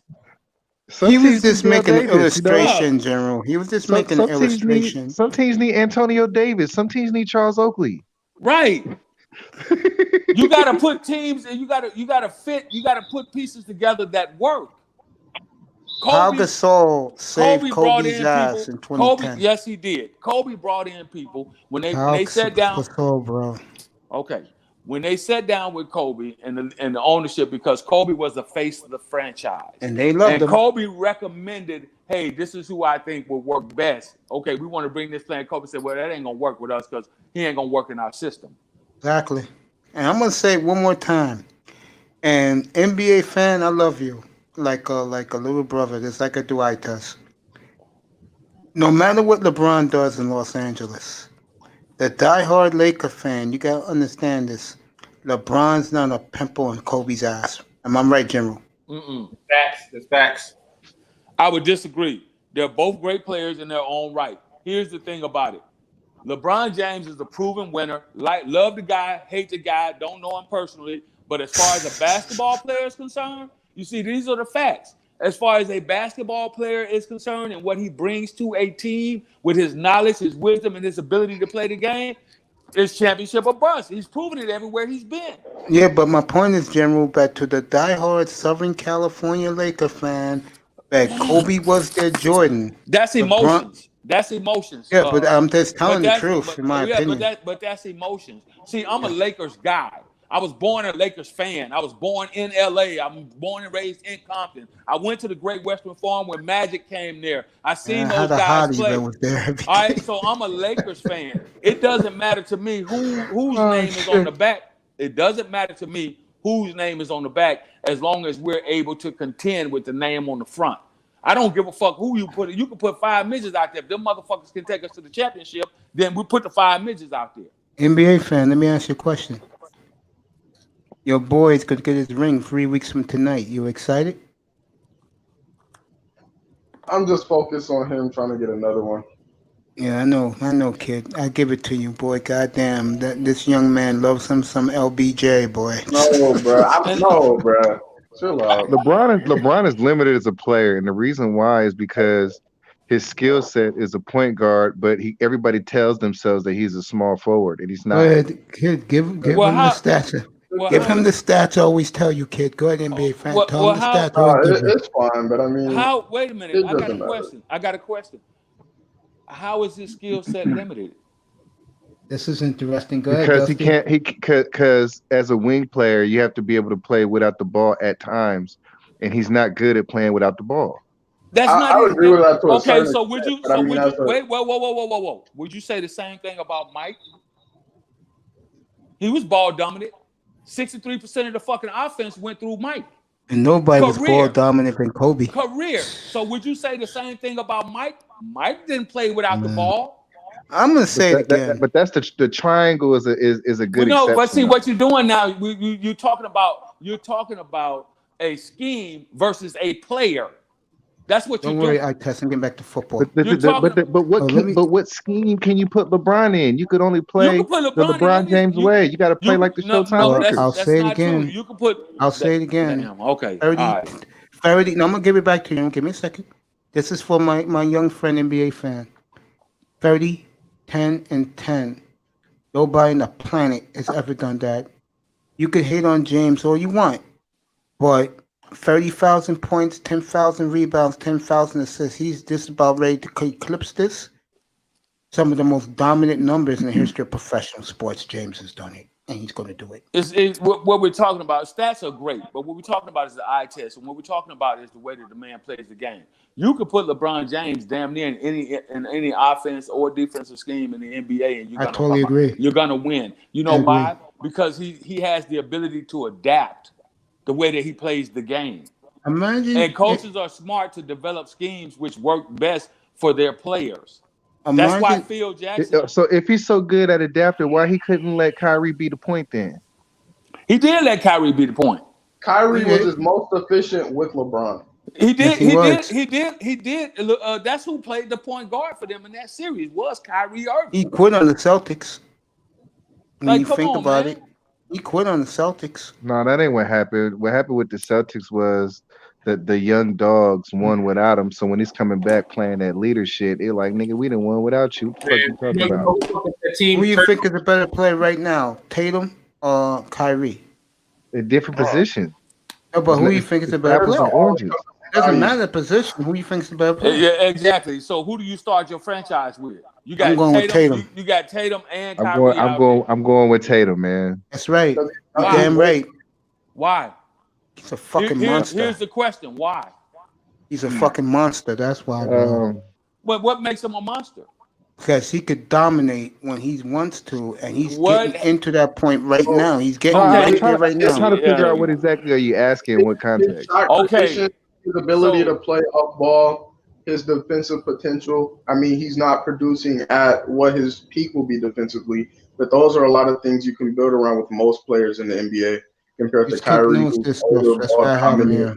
A: He was just making an illustration, General. He was just making an illustration.
K: Some teams need Antonio Davis. Some teams need Charles Oakley.
J: Right. You gotta put teams and you gotta put pieces together that work.
A: Pau Gasol saved Kobe's ass in 2010.
J: Yes, he did. Kobe brought in people when they sat down.
A: Gasol, bro.
J: Okay, when they sat down with Kobe and the ownership, because Kobe was the face of the franchise,
A: and they loved him.
J: Kobe recommended, "Hey, this is who I think will work best." Okay, we want to bring this plan. Kobe said, "Well, that ain't gonna work with us because he ain't gonna work in our system."
A: Exactly. And I'm gonna say it one more time. And NBA fan, I love you. Like a little brother, just like I do eye test. No matter what LeBron does in Los Angeles, the diehard Laker fan, you gotta understand this. LeBron's not a pimple on Kobe's ass. Am I right, General?
H: Facts. That's facts.
J: I would disagree. They're both great players in their own right. Here's the thing about it. LeBron James is a proven winner. Love the guy, hate the guy, don't know him personally. But as far as a basketball player is concerned, you see, these are the facts. As far as a basketball player is concerned and what he brings to a team with his knowledge, his wisdom, and his ability to play the game, it's championship or bust. He's proven it everywhere he's been.
A: Yeah, but my point is, General, back to the diehard Southern California Laker fan, that Kobe was their Jordan.
J: That's emotions. That's emotions.
A: Yeah, but I'm just telling the truth, in my opinion.
J: But that's emotions. See, I'm a Lakers guy. I was born a Lakers fan. I was born in LA. I'm born and raised in Compton. I went to the Great Western Farm when Magic came there. I seen those guys play.
A: Was there
J: all right, so I'm a Lakers fan. It doesn't matter to me whose name is on the back. It doesn't matter to me whose name is on the back as long as we're able to contend with the name on the front. I don't give a fuck who you put. You can put 5 midgets out there. If them motherfuckers can take us to the championship, then we put the 5 midgets out there.
A: NBA fan, let me ask you a question. Your boy's gonna get his ring 3 weeks from tonight. You excited?
I: I'm just focused on him trying to get another one.
A: Yeah, I know, kid. I give it to you, boy. Goddamn, this young man loves him some LBJ, boy.
I: No, bro. Chill out.
K: LeBron is limited as a player, and the reason why is because his skill set is a point guard, but everybody tells themselves that he's a small forward, and he's not.
A: Go ahead, kid. Give him the stats. Give him the stats. I always tell you, kid. Go ahead, NBA fan. Tell him the stats.
I: It's fine, but I mean,
J: wait a minute. I got a question. How is his skill set limited?
A: This is interesting. Go ahead.
K: Because he can't. Because as a wing player, you have to be able to play without the ball at times, and he's not good at playing without the ball.
I: I would agree with that.
J: Okay, so would you? Wait, whoa. Would you say the same thing about Mike? He was ball dominant. 63% of the fucking offense went through Mike.
A: And nobody was ball dominant than Kobe.
J: So would you say the same thing about Mike? Mike didn't play without the ball.
A: I'm gonna say it again.
K: But that's the triangle is a good
J: No,
K: exception.
J: but see what you're doing now. You're talking about a scheme versus a player. That's what
A: Don't
J: you're
A: worry,
J: doing.
A: I test and get back to football.
K: But what scheme can you put LeBron in? You could only play
J: You can put
K: the
J: LeBron
K: LeBron James way. You got to play like the Showtime Lakers.
A: I'll say it again.
J: You can put.
A: I'll say it again.
J: Damn, okay.
A: 30,
J: All right.
A: 30. No, I'm gonna give it back to you. Give me a second. This is for my young friend, NBA fan. 30, 10, and 10. Nobody on the planet has ever done that. You can hate on James all you want, but 30,000 points, 10,000 rebounds, 10,000 assists. He's just about ready to eclipse this. Some of the most dominant numbers in the history of professional sports. James has done it, and he's going to do it.
J: It's what we're talking about. Stats are great, but what we're talking about is the eye test, and what we're talking about is the way that the man plays the game. You could put LeBron James damn near in any offense or defensive scheme in the NBA, and
A: I totally agree.
J: You're gonna win. You know why? Because he has the ability to adapt the way that he plays the game.
A: Imagine,
J: and coaches are smart to develop schemes which work best for their players.
A: Imagine,
J: that's why Phil Jackson.
K: So if he's so good at adapting, why he couldn't let Kyrie be the point then?
J: He did let Kyrie be the point.
I: Kyrie was his most efficient with LeBron.
J: He did.
A: Yes,
J: he did. That's who played the point guard for them in that series was Kyrie Irving.
A: He quit on the Celtics. When
J: Like,
A: you
J: come
A: think
J: on,
A: about
J: man.
A: it, he quit on the Celtics.
K: No, that ain't what happened. What happened with the Celtics was that the young dogs won without him. So when he's coming back playing that leader shit, they're like, nigga, we didn't win without you. What the fuck you talking about?
A: Who you think is a better player right now, Tatum or Kyrie?
K: A different position.
A: No, but who you think is a better
K: Apples
A: player?
K: and oranges.
A: Doesn't matter the position. Who you think is the better player?
J: Yeah, exactly. So who do you start your franchise with? You got
A: I'm going with Tatum.
J: You got Tatum and Kyrie.
K: I'm going with Tatum, man.
A: That's right. You're
J: Why?
A: damn right.
J: Why?
A: He's a fucking monster.
J: Here's the question: why?
A: He's a fucking monster. That's why.
J: What makes him a monster?
A: Because he could dominate when he wants to, and he's getting into that point right now. He's getting right there right now.
K: I'm trying to figure out what exactly are you asking, what context.
I: His ability to play up ball, his defensive potential. I mean, he's not producing at what his peak will be defensively, but those are a lot of things you can build around with most players in the NBA compared to Kyrie.
A: That's why I have him here.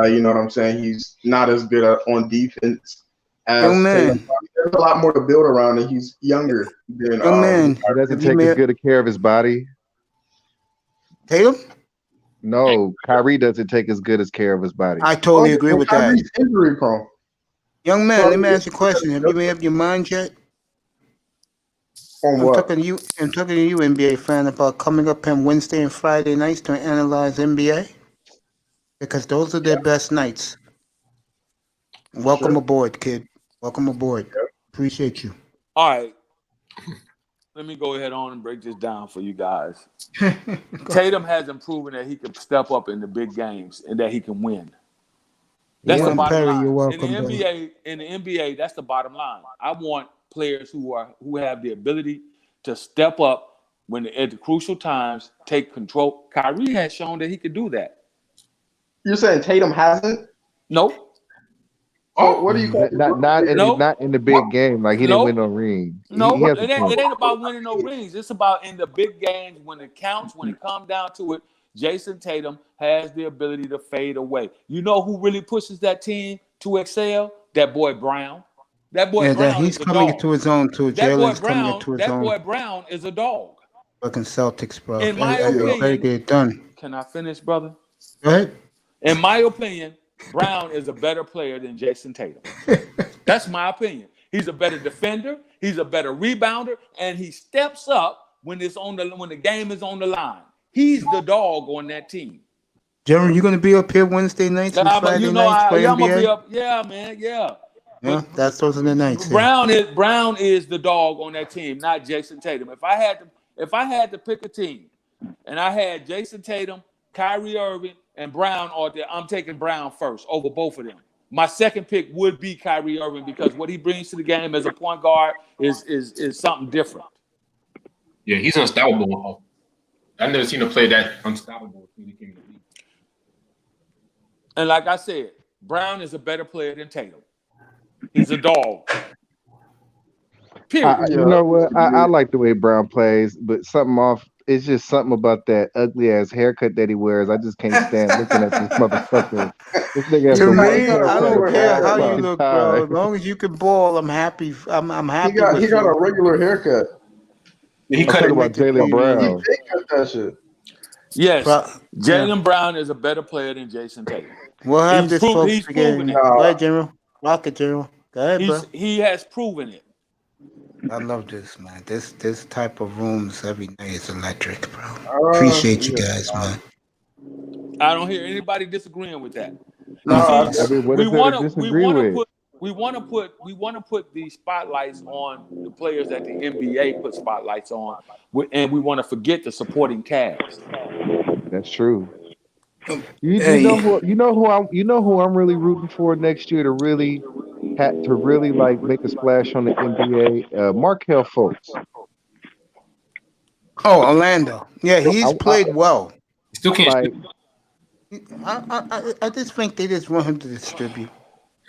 I: You know what I'm saying? He's not as good on defense as
A: man.
I: There's a lot more to build around, and he's younger than
A: man.
K: He doesn't take as good a care of his body.
A: Tatum?
K: No, Kyrie doesn't take as good as care of his body.
A: I totally agree with that.
I: Kyrie's injury prone.
A: Young man, let me ask you a question. Have you made up your mind yet?
I: On what?
A: I'm talking to you, NBA fan, about coming up on Wednesday and Friday nights to analyze NBA, because those are their best nights. Welcome aboard, kid. Welcome aboard. Appreciate you.
J: All right. Let me go ahead on and break this down for you guys. Tatum hasn't proven that he can step up in the big games and that he can win. That's the bottom line.
A: You're welcome,
J: in the NBA, that's the bottom line. I want players who have the ability to step up when at the crucial times, take control. Kyrie has shown that he could do that.
I: You're saying Tatum hasn't?
J: Nope.
I: Oh, what do you call it?
K: Not in the big game. Like he didn't win no ring.
J: No,
K: he
J: it ain't about winning no rings. It's about in the big games when it counts, when it comes down to it. Jason Tatum has the ability to fade away. You know who really pushes that team to excel? That boy Brown. That boy Brown.
A: He's coming into his own too. Jalen's coming into his own.
J: That boy Brown is a dog.
A: Fucking Celtics, bro.
J: In my opinion,
A: get it done.
J: Can I finish, brother?
A: Go ahead.
J: In my opinion, Brown is a better player than Jason Tatum. That's my opinion. He's a better defender. He's a better rebounder, and he steps up when the game is on the line. He's the dog on that team.
A: Jeremy, you gonna be up here Wednesday nights and Friday nights for
J: I'm
A: NBA?
J: gonna be up. Yeah, man. Yeah.
A: Yeah, those are the nights.
J: Brown is the dog on that team, not Jason Tatum. If I had to pick a team, and I had Jason Tatum, Kyrie Irving, and Brown out there, I'm taking Brown first over both of them. My second pick would be Kyrie Irving because what he brings to the game as a point guard is something different.
H: Yeah, he's unstoppable. I've never seen him play that unstoppable when he came to the league.
J: And like I said, Brown is a better player than Tatum. He's a dog. Period.
K: You know what? I like the way Brown plays, but something off. It's just something about that ugly ass haircut that he wears. I just can't stand looking at this motherfucker. This nigga has
A: To
K: the
A: me,
K: worst
A: I
K: haircut
A: don't
K: of
A: care
K: all
A: how you
K: fucking
A: look,
K: time.
A: bro. As long as you can ball, I'm happy. I'm happy with
I: He got
A: you.
I: a regular haircut.
H: He
K: I'm
H: cut
K: talking
H: it.
K: about Jaylen
I: He
K: Brown.
I: fake cut that shit.
J: Yes,
A: Bro,
J: Jaylen Brown is a better player than Jason Tatum.
A: we'll have
J: He's
A: this
J: proven
A: folks
J: it.
A: again.
I: Nah.
A: Go ahead, General. Rock it, General. Go ahead, bro.
J: He has proven it.
A: I love this, man. This type of rooms every day is electric, bro. Appreciate you guys, man.
J: I don't hear anybody disagreeing with that.
I: No,
J: You see,
K: I mean, what
J: we
K: is there to
J: want to
K: disagree with?
J: put these spotlights on the players that the NBA put spotlights on, and we want to forget the supporting cast.
K: That's true. You
A: Hey.
K: know who I'm really rooting for next year to really like make a splash on the NBA. Markelle Fultz.
A: Oh, Orlando. Yeah, he's played well.
H: Still can't
K: Like,
H: shoot.
A: I just think they just want him to distribute.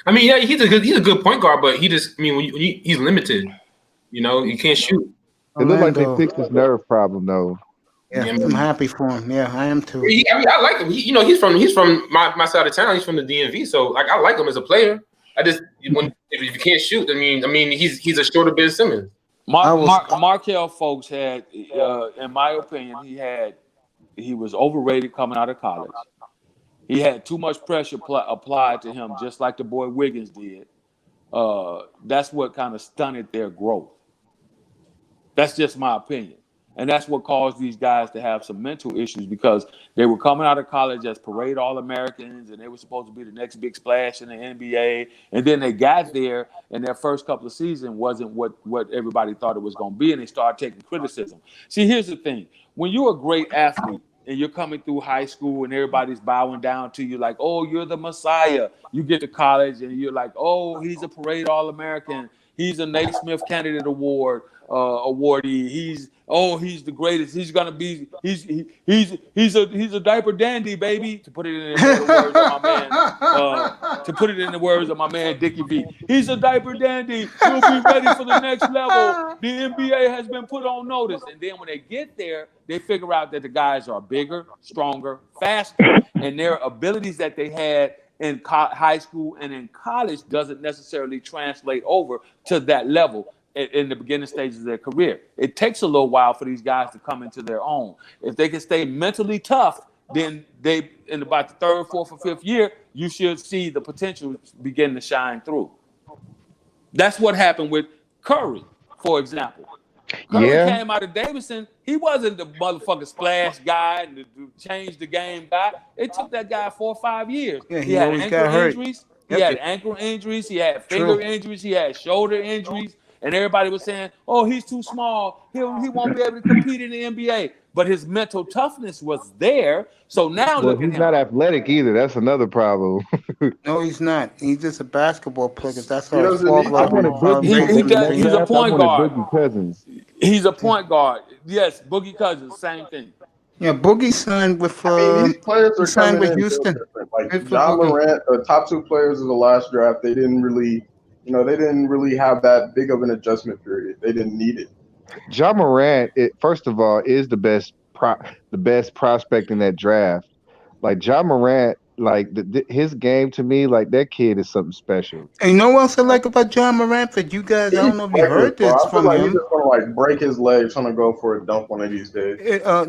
H: I mean, yeah, he's a good point guard, but he's limited. You know, he can't shoot.
K: it looked like they
A: Orlando.
K: fixed his nerve problem though.
A: Yeah,
H: Yeah,
A: I'm happy for him. Yeah, I am too.
H: I like him. He's from my side of town. He's from the DMV, so like I like him as a player. I just if you can't shoot, I mean he's a shorter Ben Simmons.
J: Markelle Fultz had, in my opinion, he was overrated coming out of college. He had too much pressure applied to him, just like the boy Wiggins did. That's what kind of stunted their growth. That's just my opinion. And that's what caused these guys to have some mental issues, because they were coming out of college as parade All-Americans, and they were supposed to be the next big splash in the NBA. And then they got there, and their first couple of seasons wasn't what everybody thought it was going to be, and they started taking criticism. See, here's the thing. When you're a great athlete and you're coming through high school and everybody's bowing down to you like, oh, you're the Messiah. You get to college and you're like, oh, he's a parade All-American. He's a Naismith Candidate Award awardee. He's the greatest. He's gonna be. He's a diaper dandy, baby. To put it in the words of my man, Dickie B. He's a diaper dandy. He'll be ready for the next level. The NBA has been put on notice, and then when they get there, they figure out that the guys are bigger, stronger, faster, and their abilities that they had in high school and in college doesn't necessarily translate over to that level in the beginning stages of their career. It takes a little while for these guys to come into their own. If they can stay mentally tough, then they, in about the third, fourth, or fifth year, you should see the potential begin to shine through. That's what happened with Curry, for example. Curry came out of Davidson. He wasn't the motherfucking splash guy and the change the game guy. It took that guy 4 or 5 years.
A: Yeah,
J: he had
A: always
J: ankle
A: got hurt.
J: injuries. He had ankle injuries. He had finger injuries. He had shoulder injuries. And everybody was saying, oh, he's too small. He won't be able to compete in the NBA. But his mental toughness was there. So now look at him.
K: He's not athletic either. That's another problem.
A: No, he's not. He's just a basketball player. That's
I: He
A: how
I: doesn't
A: his
I: need-
A: father.
J: He's a point guard.
K: Boogie Cousins.
J: He's a point guard. Yes, Boogie Cousins, same thing.
A: Yeah, Boogie signed with.
I: These players are
A: signed
I: coming
A: with
I: in
A: Houston.
I: different. Like
A: Good for
I: John
A: Boogie.
I: Morant, the top 2 players of the last draft, they didn't really have that big of an adjustment period. They didn't need it.
K: John Morant, first of all, is the best prospect in that draft. Like John Morant, like his game to me, like that kid is something special.
A: And you know what else I like about John Morant? For you guys, I don't know if you heard this
I: I feel
A: from
I: like
A: him.
I: he's just gonna break his leg trying to go for a dunk one of these days.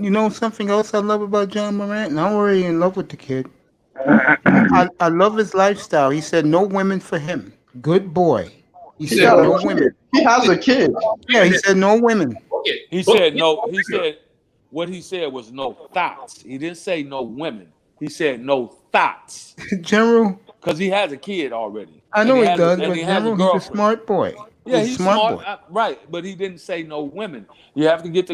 A: You know something else I love about John Morant? And I'm already in love with the kid. I love his lifestyle. He said no women for him. Good boy. He said no women.
I: He has a kid.
A: Yeah, he said no women.
J: He said no. He said what he said was no thoughts. He didn't say no women. He said no thoughts.
A: General.
J: Because he has a kid already.
A: I know he
J: has
A: does,
J: and
A: but
J: he has
A: General, he's a smart boy.
J: Yeah,
A: he's
J: he's
A: a smart
J: boy.
A: boy.
J: Right, but he didn't say no women. You have to get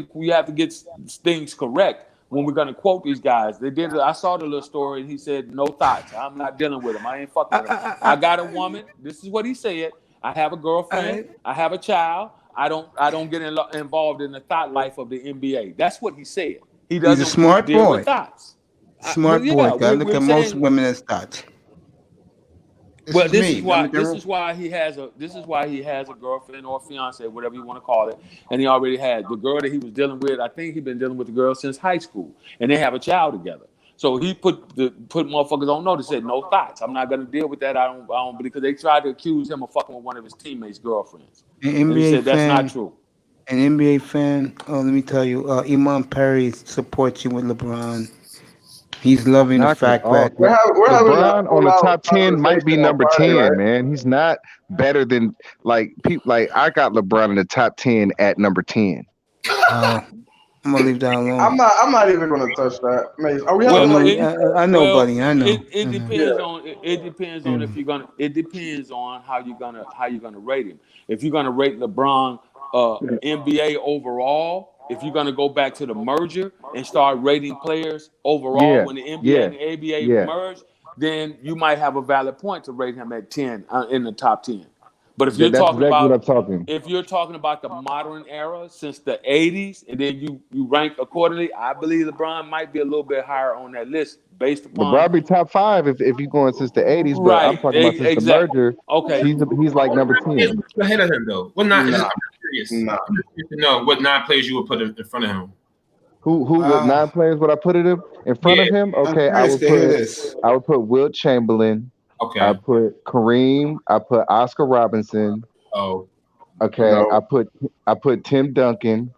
J: things correct when we're gonna quote these guys. They did. I saw the little story, and he said no thoughts. I'm not dealing with him. I ain't fucking with him. I got a woman. This is what he said. I have a girlfriend. I have a child. I don't get involved in the thought life of the NBA. That's what he said. He doesn't.
A: He's a smart
J: deal
A: boy.
J: with thoughts.
A: Smart boy. Gotta look at most women as thoughts.
J: Well,
A: is
J: this
A: me.
J: is why
A: Let me
J: this is why he has a girlfriend or fiance, whatever you want to call it, and he already had the girl that he was dealing with. I think he's been dealing with the girl since high school, and they have a child together. So he put motherfuckers on notice. Said no thoughts. I'm not gonna deal with that. I don't because they tried to accuse him of fucking with one of his teammates' girlfriends.
A: An
J: And he
A: NBA
J: said that's
A: fan.
J: not true.
A: An NBA fan. Oh, let me tell you. Iman Perry supports you with LeBron. He's loving the
K: Knock it
A: fact
K: off.
A: that
I: We're having a
K: LeBron on the
I: full-out
K: top 10 might be
I: conversation on
K: number
I: Friday,
K: 10,
I: right?
K: man. He's not better than like people. Like I got LeBron in the top 10 at number 10.
A: I'm gonna leave that alone.
I: I'm not even gonna touch that. Mace, are we
J: Well,
I: having like?
A: I know, buddy. I know.
J: It depends on it depends on
A: Yeah.
J: if you're gonna. It depends on how you're gonna rate him. If you're gonna rate LeBron NBA overall, if you're gonna go back to the merger and start rating players overall
K: Yeah,
J: when the NBA
K: yeah,
J: and the ABA
K: yeah.
J: merged, then you might have a valid point to rate him at 10 in the top 10. But if you're
K: That's
J: talking
K: exactly what I'm
J: about
K: talking.
J: if you're talking about the modern era since the 80s, and then you rank accordingly, I believe LeBron might be a little bit higher on that list based upon
K: LeBron be top 5 if you're going since the 80s, but I'm
J: right.
K: talking about since
J: Exactly.
K: the merger.
J: Okay.
K: He's like number 10.
H: Ahead of him though. What not?
I: Nah.
H: I'm curious.
I: Nah.
H: I'm curious to know what 9 players you would put in front of him.
K: Who what 9 players would I put in front of him? Okay, I would put Wilt Chamberlain.
H: Okay.
K: I put Kareem. I put Oscar Robinson.
H: Oh.
K: Okay.
I: No.
K: I put Tim Duncan.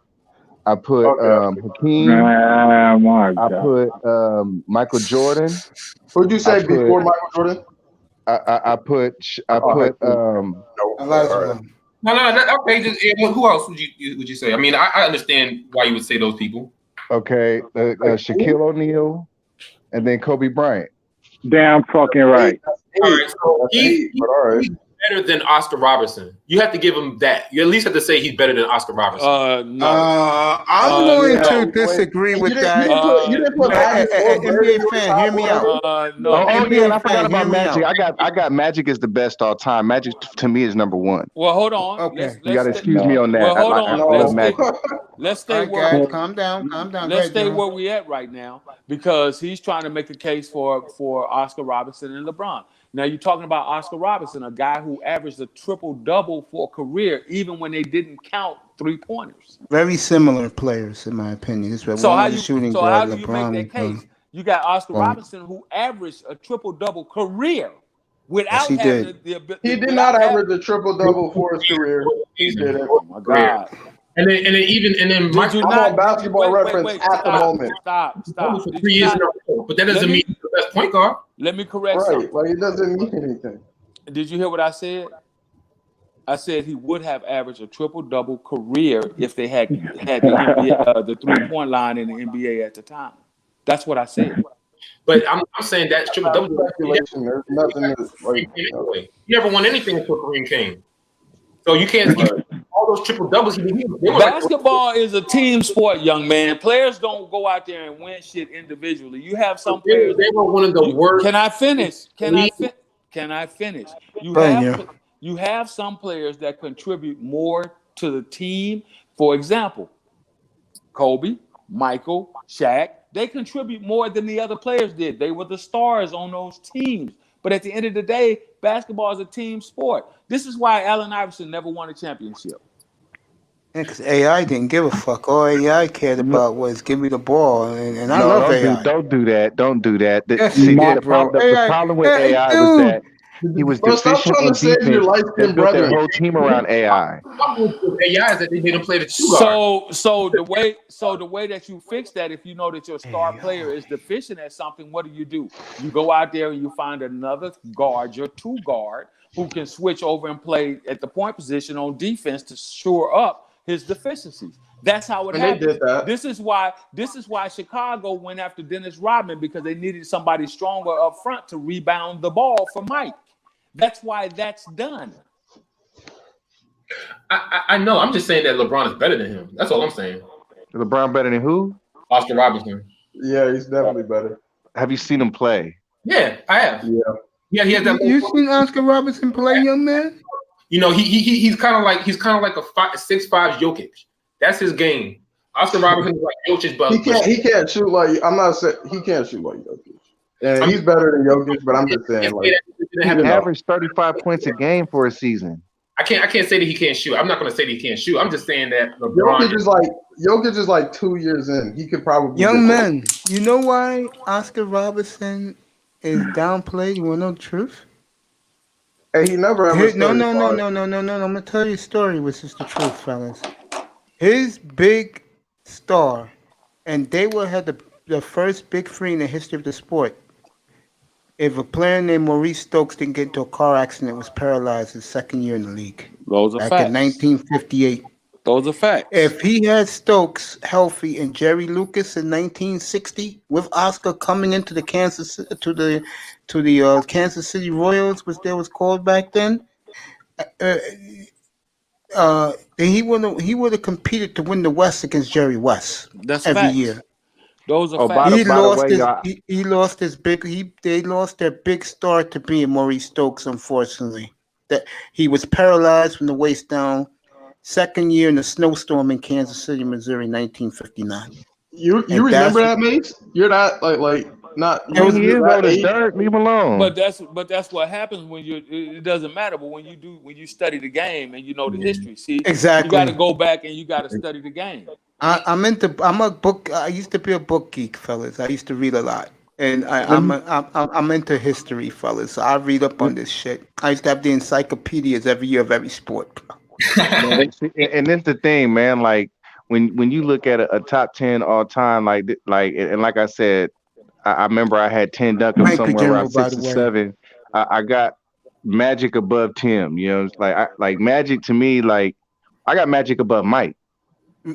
K: I put
I: Okay.
K: Hakeem.
G: Oh my
K: I
G: God.
K: put Michael Jordan.
I: Who'd you say
K: I put-
I: before Michael Jordan?
K: I put
I: Hakeem.
K: um
I: No.
A: Elijah.
I: All right.
H: No. Okay. Who else would you say? I mean, I understand why you would say those people.
K: okay, Shaquille O'Neal, and then Kobe Bryant.
G: Damn fucking right.
H: All right. So
I: That's eight, but all right.
H: he's better than Oscar Robertson. You have to give him that. You at least have to say he's better than Oscar Robertson.
J: No.
A: I'm going
I: yeah.
A: to disagree with
I: You
A: that.
I: didn't put Magic or
A: NBA
I: Bird
A: fan, hear me out.
J: No.
K: Oh yeah, and I forgot
A: Hear
K: about
A: me
K: Magic.
A: out.
K: I got Magic is the best all time. Magic to me is number 1.
J: Well, hold on.
A: Okay.
K: You gotta
J: stay-
K: excuse me on that.
J: Well, hold
K: I
J: on.
K: love
J: Let's
K: Magic.
J: Let's
A: All
J: stay
A: right,
J: where
A: guys, calm down. Go
J: let's
A: ahead,
J: stay
A: John.
J: where we at right now because he's trying to make a case for Oscar Robertson and LeBron. Now you're talking about Oscar Robertson, a guy who averaged a triple-double for a career, even when they didn't count 3-pointers.
A: Very similar players, in my opinion. This was
J: So
A: one
J: how
A: of the
J: you
A: shooting
J: so
A: guard.
J: how do you
A: LeBron
J: make that
A: was,
J: case? You got Oscar
A: Right.
J: Robertson who averaged a triple-double career without
A: he
J: having
A: did.
J: the ability.
I: He did not average a triple-double for his career. He did it.
J: Oh my God!
H: And then
J: Did
H: Mike,
J: you
I: I'm
J: not?
I: on Basketball Reference at the moment.
J: Stop!
H: for
J: Did
H: 3
J: you
H: years
J: not-
H: in a row, but that doesn't
J: Let me-
H: mean he's the best point guard.
J: Let me correct something.
I: Right. Like it doesn't mean anything.
J: Did you hear what I said? I said he would have averaged a triple-double career if they had the NBA, the 3-point line in the NBA at the time. That's what I said.
H: But I'm saying that triple double.
I: Speculation. There's nothing that, like,
H: You never won anything until Kareem came. So you can't all those triple doubles.
J: Basketball is a team sport, young man. Players don't go out there and win shit individually. You have some players.
H: They were one of the worst.
J: Can I finish? Can I finish? You have some players that contribute more to the team. For example, Kobe, Michael, Shaq. They contribute more than the other players did. They were the stars on those teams. But at the end of the day, basketball is a team sport. This is why Allen Iverson never won a championship.
A: Because AI didn't give a fuck. All AI cared about was give me the ball, and I love AI.
K: Don't do that. Don't do that.
A: Yes,
K: See,
A: he
K: the
A: did, bro.
K: problem with AI was that he was
I: Bro, stop
K: deficient
I: trying
K: in
I: to save your
K: defense.
I: light-skinned
K: They built
I: brother.
K: their whole team around AI.
H: The problem with AI is that they didn't play the 2 guard.
J: So the way that you fix that, if you know that your star player is deficient at something, what do? You go out there and you find another guard, your 2 guard, who can switch over and play at the point position on defense to shore up his deficiencies. That's how it
I: And they
J: happened.
I: did that.
J: This is why Chicago went after Dennis Rodman, because they needed somebody stronger up front to rebound the ball for Mike. That's why that's done.
H: I know. I'm just saying that LeBron is better than him. That's all I'm saying.
K: LeBron better than who?
H: Oscar Robertson.
I: Yeah, he's definitely better.
K: Have you seen him play?
H: Yeah, I have.
I: Yeah.
H: He has that.
A: You seen Oscar Robertson play, young man?
H: You know, he's kind of like a 6'5" Jokic. That's his game. Oscar Robertson is like Jokic, but
I: He can't shoot like he can't shoot like Jokic. Yeah, he's better than Jokic, but I'm just saying, like,
K: He averaged 35 points a game for a season.
H: I can't say that he can't shoot. I'm not going to say that he can't shoot. I'm just saying that LeBron
I: Jokic is like 2 years in. He could probably
A: Young men, you know why Oscar Robertson is downplayed? You want to know the truth?
I: Hey, he never ever.
A: No. I'm gonna tell you a story, which is the truth, fellas. His big star, and they will have the first big three in the history of the sport. If a player named Maurice Stokes didn't get into a car accident, was paralyzed his second year in the league.
J: Those are
A: back
J: facts.
A: in 1958.
J: Those are facts.
A: If he had Stokes healthy and Jerry Lucas in 1960, with Oscar coming into the Kansas City Royals, which they was called back then, then he would have competed to win the West against Jerry West.
J: That's
A: every
J: facts.
A: year.
J: Those are
A: By
J: facts.
A: he lost his big. They lost their big star to being Maurice Stokes. Unfortunately, that he was paralyzed from the waist down. Second year in the snowstorm in Kansas City, Missouri, 1959.
I: You remember that, Mace? You're not like not.
K: He is old as dirt. Leave him alone.
J: But that's what happens when you. It doesn't matter. But when you study the game and you know the history, see,
A: Exactly.
J: you got to go back and you got to study the game.
A: I'm a book. I used to be a book geek, fellas. I used to read a lot, and I'm into history, fellas. So I read up on this shit. I used to have the encyclopedias every year of every sport.
K: And that's the thing, man. Like when you look at a top 10 all time, like I said, I remember I had 10 Duncan somewhere around 6 or 7. I got Magic above Tim. You know, like Magic to me, like I got Magic above Mike.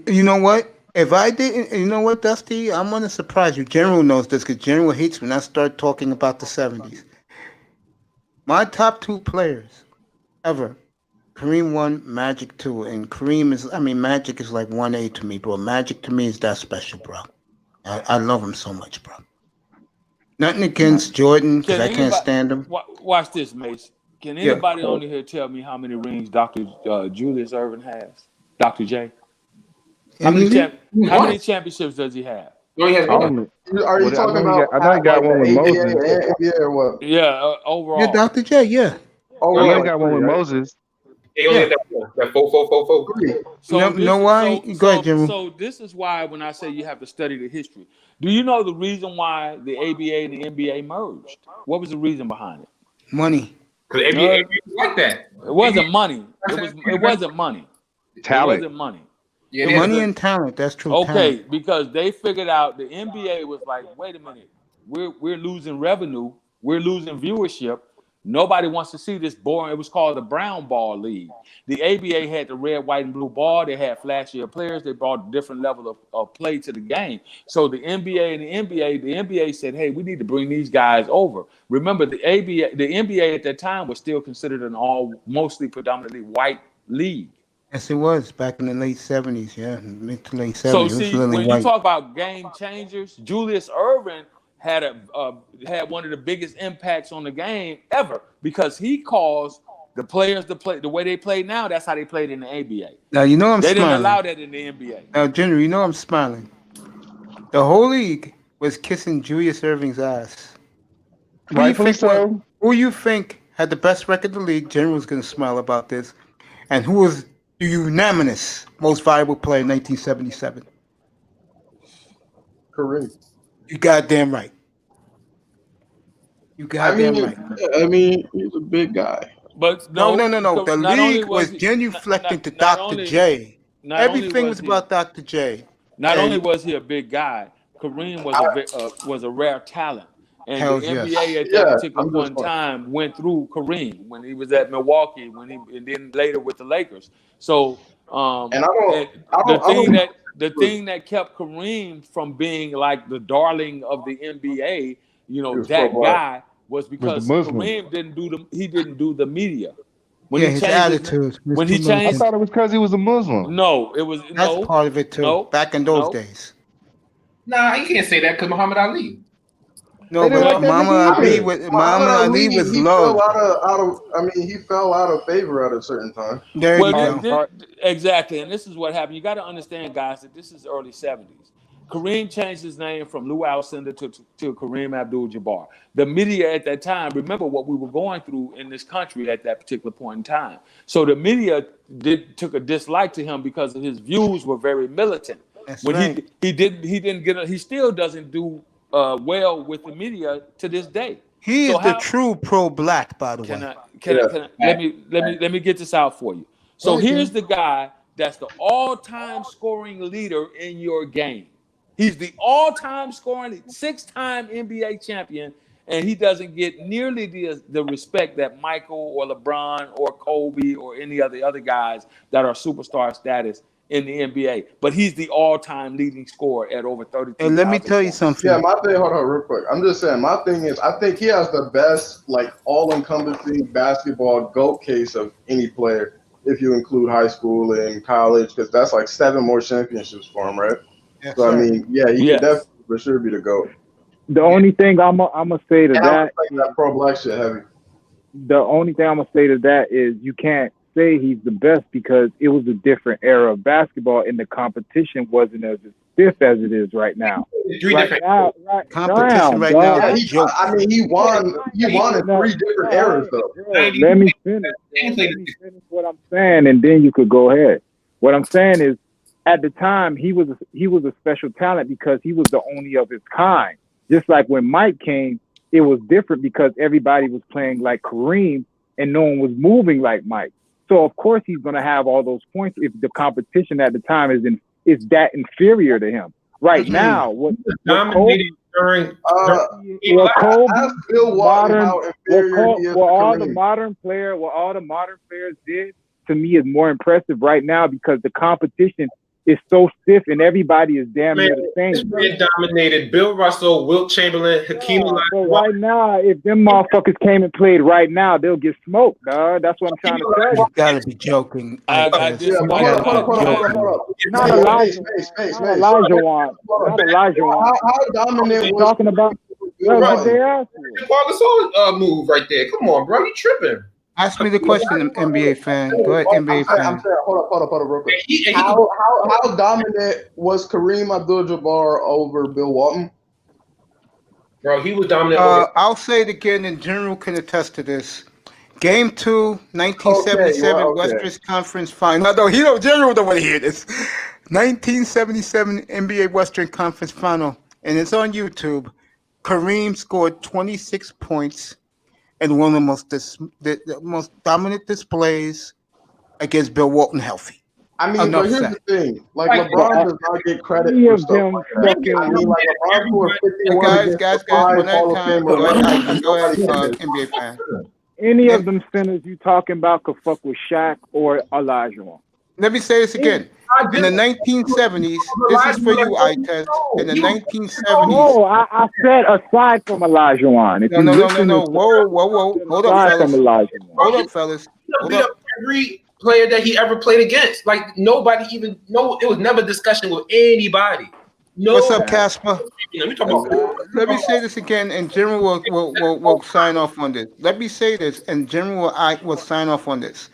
A: You know what? If I didn't, you know what, Dusty? I'm gonna surprise you. General knows this because General hates when I start talking about the 70s. My top 2 players ever. Kareem 1, Magic 2, and Magic is like 1A to me, bro. Magic to me is that special, bro. I love him so much, bro. Nothing against Jordan, because I can't stand him.
J: Watch this, Mace. Can anybody on here tell me how many rings Dr. Julius Erving has? Dr. J? How many championships does he have?
I: Are you talking about?
K: I know he got one with Moses.
I: NBA or what?
J: Yeah, overall.
A: Yeah, Dr. J, yeah.
K: I know he got one with Moses.
H: They only had that 4.
J: So
A: know why? Go ahead, Jimmy.
J: So this is why when I say you have to study the history. Do you know the reason why the ABA and the NBA merged? What was the reason behind it?
A: Money.
H: Because NBA like that.
J: It wasn't money. It wasn't money.
K: Talent.
J: It wasn't money.
H: Yeah,
A: money and talent. That's true.
J: Okay,
A: talent.
J: because they figured out the NBA was like, wait a minute, we're losing revenue, we're losing viewership. Nobody wants to see this boring. It was called the Brown Ball League. The ABA had the red, white, and blue ball. They had flashier players. They brought a different level of play to the game. So the NBA and the NBA said, hey, we need to bring these guys over. Remember, the NBA at that time was still considered an mostly predominantly white league.
A: Yes, it was back in the late 70s. Yeah, mid to late 70s.
J: So see, when you talk about game changers, Julius Erving had one of the biggest impacts on the game ever because he caused the players to play the way they play now. That's how they played in the ABA.
A: Now you know
J: they
A: smiling.
J: Didn't allow that in the NBA.
A: Now, Junior, you know I'm smiling. The whole league was kissing Julius Erving's ass. Who you think had the best record in the league? General's gonna smile about this. And who was the unanimous most valuable player in 1977?
I: Correct.
A: You goddamn right. You goddamn right.
I: I mean, he's a big guy.
A: But no. The league was genuflecting to Dr. J. Everything was about Dr. J.
J: Not only was he a big guy, Kareem was a rare talent. And the NBA at that particular point in time went through Kareem when he was at Milwaukee, and then later with the Lakers. So the thing that kept Kareem from being like the darling of the NBA, that guy was because Kareem didn't do the media. When he
A: his
J: changed
A: attitude.
K: I thought it was because he was a Muslim.
J: No, it was
A: that's part of it too. Back in those days.
H: Nah, you can't say that because Muhammad Ali.
A: No, but Muhammad Ali was loved.
I: He fell out of favor at a certain time.
A: There you go.
J: Exactly, and this is what happened. You got to understand, guys, that this is early 70s. Kareem changed his name from Lou Alcindor to Kareem Abdul-Jabbar. The media at that time, remember what we were going through in this country at that particular point in time. So the media took a dislike to him because his views were very militant.
A: That's
J: When
A: right.
J: he still doesn't do well with the media to this day.
A: He
J: So
A: is the
J: how-
A: true pro-black, by the
J: Can
A: way.
J: I? Can I? Let me get this out for you. So
A: Go ahead,
J: here's the guy that's the all-time scoring leader in your game. He's the all-time scoring, 6-time NBA champion, and he doesn't get nearly the respect that Michael or LeBron or Kobe or any of the other guys that are superstar status in the NBA. But he's the all-time leading scorer at over 32.
A: And let me tell you something.
I: Yeah, my thing. Hold on, real quick. I'm just saying. My thing is, I think he has the best, like, all-encompassing basketball GOAT case of any player, if you include high school and college, because that's like 7 more championships for him, right?
A: Yes,
I: So I
A: sir.
I: mean, yeah, he
J: Yes.
I: can definitely for sure be the GOAT.
G: The only thing I'm gonna say to
I: And I
G: that,
I: respect that pro-black shit heavy.
G: the only thing I'm gonna say to that is you can't say he's the best because it was a different era of basketball and the competition wasn't as stiff as it is right now.
H: Three
G: Right
H: different.
G: now, right
A: Competition right
G: dog.
A: now
I: Yeah,
A: is a
I: he,
A: joke.
I: I mean, he won in 3 different eras, though.
G: Let me finish. Let me finish what I'm saying, and then you could go ahead. What I'm saying is, at the time, he was a special talent because he was the only of his kind. Just like when Mike came, it was different because everybody was playing like Kareem and no one was moving like Mike. So of course he's going to have all those points if the competition at the time is that inferior to him. Right now, what
H: Dominated during.
G: Kobe,
I: Ask Bill Walton how inferior he is to
G: what all the
I: Kareem.
G: modern players did to me is more impressive right now because the competition is so stiff and everybody is damn near the
H: This
G: same.
H: man dominated Bill Russell, Wilt Chamberlain, Hakeem
G: But
H: Olajuwon.
G: right now, if them motherfuckers came and played right now, they'll get smoked, dog. That's what I'm trying to tell you.
A: You gotta be joking.
J: I
A: Icaz.
J: just-
I: Yeah,
A: You
I: but
A: gotta
I: hold up,
A: be joking.
G: Not Elijah. Not Elijah.
I: How dominant
G: I'm
I: was
G: talking about.
I: Bill
G: That's what
I: Walton?
G: they asked for.
H: Paul Gasol move right there. Come on, bro, you tripping?
A: Ask me the question, NBA fan. Go ahead, NBA
I: I'm
A: fan.
I: saying, hold up, real quick.
H: He
I: How dominant was Kareem Abdul-Jabbar over Bill Walton?
H: bro, he was dominant. over
A: I'll say it again, and General can attest to this. Game 2, 1977
I: Okay.
A: Western Conference Final. No, General don't want to hear this. 1977 NBA Western Conference Final, and it's on YouTube. Kareem scored 26 points and one of the most dominant displays against Bill Walton healthy.
I: I mean,
A: Enough
I: but here's
A: said.
I: the thing. Like,
H: Right.
I: LeBron does not get credit
G: Any
I: for
G: of
I: stuff
G: them
I: like that.
G: fucking-
I: I mean, like, LeBron scored 51
A: Guys,
I: against the
A: one at a
I: Hall of
A: time.
I: Famer.
A: Go ahead,
I: Like,
A: go ahead,
I: nobody did.
A: NBA fan.
G: Any of them centers you talking about could fuck with Shaq or Olajuwon.
A: Let me say this again. In the 1970s, this is for you, Itez. In the 1970s.
G: No, I said aside from Olajuwon. If
A: No. Whoa. Hold up,
G: aside from
A: fellas.
G: Olajuwon.
A: Hold up, fellas. Hold
H: beat
A: up.
H: up every player that he ever played against. Like nobody even it was never discussion with anybody. No.
A: What's up, Casper?
H: Let me talk about.
A: Let me say this again, and General will sign off on this. Let me say this, and General will sign off on this.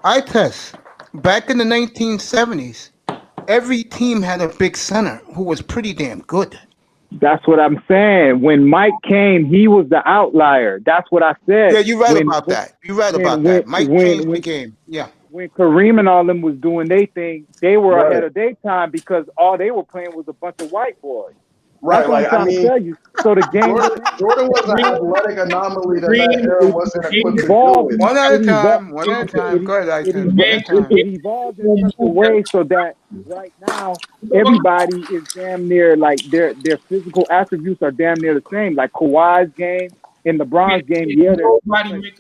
A: Itez, back in the 1970s, every team had a big center who was pretty damn good.
G: That's what I'm saying. When Mike came, he was the outlier. That's what I said.
A: Yeah, you're right about that. You're right about that. Mike changed the game. Yeah.
G: When Kareem and all them was doing their thing, they were ahead of their time because all they were playing was a bunch of white boys.
I: Right,
G: That's what
I: like,
G: I'm trying
I: I mean,
G: to tell you. So the game
I: Jordan was an athletic anomaly that era wasn't equipped to deal
G: evolved.
I: with.
A: One at a time. Go ahead, Itez. One at a time.
G: It evolved in such a way so that right now everybody is damn near like their physical attributes are damn near the same. Like Kawhi's game and LeBron's game,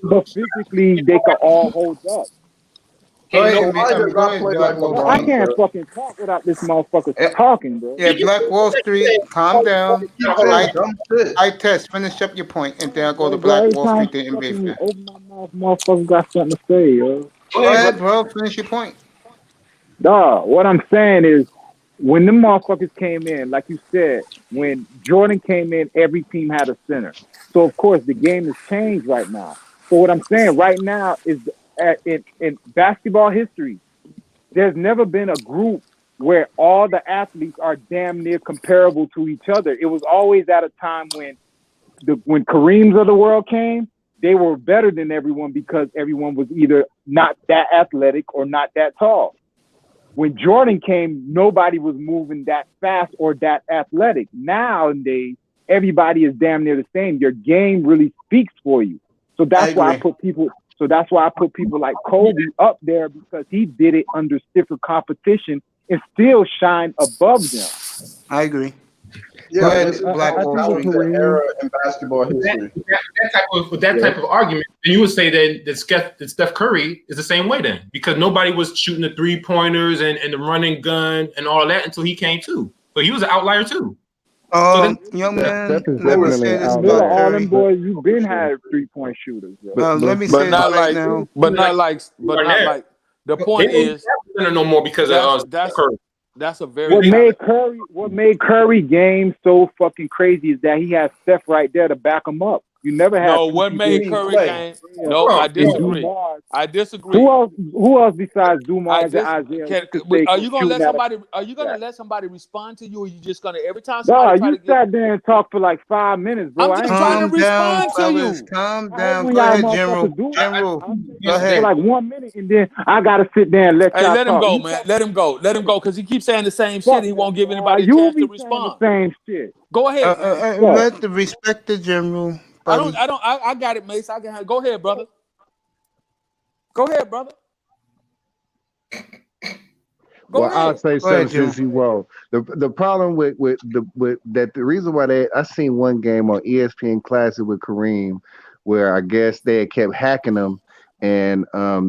G: but physically they can all hold up.
A: Go ahead,
G: I can't fucking talk without this motherfucker talking, bro.
A: Yeah, Black Wall Street, calm down. I test, finish up your point, and then I'll go to Black Wall Street, the NBA fan.
G: Open my mouth, motherfucker got something to say, yo.
A: Go ahead, bro, finish your point.
G: Dog, what I'm saying is, when them motherfuckers came in, like you said, when Jordan came in, every team had a center. So, of course, the game has changed right now. So what I'm saying right now is in basketball history, there's never been a group where all the athletes are damn near comparable to each other. It was always at a time when Kareems of the world came, they were better than everyone because everyone was either not that athletic or not that tall. When Jordan came, nobody was moving that fast or that athletic. Nowadays, everybody is damn near the same. Your game really speaks for you. So that's why I put people like Kobe up there, because he did it under stiffer competition and still shine above them.
A: I agree.
I: Yeah,
A: Black
I: that was the era in basketball history.
H: That type of argument, then you would say that Steph Curry is the same way then, because nobody was shooting the 3-pointers and the running gun and all that until he came too. But he was an outlier too.
A: Young man, let me say this about
G: all them
A: Curry.
G: boys, you've been had 3-point shooters.
A: Let me say this right now.
J: But not like. The point is,
H: no more because
J: that's
H: Curry.
J: That's a very
G: what made Curry game so fucking crazy is that he has Steph right there to back him up. You never had.
J: No, what made Curry game? No, I disagree. I disagree.
G: Who else besides Dumars and Isaiah?
J: Are you gonna let somebody? Are you gonna let somebody respond to you, or are you just gonna every time
G: No,
J: somebody
G: you sat there and talked for like 5 minutes, bro.
J: I'm just trying to respond to you.
A: Calm down. Go ahead, General. Go ahead.
G: Like 1 minute, and then I gotta sit there and let y'all
J: let him
G: talk.
J: go, man. Let him go. Let him go, because he keeps saying the same shit. He won't give anybody a chance to respond.
G: The same shit.
J: Go ahead.
A: Let the respect the General. Buddy.
J: I got it, Mace. Go ahead, brother. Go ahead, brother.
K: I'll say something since he won't. The problem with that, the reason why I seen one game on ESPN Classic with Kareem where I guess they had kept hacking him and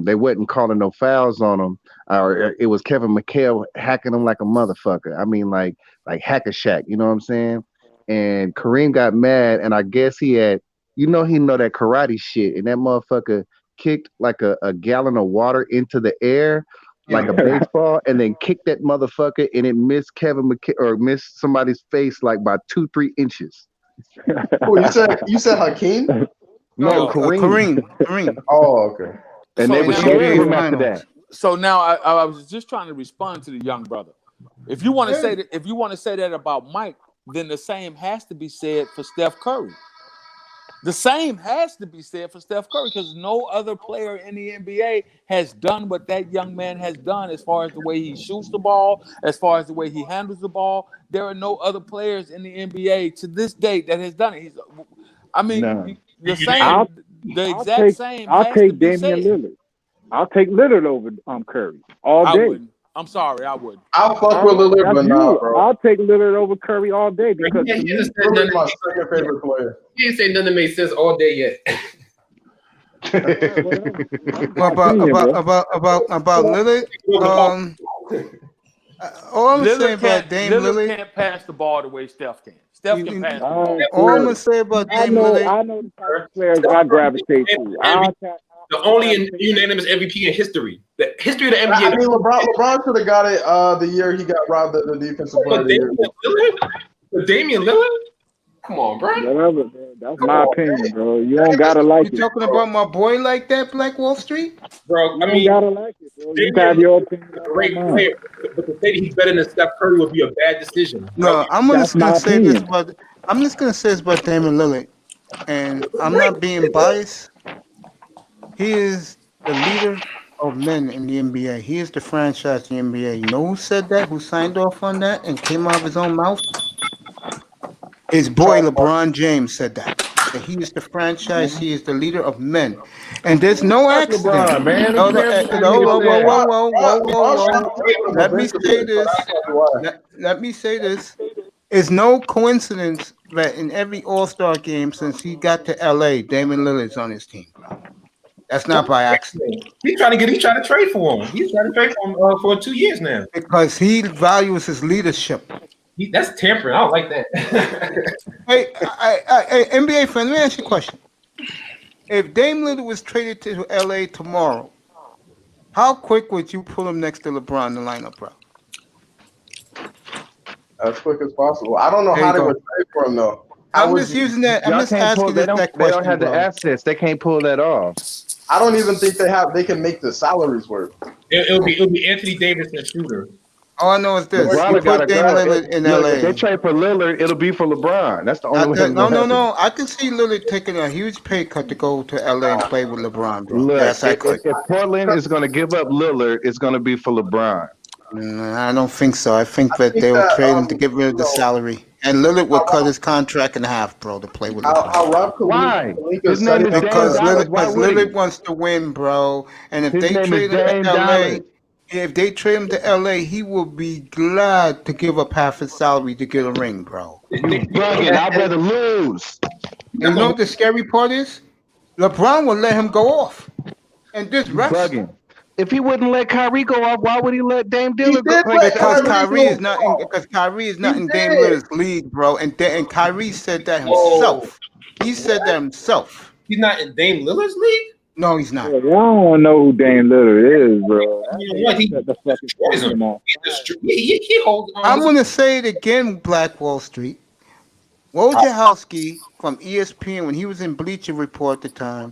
K: they wasn't calling no fouls on him. Or it was Kevin McHale hacking him like a motherfucker. I mean, like Hack a Shack, you know what I'm saying? And Kareem got mad, and I guess he had, he know that karate shit, and that motherfucker kicked like a gallon of water into the air, like a baseball, and then kicked that motherfucker, and it missed Kevin McHale or missed somebody's face like by 2-3 inches.
I: Oh, you said Hakeem?
K: No, Kareem.
I: Oh, okay.
K: And they were scared after that.
J: So now I was just trying to respond to the young brother. If you want to say that about Mike, then the same has to be said for Steph Curry. The same has to be said for Steph Curry, because no other player in the NBA has done what that young man has done as far as the way he shoots the ball, as far as the way he handles the ball. There are no other players in the NBA to this date that has done it. The exact same.
G: I'll take Damian Lillard. I'll take Lillard over Curry all day.
J: I'm sorry, I wouldn't.
I: I'll fuck with Lillard, but nah, bro.
G: I'll take Lillard over Curry all day because
I: Lillard's my second favorite player.
H: He didn't say nothing that made sense all day yet.
A: about Lillard, all I'm saying about Dame Lillard
J: can't pass the ball the way Steph can. Steph can pass the ball.
A: All I'm gonna say about Dame Lillard,
G: I know the type of players I gravitate to.
H: The only unanimous MVP in history. The history of the NBA.
I: I mean, LeBron should have got it the year he got robbed the defensive player of the year.
H: Damian Lillard? Come on, bro.
G: Whatever, bro. That's my opinion, bro. You don't gotta like it.
A: You talking about my boy like that, Black Wall Street?
H: Bro,
G: I mean, you gotta like it, bro. You have your opinion.
H: Great player, but to say he's better than Steph Curry would be a bad decision.
A: No, I'm just gonna say this about Damian Lillard, and I'm not being biased. He is the leader of men in the NBA. He is the franchise in the NBA. You know who said that? Who signed off on that and came out of his own mouth? His boy LeBron James said that. That he is the franchise. He is the leader of men. And there's no accident.
K: LeBron, man.
A: Whoa. Let me say this. It's no coincidence that in every All-Star game since he got to LA, Damian Lillard's on his team. That's not by accident.
H: He's trying to trade for him. He's trying to trade for him for 2 years now.
A: Because he values his leadership.
H: That's tampering. I don't like that.
A: Hey, NBA fan, let me ask you a question. If Dame Lillard was traded to LA tomorrow, how quick would you pull him next to LeBron in the lineup, bro?
I: As quick as possible. I don't know how they would trade for him though.
A: I'm just asking that question.
K: They don't have the assets. They can't pull that off.
I: I don't even think they can make the salaries work.
H: It'll be Anthony Davis and Shooter.
A: All I know is this:
K: LeBron
A: he
K: got to
A: put Dame
K: go.
A: Lillard in
K: Look, if they
A: LA.
K: trade for Lillard, it'll be for LeBron. That's the only way it's
A: No,
K: gonna happen.
A: I can see Lillard taking a huge pay cut to go to LA and play with LeBron, bro.
K: Look,
A: Yes, I could.
K: if Portland is going to give up Lillard, it's going to be for LeBron.
A: I don't think so. I think that they will trade him to get rid of the salary, and Lillard will cut his contract in half, bro, to play with LeBron.
K: Why? His name is Dame
A: Because
K: Dallas. Why would he?
A: Lillard wants to win, bro. And if
K: His
A: they
K: name
A: trade
K: is
A: him
K: Dame
A: to LA,
K: Dallas.
A: if they trade him to LA, he will be glad to give up half his salary to get a ring, bro.
K: You bugging. I'd rather lose.
A: And you know what the scary part is? LeBron will let him go off. And this rest.
K: Bugging. If he wouldn't let Kyrie go off, why would he let Dame Dillard go?
A: Because Kyrie is not in Dame Lillard's league, bro. And Kyrie said that himself. He said that himself.
H: He's not in Dame Lillard's league?
A: No, he's not.
G: Yeah, y'all don't know who Dame Lillard is, bro.
H: He holds on.
A: I'm going to say it again, Black Wall Street. Wojciechowski from ESPN, when he was in Bleacher Report at the time,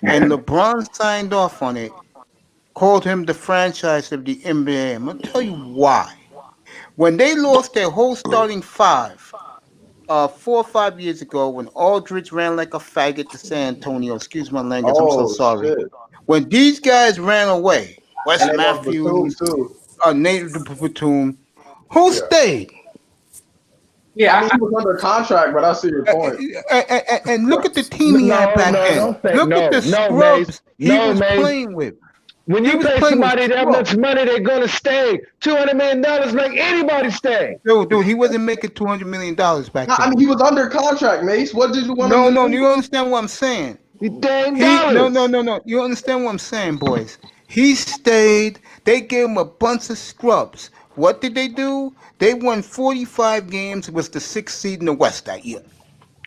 A: and LeBron signed off on it, called him the franchise of the NBA. I'm going to tell you why. When they lost their whole starting five 4 or 5 years ago, when Aldridge ran like a faggot to San Antonio, excuse my language, I'm so sorry.
I: Shit.
A: When these guys ran away, Wes
I: And they lost
A: Matthews,
I: Batum,
A: Nate Batum, who stayed?
I: Yeah, I mean, he was under contract, but I see your point.
A: And look at the team he had back then. Look at the scrubs he was playing with.
K: When you pay somebody that much money, they're going to stay. $200 million make anybody stay.
A: Dude, he wasn't making $200 million back then.
I: I mean, he was under contract, Mace. What did you want to do?
A: No, you understand what I'm saying? No. You understand what I'm saying, boys? He stayed. They gave him a bunch of scrubs. What did they do? They won 45 games. It was the 6th seed in the West that year.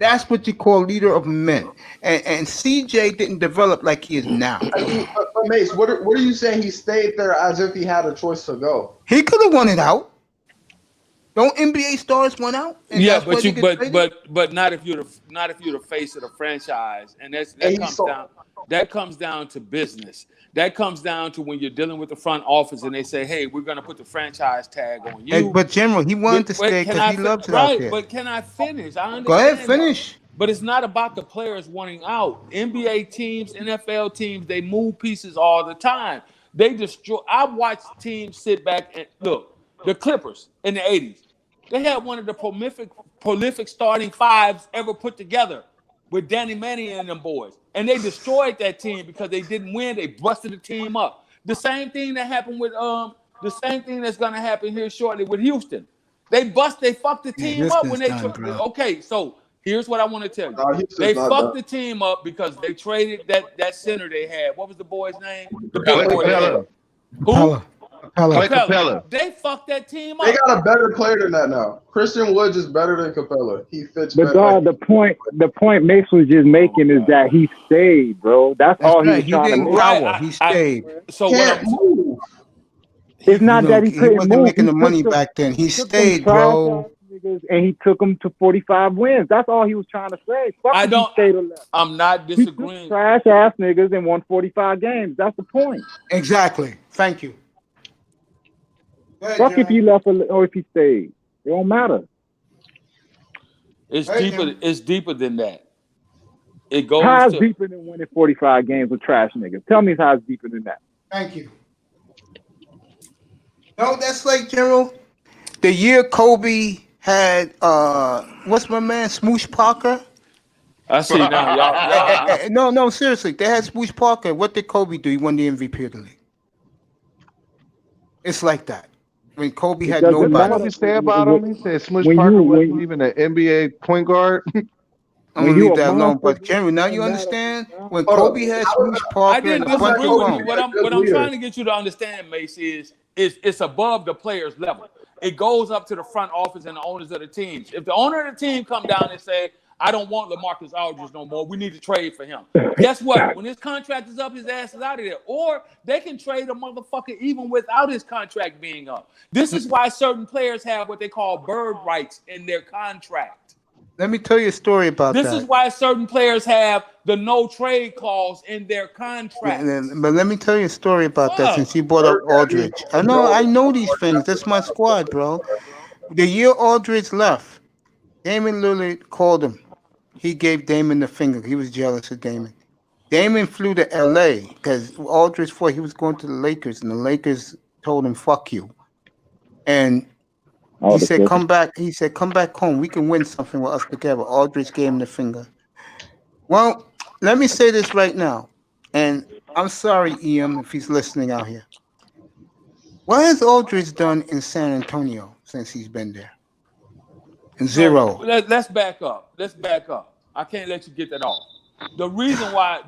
A: That's what you call leader of men. And CJ didn't develop like he is now.
I: I mean, but Mace, what are you saying? He stayed there as if he had a choice to go.
A: He could have won it out. Don't NBA stars win out?
J: Yeah, but not if you're the face of the franchise, and that comes down to business. That comes down to when you're dealing with the front office and they say, "Hey, we're going to put the franchise tag on you."
A: But General, he wanted to stay because he loves it out there.
J: But can I finish? I understand.
A: Go ahead, finish.
J: But it's not about the players wanting out. NBA teams, NFL teams, they move pieces all the time. They destroy. I watched teams sit back and look. The Clippers in the 80s, they had one of the prolific starting fives ever put together with Danny Manning and them boys. And they destroyed that team because they didn't win. They busted the team up. The same thing that happened with the same thing that's gonna happen here shortly with Houston. They fucked the team up when they okay, so here's what I want to tell you. They fucked the team up because they traded that center they had. What was the boy's name? The big boy. Who? Capella. They fucked that team up.
I: They got a better player than that now. Christian Woods is better than Capella. He fits better.
G: But the point Mace was just making is that he stayed, bro. That's all he was trying to make.
A: He stayed.
J: So
I: move.
G: It's not that he couldn't
A: wasn't
G: move.
A: making the money back then. He stayed, bro.
G: And he took him to 45 wins. That's all he was trying to say.
J: I'm not disagreeing.
G: Trash ass niggas and won 45 games. That's the point.
A: Exactly. Thank you.
G: Fuck if he left or if he stayed. It don't matter.
J: It's deeper than that. It goes.
G: How's deeper than winning 45 games with trash niggas? Tell me how it's deeper than that.
A: Thank you. No, that's like General. The year Kobe had what's my man Smoosh Parker?
J: I see now, y'all.
A: No, seriously, they had Smoosh Parker. What did Kobe do? He won the MVP of the league. It's like that. When Kobe had nobody.
K: What did he say about him? He said Smoosh Parker wasn't even an NBA point guard.
A: I'm gonna leave that alone. But General, now you understand when Kobe had Smoosh Parker.
J: I didn't disagree with you. What I'm trying to get you to understand, Mace, is it's above the player's level. It goes up to the front office and the owners of the teams. If the owner of the team come down and say, I don't want LaMarcus Aldridge no more. We need to trade for him. Guess what? When his contract is up, his ass is out of there. Or they can trade a motherfucker even without his contract being up. This is why certain players have what they call bird rights in their contract.
A: Let me tell you a story about
J: This
A: that.
J: is why certain players have the no trade clause in their contract.
A: But let me tell you a story about that since you brought up Aldridge. I know these things. That's my squad, bro. The year Aldridge left, Damian Lillard called him. He gave Damon the finger. He was jealous of Damon. Damon flew to LA because Aldridge thought he was going to the Lakers, and the Lakers told him, "Fuck you." And he said, "Come back." He said, "Come back home. We can win something with us together." Aldridge gave him the finger. Well, let me say this right now, and I'm sorry, EM, if he's listening out here. What has Aldridge done in San Antonio since he's been there? Zero.
J: So, let's back up. I can't let you get that off. The reason why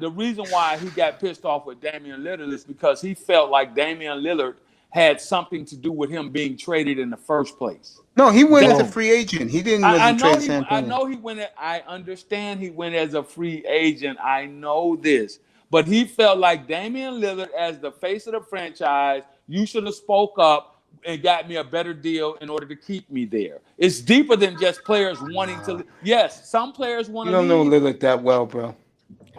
J: he got pissed off with Damian Lillard is because he felt like Damian Lillard had something to do with him being traded in the first place.
A: No, he went as a free agent. He didn't trade San Antonio.
J: I know he went. I understand he went as a free agent. I know this, but he felt like Damian Lillard, as the face of the franchise, you should have spoke up and got me a better deal in order to keep me there. It's deeper than just players wanting to. Yes, some players want to.
A: You don't know Lillard that well, bro.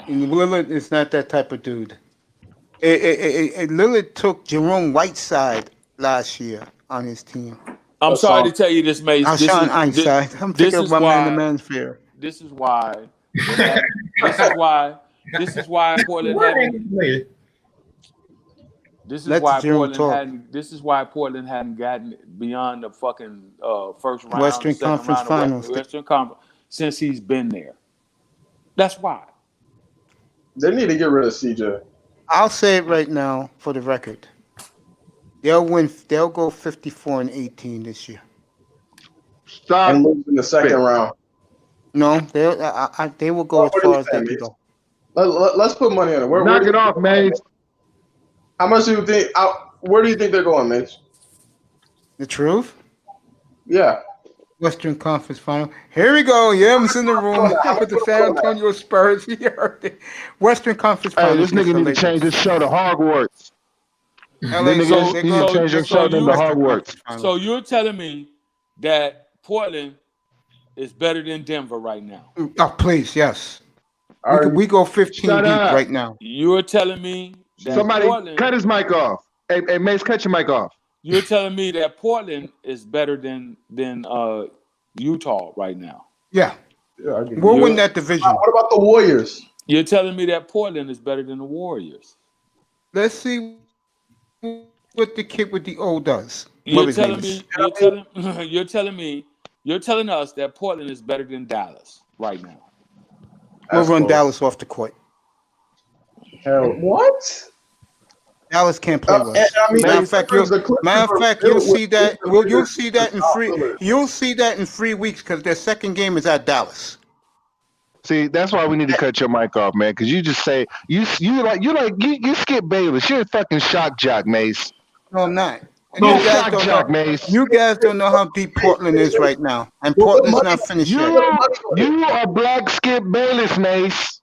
A: And Lillard is not that type of dude. Lillard took Jerome Whiteside last year on his team.
J: I'm sorry to tell you this, Mace.
A: I'm thinking of my man, the man's fear.
J: This is why. This is why Portland hadn't. This is why Portland hadn't gotten beyond the fucking first round,
A: Western Conference Finals.
J: Western Conference since he's been there. That's why.
I: They need to get rid of CJ.
A: I'll say it right now for the record. They'll win. They'll go 54-18 this year.
I: Stop. And lose in the second round.
A: No, they will go as far as they can go.
I: Let's put money on it.
K: Knock it off, Mace.
I: How much do you think? Where do you think they're going, Mace?
A: The truth?
I: Yeah.
A: Western Conference Final. Here we go. Yam's in the room with the San Antonio Spurs. He heard it. Western Conference Final.
K: Hey, this nigga need to change his show to Hogwarts. This nigga need to change his show to Hogwarts.
J: So you're telling me that Portland is better than Denver right now?
A: Oh, please, yes. We go 15 deep right now.
J: You're telling me that
K: somebody
J: Portland,
K: cut his mic off. Hey, Mace, cut your mic off.
J: You're telling me that Portland is better than Utah right now?
A: Yeah. We'll win that division.
I: What about the Warriors?
J: You're telling me that Portland is better than the Warriors?
A: Let's see what the kid with the O does.
J: You're telling us that Portland is better than Dallas right now.
A: We'll run Dallas off the court.
I: Hell, what?
A: Dallas can't play well. Matter of fact, you'll see that. You'll see that in free. You'll see that in 3 weeks because their second game is at Dallas.
K: See, that's why we need to cut your mic off, man. Because you just say you Skip Bayless. You're a fucking shock jock, Mace.
A: No, I'm not.
K: No, shock jock, Mace.
A: You guys don't know how deep Portland is right now, and Portland's not finished yet.
K: You are black Skip Bayless, Mace.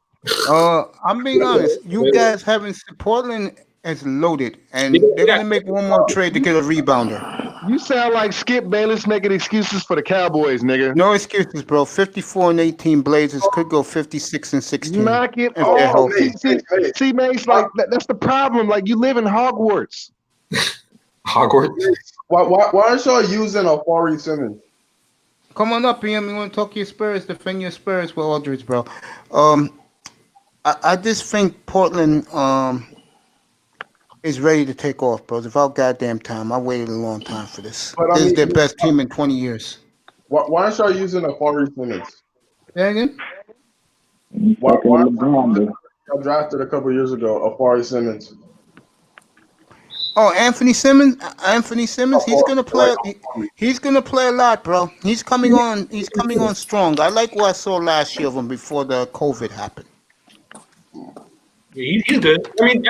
A: I'm being honest. You guys haven't. Portland is loaded, and they're gonna make one more trade to get a rebounder.
K: You sound like Skip Bayless making excuses for the Cowboys, nigga.
A: No excuses, bro. 54-18 Blazers could go 56-16.
K: Knock it off. See, Mace, like that's the problem. Like you live in Hogwarts.
H: Hogwarts.
I: Why aren't y'all using Afari Simmons?
A: Come on up, Ian. We want to talk your Spurs. Defend your Spurs with Aldridge, bro. I just think Portland is ready to take off, bro. It's about goddamn time. I waited a long time for this. This is their best team in 20 years.
I: Why aren't y'all using Afari Simmons?
A: Say again?
I: Why y'all drafted a couple years ago Afari Simmons?
A: Oh, Anthony Simmons. He's gonna play. He's gonna play a lot, bro. He's coming on. He's coming on strong. I like what I saw last year of him before the COVID happened.
H: Yeah, he's good. I mean,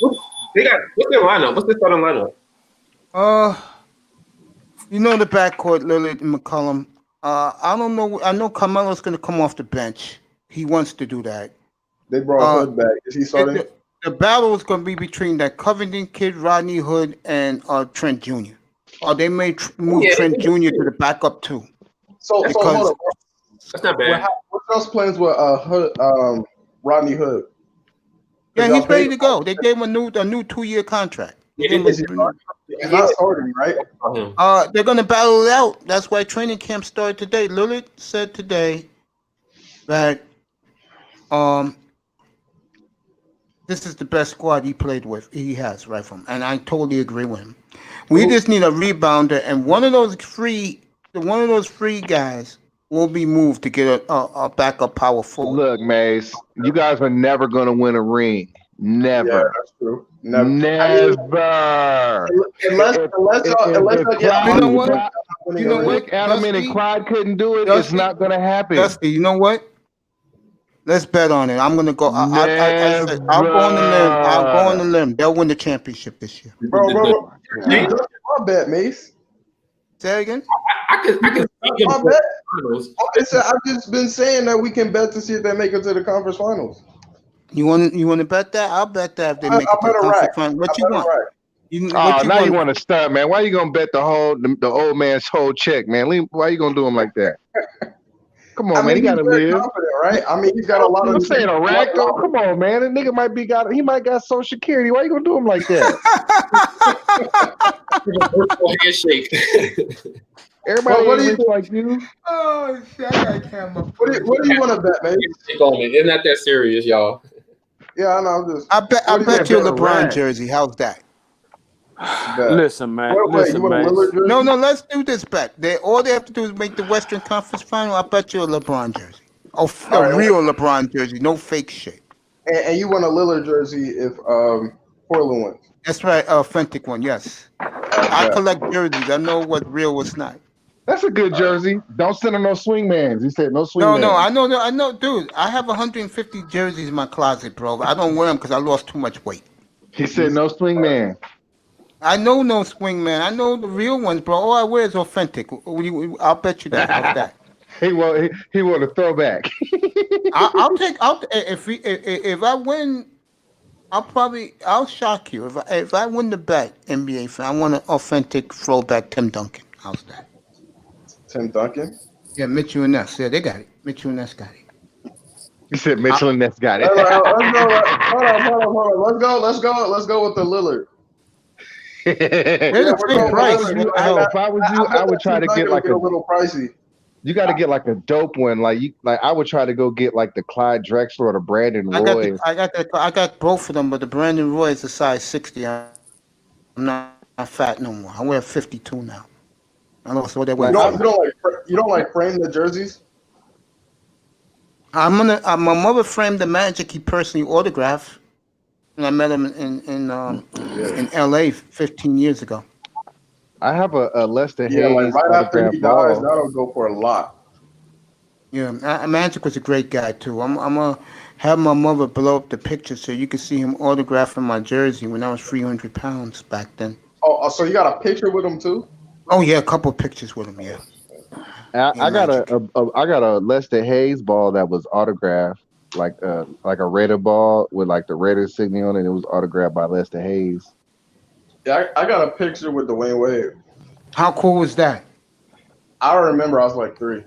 H: what's their lineup? What's their starting lineup?
A: You know the backcourt, Lillard and McCollum. I don't know. I know Carmelo's gonna come off the bench. He wants to do that.
I: They brought Hood back. Is he starting?
A: The battle is going to be between that Covington kid, Rodney Hood, and Trent Jr. Or they may move Trent Jr. to the backup too.
I: So hold on.
H: That's not bad.
I: What else plans with Hood, Rodney Hood?
A: Yeah, he's ready to go. They gave him a new 2-year contract.
I: He's not starting, right?
A: They're gonna battle it out. That's why training camp started today. Lillard said today that this is the best squad he played with. He has right from, and I totally agree with him. We just need a rebounder, and one of those free guys will be moved to get a backup power forward.
K: Look, Mace, you guys are never gonna win a ring. Never.
I: Yeah, that's true. Never.
K: Unless
A: you know what?
K: Rick Adelman and Clyde couldn't do it. It's not gonna happen.
A: Dusty, you know what? Let's bet on it. I'm gonna go. I'll go on the limb. I'll go on the limb. They'll win the championship this year.
I: Bro. My bet, Mace.
A: Say again.
H: I can
I: my bet. I've just been saying that we can bet to see if they make it to the conference finals.
A: You want to bet that? I'll bet that if they make it to the conference finals. What you want?
K: Now you want to start, man. Why you gonna bet the old man's whole check, man? Why you gonna do him like that? Come on, man. He gotta live,
I: right? I mean, he's got a lot of.
K: I'm saying a rack though. Come on, man. The nigga might got Social Security. Why you gonna do him like that?
H: Handshake.
K: Everybody ain't like you.
A: Oh shit! I got camera.
I: What do you want to bet, man?
H: It's not that serious, y'all.
I: Yeah, I know.
A: I bet you a LeBron jersey. How's that?
J: Listen, man.
A: No, let's do this bet. All they have to do is make the Western Conference Final. I bet you a LeBron jersey. A real LeBron jersey, no fake shit.
I: And you want a Lillard jersey if Portland wins.
A: That's right, authentic one. Yes. I collect jerseys. I know what real was not.
K: That's a good jersey. Don't send him no swingmans. He said no swingmans.
A: No, I know, dude. I have 150 jerseys in my closet, bro. I don't wear them because I lost too much weight.
K: He said no swingman.
A: I know no swingman. I know the real ones, bro. All I wear is authentic. I'll bet you that. How's that?
K: He want a throwback.
A: If I win, I'll shock you. If I win the bet, NBA fan, I want an authentic throwback Tim Duncan. How's that?
I: Tim Duncan?
A: Yeah, Mitchell and Ness. Yeah, they got it. Mitchell and Ness got it.
K: You said Mitchell and Ness got it.
I: Hold on. Let's go with the Lillard.
A: There's a free price.
K: If I was you, I would try to get like
I: a little pricey.
K: You got to get like a dope one. Like I would try to go get like the Clyde Drexler or the Brandon Roy.
A: I got both of them, but the Brandon Roy is a size 60. I'm not fat no more. I wear 52 now. I don't know what they wear.
I: You don't like frame the jerseys?
A: My mother framed the Magic he personally autographed, and I met him in LA 15 years ago.
K: I have a Lester Hayes.
I: Yeah, like right after he dies, that'll go for a lot.
A: Yeah, Magic was a great guy too. I'm gonna have my mother blow up the picture so you can see him autographing my jersey when I was 300 pounds back then.
I: Oh, so you got a picture with him too?
A: Oh yeah, a couple of pictures with him. Yeah.
K: I got a Lester Hayes ball that was autographed, like a Raider ball with like the Raider signature on it. It was autographed by Lester Hayes.
I: Yeah, I got a picture with Dwayne Wade.
A: How cool was that?
I: I remember I was like 3.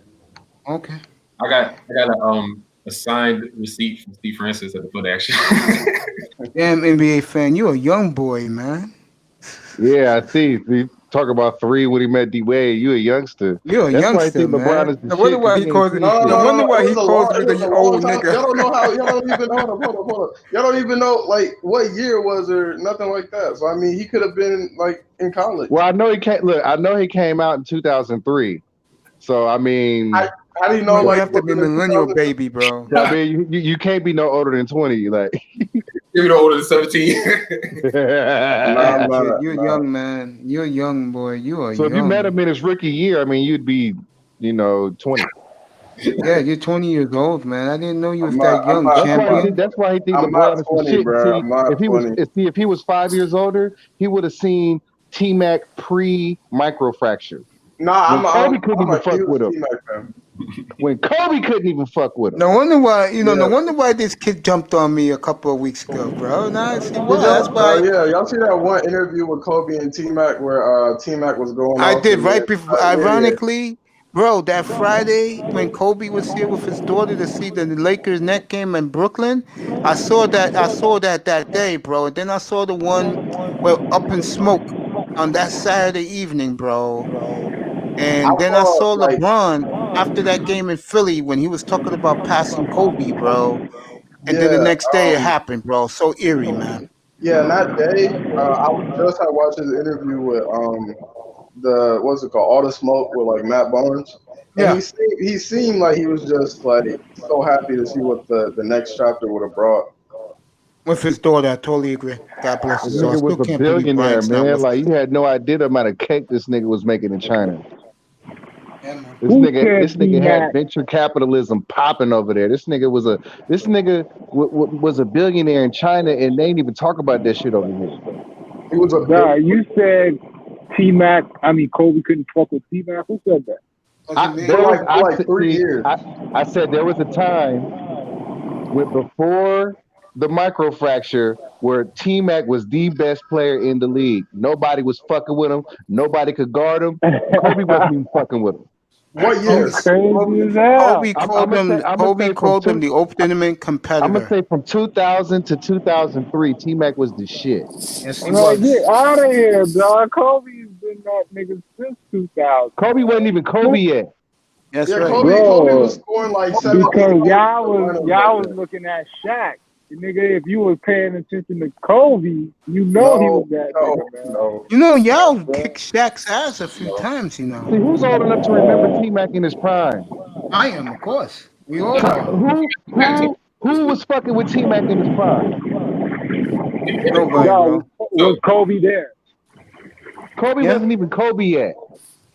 A: Okay.
H: I got a signed receipt from Steve Francis at the foot action.
A: Damn NBA fan, you a young boy, man.
K: Yeah, I see. We talk about 3 when he met D Wade. You a youngster.
A: You're a youngster, man. LeBron is the I wonder why he calls me. I wonder why he calls me the old nigga.
I: Y'all don't know how. Y'all don't even hold up. Y'all don't even know like what year it was or nothing like that. So I mean, he could have been like in college.
K: Well, I know he came. Look, I know he came out in 2003. So I mean,
I: how do you know?
A: You
I: like
A: have to be millennial baby, bro.
K: I mean, you can't be no older than 20. Like
H: you're no older than 17.
A: You're young, man. You're a young boy. You are.
K: So if you met him in his rookie year, I mean, you'd be, 20.
A: Yeah, you're 20 years old, man. I didn't know you was that young, champion.
K: That's why he thinks LeBron is the shit. Bro. If he was 5 years older, he would have seen T-Mac pre-microfracture.
I: Nah,
K: Kobe couldn't even fuck with him. When Kobe couldn't even fuck with him.
A: No wonder why, no wonder why this kid jumped on me a couple of weeks ago, bro. Nah, see why. That's why.
I: Yeah, y'all see that one interview with Kobe and T-Mac where T-Mac was going
A: I did right before, ironically, Bro, that Friday when Kobe was here with his daughter to see the Lakers net game in Brooklyn, I saw that day, bro. And then I saw the one Up in Smoke on that Saturday evening, bro. And then I saw LeBron after that game in Philly when he was talking about passing Kobe, bro. And then the next day it happened, bro. So eerie, man.
I: Yeah, and that day, I just had watched his interview with the what's it called, All the Smoke with like Matt Barnes, and
A: Yeah.
I: he seemed like he was just like so happy to see what the next chapter would have brought.
A: With his daughter, I totally agree. God bless
K: This
A: his soul. I
K: nigga
A: still
K: was a
A: can't believe
K: billionaire,
A: Brian's not
K: man.
A: with
K: Like you had no idea the amount of cake this nigga was making in China.
A: him.
K: This nigga had venture capitalism popping over there. This nigga was a billionaire in China, and they ain't even talk about that shit over here.
I: He was a
G: you said Kobe couldn't fuck with T-Mac. Who said that?
I: For 3 years.
K: I said there was a time before the microfracture where T-Mac was the best player in the league. Nobody was fucking with him. Nobody could guard him. Kobe wasn't even fucking with him.
I: What year?
A: Kobe called him the ultimate competitor.
K: I'm gonna say from 2000 to 2003, T-Mac was the shit.
A: Yes, he was.
G: Get out of here, dog. Kobe's been that nigga since 2000.
K: Kobe wasn't even Kobe yet.
A: That's
I: yeah,
A: right.
I: Kobe was scoring like 7.
G: Because y'all was looking at Shaq. Nigga, if you was paying attention to Kobe, he was that nigga, man.
A: You know, y'all kicked Shaq's ass a few times, you know.
K: See, who's old enough to remember T-Mac in his prime?
A: I am, of course. We all are.
K: Who was fucking with T-Mac in his prime?
A: Nobody, bro.
G: Was Kobe there?
K: Kobe wasn't even Kobe yet.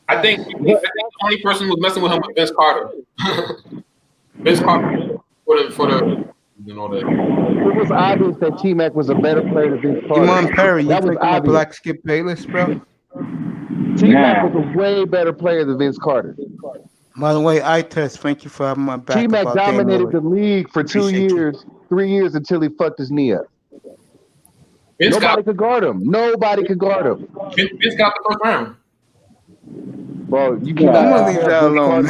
H: I think the only person who was messing with him was Vince Carter. Vince Carter for the you know that.
K: It was obvious that T-Mac was a better player than Vince Carter.
A: Iman Perry, you
K: that was
A: taking my
K: obvious.
A: Black Skip Bayless, bro?
K: T-Mac was a way better player than Vince Carter.
A: By the way, I-Test, thank you for having my back.
K: T-Mac dominated the league for 2 years, 3 years until he fucked his knee up. Nobody could guard him. Nobody could guard him.
H: Vince got the first round.
K: Bro, you
A: I'm
K: cannot
A: gonna leave that alone.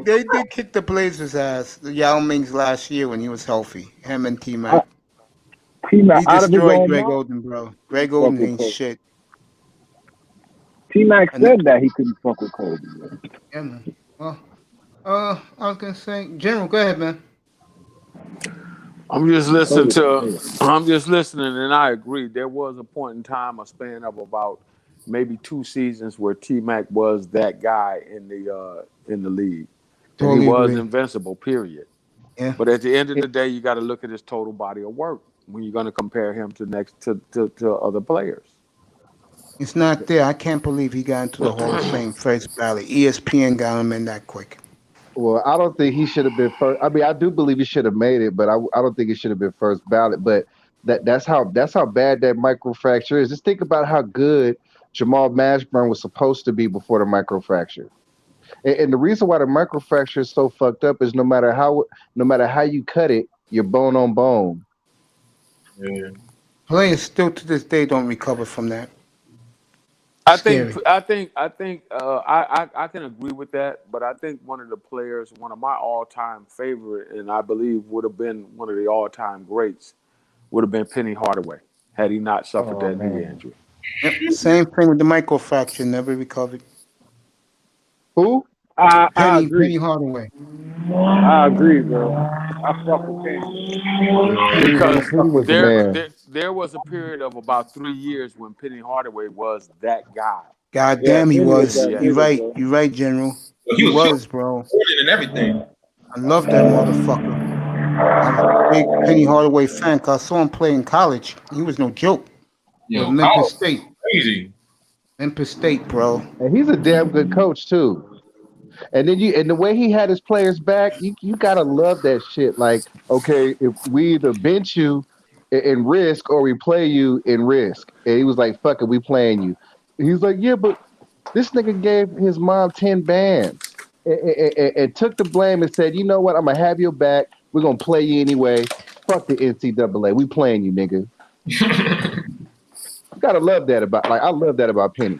H: They
A: did kick the Blazers' ass, the Yao Ming's last year when he was healthy. Him and T-Mac. He destroyed Greg Oden, bro. Greg Oden ain't shit.
G: T-Mac said that he couldn't fuck with Kobe.
A: Yeah, man. Well, I was gonna say, General, go ahead, man.
J: I'm just listening, and I agree. There was a point in time, a span of about maybe 2 seasons, where T-Mac was that guy in the league.
A: Totally
J: he was
A: agree.
J: Invincible, period.
A: Yeah.
J: But at the end of the day, you got to look at his total body of work when you're going to compare him to other players.
A: It's not there. I can't believe he got into the Hall of Fame first ballot. ESPN got him in that quick.
K: Well, I don't think he should have been first. I mean, I do believe he should have made it, but I don't think he should have been first ballot. But that's how bad that microfracture is. Just think about how good Jamal Mashburn was supposed to be before the microfracture. And the reason why the microfracture is so fucked up is no matter how you cut it, you're bone on bone.
H: Yeah.
A: Players still to this day don't recover from that.
J: I think I can agree with that, but I think one of the players, one of my all-time favorite, and I believe would have been one of the all-time greats, would have been Penny Hardaway had he not suffered that knee injury.
A: Yep. Same thing with the microfracture, never recovered.
K: Who?
A: Penny Hardaway.
G: I agree, bro. I fuck with Penny.
J: Because there was a period of about 3 years when Penny Hardaway was that guy.
A: God damn, he was. You're right. You're right, General. He was, bro.
H: And everything.
A: I love that motherfucker. I was a big Penny Hardaway fan because I saw him play in college. He was no joke.
H: Yo,
A: Memphis State.
H: Crazy.
A: Memphis State, bro.
K: And he's a damn good coach too. And then the way he had his players back, you gotta love that shit. Like, okay, if we either bench you in Risk or we play you in Risk, and he was like, "Fuck it, we playing you." He's like, "Yeah, but this nigga gave his mom 10 bands and took the blame and said, you know what? I'm gonna have your back. We're gonna play you anyway. Fuck the NCAA. We playing you, nigga." You gotta love that about. Like, I love that about Penny.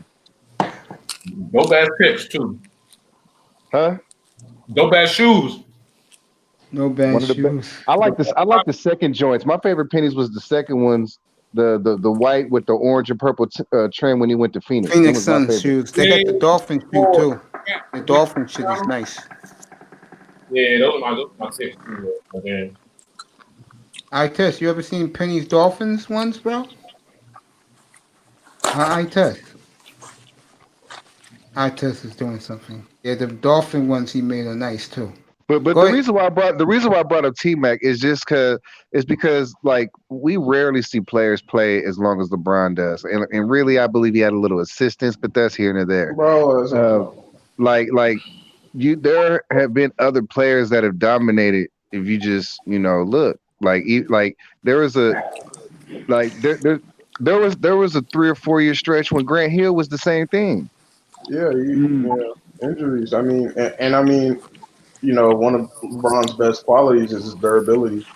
H: Dope ass pitch too.
K: Huh?
H: Dope ass shoes.
A: No bad
K: One of the
A: shoes.
K: I like this. I like the second joints. My favorite pennies was the second ones, the white with the orange and purple trim when he went to Phoenix. That
A: Phoenix
K: was my
A: Suns
K: favorite.
A: shoes. They got the dolphin shoe too. The dolphin shit is nice.
H: Yeah, those are my picks too. Okay.
A: I test. You ever seen Penny's Dolphins ones, bro? I test. I test is doing something. Yeah, the dolphin ones he made are nice too.
K: But
A: Go
K: the
A: ahead.
K: reason why I brought up T-Mac is just because like we rarely see players play as long as LeBron does, and really I believe he had a little assistance, but that's here and there.
I: Bro,
K: Like there have been other players that have dominated. If you just look like there was a there was a 3 or 4 year stretch when Grant Hill was the same thing.
I: yeah, injuries. I mean, and I mean, one of LeBron's best qualities is his durability.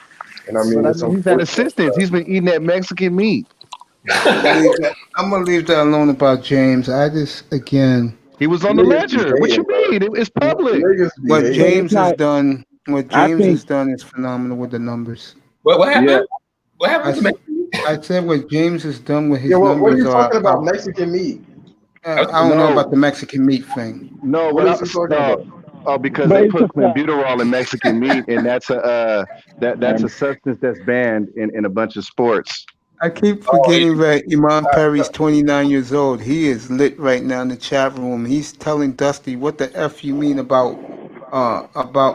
I: And I mean,
K: But he's had assistance. He's been eating that Mexican meat.
A: I'm gonna leave that alone about James. I just
K: he was on the ledger. What you mean? It's public.
A: What James has done is phenomenal with the numbers.
H: What happened?
G: Yeah.
H: What happened to me?
A: I said what James has done with his
I: Yeah,
A: numbers.
I: what are you talking about? Mexican meat?
A: I don't know about the Mexican meat thing.
K: No,
I: What is he talking about?
K: Oh, because they put clenbuterol in Mexican meat, and that's a substance that's banned in a bunch of sports.
A: I keep forgetting that Imam Perry's 29 years old. He is lit right now in the chat room. He's telling Dusty what the F you mean about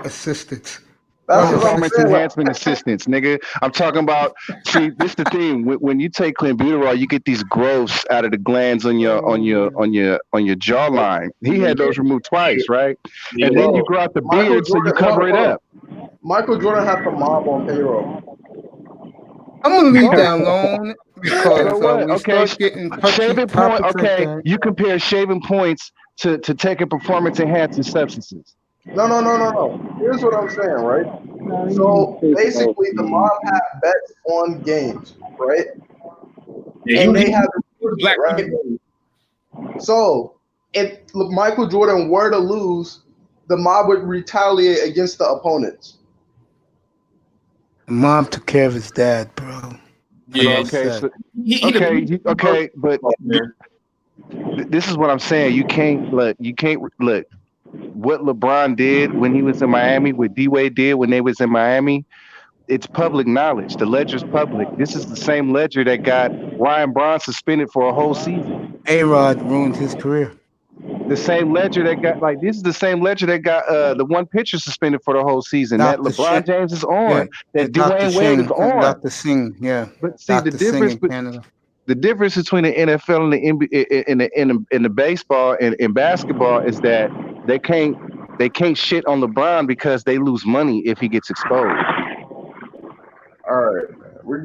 A: assistance.
I: That's what I'm
K: Performance
I: saying.
K: enhancement assistance, nigga. I'm talking about. See, this the thing. When you take clenbuterol, you get these growths out of the glands on your jawline. He had those removed twice, right? And then you grow out the beard, so you cover it up.
I: Michael Jordan had the mob on payroll.
A: I'm gonna leave that alone because we
K: Okay,
A: start getting touchy
K: shaving point.
A: topics like
K: Okay,
A: that.
K: you compare shaving points to taking performance enhancing substances.
I: No. Here's what I'm saying, right? So basically, the mob had bets on games, right?
H: Yeah,
I: And they had
H: black
I: right? So if Michael Jordan were to lose, the mob would retaliate against the opponents.
A: Mom took care of his dad, bro.
H: Yeah.
K: Okay, but this is what I'm saying. You can't look. What LeBron did when he was in Miami, what D-Wade did when they was in Miami, it's public knowledge. The ledger's public. This is the same ledger that got Ryan Braun suspended for a whole season.
A: A-Rod ruined his career.
K: The same ledger that got this is the same ledger that got the one pitcher suspended for the whole season.
A: Dr.
K: That LeBron James is on.
A: Yeah.
K: That
A: Dr.
K: Dwayne Wade
A: Singh,
K: is on.
A: Dr. Singh, yeah.
K: But see
A: Dr.
K: the
A: Singh
K: difference.
A: in Canada.
K: The difference between the NFL and the NBA, in the baseball and in basketball is that they can't shit on LeBron because they lose money if he gets exposed.
I: All right, man. We're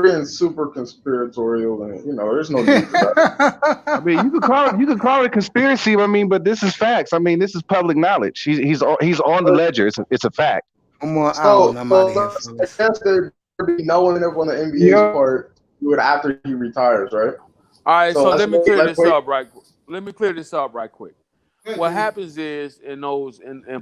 I: getting super conspiratorial, and there's no need for that.
K: I mean, you could call it a conspiracy. I mean, but this is facts. I mean, this is public knowledge. He's on the ledger. It's a fact.
A: One more hour and I'm out of here,
I: I guess there would be no one on the NBA's part do it after he retires, right?
J: All right, so let me clear
I: let's
J: this
I: wait.
J: up right. Let me clear this up right quick. What happens is in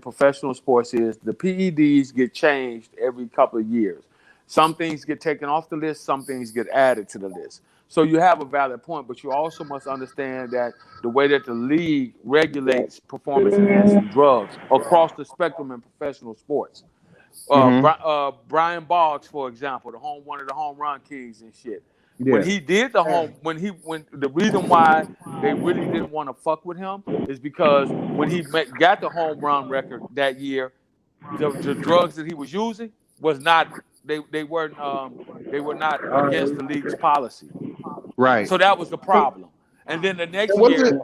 J: professional sports is the PEDs get changed every couple of years. Some things get taken off the list, some things get added to the list. So you have a valid point, but you also must understand that the way that the league regulates performance-enhancing drugs across the spectrum in professional sports. Brian Boggs, for example, one of the home run kings and shit.
K: Yeah.
J: When he did the the reason why they really didn't want to fuck with him is because when he got the home run record that year, the drugs that he was using was not they were not against the league's policy.
K: Right.
J: So that was the problem. And then the next year,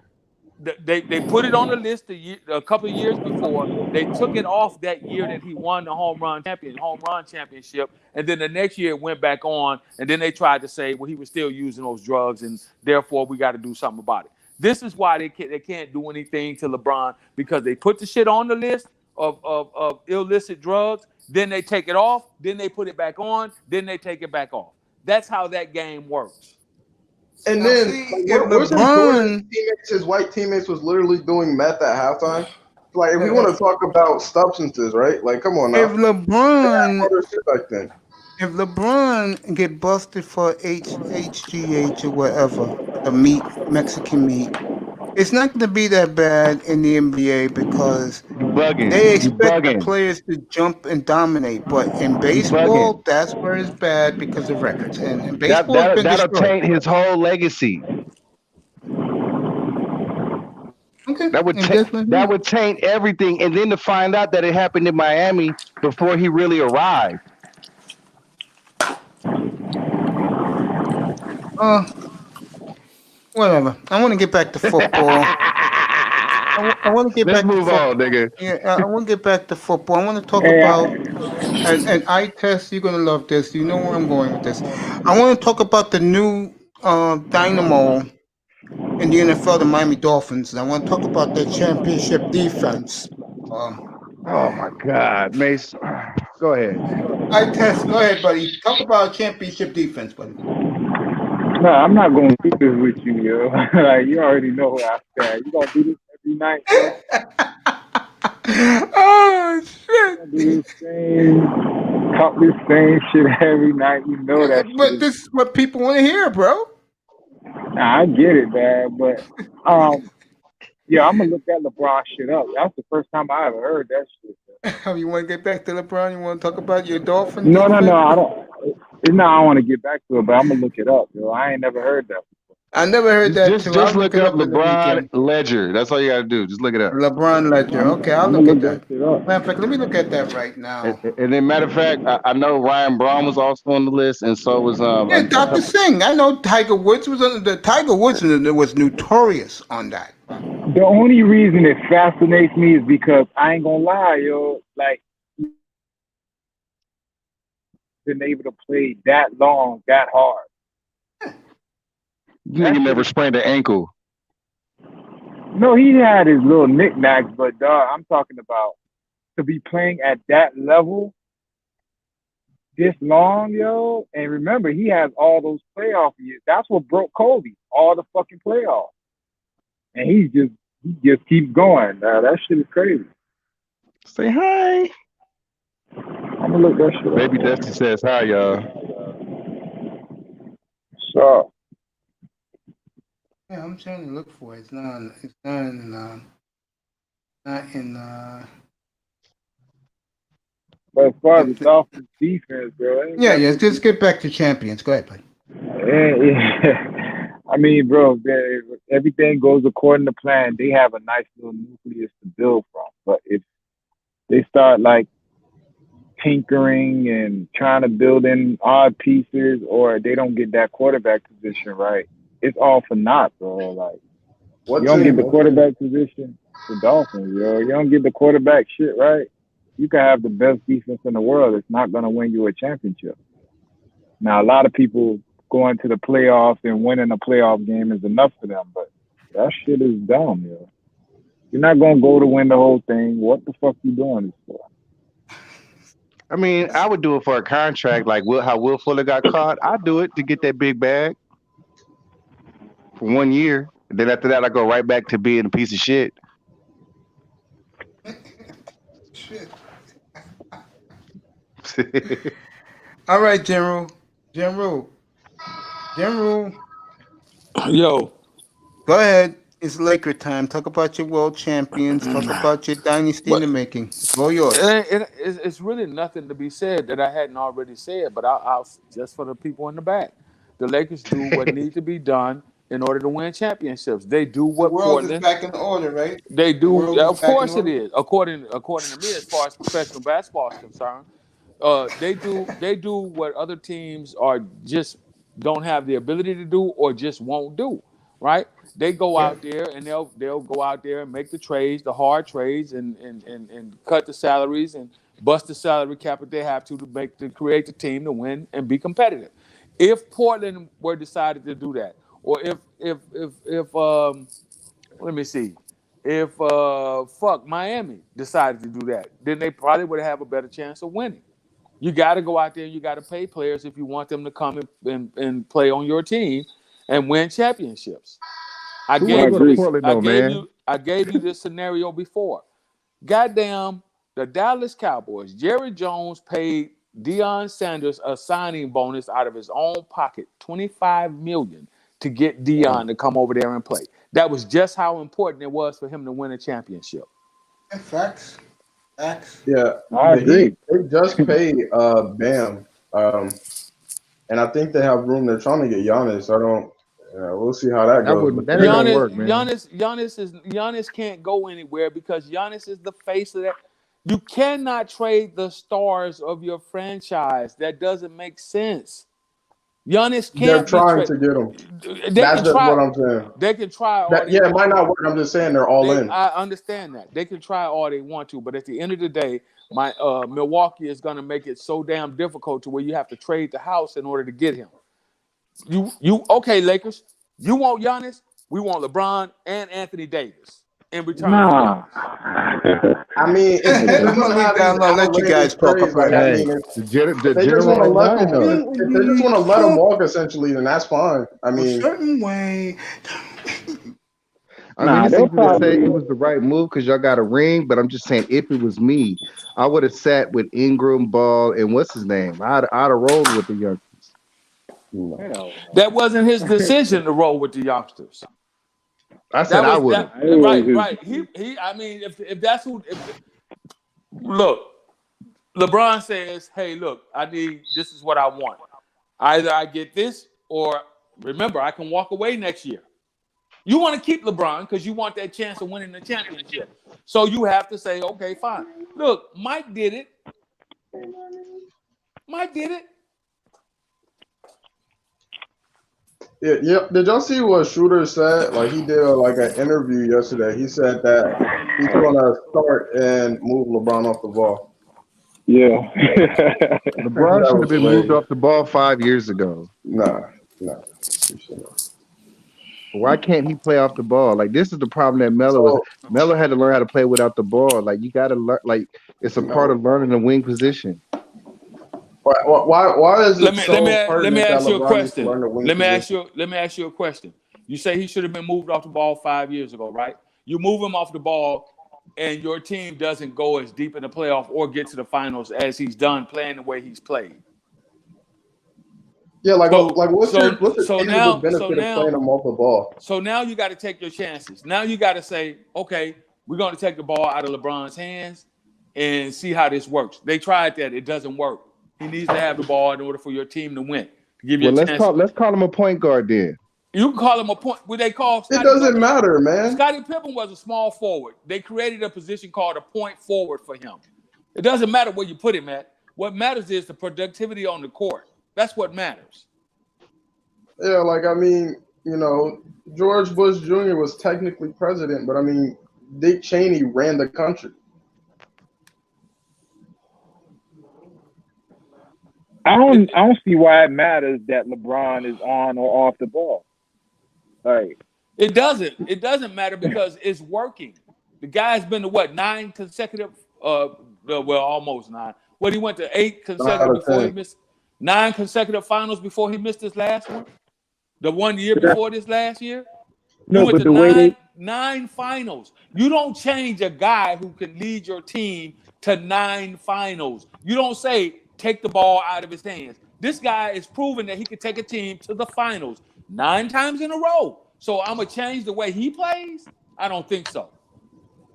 J: they put it on the list a couple of years before. They took it off that year that he won the home run championship. And then the next year it went back on. And then they tried to say, well, he was still using those drugs, and therefore we got to do something about it. This is why they can't do anything to LeBron, because they put the shit on the list of illicit drugs. Then they take it off. Then they put it back on. Then they take it back off. That's how that game works.
I: And
A: Now,
I: then
A: see,
I: like,
A: if
I: where's his Jordan
A: LeBron,
I: teammates? His white teammates was literally doing meth at halftime. Like, if we
A: uh,
I: want to talk about substances, right? Like, come on
A: if
I: now. They had
A: LeBron,
I: other shit back then.
A: if LeBron get busted for HGH or whatever, the Mexican meat, it's not going to be that bad in the NBA because
K: You bugging.
A: they
K: You
A: expect the
K: bugging.
A: players to jump and dominate. But in
K: You bugging.
A: baseball, that's where it's bad because of records. And
K: That
A: baseball's
K: that
A: been
K: that'll
A: destroyed.
K: taint his whole legacy.
A: Okay,
K: That would
A: and that's what it
K: that
A: is.
K: would taint everything. And then to find out that it happened in Miami before he really arrived.
A: Whatever. I want to get back to football. I want to get
K: Let's
A: back to
K: move
A: football.
K: on, nigga.
A: Yeah, I want to get back to football. I want to talk
G: Hey,
A: about and eye test. You're gonna love this. You know where I'm going with this. I want to talk about the new dynamo in the NFL, the Miami Dolphins. And I want to talk about their championship defense.
K: Oh my God, Mace. Go ahead.
A: Eye test. Go ahead, buddy. Talk about championship defense, buddy.
G: no, I'm not gonna do this with you, yo. Like you already know where I stand. You gonna do this every night, yo.
A: Oh shit!
G: Do this same, talk this same shit every night. You know that.
A: But
G: shit.
A: this is what people want to hear, bro.
G: Nah, I get it, man. But yeah, I'm gonna look that LeBron shit up. That's the first time I ever heard that shit.
A: You want to get back to LeBron? You want to talk about your Dolphin
G: No,
A: defense?
G: I don't. No, I want to get back to it, but I'm gonna look it up, yo. I ain't never heard that.
A: I never heard that
K: Just
A: too.
K: just
A: I'll
K: look
A: it
K: up
A: in the
K: LeBron
A: weekend.
K: Ledger. That's all you gotta do. Just look it up.
A: LeBron Ledger. Okay, I'll
G: I'm
A: look
G: gonna
A: at that.
G: shit up.
A: Matter of fact, let me look at that right now.
K: And then, matter of fact, I know Ryan Braun was also on the list, and so was
A: Yeah, Dr. Singh. I know Tiger Woods was on the Tiger Woods was notorious on that.
G: The only reason it fascinates me is because I ain't gonna lie, yo. Like, been able to play that long, that hard.
K: You nigga never sprained an ankle.
G: No, he had his little knickknacks, but I'm talking about to be playing at that level this long, yo. And remember, he has all those playoff years. That's what broke Kobe, all the fucking playoffs. And he just keeps going. That shit is crazy.
K: Say hi.
G: I'm gonna look that shit up.
K: Baby Dusty says hi, y'all.
G: So
A: Yeah, I'm trying to look for it. It's not in
G: but as far as the Dolphins defense, bro.
A: Yeah, just get back to champions. Go ahead, buddy.
G: I mean, bro, everything goes according to plan. They have a nice little nucleus to build from. But if they start like tinkering and trying to build in odd pieces, or they don't get that quarterback position right, it's all for naught, bro. Like, you don't get the quarterback position, the Dolphins, yo. You don't get the quarterback shit right, you can have the best defense in the world. It's not going to win you a championship. Now, a lot of people going to the playoffs and winning a playoff game is enough for them, but that shit is dumb, yo. You're not going to go to win the whole thing. What the fuck you doing this for?
K: I mean, I would do it for a contract, like how Will Fuller got caught. I'd do it to get that big bag for 1 year. And then after that, I go right back to being a piece of shit.
A: Shit. All right, General.
J: Yo.
A: Go ahead. It's Laker time. Talk about your world champions. Talk about your dynasty in the making. It's all yours.
J: It's really nothing to be said that I hadn't already said, but I'll just for the people in the back. The Lakers do what needs to be done in order to win championships. They do what
A: the world
J: Portland.
A: is back in order, right?
J: They do. Of course it
A: order.
J: is. According to me, as far as professional basketball is concerned, they do what other teams are just don't have the ability to do or just won't do. Right? They go out there and they'll go out there and make the trades, the hard trades, and cut the salaries and bust the salary cap if they have to create the team to win and be competitive. If Portland were decided to do that, or if let me see, if Miami decided to do that, then they probably would have a better chance of winning. You got to go out there and you got to pay players if you want them to come and play on your team. and win championships. I
K: Who
J: gave
K: wanna go to
J: you this.
K: Portland though, man?
J: I gave you this scenario before. Goddamn, the Dallas Cowboys. Jerry Jones paid Deion Sanders a signing bonus out of his own pocket, $25 million, to get Deion to come over there and play. That was just how important it was for him to win a championship.
A: Facts. Facts.
I: Yeah,
G: I agree.
I: They just paid Bam, and I think they have room. They're trying to get Giannis. We'll see how that goes.
K: That ain't gonna work, man.
J: Giannis can't go anywhere because Giannis is the face of that. You cannot trade the stars of your franchise. That doesn't make sense. Giannis can't.
I: They're trying to get him. That's just what I'm saying.
J: They can try.
I: It might not work. I'm just saying they're all in.
J: I understand that. They can try all they want to, but at the end of the day, Milwaukee is going to make it so damn difficult to where you have to trade the house in order to get him. You okay, Lakers? You want Giannis? We want LeBron and Anthony Davis in return.
G: Nah.
I: I mean,
A: I'll let you guys talk about
I: it.
K: The general
I: If they just want to let him walk, essentially, then that's fine. I mean,
A: a certain way.
K: I mean, it's easy to say it was the right move because y'all got a ring, but I'm just saying, if it was me, I would have sat with Ingram, Ball, and what's his name? I'd have rolled with the youngsters.
J: That wasn't his decision to roll with the youngsters.
K: I said I would.
J: Right. He. I mean, if that's who. Look, LeBron says, "Hey, look, this is what I want. Either I get this, or remember, I can walk away next year." You want to keep LeBron because you want that chance of winning the championship. So you have to say, "Okay, fine." Look, Mike did it.
I: Yeah. Did y'all see what Shooter said? Like he did an interview yesterday. He said that he's gonna start and move LeBron off the ball.
G: Yeah.
K: LeBron should have been moved off the ball 5 years ago.
I: Nah.
K: Why can't he play off the ball? Like this is the problem that Melo had to learn how to play without the ball. Like you got to learn. Like it's a part of learning the wing position.
I: Why is it
J: let me ask you a question. Let me ask you a question. You say he should have been moved off the ball 5 years ago, right? You move him off the ball, and your team doesn't go as deep in the playoff or get to the finals as he's done playing the way he's played.
I: Yeah, what's the benefit of playing him off the ball?
J: So now you got to take your chances. Now you got to say, okay, we're going to take the ball out of LeBron's hands and see how this works. They tried that; it doesn't work. He needs to have the ball in order for your team to win. To give you a chance.
K: Let's call him a point guard then.
J: You can call him a point. What they call
I: Scottie Pippen. Matter, man.
J: Scottie Pippen was a small forward. They created a position called a point forward for him. It doesn't matter where you put him at. What matters is the productivity on the court. That's what matters.
I: Yeah, George Bush Jr. was technically president, but Dick Cheney ran the country.
G: I don't see why it matters that LeBron is on or off the ball. Like
J: it doesn't matter because it's working. The guy's been to 9 consecutive almost 9. He went to 8 consecutive before he missed 9 consecutive finals before he missed his last one. The 1 year before this last year.
G: No, but the way
J: 9 finals. You don't change a guy who can lead your team to 9 finals. You don't say take the ball out of his hands. This guy is proving that he can take a team to the finals 9 times in a row. So I'm gonna change the way he plays? I don't think so.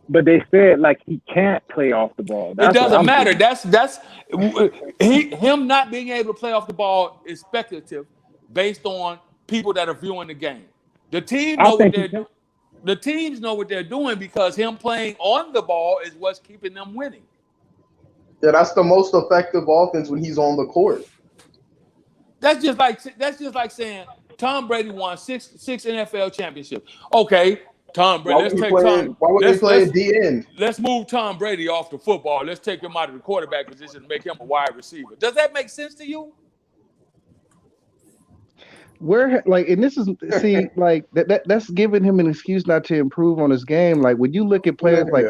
G: But they said he can't play off the ball.
J: It doesn't matter. That's him not being able to play off the ball is speculative based on people that are viewing the game. The team know what they're doing. The teams know what they're doing because him playing on the ball is what's keeping them winning.
I: Yeah, that's the most effective offense when he's on the court.
J: That's just like saying Tom Brady won six NFL championships. Okay, Tom Brady.
I: Why would they play at the end?
J: Let's move Tom Brady off the football. Let's take him out of the quarterback position and make him a wide receiver. Does that make sense to you?
K: And this is that's giving him an excuse not to improve on his game. Like when you look at players like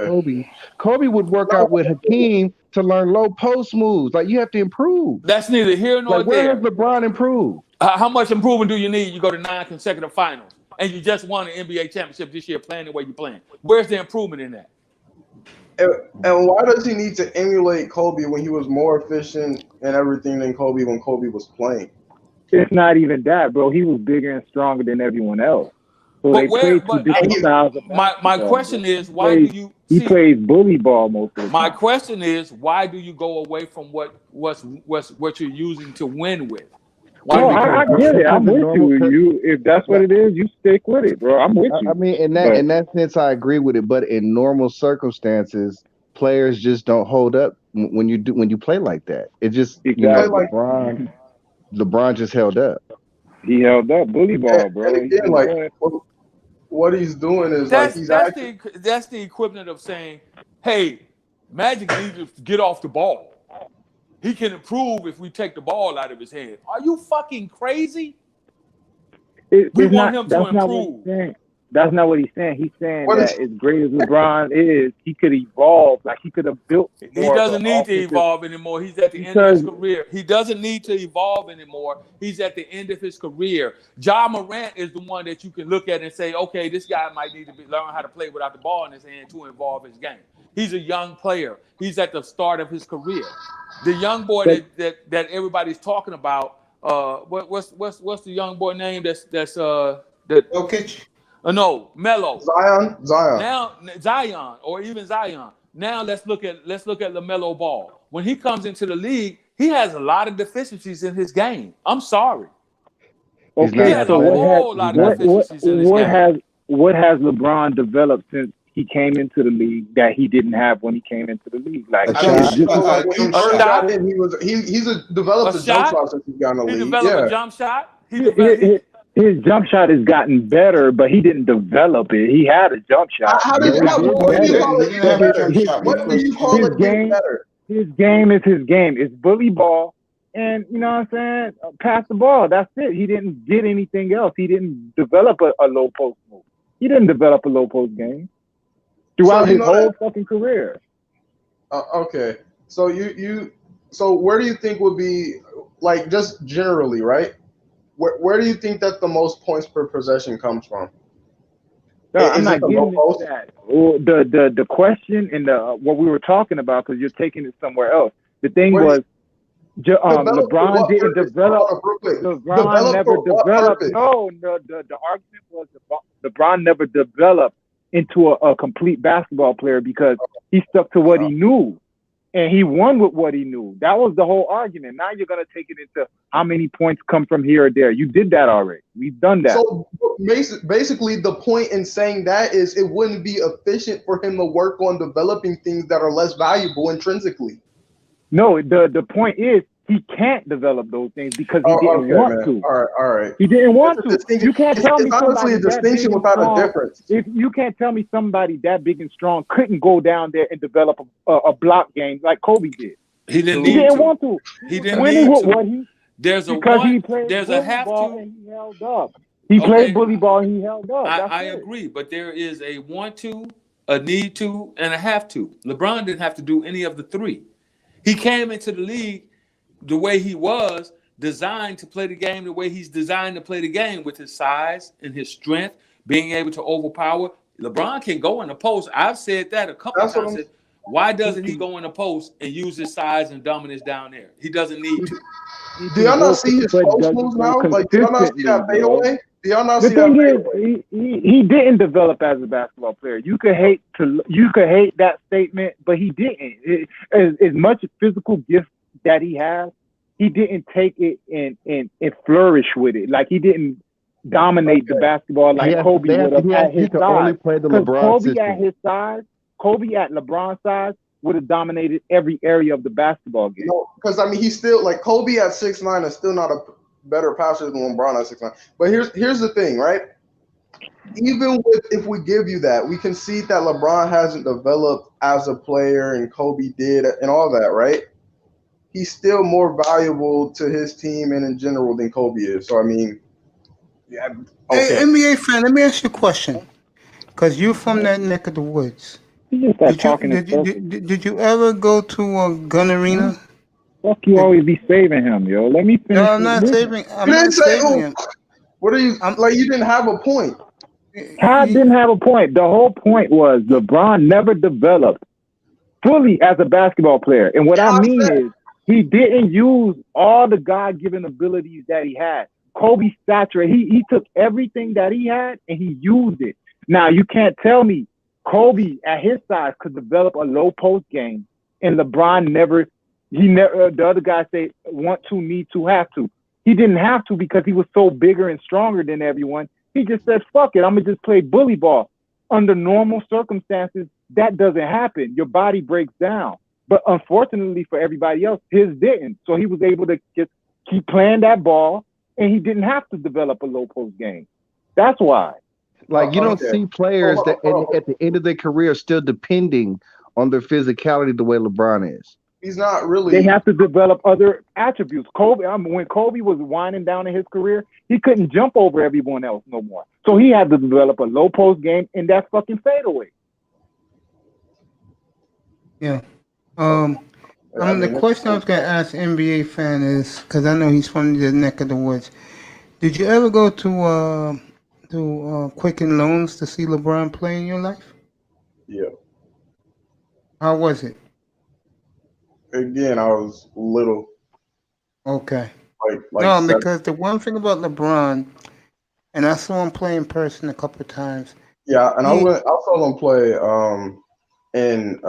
K: Kobe would work out with Hakeem to learn low post moves. Like you have to improve.
J: That's neither here nor there.
K: Where has LeBron improved?
J: How much improvement do you need? You go to 9 consecutive finals, and you just won an NBA championship this year playing the way you're playing. Where's the improvement in that?
I: And why does he need to emulate Kobe when he was more efficient and everything than Kobe when Kobe was playing?
G: It's not even that, bro. He was bigger and stronger than everyone else. So
J: But
G: they
J: where?
G: played two
J: But
G: different styles of
J: my
G: basketball,
J: question
G: bro.
J: is, why do you?
G: He
J: See,
G: plays bully ball most of the
J: my
G: time.
J: question is, why do you go away from what you're using to win with?
G: No,
J: Why?
G: I get it. I'm
K: the
G: with
K: normal
G: you. You, if that's what it is, you stick with it, bro. I'm with you.
K: I mean, in
G: But
K: that sense, I agree with it. But in normal circumstances, players just don't hold up when you play like that. It just
G: exactly.
K: LeBron just held up.
G: He held up bully ball, bro.
I: And again, like what he's doing is like he's actually
J: that's the equivalent of saying, "Hey, Magic needs to get off the ball. He can improve if we take the ball out of his hand." Are you fucking crazy? We want him to improve.
G: That's not what he's saying. He's saying that as great as LeBron is, he could evolve. Like he could have built.
J: He doesn't need to evolve anymore. He's at the end of his career. He doesn't need to evolve anymore. He's at the end of his career. Ja Morant is the one that you can look at and say, okay, this guy might need to learn how to play without the ball in his hand to evolve his game. He's a young player. He's at the start of his career. The young boy that everybody's talking about. What's the young boy name? That's
A: Jokic.
J: No, Melo.
I: Zion.
J: Now Zion, or even Zion. Now let's look at LaMelo Ball. When he comes into the league, he has a lot of deficiencies in his game. I'm sorry.
G: Okay,
J: he has a whole lot of deficiencies in his game.
G: What has LeBron developed since he came into the league that he didn't have when he came into the league? Like
I: he's developed a jump shot since he's gotten in the league.
J: He developed a jump shot.
G: His jump shot has gotten better, but he didn't develop it. He had a jump shot.
I: What do you call it? What do you call it getting better?
G: His game is his game. It's bully ball, and you know what I'm saying? Pass the ball. That's it. He didn't get anything else. He didn't develop a low post move. He didn't develop a low post game throughout his whole fucking career.
I: Okay, so so where do you think would be, like, just generally, right? Where do you think that the most points per possession comes from?
G: No, I'm not getting into that. The question and what we were talking about, because you're taking it somewhere else. The thing was, LeBron didn't develop. LeBron never developed. No, the argument was LeBron never developed into a complete basketball player because he stuck to what he knew. And he won with what he knew. That was the whole argument. Now you're going to take it into how many points come from here or there. You did that already. We've done that.
I: So basically the point in saying that is it wouldn't be efficient for him to work on developing things that are less valuable intrinsically.
G: No, the point is he can't develop those things because he didn't want to.
I: All right.
G: He didn't want to. You can't tell me
I: it's honestly a distinction without a difference.
G: If you can't tell me somebody that big and strong couldn't go down there and develop a block game like Kobe did.
J: He didn't
G: want to.
J: He didn't need to. There's a have to.
G: And he held up. He played bully ball and he held up.
J: I agree, but there is a want to, a need to, and a have to. LeBron didn't have to do any of the three. He came into the league the way he was, designed to play the game the way he's designed to play the game, with his size and his strength, being able to overpower. LeBron can go in the post. I've said that a couple of times. Why doesn't he go in the post and use his size and dominance down there? He doesn't need to.
I: Do y'all not see his post moves now? Like, do y'all not see that fadeaway? Do y'all not see that fadeaway?
G: He didn't develop as a basketball player. You could hate that statement, but he didn't. As much physical gift that he has, he didn't take it and flourish with it. Like, he didn't dominate the basketball like Kobe would have at his size. Kobe at LeBron's size would have dominated every area of the basketball game.
I: No, because I mean, he's still, like, Kobe at 6'9" is still not a better passer than LeBron at 6'9". But here's the thing, right? Even if we give you that, we can see that LeBron hasn't developed as a player and Kobe did and all that, right? He's still more valuable to his team and in general than Kobe is. So, I mean, yeah. Okay.
A: Hey, NBA fan, let me ask you a question. Because you're from that neck of the woods.
G: Did you
A: ever go to a gun arena?
G: Fuck you always be saving him, yo. Let me finish.
A: No, I'm not saving. I'm
I: You
A: not
I: didn't say
A: saving
I: who.
A: him.
I: What are you like? You didn't have a point.
G: Todd didn't have a point. The whole point was LeBron never developed fully as a basketball player. And what I mean is he didn't use all the God-given abilities that he had. Kobe saturated. He took everything that he had and he used it. Now, you can't tell me Kobe at his size could develop a low post game and LeBron never, the other guys say want to, need to, have to. He didn't have to because he was so bigger and stronger than everyone. He just said, fuck it, I'm going to just play bully ball. Under normal circumstances, that doesn't happen. Your body breaks down. But unfortunately for everybody else, his didn't. So he was able to just keep playing that ball, and he didn't have to develop a low post game. That's why.
K: Like, you don't see players that at the end of their career still depending on their physicality the way LeBron is.
I: He's not really.
G: They have to develop other attributes. Kobe, when Kobe was winding down in his career, he couldn't jump over everyone else no more. So he had to develop a low post game and that fucking fadeaway.
A: Yeah. The question I was gonna ask NBA fan is, because I know he's from the neck of the woods. Did you ever go to Quicken Loans to see LeBron play in your life?
I: Yeah.
A: How was it?
I: Again, I was little.
A: Okay.
I: Like
A: No,
I: 7.
A: because the one thing about LeBron, and I saw him play in person a couple of times.
I: Yeah, and I saw him play in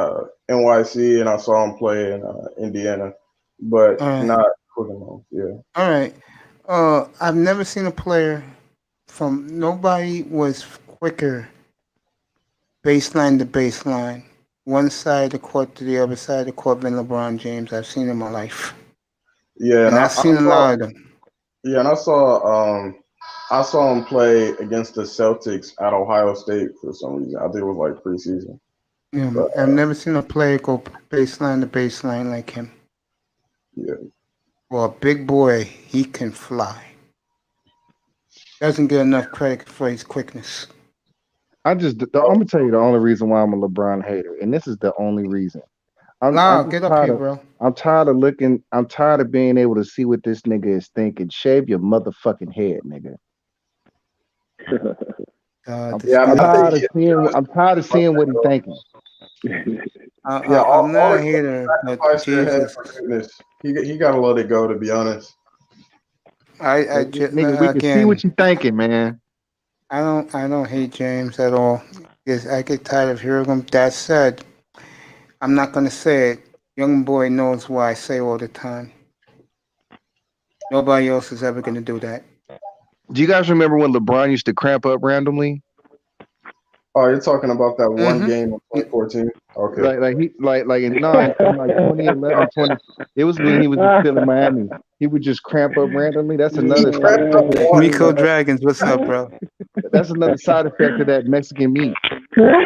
I: NYC, and I saw him play in Indiana, but not Quicken Loans. Yeah.
A: All right. I've never seen a player nobody was quicker baseline to baseline, one side of the court to the other side of the court than LeBron James I've seen in my life.
I: Yeah,
A: and I've seen a lot of them.
I: Yeah, and I saw him play against the Celtics at Ohio State for some reason. I think it was like preseason.
A: Yeah, but I've never seen a player go baseline to baseline like him.
I: Yeah.
A: Well, a big boy, he can fly. Doesn't get enough credit for his quickness.
K: I'm gonna tell you the only reason why I'm a LeBron hater, and this is the only reason. I'm
A: get up here, bro.
K: I'm tired of looking. I'm tired of being able to see what this nigga is thinking. Shave your motherfucking head, nigga. I'm tired of seeing what he's thinking.
A: I'm not a hater, but Jesus.
I: He gotta let it go. To be honest,
K: nigga, we can see what you're thinking, man.
A: I don't hate James at all. I get tired of hearing him. That said, I'm not gonna say it. Young boy knows what I say all the time. Nobody else is ever gonna do that.
K: Do you guys remember when LeBron used to cramp up randomly?
I: Oh, you're talking about that one game in 2014? Okay.
K: Like in 2011, 20. It was when he was still in Miami. He would just cramp up randomly. That's another side effect.
A: Miko Dragons, what's up, bro?
K: That's another side effect of that Mexican meat.
G: Yeah.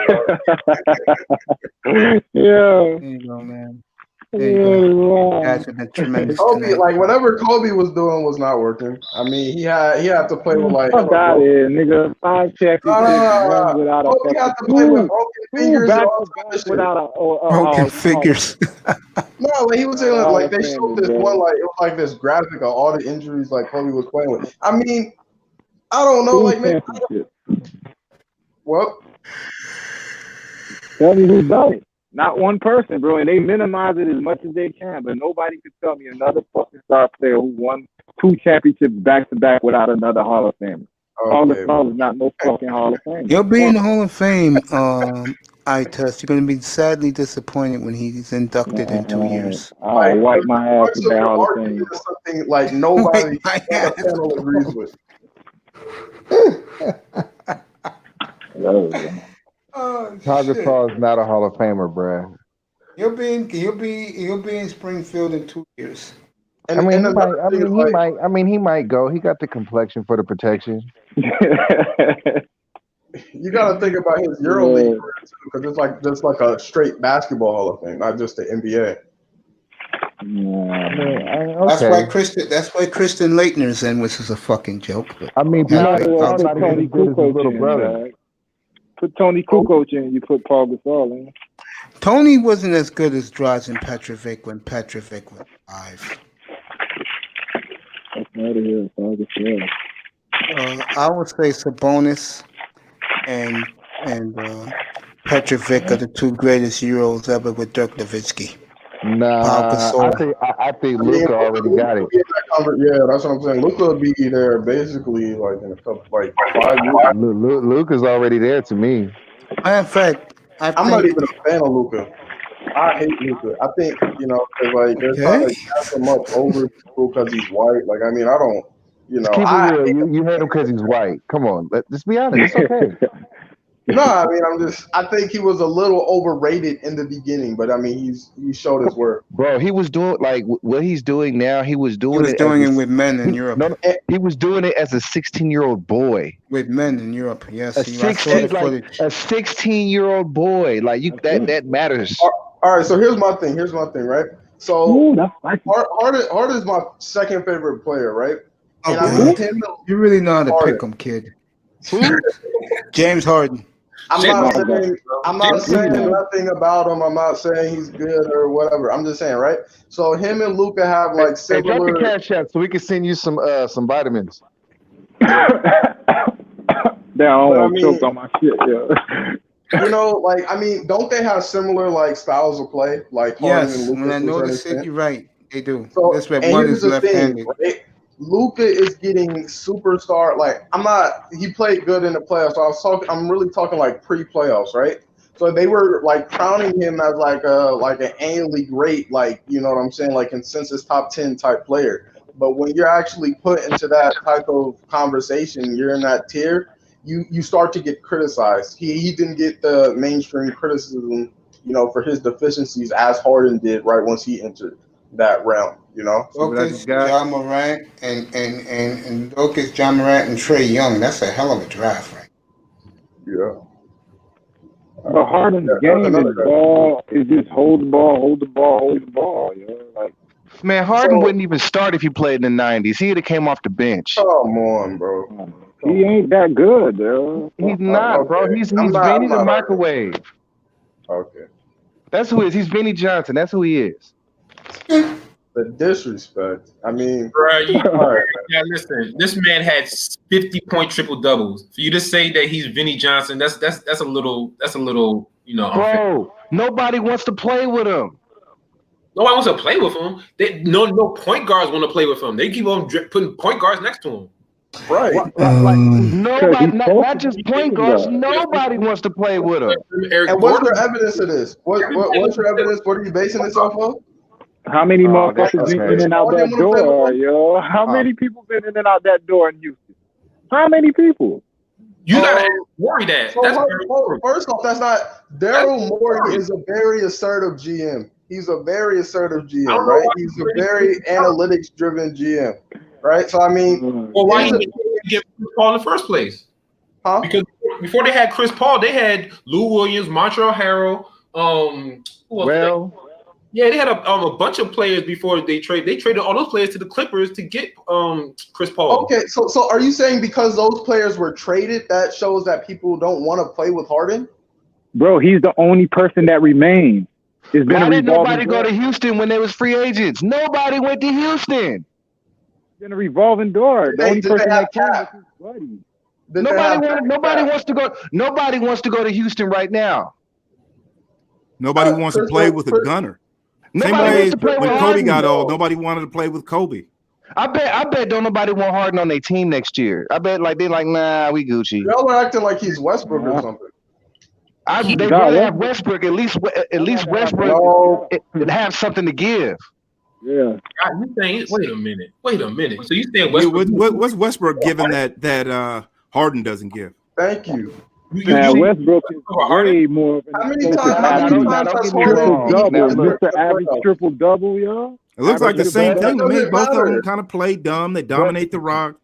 A: There you go, man. There you go. Guys have been tremendous.
I: Kobe, like whatever Kobe was doing was not working. I mean, he had to play with like.
G: Fuck out here, nigga. 5 championships without a
I: Kobe had to play with broken fingers and all kind of shit.
A: Broken fingers.
I: No, like he was saying like they showed this one like it was like this graphic of all the injuries like Kobe was playing with. I mean, I don't know, like maybe. Well,
G: tell me who's done it. Not one person, bro, and they minimize it as much as they can, but nobody can tell me another fucking star player who won 2 championships back to back without another Hall of Famer. Hall of Fame is not no fucking Hall of Fame.
A: You'll be in the Hall of Fame, You're going to be sadly disappointed when he's inducted in 2 years.
G: I'll wipe my ass with that Hall of Fame.
I: Something like nobody on the panel agrees with.
K: Tiger Paul is not a Hall of Famer, bruh.
A: He'll be in Springfield in 2 years.
K: He might go. He got the complexion for the protection.
I: You got to think about his EuroLeague career too, because it's like a straight basketball Hall of Fame, not just the NBA.
A: That's why Kristen Leitner's in, which is a fucking joke. But
K: I mean,
G: Tony Kukoc little brother. Put Tony Kukoc in. You put Paul Gasol in.
A: Tony wasn't as good as Drazen Petrovic when Petrovic was alive.
G: That's not here.
A: I would say Sabonis and Petrovic are the two greatest Euros ever with Dirk Nowitzki.
K: Nah, I think Luka already got it.
I: Yeah, that's what I'm saying. Luka will be there basically like in a couple, like 5 years.
K: Luka's already there to me.
A: In fact,
I: I'm not even a fan of Luka. I hate Luka. I think, you know, cause like they're trying to cast him up over people because he's white. Like, I mean, I don't, you know.
K: Keep it real. You hate him because he's white. Come on, let's be honest. It's okay.
I: No, I mean, I think he was a little overrated in the beginning, but I mean, he showed his worth.
K: Bro, he was doing like what he's doing now. He was doing it
A: with men in Europe.
K: No, he was doing it as a 16-year-old boy.
A: With men in Europe, yes.
K: A 16-year-old boy. Like that matters.
I: All right, so here's my thing, right? So Harden is my second favorite player, right? And I mean,
A: you really know how to pick him, kid. James Harden.
I: I'm not saying nothing about him. I'm not saying he's good or whatever. I'm just saying, right? So him and Luka have like similar.
K: Hey, drop the cash out so we can send you some vitamins.
G: Down, choked on my shit. Yeah.
I: You know, like, I mean, don't they have similar like styles of play? Like Harden and Luka.
A: When I notice it, you're right. They do.
I: So,
A: that's why one is left-handed.
I: Right? Luka is getting superstar. Like, he played good in the playoffs. So I'm really talking like pre-playoffs, right? So they were like crowning him as like an annually great, like, you know what I'm saying, like consensus top 10 type player. But when you're actually put into that type of conversation, you're in that tier, you start to get criticized. He didn't get the mainstream criticism, you know, for his deficiencies as Harden did right once he entered that realm, you know.
A: Jokic, John Morant, and Jokic, John Morant, and Trae Young. That's a hell of a draft, right?
I: Yeah.
G: But Harden's game is just hold the ball. You know, like.
K: Man, Harden wouldn't even start if he played in the 90s. He'd have came off the bench.
I: Come on, bro.
G: He ain't that good, bro.
K: He's not, bro. He's Vinny the microwave.
I: Okay.
K: That's who he is. He's Vinny Johnson. That's who he is.
I: The disrespect. I mean,
H: bro, yeah, listen. This man had 50-point triple doubles. For you to say that he's Vinny Johnson, that's a little, you know.
K: Bro, nobody wants to play with him.
H: Nobody wants to play with him. No point guards want to play with him. They keep on putting point guards next to him.
I: Right.
K: Nobody, not just point guards. Nobody wants to play with him.
I: And what's your evidence of this? What's your evidence? What are you basing this off of?
G: How many motherfuckers been in and out that door, yo? How many people been in and out that door in Houston? How many people?
H: You gotta worry that.
I: First off, that's not. Daryl Morey is a very assertive GM. He's a very assertive GM, right? He's a very analytics-driven GM, right? So I mean,
H: well, why didn't they get Chris Paul in the first place?
I: Huh?
H: Because before they had Chris Paul, they had Lou Williams, Montrezl Harrell. Yeah, they had a bunch of players before they traded. They traded all those players to the Clippers to get Chris Paul.
I: Okay, so are you saying because those players were traded, that shows that people don't want to play with Harden?
G: Bro, he's the only person that remains.
K: Why didn't nobody go to Houston when they was free agents? Nobody went to Houston.
G: It's been a revolving door. The only person that came was his buddy.
K: Nobody wants to go. Nobody wants to go to Houston right now.
L: Nobody wants to play with a gunner. Same way when Kobe got old, nobody wanted to play with Kobe.
K: I bet don't nobody want Harden on their team next year. I bet they're like, nah, we Gucci.
I: Y'all are acting like he's Westbrook or something.
K: They'd rather have Westbrook. At least Westbrook have something to give.
G: Yeah.
H: God, you saying? Wait a minute. So you saying Westbrook?
L: What's Westbrook giving that Harden doesn't give?
I: Thank you.
G: Westbrook is way more.
I: How many times has
G: Mr. Average triple double, y'all?
L: It looks like the same thing to me. Both of them kind of play dumb. They dominate the rock.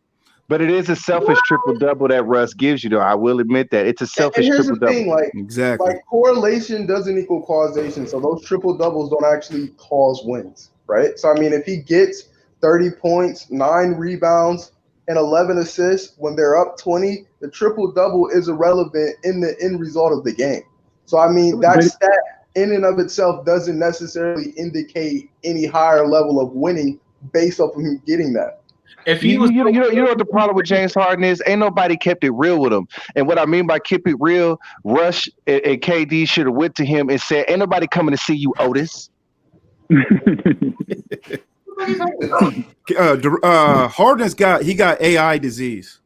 K: But it is a selfish triple-double that Russ gives you, though. I will admit that. It's a selfish triple-double.
I: Thing, like,
L: exactly.
I: Like, correlation doesn't equal causation. So those triple-doubles don't actually cause wins, right? So, I mean, if he gets 30 points, 9 rebounds, and 11 assists when they're up 20, the triple-double is irrelevant in the end result of the game. So, I mean, that stat in and of itself doesn't necessarily indicate any higher level of winning based off of him getting that.
K: If you know what the problem with James Harden is? Ain't nobody kept it real with him. And what I mean by keep it real, Rush and KD should have went to him and said, "Ain't nobody coming to see you, Otis."
L: Harden's got AI disease,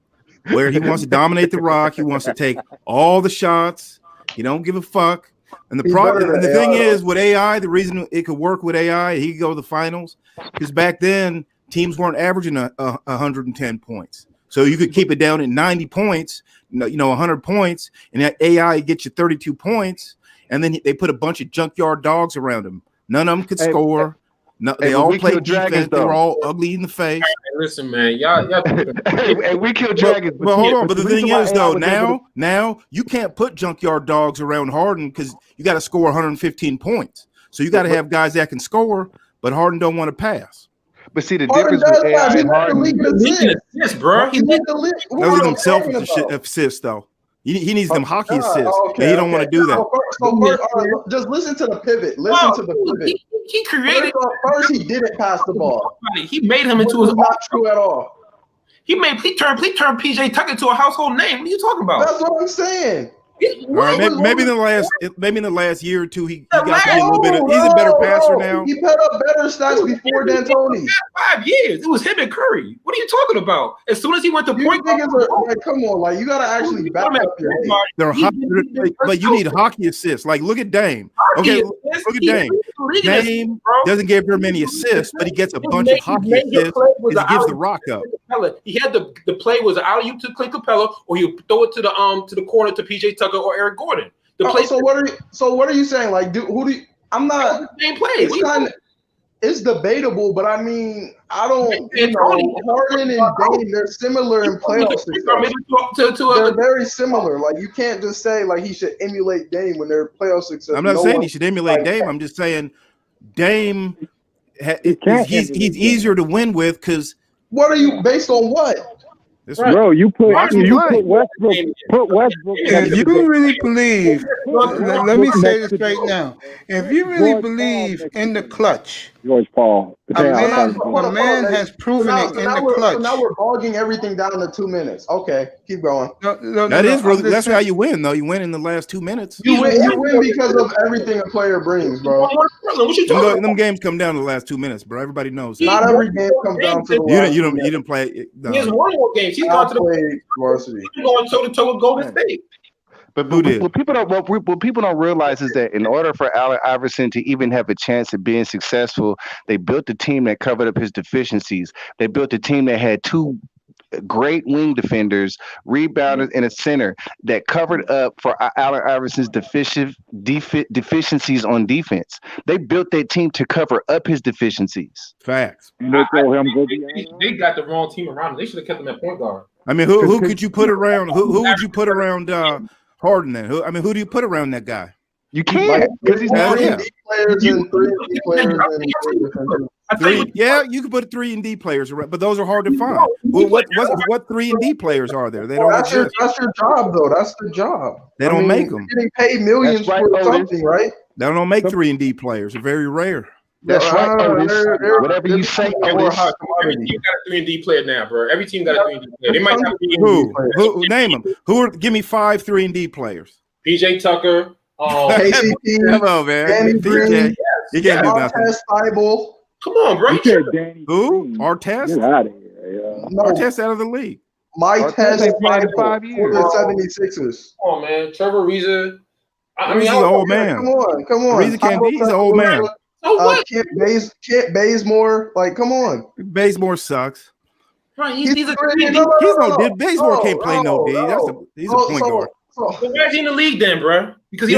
L: where he wants to dominate the rock. He wants to take all the shots. He don't give a fuck. And the thing is, with AI, the reason it could work with AI, he could go to the finals, because back then teams weren't averaging 110 points. So you could keep it down at 90 points, 100 points, and that AI gets you 32 points. And then they put a bunch of junkyard dogs around him. None of them could score. No, they all played defense. They were all ugly in the face.
H: Hey, listen, man, y'all.
K: And we killed dragons.
L: But hold on. But the thing is, though, now you can't put junkyard dogs around Harden because you got to score 115 points. So you got to have guys that can score, but Harden don't want to pass.
K: But see, the difference with AI and Harden,
H: bro.
L: Those are them selfish assists, though. He needs them hockey assists. And he don't want to do that.
I: Just listen to the pivot. Listen to the pivot.
H: He created.
I: First, he didn't pass the ball.
H: He made him into his.
I: Not true at all.
H: He turned PJ Tucker into a household name. What are you talking about?
I: That's what I'm saying.
L: All right, maybe in the last year or two, he got to be a little bit. He's a better passer now.
I: He put up better stats before D'Antoni.
H: 5 years. It was him and Curry. What are you talking about? As soon as he went to point guard,
I: come on, you got to actually back up your head.
L: But you need hockey assists. Like, look at Dame. Okay, look at Dame. Dame doesn't give very many assists, but he gets a bunch of hockey assists because he gives the rock up.
H: He had the play was an alley-oop to Clint Capella, or he would throw it to the corner to PJ Tucker or Eric Gordon.
I: So what are you saying? Like, I'm not.
H: Same play.
I: It's debatable, but I mean, I don't. Harden and Dame, they're similar in playoff success. They're very similar. Like, you can't just say like he should emulate Dame when they're playoff success.
L: I'm not saying he should emulate Dame. I'm just saying Dame. He's easier to win with because.
I: What are you based on? What?
G: Bro, you put Westbrook.
A: If you really believe, let me say this right now. If you really believe in the clutch,
G: George Paul,
A: a man has proven it in the clutch.
I: So now we're bogging everything down to 2 minutes. Okay, keep going.
L: That's how you win, though. You win in the last 2 minutes.
I: You win because of everything a player brings, bro.
H: What you talking about?
L: Them games come down to the last 2 minutes, bro. Everybody knows that.
I: Not every game comes down to the last.
L: You didn't play.
H: He has one more game. He's gone to the
I: varsity.
H: He's going toe to toe with Golden State.
K: But what people don't realize is that in order for Allen Iverson to even have a chance at being successful, they built a team that covered up his deficiencies. They built a team that had two great wing defenders, rebounders, and a center that covered up for Allen Iverson's deficiencies on defense. They built that team to cover up his deficiencies.
L: Facts.
H: They got the wrong team around him. They should have kept him at point guard.
L: I mean, who could you put around? Who would you put around Harden then? Who do you put around that guy?
K: You can't because he's not here.
L: Yeah, you can put 3 and D players around, but those are hard to find. Well, what 3 and D players are there? They don't.
I: That's your job, though. That's the job.
L: They don't make them.
I: Getting paid millions for something, right?
L: They don't make 3 and D players. They're very rare.
K: That's right, Otis. Whatever you say, Otis.
H: Every team got a 3 and D player now, bro. Every team got a 3 and D player. They might have
L: who name them? Give me 5 3 and D players.
H: PJ Tucker.
I: KCP.
L: Come on, man.
I: Danny Green.
L: You can't do nothing.
H: Come on, bro.
L: Who? Artest?
G: Get out of here.
I: No.
L: Artest out of the league.
I: My test
K: ain't played in 5 years.
I: For the 76ers.
H: Come on, man. Trevor Ariza.
L: He's an old man.
I: Come on.
L: Ariza can't be. He's an old man.
H: So what?
I: Kent Bazemore. Like, come on.
L: Bazemore sucks.
H: Right, he's a
L: no. Bazemore can't play no D. He's a point guard.
H: So why is he in the league then, bro? Because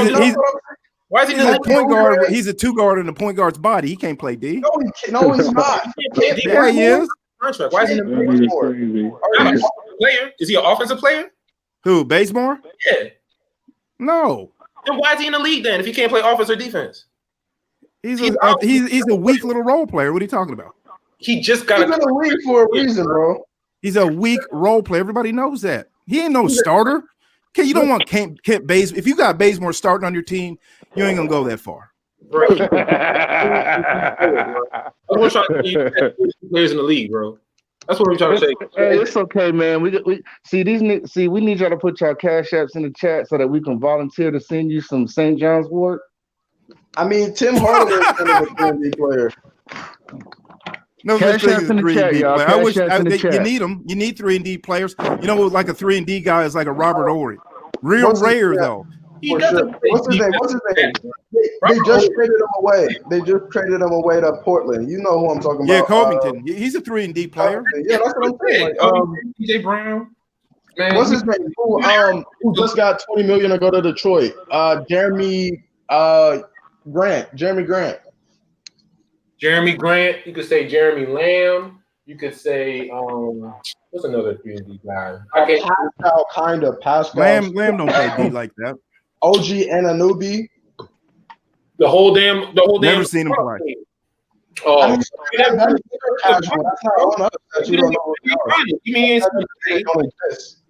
H: why is he in
L: the point guard? He's a 2 guard in the point guard's body. He can't play D.
I: No, he's not.
L: Yeah, he is.
H: Contract. Why is he in the player? Is he an offensive player?
L: Who? Bazemore?
H: Yeah.
L: No.
H: Then why is he in the league then if he can't play offense or defense?
L: He's a weak little role player. What are you talking about?
H: He just got
I: in the league for a reason, bro.
L: He's a weak role player. Everybody knows that. He ain't no starter. Okay, you don't want Kent Bazemore. If you got Bazemore starting on your team, You ain't gonna go that far.
H: Bro. I want to try to get players in the league, bro. That's what I'm trying to say.
K: Hey, it's okay, man. We see these. We need y'all to put y'all cash apps in the chat so that we can volunteer to send you some St. John's wort.
I: I mean, Tim Hardaway is kind of a 3D player.
L: No
K: Cash
L: such thing
K: apps
L: as
K: in the
L: 3
K: chat,
L: and D
K: y'all.
L: player.
K: Cash
L: I wish
K: apps in the
L: you
K: chat.
L: need them. You need 3 and D players. You know, like a 3 and D guy is like a Robert Ory. Real
I: What's his-
L: rare
I: yeah.
L: though.
H: He
I: For
H: doesn't
I: sure. What's his name? They just traded him away. They just traded him away to Portland. You know who I'm talking
L: Yeah,
I: about.
L: Covington. He's a 3 and D player.
I: Yeah, that's what I'm saying.
H: DJ Brown. Man,
I: What's his name? Who just got $20 million to go to Detroit? Jeremy Grant. Jeremy Grant.
H: Jeremy Grant. You could say Jeremy Lamb. You could say what's another 3D guy? I can't.
I: Pascal.
L: Lamb don't play D like that.
I: OG Anunoby.
H: The whole damn.
L: Never seen him play.
H: Oh,
I: I mean, that's not on us that you don't know what they are.
H: You mean
I: They don't exist.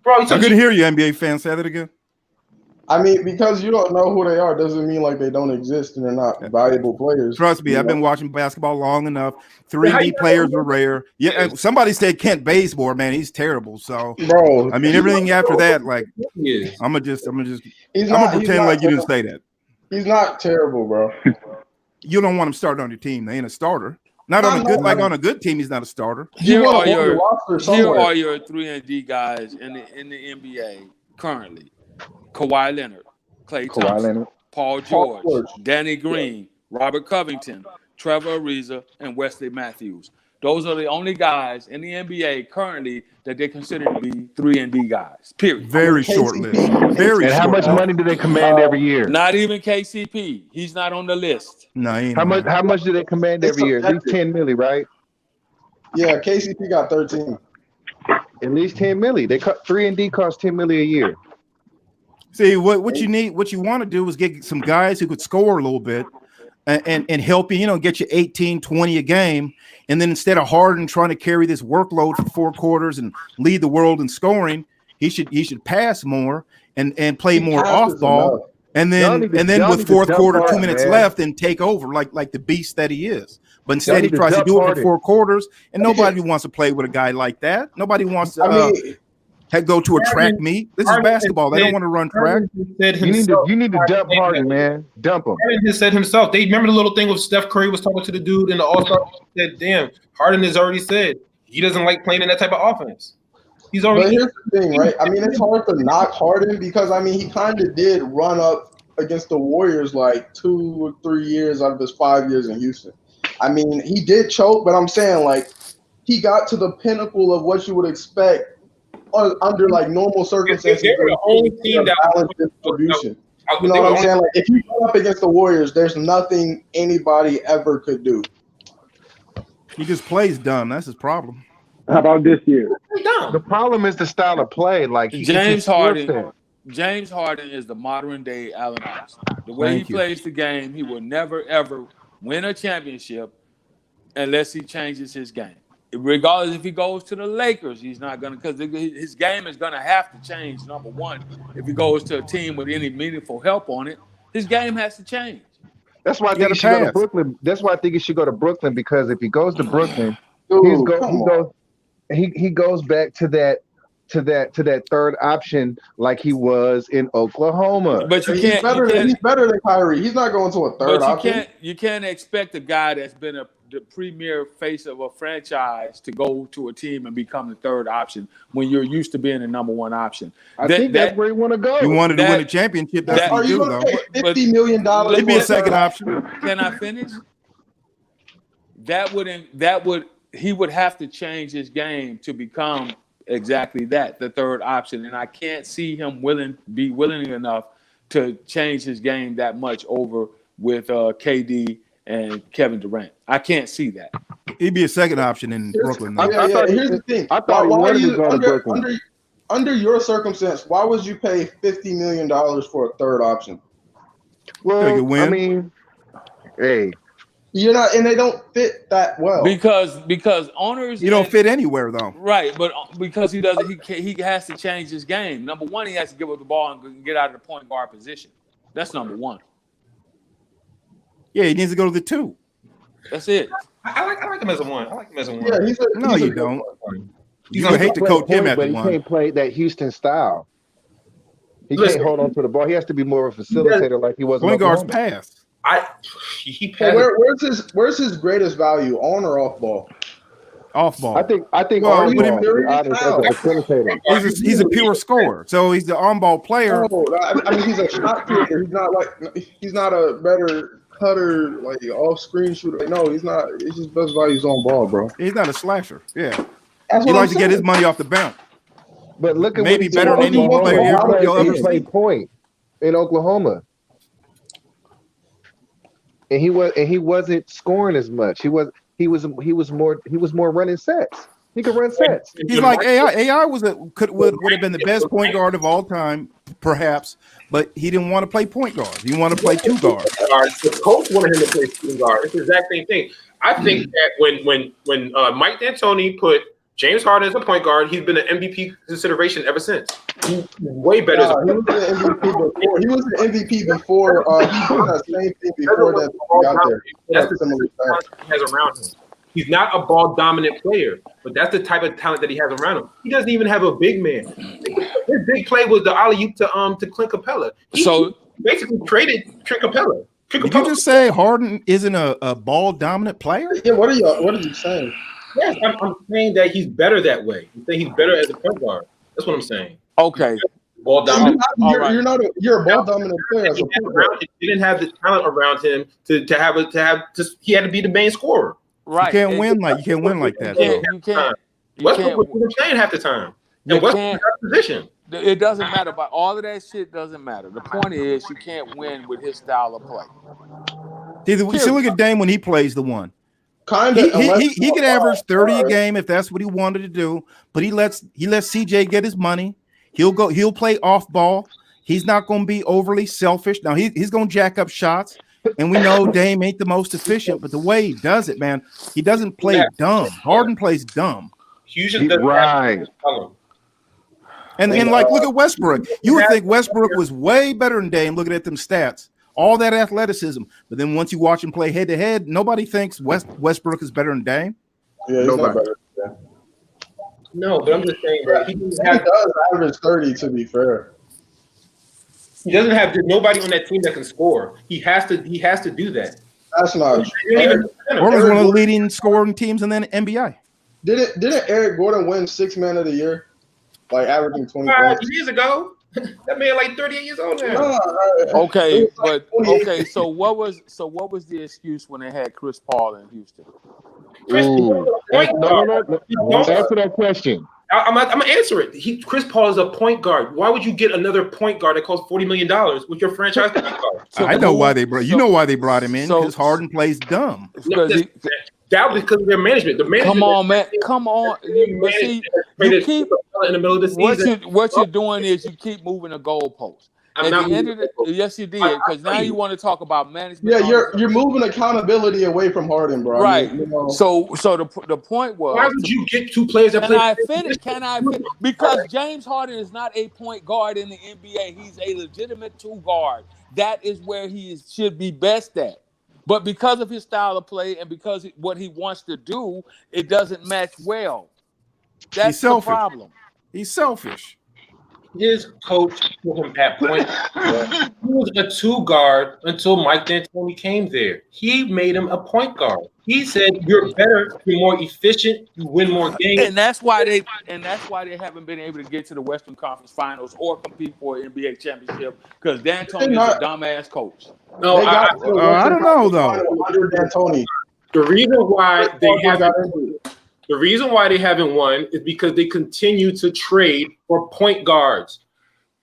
H: Bro,
L: I couldn't hear you, NBA fan. Say that again.
I: I mean, because you don't know who they are doesn't mean like they don't exist and they're not valuable players.
L: Trust me, I've been watching basketball long enough. 3 and D players are rare. Yeah, and somebody said Kent Bazemore, man, he's terrible. So,
I: bro,
L: I mean, everything after that, like, I'm gonna pretend like you didn't say that.
I: He's not terrible, bro.
L: You don't want him starting on your team. They ain't a starter. Not on a good, like on a good team, he's not a starter.
J: Here are your 3 and D guys in the NBA currently: Kawhi Leonard, Klay Thompson, Paul George, Danny Green, Robert Covington, Trevor Ariza, and Wesley Matthews. Those are the only guys in the NBA currently that they consider to be 3 and D guys. Period.
L: Very short list. Very.
K: And how much money do they command every year?
J: Not even KCP. He's not on the list.
L: No.
K: How much do they command every year? At least 10 milli, right?
I: Yeah, KCP got 13.
K: At least 10 milli. They cut 3 and D cost 10 milli a year.
L: See, what you need, what you want to do is get some guys who could score a little bit and help you, get you 18, 20 a game. And then instead of Harden trying to carry this workload for 4 quarters and lead the world in scoring, he should pass more and play more off ball. And then with fourth quarter, 2 minutes left, and take over like the beast that he is. But instead he tries to do it for 4 quarters, and nobody wants to play with a guy like that. Nobody wants to go to a track meet. This is basketball. They don't want to run track.
K: You need to dump Harden, man. Dump him.
H: Harden just said himself. They remember the little thing with Steph Curry was talking to the dude in the All-Star. Said, "Damn, Harden has already said he doesn't like playing in that type of offense." He's already.
I: But here's the thing, right? I mean, it's hard to knock Harden because he kind of did run up against the Warriors like 2 or 3 years out of his 5 years in Houston. I mean, he did choke, but I'm saying like he got to the pinnacle of what you would expect under like normal circumstances.
H: They were the only team that
I: balanced distribution. You know what I'm saying? Like if you go up against the Warriors, there's nothing anybody ever could do.
L: He just plays dumb. That's his problem.
G: How about this year?
K: The problem is the style of play. Like
J: James Harden is the modern day Allen Iverson. The way he plays the game, he will never ever win a championship unless he changes his game. Regardless if he goes to the Lakers, he's not going to, because his game is going to have to change. Number one, if he goes to a team with any meaningful help on it, his game has to change.
K: That's why I think he should go to Brooklyn. That's why I think he should go to Brooklyn, because if he goes to Brooklyn, he goes back to that third option like he was in Oklahoma.
J: But
I: he's better than Kyrie. He's not going to a third option.
J: You can't expect a guy that's been the premier face of a franchise to go to a team and become the third option when you're used to being the number one option.
K: I think that's where he want to go.
L: He wanted to win a championship. That's what you do, though.
I: $50 million.
L: It'd be a second option.
J: Can I finish? He would have to change his game to become exactly that, the third option. And I can't see him be willing enough to change his game that much over with KD and Kevin Durant. I can't see that.
L: He'd be a second option in Brooklyn.
I: Here's the thing.
K: I thought he wanted to go to Brooklyn.
I: Under your circumstance, why would you pay $50 million for a third option?
K: Well, I mean, hey.
I: You're not, and they don't fit that well.
J: Because owners,
L: you don't fit anywhere though.
J: Right, but because he doesn't, he has to change his game. Number one, he has to give up the ball and get out of the point guard position. That's number one.
L: Yeah, he needs to go to the 2.
J: That's it.
H: I like him as a 1. I like him as a 1.
E: Yeah,
L: No, you don't. You would hate to coach him at
E: but
L: the
E: he
L: 1.
E: can't play that Houston style. He
H: Listen,
E: can't hold on to the ball. He has to be more of a facilitator, like he was.
L: Point guards pass.
H: He
I: Hey,
H: passed.
I: where's his greatest value, on or off ball?
L: Off ball.
E: I think
L: Well,
E: on
L: what do
E: ball,
L: you-
E: to be honest, as a facilitator.
L: He's a pure scorer, so he's the on-ball player.
I: No, I mean, he's a shot creator. He's not a better cutter, like off-screen shooter. Like, no, he's not. It's just best values on ball, bro.
L: He's not a slasher. Yeah,
I: That's
L: he
I: what
L: likes
I: I'm
L: to get his
I: saying.
L: money off the bench.
E: But look at
L: Maybe
E: what he
L: better
E: did
L: than
E: in
L: any
E: Oklahoma.
L: player you'll ever
E: He
L: see.
E: played point in Oklahoma, and he wasn't scoring as much. He was more running sets. He could run sets.
L: He's like AI. AI would have been the best point guard of all time, perhaps, but he didn't want to play point guard. He wanted to play 2 guard.
H: The coach wanted him to play shooting guard. It's the exact same thing. I think that when Mike D'Antoni put James Harden as a point guard, he's been an MVP consideration ever since. He's way better.
I: He was an MVP before. He did that same thing before that got there.
H: That's the similar talent he has around him. He's not a ball dominant player, but that's the type of talent that he has around him. He doesn't even have a big man. His big play was the alley-oop to Clint Capella. He basically traded Clint Capella.
L: Did you just say Harden isn't a ball dominant player?
I: Yeah, what are you saying?
H: Yes, I'm saying that he's better that way. I'm saying he's better as a point guard. That's what I'm saying.
J: Okay.
H: Ball dominant.
I: You're a ball dominant player. As a point guard.
H: He didn't have the talent around him to he had to be the main scorer.
J: Right.
L: You can't win like that.
J: You can't.
H: Westbrook was playing half the time. And Westbrook got position.
J: It doesn't matter. But all of that shit doesn't matter. The point is, you can't win with his style of play.
L: See, look at Dame when he plays the 1. He could average 30 a game if that's what he wanted to do, but he lets CJ get his money. He'll play off ball. He's not going to be overly selfish. Now he's going to jack up shots, and we know Dame ain't the most efficient, but the way he does it, man, he doesn't play dumb. Harden plays dumb.
H: Right.
L: And like, look at Westbrook. You would think Westbrook was way better than Dame looking at them stats. All that athleticism, but then once you watch him play head to head, nobody thinks Westbrook is better than Dame.
I: Yeah, he's not better.
H: No, but I'm just saying that he
I: does average 30. To be fair,
H: he doesn't have nobody on that team that can score. He has to do that.
I: That's not.
L: Gordon's one of the leading scoring teams in the NBA.
I: Didn't Eric Gordon win 6th Man of the Year, like averaging 20
H: 5
I: points?
H: years ago? That man like 38 years old now.
J: Okay, but okay. So what was the excuse when they had Chris Paul in Houston?
E: Answer that question.
H: I'm gonna answer it. Chris Paul is a point guard. Why would you get another point guard that costs $40 million with your franchise point guard?
L: I know why they brought. You know why they brought him in, because Harden plays dumb.
H: That was because of their management. The management.
J: Come on, man. Come on. But see, you keep
H: in the middle of the season.
J: What you're doing is you keep moving the goalpost.
H: I'm not
J: yes, you did, because now you want to talk about management.
I: Yeah, you're moving accountability away from Harden, bro.
J: Right.
I: I mean, you know.
J: So the point was.
H: Why would you get 2 players that play?
J: Can I finish? Because James Harden is not a point guard in the NBA. He's a legitimate 2 guard. That is where he should be best at. But because of his style of play and because what he wants to do, it doesn't match well. That's the problem.
L: He's selfish.
H: His coach put him at point. He was a 2 guard until Mike D'Antoni came there. He made him a point guard. He said, "You're better, you're more efficient, you win more games."
J: And that's why they haven't been able to get to the Western Conference Finals or compete for an NBA championship because D'Antoni is a dumbass coach.
H: No,
L: I don't know though.
I: Under D'Antoni.
H: The reason why they haven't won is because they continue to trade for point guards.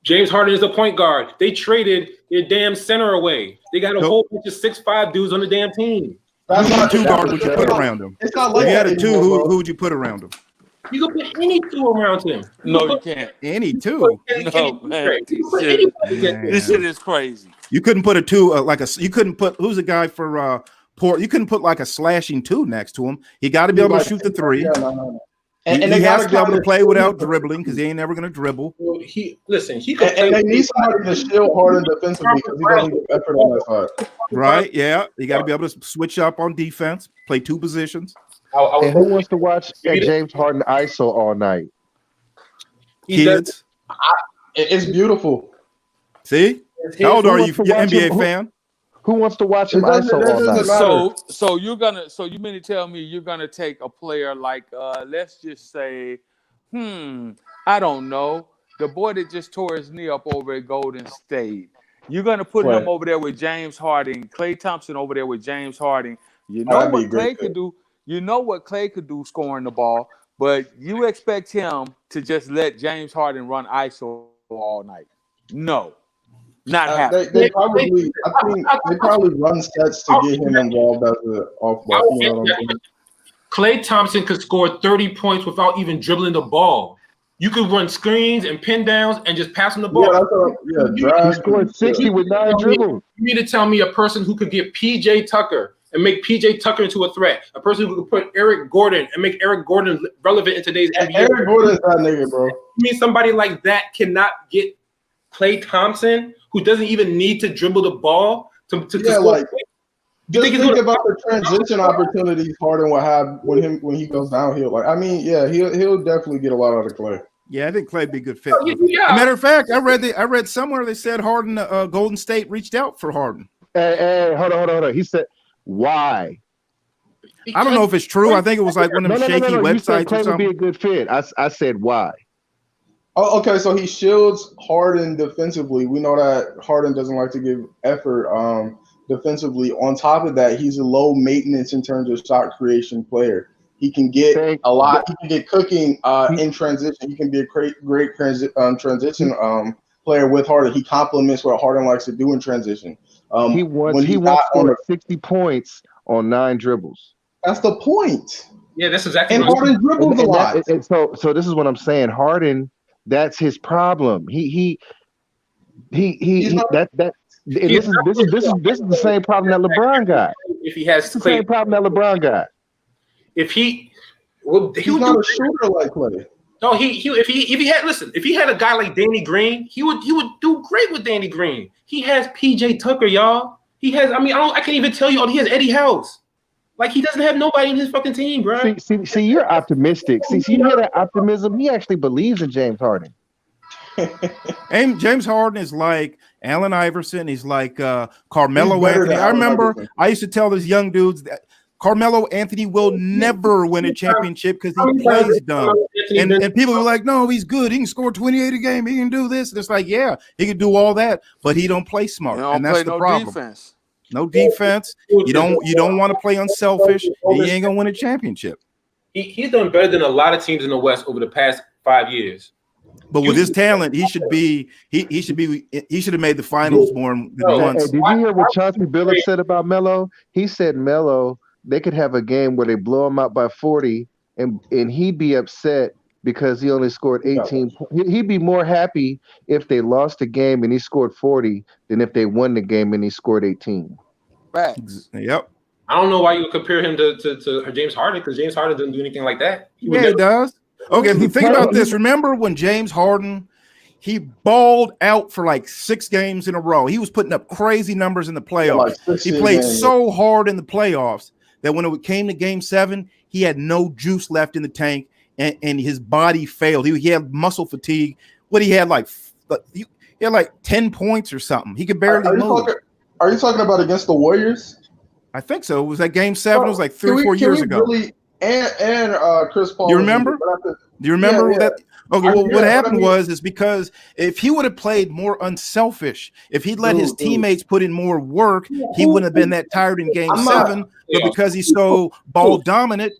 H: James Harden is a point guard. They traded their damn center away. They got a whole bunch of 6'5" dudes on the damn team.
L: That's not 2 guard would you put around him?
I: It's not like
L: if you had a 2,
I: anymore,
L: who would you put around him?
H: You can put any 2 around him.
J: No, you can't.
L: Any 2?
J: No, man. This shit is crazy.
L: You couldn't put a 2 you couldn't put who's the guy for Port? You couldn't put like a slashing 2 next to him. He got to be able to shoot the 3.
I: Yeah, no.
E: And
L: he
E: they
L: has
E: gotta
L: to be able to
E: kinda
L: play
E: shield
L: without
E: him.
L: dribbling because he ain't never going to dribble.
H: He could
E: And they need somebody to shield Harden defensively because he doesn't give effort on that side.
L: Right? Yeah. You got to be able to switch up on defense, play two positions.
E: And who wants to watch James Harden ISO all night?
L: Kids.
E: It's beautiful.
L: See? How old are you? You're an NBA fan?
E: Who wants to watch him ISO all night?
J: So you mean to tell me you're gonna take a player like let's just say, I don't know, the boy that just tore his knee up over at Golden State. You're gonna put him over there with James Harden, Klay Thompson over there with James Harden. You know what Klay could do. You know what Klay could do scoring the ball, but you expect him to just let James Harden run ISO all night. No. Not happening.
E: They probably, I think they probably run sets to get him involved as an off ball. You know what I'm saying?
H: Klay Thompson could score 30 points without even dribbling the ball. You could run screens and pin downs and just pass him the ball.
E: He scored 60 with 9 dribbles.
H: You mean to tell me a person who could get PJ Tucker and make PJ Tucker into a threat, a person who could put Eric Gordon and make Eric Gordon relevant in today's NBA?
E: Eric Gordon's that nigga, bro.
H: You mean somebody like that cannot get Klay Thompson, who doesn't even need to dribble the ball to score?
E: Like, just think about the transition opportunities Harden will have when he goes downhill. Like, I mean, yeah, he'll definitely get a lot out of Klay.
L: Yeah, I think Klay'd be a good fit. Matter of fact, I read somewhere they said Harden, Golden State reached out for Harden.
E: Hey, hold on. He said, why?
L: I don't know if it's true. I think it was like one of them shaky websites
E: you said Klay
L: or something.
E: would be a good fit. I said why. Oh, okay, so he shields Harden defensively. We know that Harden doesn't like to give effort defensively. On top of that, he's a low maintenance in terms of shot creation player. He can get a lot. He can get cooking in transition. He can be a great transition player with Harden. He complements what Harden likes to do in transition. He wants 60 points on 9 dribbles. That's the point.
H: Yeah, that's exactly.
E: And Harden dribbles a lot. So this is what I'm saying. Harden, that's his problem. This is the same problem that LeBron got.
H: If he has
E: the same problem that LeBron got.
H: If he's
E: not a shooter like Klay.
H: No, if he had a guy like Danny Green, he would do great with Danny Green. He has PJ Tucker, y'all. He has. I can't even tell you. He has Eddie House. Like, he doesn't have nobody in his fucking team, bro.
E: See, you're optimistic. See, you hear that optimism? He actually believes in James Harden.
L: And James Harden is like Allen Iverson. He's like Carmelo Anthony. I remember I used to tell these young dudes that Carmelo Anthony will never win a championship because he plays dumb. And people were like, no, he's good. He can score 28 a game. He can do this. And it's like, yeah, he can do all that, but he don't play smart. And that's the problem.
J: Defense.
L: No defense. You don't want to play unselfish. And you ain't gonna win a championship.
H: He's done better than a lot of teams in the West over the past 5 years.
L: But with his talent, he should have made the finals more than once.
E: Hey, did you hear what Chauncey Billups said about Melo? He said Melo, they could have a game where they blow him out by 40, and he'd be upset because he only scored 18. He'd be more happy if they lost the game and he scored 40 than if they won the game and he scored 18.
J: Right.
L: Yep.
H: I don't know why you would compare him to James Harden, because James Harden doesn't do anything like that.
L: He does. Okay, think about this. Remember when James Harden, he balled out for like 6 games in a row. He was putting up crazy numbers in the playoffs. He played so hard in the playoffs that when it came to Game 7, he had no juice left in the tank, and his body failed. He had muscle fatigue. He had like 10 points or soming. He could barely move.
E: Are you talking about against the Warriors?
L: I think so. It was like Game 7. It was like 3 or 4 years ago.
E: And Chris Paul.
L: Do you remember? Do you remember that? Okay, well, what happened was because if he would have played more unselfish, if he'd let his teammates put in more work, he wouldn't have been that tired in Game 7. But because he's so ball dominant,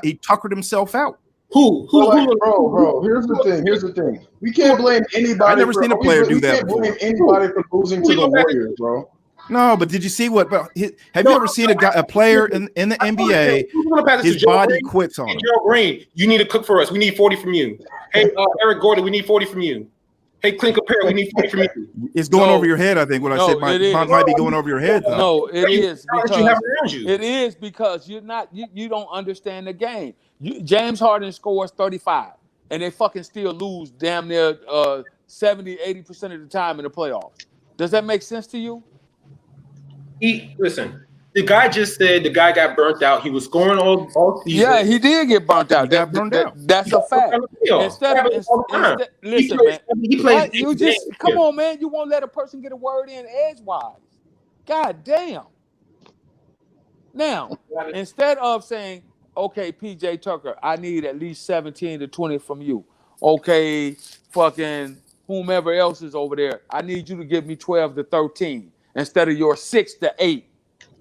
L: he tuckered himself out.
E: Bro, here's the thing. We can't blame anybody.
L: I've never seen a player do that before.
E: We can't blame anybody for losing to the Warriors, bro.
L: No, but did you see what? Have you ever seen a player in the NBA? His body quits on him.
H: Gerald Green, you need to cook for us. We need 40 from you. Hey, Eric Gordon, we need 40 from you. Hey, Clint Capera, we need 40 from you.
L: It's going over your head. I think what I said might be going over your head. Though.
J: No, it is
H: Because you have around you.
J: it is because you don't understand the game. James Harden scores 35, and they fucking still lose damn near 70-80% of the time in the playoffs. Does that make sense to you?
H: Listen. The guy just said the guy got burnt out. He was scoring all season.
J: Yeah, he did get burnt out. That's a fact. Listen, man. Come on, man. You won't let a person get a word in edgewise. God damn. Now, instead of saying, okay, PJ Tucker, I need at least 17 to 20 from you. Okay, fucking whomever else is over there, I need you to give me 12 to 13 instead of your 6 to 8.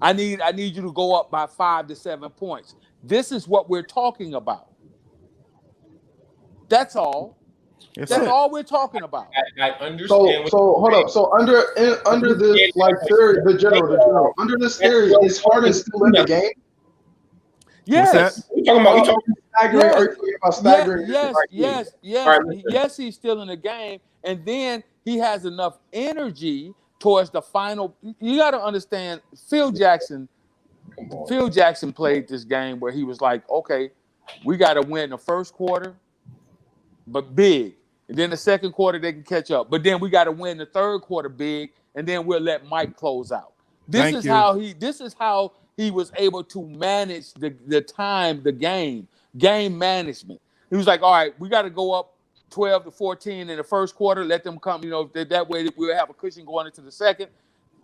J: I need you to go up by 5 to 7 points. This is what we're talking about. That's all. That's all we're talking about.
H: I understand.
I: So hold up. So under this like theory, the general under this theory, is Harden still in the game?
J: Yes.
H: Are you talking about
I: staggering? Are you talking about staggering?
J: Yes, he's still in the game, and then he has enough energy towards the final. You got to understand, Phil Jackson played this game where he was like, okay, we got to win the first quarter, but big. And then the second quarter, they can catch up. But then we got to win the third quarter big, and then we'll let Mike close out. This is how he was able to manage the time, the game management. He was like, all right, we got to go up 12 to 14 in the first quarter, let them come, that way we'll have a cushion going into the second.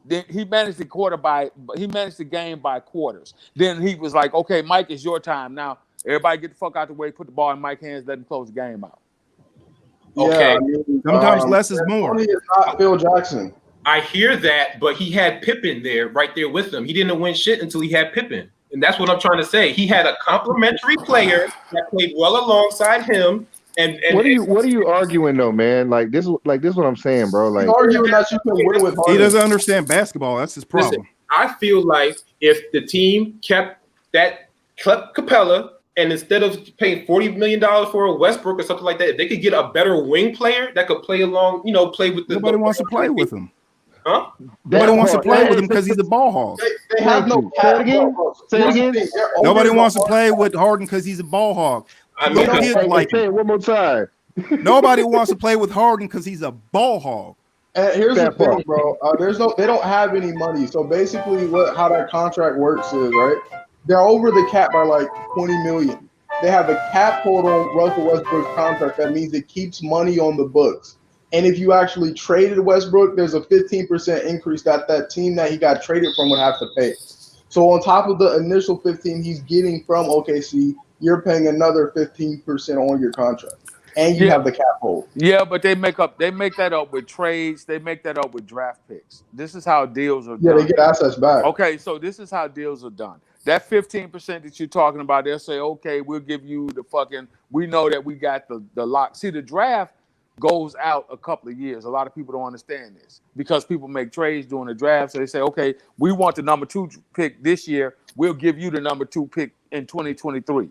J: Then he managed the game by quarters. Then he was like, okay, Mike, it's your time. Now, everybody get the fuck out the way, put the ball in Mike's hands, let him close the game out.
H: Okay.
L: Sometimes less is more.
I: Tony is not Phil Jackson.
H: I hear that, but he had Pippen right there with him. He didn't win shit until he had Pippen. And that's what I'm trying to say. He had a complimentary player that played well alongside him. And
E: what are you arguing though, man? Like this is what I'm saying, bro. Like
I: arguing that you can win with Harden.
L: He doesn't understand basketball. That's his problem.
H: Listen, I feel like if the team kept Capella, and instead of paying $40 million for a Westbrook or something like that, if they could get a better wing player that could play along, play with the.
L: Nobody wants to play with him.
H: Huh?
L: Nobody wants to play with him because he's a ball hog.
I: They have no.
E: Say it again.
L: Nobody wants to play with Harden because he's a ball hog.
E: Say it one more time.
L: Nobody wants to play with Harden because he's a ball hog.
I: And here's the thing, bro. They don't have any money. So basically, how that contract works is right. They're over the cap by like $20 million. They have a cap hold on Russell Westbrook's contract. That means it keeps money on the books. And if you actually traded Westbrook, there's a 15% increase that team that he got traded from would have to pay. So on top of the initial 15 he's getting from OKC, you're paying another 15% on your contract. And you have the cap hold.
J: Yeah, but they make that up with trades. They make that up with draft picks. This is how deals are done.
I: Yeah, they get assets back.
J: Okay, so this is how deals are done. That 15% that you're talking about, they'll say, okay, we'll give you we know that we got the lock. See, the draft goes out a couple of years. A lot of people don't understand this because people make trades during the draft. So they say, okay, we want the number 2 pick this year. We'll give you the number 2 pick in 2023.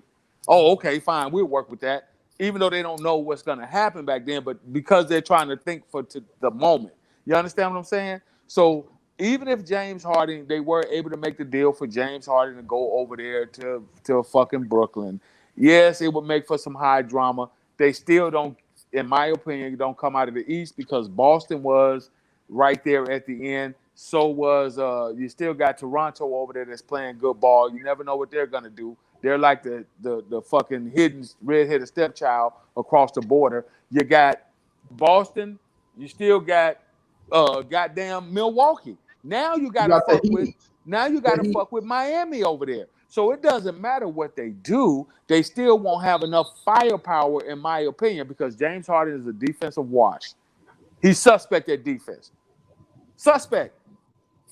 J: Oh, okay, fine. We'll work with that. Even though they don't know what's going to happen back then, but because they're trying to think for the moment. You understand what I'm saying? So even if James Harden, they were able to make the deal for James Harden to go over there to fucking Brooklyn. Yes, it would make for some high drama. They still don't, in my opinion, don't come out of the East because Boston was right there at the end. So was you still got Toronto over there that's playing good ball. You never know what they're gonna do. They're like the fucking hidden red-headed stepchild across the border. You got Boston. You still got goddamn Milwaukee. Now you gotta fuck with Miami over there. So it doesn't matter what they do, they still won't have enough firepower, in my opinion, because James Harden is a defensive wash. He's suspect at defense. Suspect.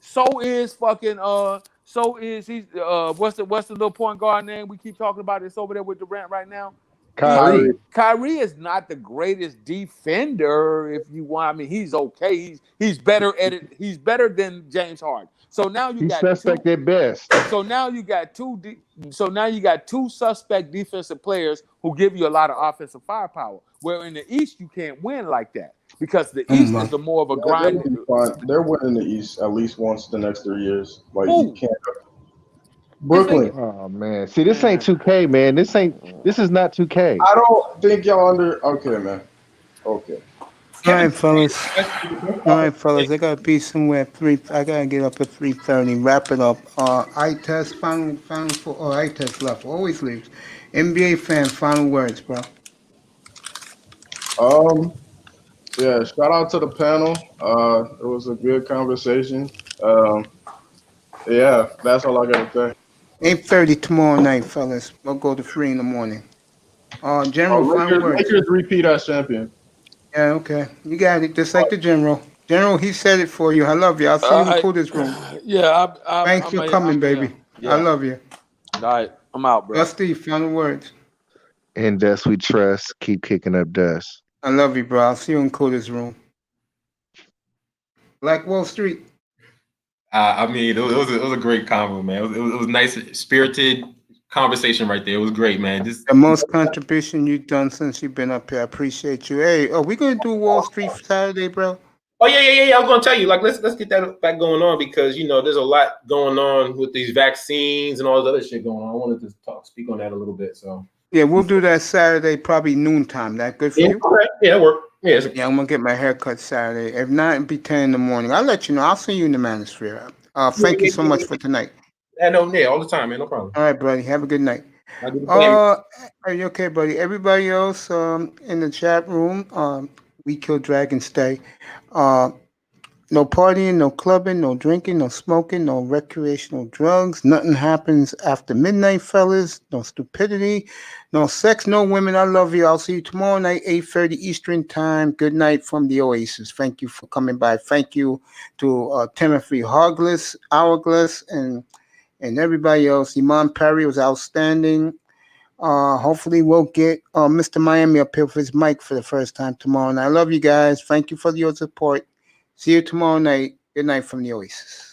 J: So is fucking what's the little point guard name we keep talking about? It's over there with Durant right now. Kyrie is not the greatest defender, if you want. I mean, he's okay. He's better at it. He's better than James Harden. So now you got
E: suspect at best.
J: So now you got two suspect defensive players who give you a lot of offensive firepower. Where in the East you can't win like that. because the
A: Oh,
J: East
A: my.
J: is a more of a
I: They'll
J: grind.
I: be fine. They're winning the East at least once the next 3 years. Like you
J: Who?
I: can't. Brooklyn.
K: Oh man, see, this ain't 2K, man. This is not 2K.
I: I don't think y'all under. Okay, man. Okay.
A: All right, fellas. All right, fellas. I gotta be somewhere at 3. I gotta get up at 3:30. Wrap it up. I test final four. Oh, I test left. Always leaves. NBA fan. Final words, bro.
I: Yeah. Shout out to the panel. It was a good conversation. Yeah. That's all I gotta say.
A: 8:30 tomorrow night, fellas. We'll go to 3 in the morning. General, final words.
I: Lakers repeat as champion.
A: Yeah, okay. You got it. Just like the general. General, he said it for you. I love you. I'll see you in Coolest room.
J: Yeah,
A: Thanks for coming, baby.
J: Yeah.
A: I love you.
J: All right, I'm out, bro.
A: Dusty, final words.
K: In dust we trust. Keep kicking up dust.
A: I love you, bro. I'll see you in Coolest room. Black Wall Street.
H: I mean, it was a great convo, man. It was nice, spirited conversation right there. It was great, man.
A: The most contribution you've done since you've been up here. I appreciate you. Hey, are we gonna do Wall Street Saturday, bro?
H: Oh yeah. I was gonna tell you, like, let's get that back going on because there's a lot going on with these vaccines and all this other shit going on. I wanted to speak on that a little bit. So
A: yeah, we'll do that Saturday, probably noontime. That good for you?
H: Okay. Yeah, that work. Yeah,
A: I'm gonna get my hair cut Saturday. If not, it'll be 10 in the morning. I'll let you know. I'll see you in the manosphere. Thank you so much for tonight.
H: I know, yeah, all the time, man. No problem.
A: All right, buddy. Have a good night. Are you okay, buddy? Everybody else in the chat room, we kill dragons stay. No partying, no clubbing, no drinking, no smoking, no recreational drugs. Nothing happens after midnight, fellas. No stupidity, no sex, no women. I love you. I'll see you tomorrow night, 8:30 Eastern time. Good night from the Oasis. Thank you for coming by. Thank you to Timothy Hourglass, and everybody else. Iman Perry was outstanding. Hopefully we'll get Mr. Miami up here with his mic for the first time tomorrow. And I love you guys. Thank you for your support. See you tomorrow night. Good night from the Oasis.